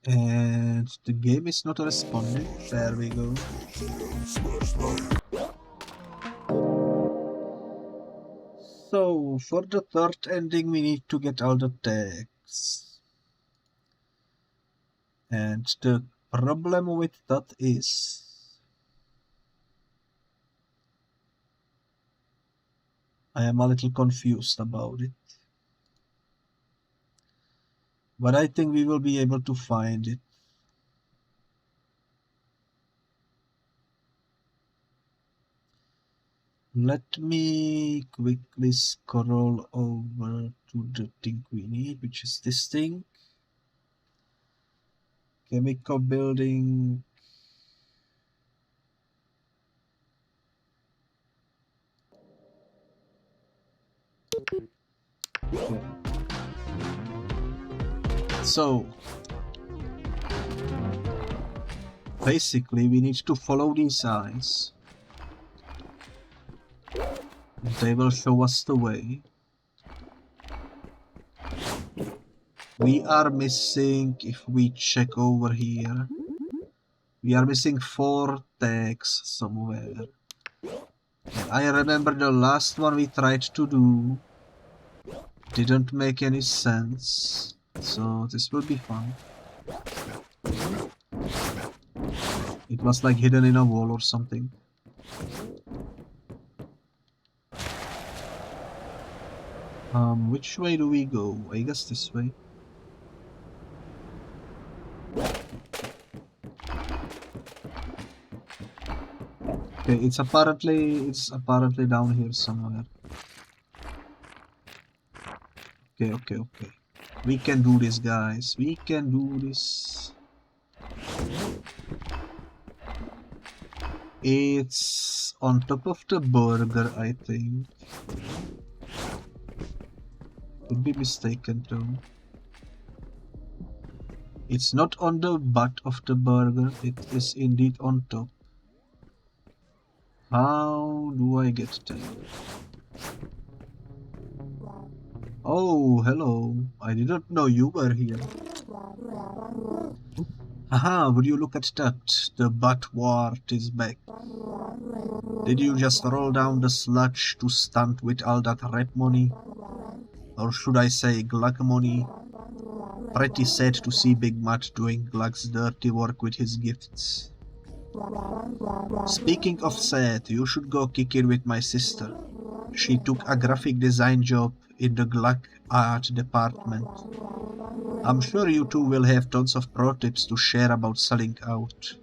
A: And the game is not responding. There we go. So, for the third ending, we need to get all the tags. And the problem with that is... I am a little confused about it. But I think we will be able to find it. Let me quickly scroll over to the thing we need, which is this thing. Chemical building. Okay. So, basically we need to follow these eyes. They will show us the way. We are missing, if we check over here, we are missing 4 tags somewhere. And I remember the last one we tried to do didn't make any sense, so this will be fun. It was like hidden in a wall or something. Which way do we go? I guess this way. Okay, it's apparently down here somewhere. Okay. We can do this, guys. We can do this. It's on top of the burger, I think. Could be mistaken though. It's not on the butt of the burger, it is indeed on top. How do I get there? Oh, hello. I didn't know you were here. Haha, would you look at that? The butt wart is back. Did you just roll down the sludge to stunt with all that rap money? Or should I say glug money? Pretty sad to see Big Matt doing Glug's dirty work with his gifts. Speaking of sad, you should go kick it with my sister. She took a graphic design job in the Glug art department. I'm sure you two will have tons of pro tips to share about selling out.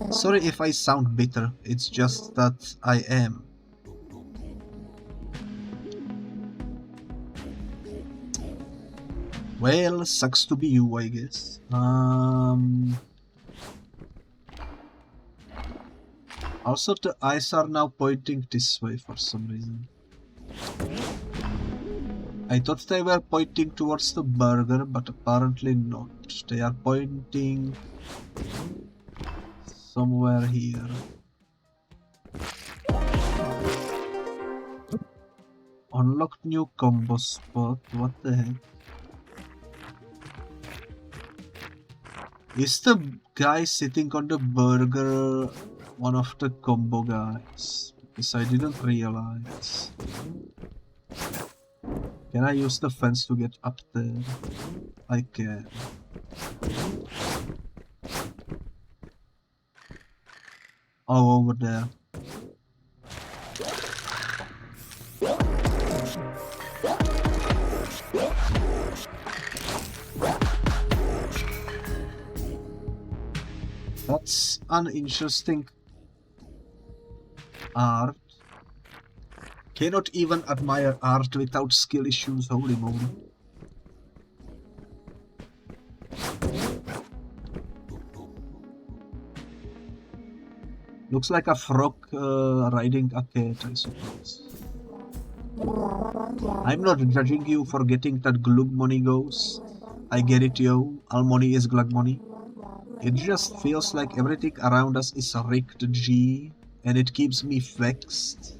A: Sorry if I sound bitter, it's just that I am. Well, sucks to be you, I guess. Also, the eyes are now pointing this way for some reason. I thought they were pointing towards the burger, but apparently not. They are pointing somewhere here. Unlocked new combo spot, what the heck? Is the guy sitting on the burger one of the combo guys? Because I didn't realize. Can I use the fence to get up there? I can. Oh, over there. That's an interesting art. Cannot even admire art without skill issues, holy moly. Looks like a frog riding a cat, I suppose. I'm not judging you for getting that glug money goes. I get it, yo. All money is glug money. It just feels like everything around us is rigged, G, and it keeps me vexed.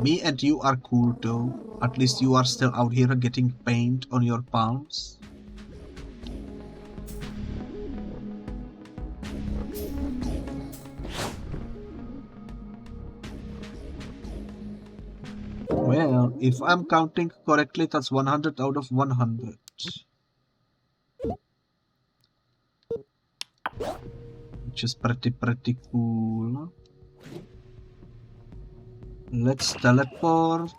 A: Me and you are cool though. At least you are still out here getting paint on your palms. Well, if I'm counting correctly, that's 100 out of 100. Which is pretty cool. Let's teleport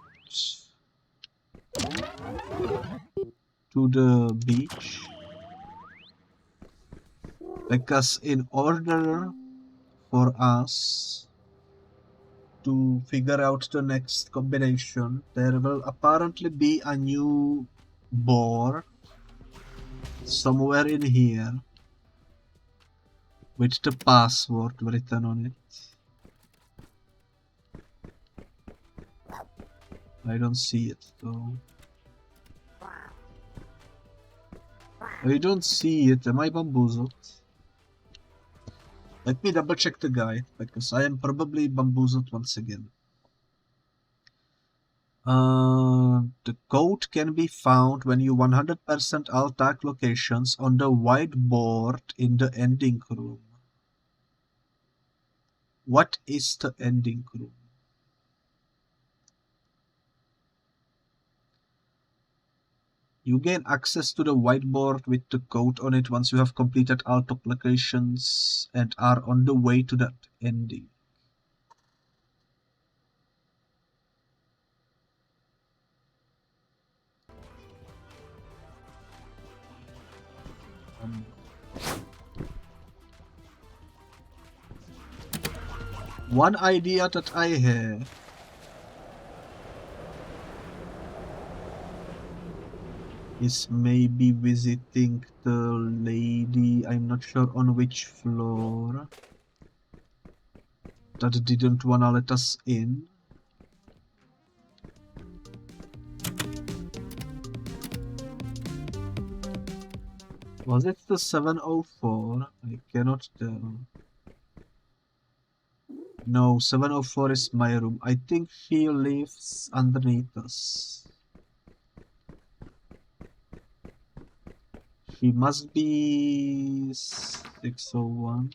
A: to the beach. Because in order for us to figure out the next combination, there will apparently be a new board somewhere in here with the password written on it. I don't see it though. I don't see it. Am I bamboozled? Let me double check the guide, because I am probably bamboozled once again. The code can be found when you 100% alt tag locations on the whiteboard in the ending room. What is the ending room? You gain access to the whiteboard with the code on it once you have completed alt tag locations and are on the way to that ending. One idea that I have is maybe visiting the lady, I'm not sure on which floor, that didn't wanna let us in. Was it the 704? I cannot tell. No, 704 is my room. I think she lives underneath us. She must be 601.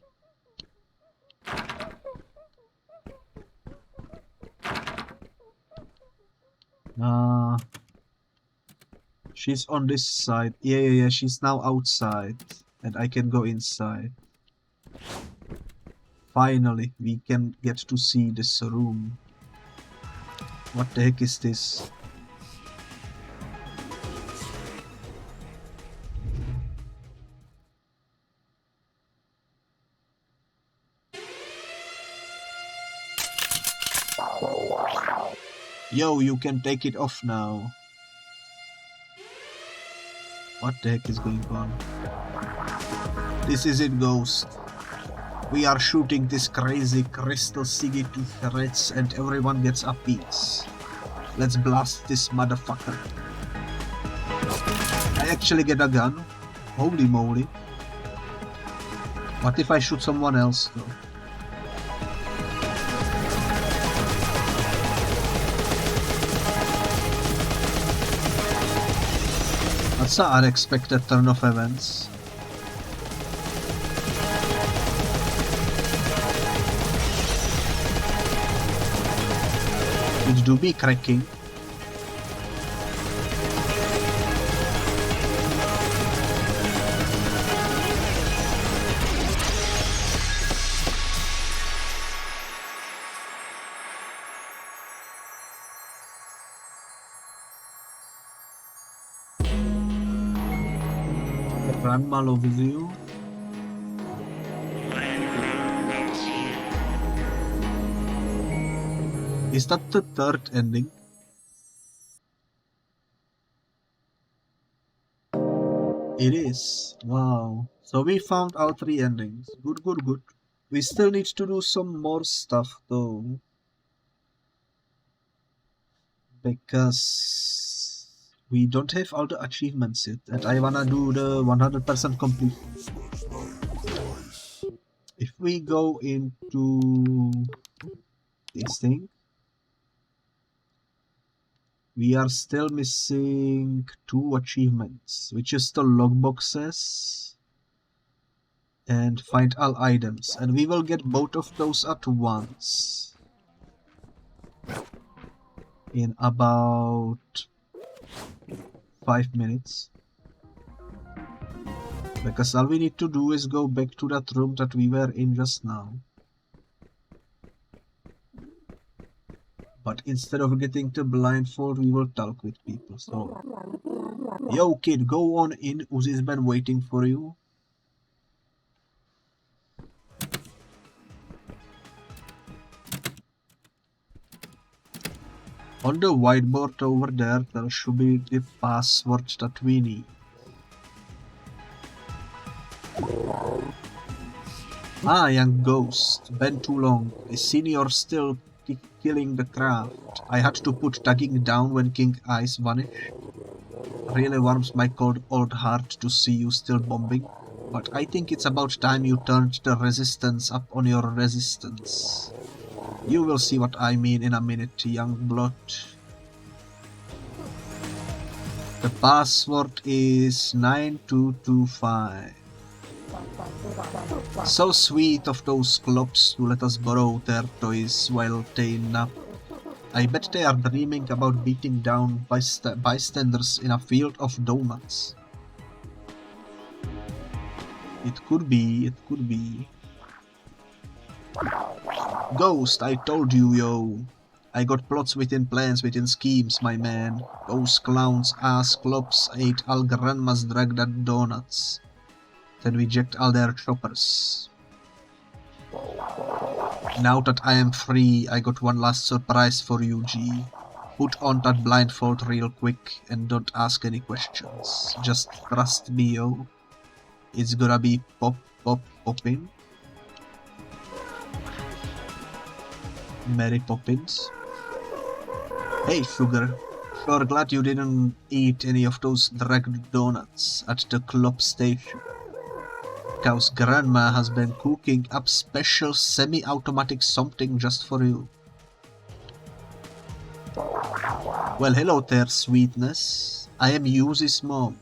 A: She's on this side. Yeah, she's now outside. And I can go inside. Finally, we can get to see this room. What the heck is this? Yo, you can take it off now. What the heck is going on? This is it, Ghost. We are shooting this crazy crystal Siggy to shreds and everyone gets a piece. Let's blast this motherfucker. I actually get a gun. Holy moly. What if I shoot someone else though? That's an unexpected turn of events. It do be cracking. Grandma loves you. Is that the third ending? It is. Wow. So we found all three endings. Good. We still need to do some more stuff though. Because We don't have all the achievements yet, and I wanna do the 100% complete. If we go into this thing, we are still missing 2 achievements, which is the logboxes and find all items, and we will get both of those at once in about 5 minutes, because all we need to do is go back to that room that we were in just now. But instead of getting the blindfold, we will talk with people. So, yo kid, go on in, Uzi's been waiting for you. On the whiteboard over there, there should be the password that we need. Ah, young ghost, been too long. I seen you're still killing the craft. I had to put tagging down when King Eyes vanished. Really warms my cold old heart to see you still bombing. But I think it's about time you turned the resistance up on your resistance. You will see what I mean in a minute, young blood. The password is 9225. So sweet of those clubs to let us borrow their toys while they nap. I bet they are dreaming about beating down bystanders in a field of donuts. It could be, it could be. Ghost, I told you, yo. I got plots within plans within schemes, my man. Those clowns ass clubs ate all grandma's dragged at donuts. Then we jacked all their choppers. Now that I am free, I got one last surprise for you, G. Put on that blindfold real quick and don't ask any questions. Just trust me, yo. It's gonna be popping. Mary Poppins. Hey, sugar. Sure glad you didn't eat any of those dragged donuts at the club station. Cause grandma has been cooking up special semi-automatic something just for you. Well, hello there, sweetness. I am Yuzi's mom.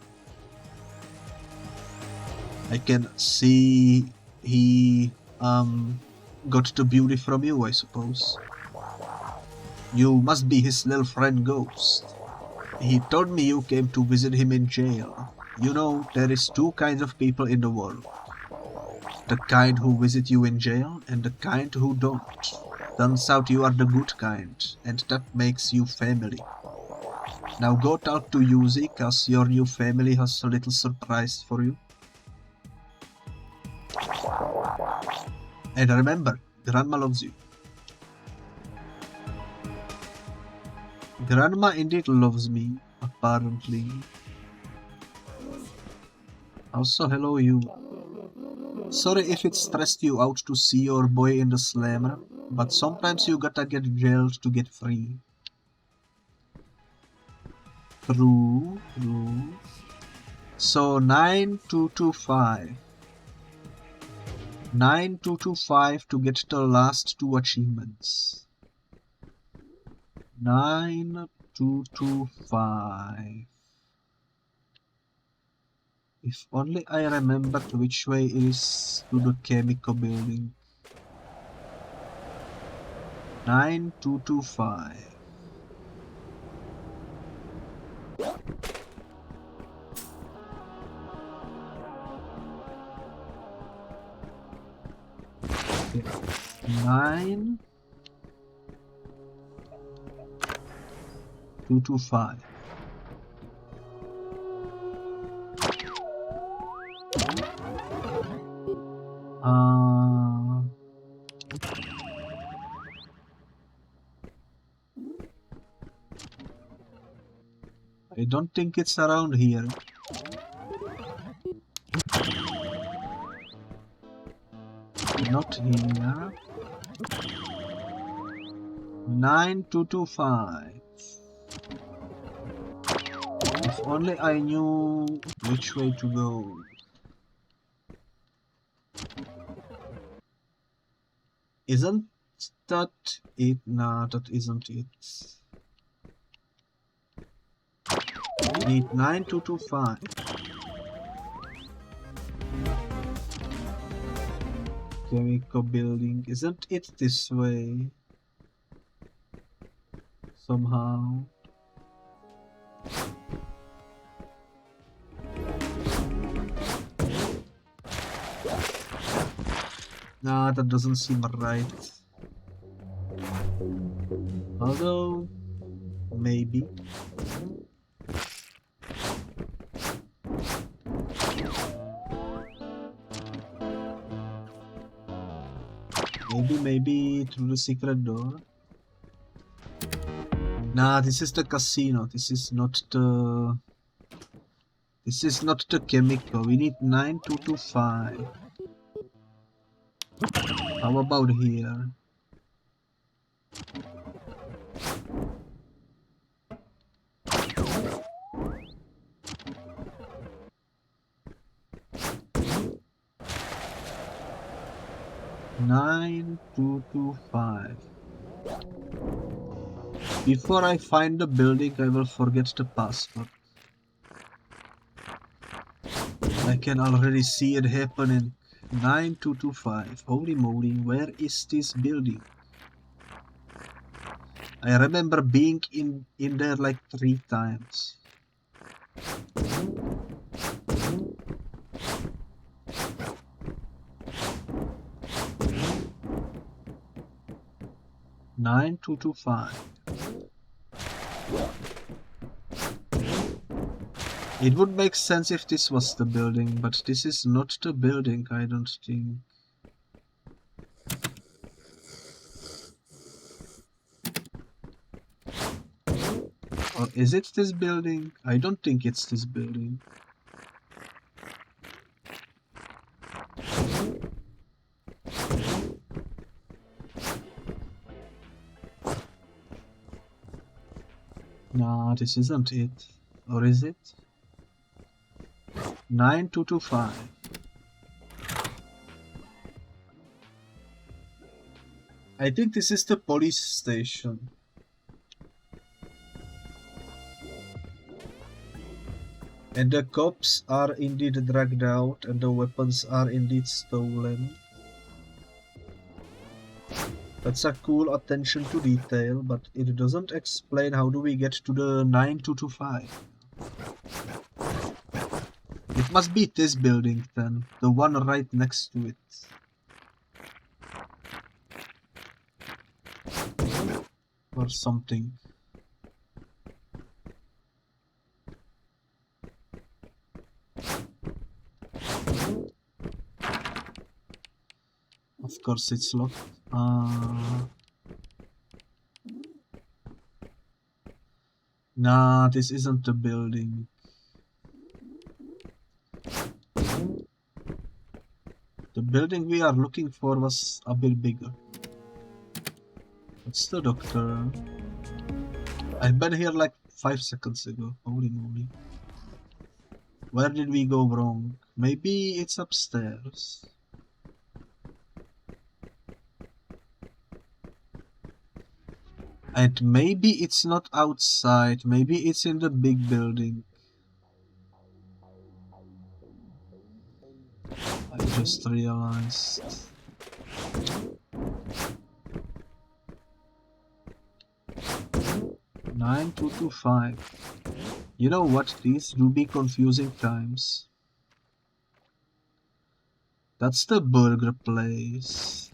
A: I can see he got the beauty from you, I suppose. You must be his little friend Ghost. He told me you came to visit him in jail. You know, there is 2 kinds of people in the world. The kind who visit you in jail and the kind who don't. Turns out you are the good kind, and that makes you family. Now go talk to Yuzi, cause your new family has a little surprise for you. And remember, Grandma loves you. Grandma indeed loves me, apparently. Also, hello you. Sorry if it stressed you out to see your boy in the slammer, but sometimes you gotta get jailed to get free. True. So 9225. 9225 to get the last 2 achievements. 9225. If only I remembered which way is to the Chemico building. 9225. Okay. 9225. I don't think it's around here. Not here. 9225. If only I knew which way to go. Isn't that it? Nah, that isn't it. Need 9225. Chemical building. Isn't it this way? Somehow. Nah, that doesn't seem right. Although, maybe. Maybe through the secret door. Nah, this is the casino. This is not the Chemico. We need 9225. How about here? Nine two two five. Before I find the building, I will forget the password. I can already see it happening. 9225. Holy moly, where is this building? I remember being in there like 3 times. Nine two two five. It would make sense if this was the building, but this is not the building, I don't think. Or is it this building? I don't think it's this building. Nah, this isn't it. Or is it? 9225. I think this is the police station. And the cops are indeed dragged out and the weapons are indeed stolen. That's a cool attention to detail, but it doesn't explain how do we get to the 9225. It must be this building then, the one right next to it. Or something. Of course it's locked. Nah, this isn't the building. The building we are looking for was a bit bigger. It's the doctor. I've been here like 5 seconds ago. Holy moly. Where did we go wrong? Maybe it's upstairs. And maybe it's not outside. Maybe it's in the big building. I just realized. Nine two two five. You know what? These do be confusing times. That's the burger place.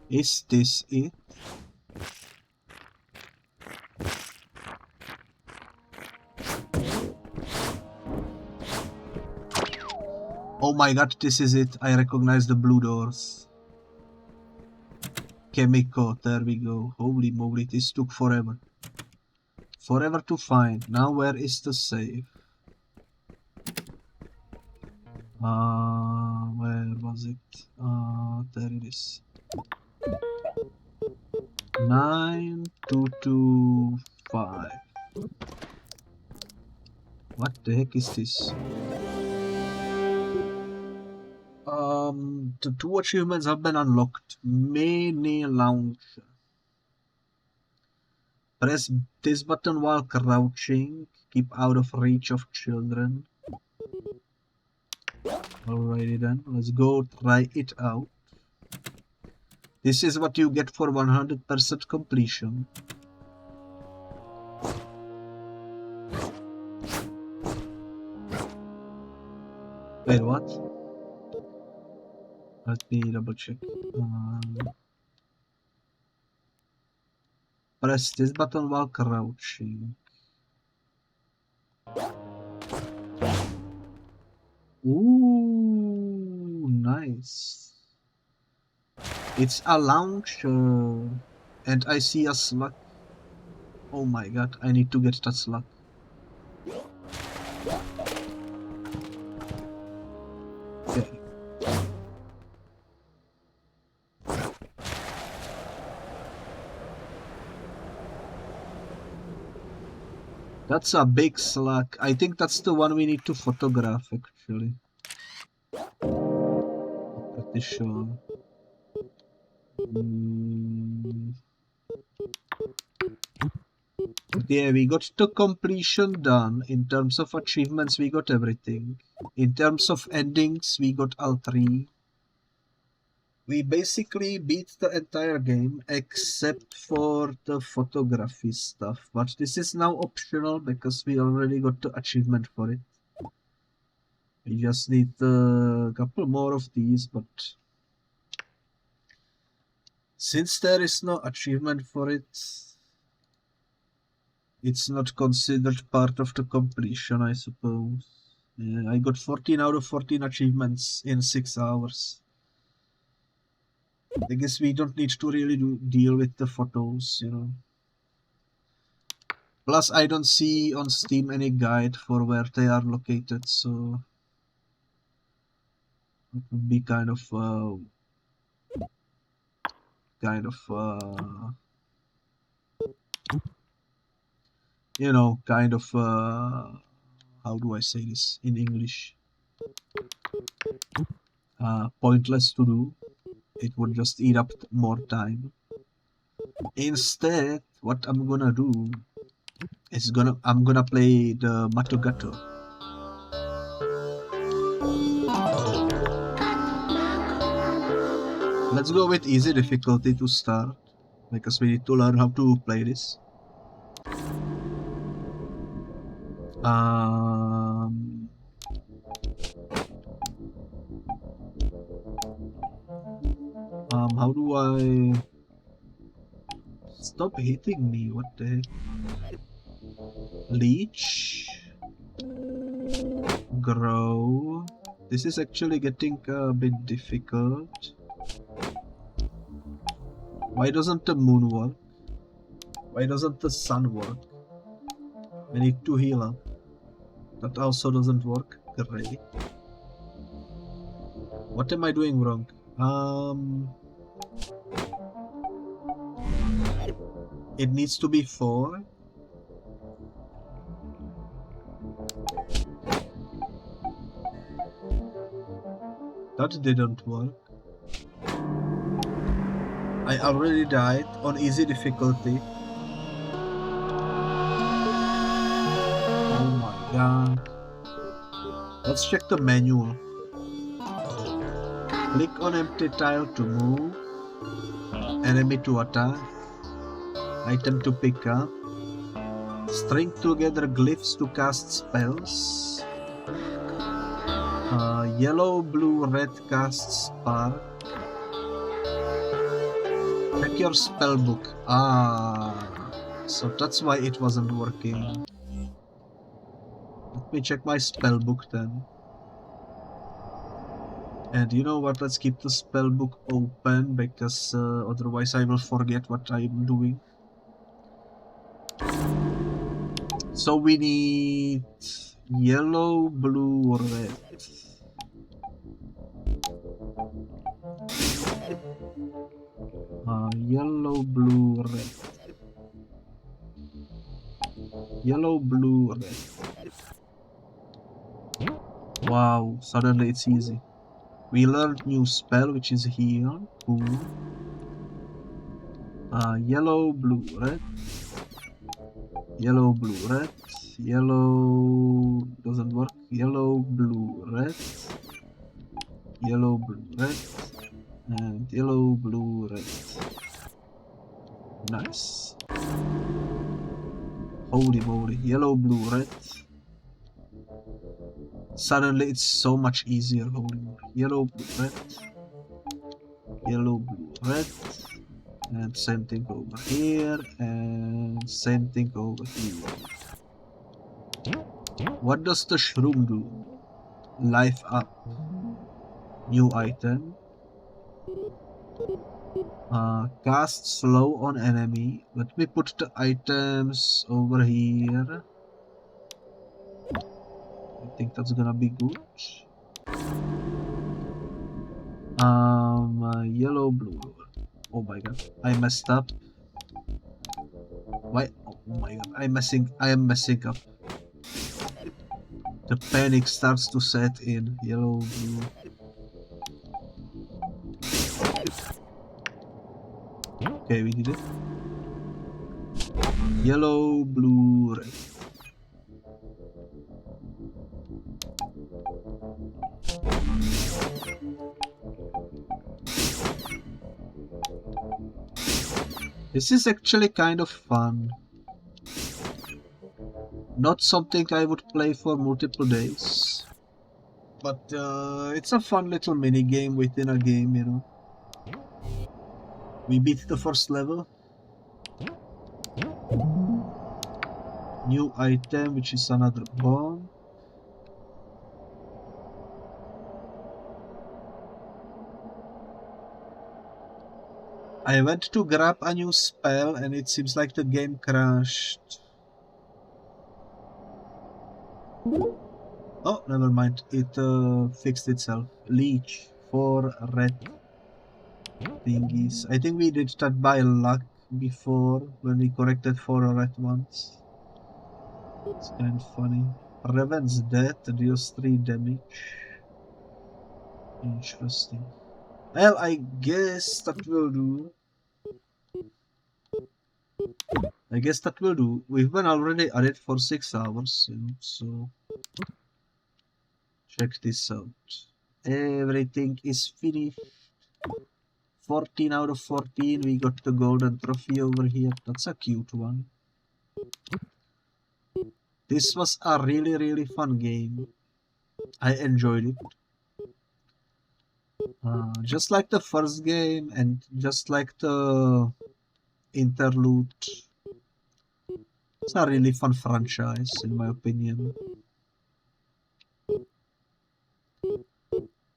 A: Is this it? Oh my god, this is it. I recognize the blue doors. Chemico, there we go. Holy moly, this took forever. Forever to find. Now where is the safe? Where was it? There it is. 9225. What the heck is this? The 2 achievements have been unlocked. Mini launcher. Press this button while crouching. Keep out of reach of children. Alrighty then, let's go try it out. This is what you get for 100% completion. Wait, what? Let me double check. Press this button while crouching. Ooh, nice. It's a launcher. And I see a slug. Oh my god, I need to get that slug. Okay. That's a big slug. I think that's the one we need to photograph, actually. Pretty sure. Yeah, we got the completion done. In terms of achievements, we got everything. In terms of endings, we got all 3. We basically beat the entire game except for the photography stuff, but this is now optional because we already got the achievement for it. We just need a couple more of these, but since there is no achievement for it, it's not considered part of the completion, I suppose. I got 14 out of 14 achievements in 6 hours. I guess we don't need to really deal with the photos, you know. Plus, I don't see on Steam any guide for where they are located, so it would be kind of you know, kind of how do I say this in English? Pointless to do. It would just eat up more time. Instead, what I'm gonna do is I'm gonna play the Matogato. Let's go with easy difficulty to start, because we need to learn how to play this. How do I stop hitting me? What the heck? Leech, grow. This is actually getting a bit difficult. Why doesn't the moon work? Why doesn't the sun work? I need to heal up. That also doesn't work. Great. What am I doing wrong? It needs to be 4. That didn't work. I already died on easy difficulty. Oh my god. Let's check the manual. Click on empty tile to move. Enemy to attack. Item to pick up. String together glyphs to cast spells. Yellow, blue, red casts spark. Check your spell book. So that's why it wasn't working. Let me check my spell book then. And you know what, let's keep the spell book open, because otherwise I will forget what I'm doing. So we need yellow, blue, red. Yellow, blue, red. Yellow, blue, red. Wow, suddenly it's easy. We learned new spell, which is here. Cool. Yellow, blue, red. Yellow, blue, red. Yellow doesn't work. Yellow, blue, red. Yellow, blue, red. And yellow, blue, red. Nice. Holy moly. Yellow, blue, red. Suddenly it's so much easier. Holy moly. Yellow, blue, red. Yellow, blue, red. And same thing over here. And same thing over here. What does the shroom do? Life up. New item. Cast slow on enemy. Let me put the items over here. I think that's gonna be good. Yellow, blue. Oh my god, I messed up. Why? Oh my god, I am messing up. The panic starts to set in. Yellow, blue. Okay, we did it. Yellow, blue, red. This is actually kind of fun. Not something I would play for multiple days. But it's a fun little mini game within a game, you know. We beat the first level. New item, which is another bomb. I went to grab a new spell and it seems like the game crashed. Oh, never mind. It fixed itself. Leech for red thingies. I think we did that by luck before when we corrected 4 red ones. It's kind of funny. Reven's death deals 3 damage. Interesting. Well, I guess that will do. We've been already at it for 6 hours, you know, so check this out. Everything is finished. 14 out of 14. We got the golden trophy over here. That's a cute one. This was a really fun game. I enjoyed it. Just like the first game and just like the interlude. It's a really fun franchise in my opinion.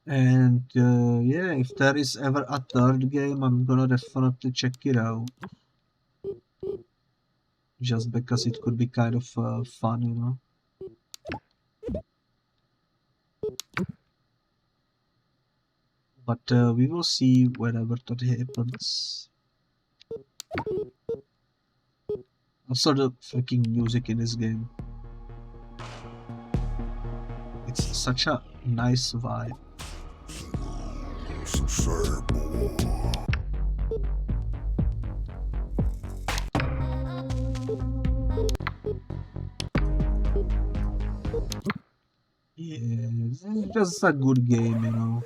A: And yeah, if there is ever a third game, I'm gonna definitely check it out. Just because it could be kind of fun, you know. But we will see whenever that happens. Also the freaking music in this game. It's such a nice vibe. Yeah, it's just a good game, you know.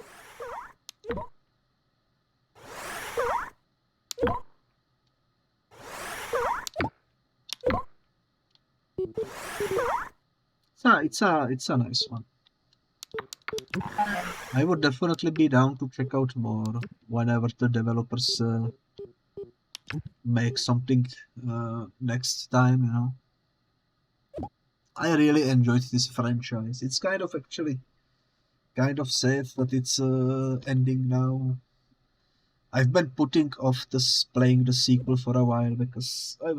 A: It's a nice one. I would definitely be down to check out more whenever the developers make something next time, you know. I really enjoyed this franchise. It's kind of actually kind of sad that it's ending now. I've been putting off playing the sequel for a while because I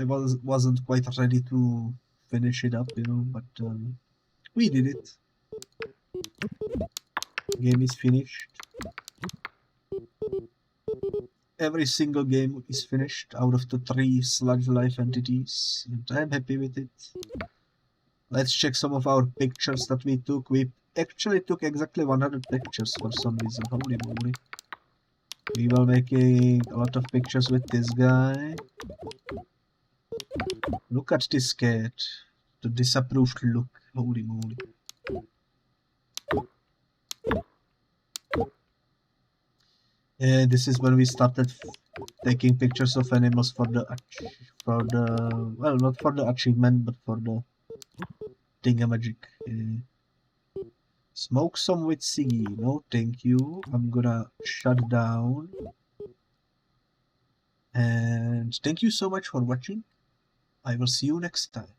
A: wasn't quite ready to finish it up, you know, but we did it. Game is finished. every single game is finished out of the 3 Sludge Life entities, and I'm happy with it. Let's check some of our pictures that we took. We actually took exactly 100 pictures for some reason, holy moly. We will making a lot of pictures with this guy. Look at this cat. The disapproved look, holy moly. And this is when we started taking pictures of animals for the well, not for the achievement, but for the thingamajig. Smoke some with Siggy. No, thank you. I'm gonna shut down. And thank you so much for watching. I will see you next time.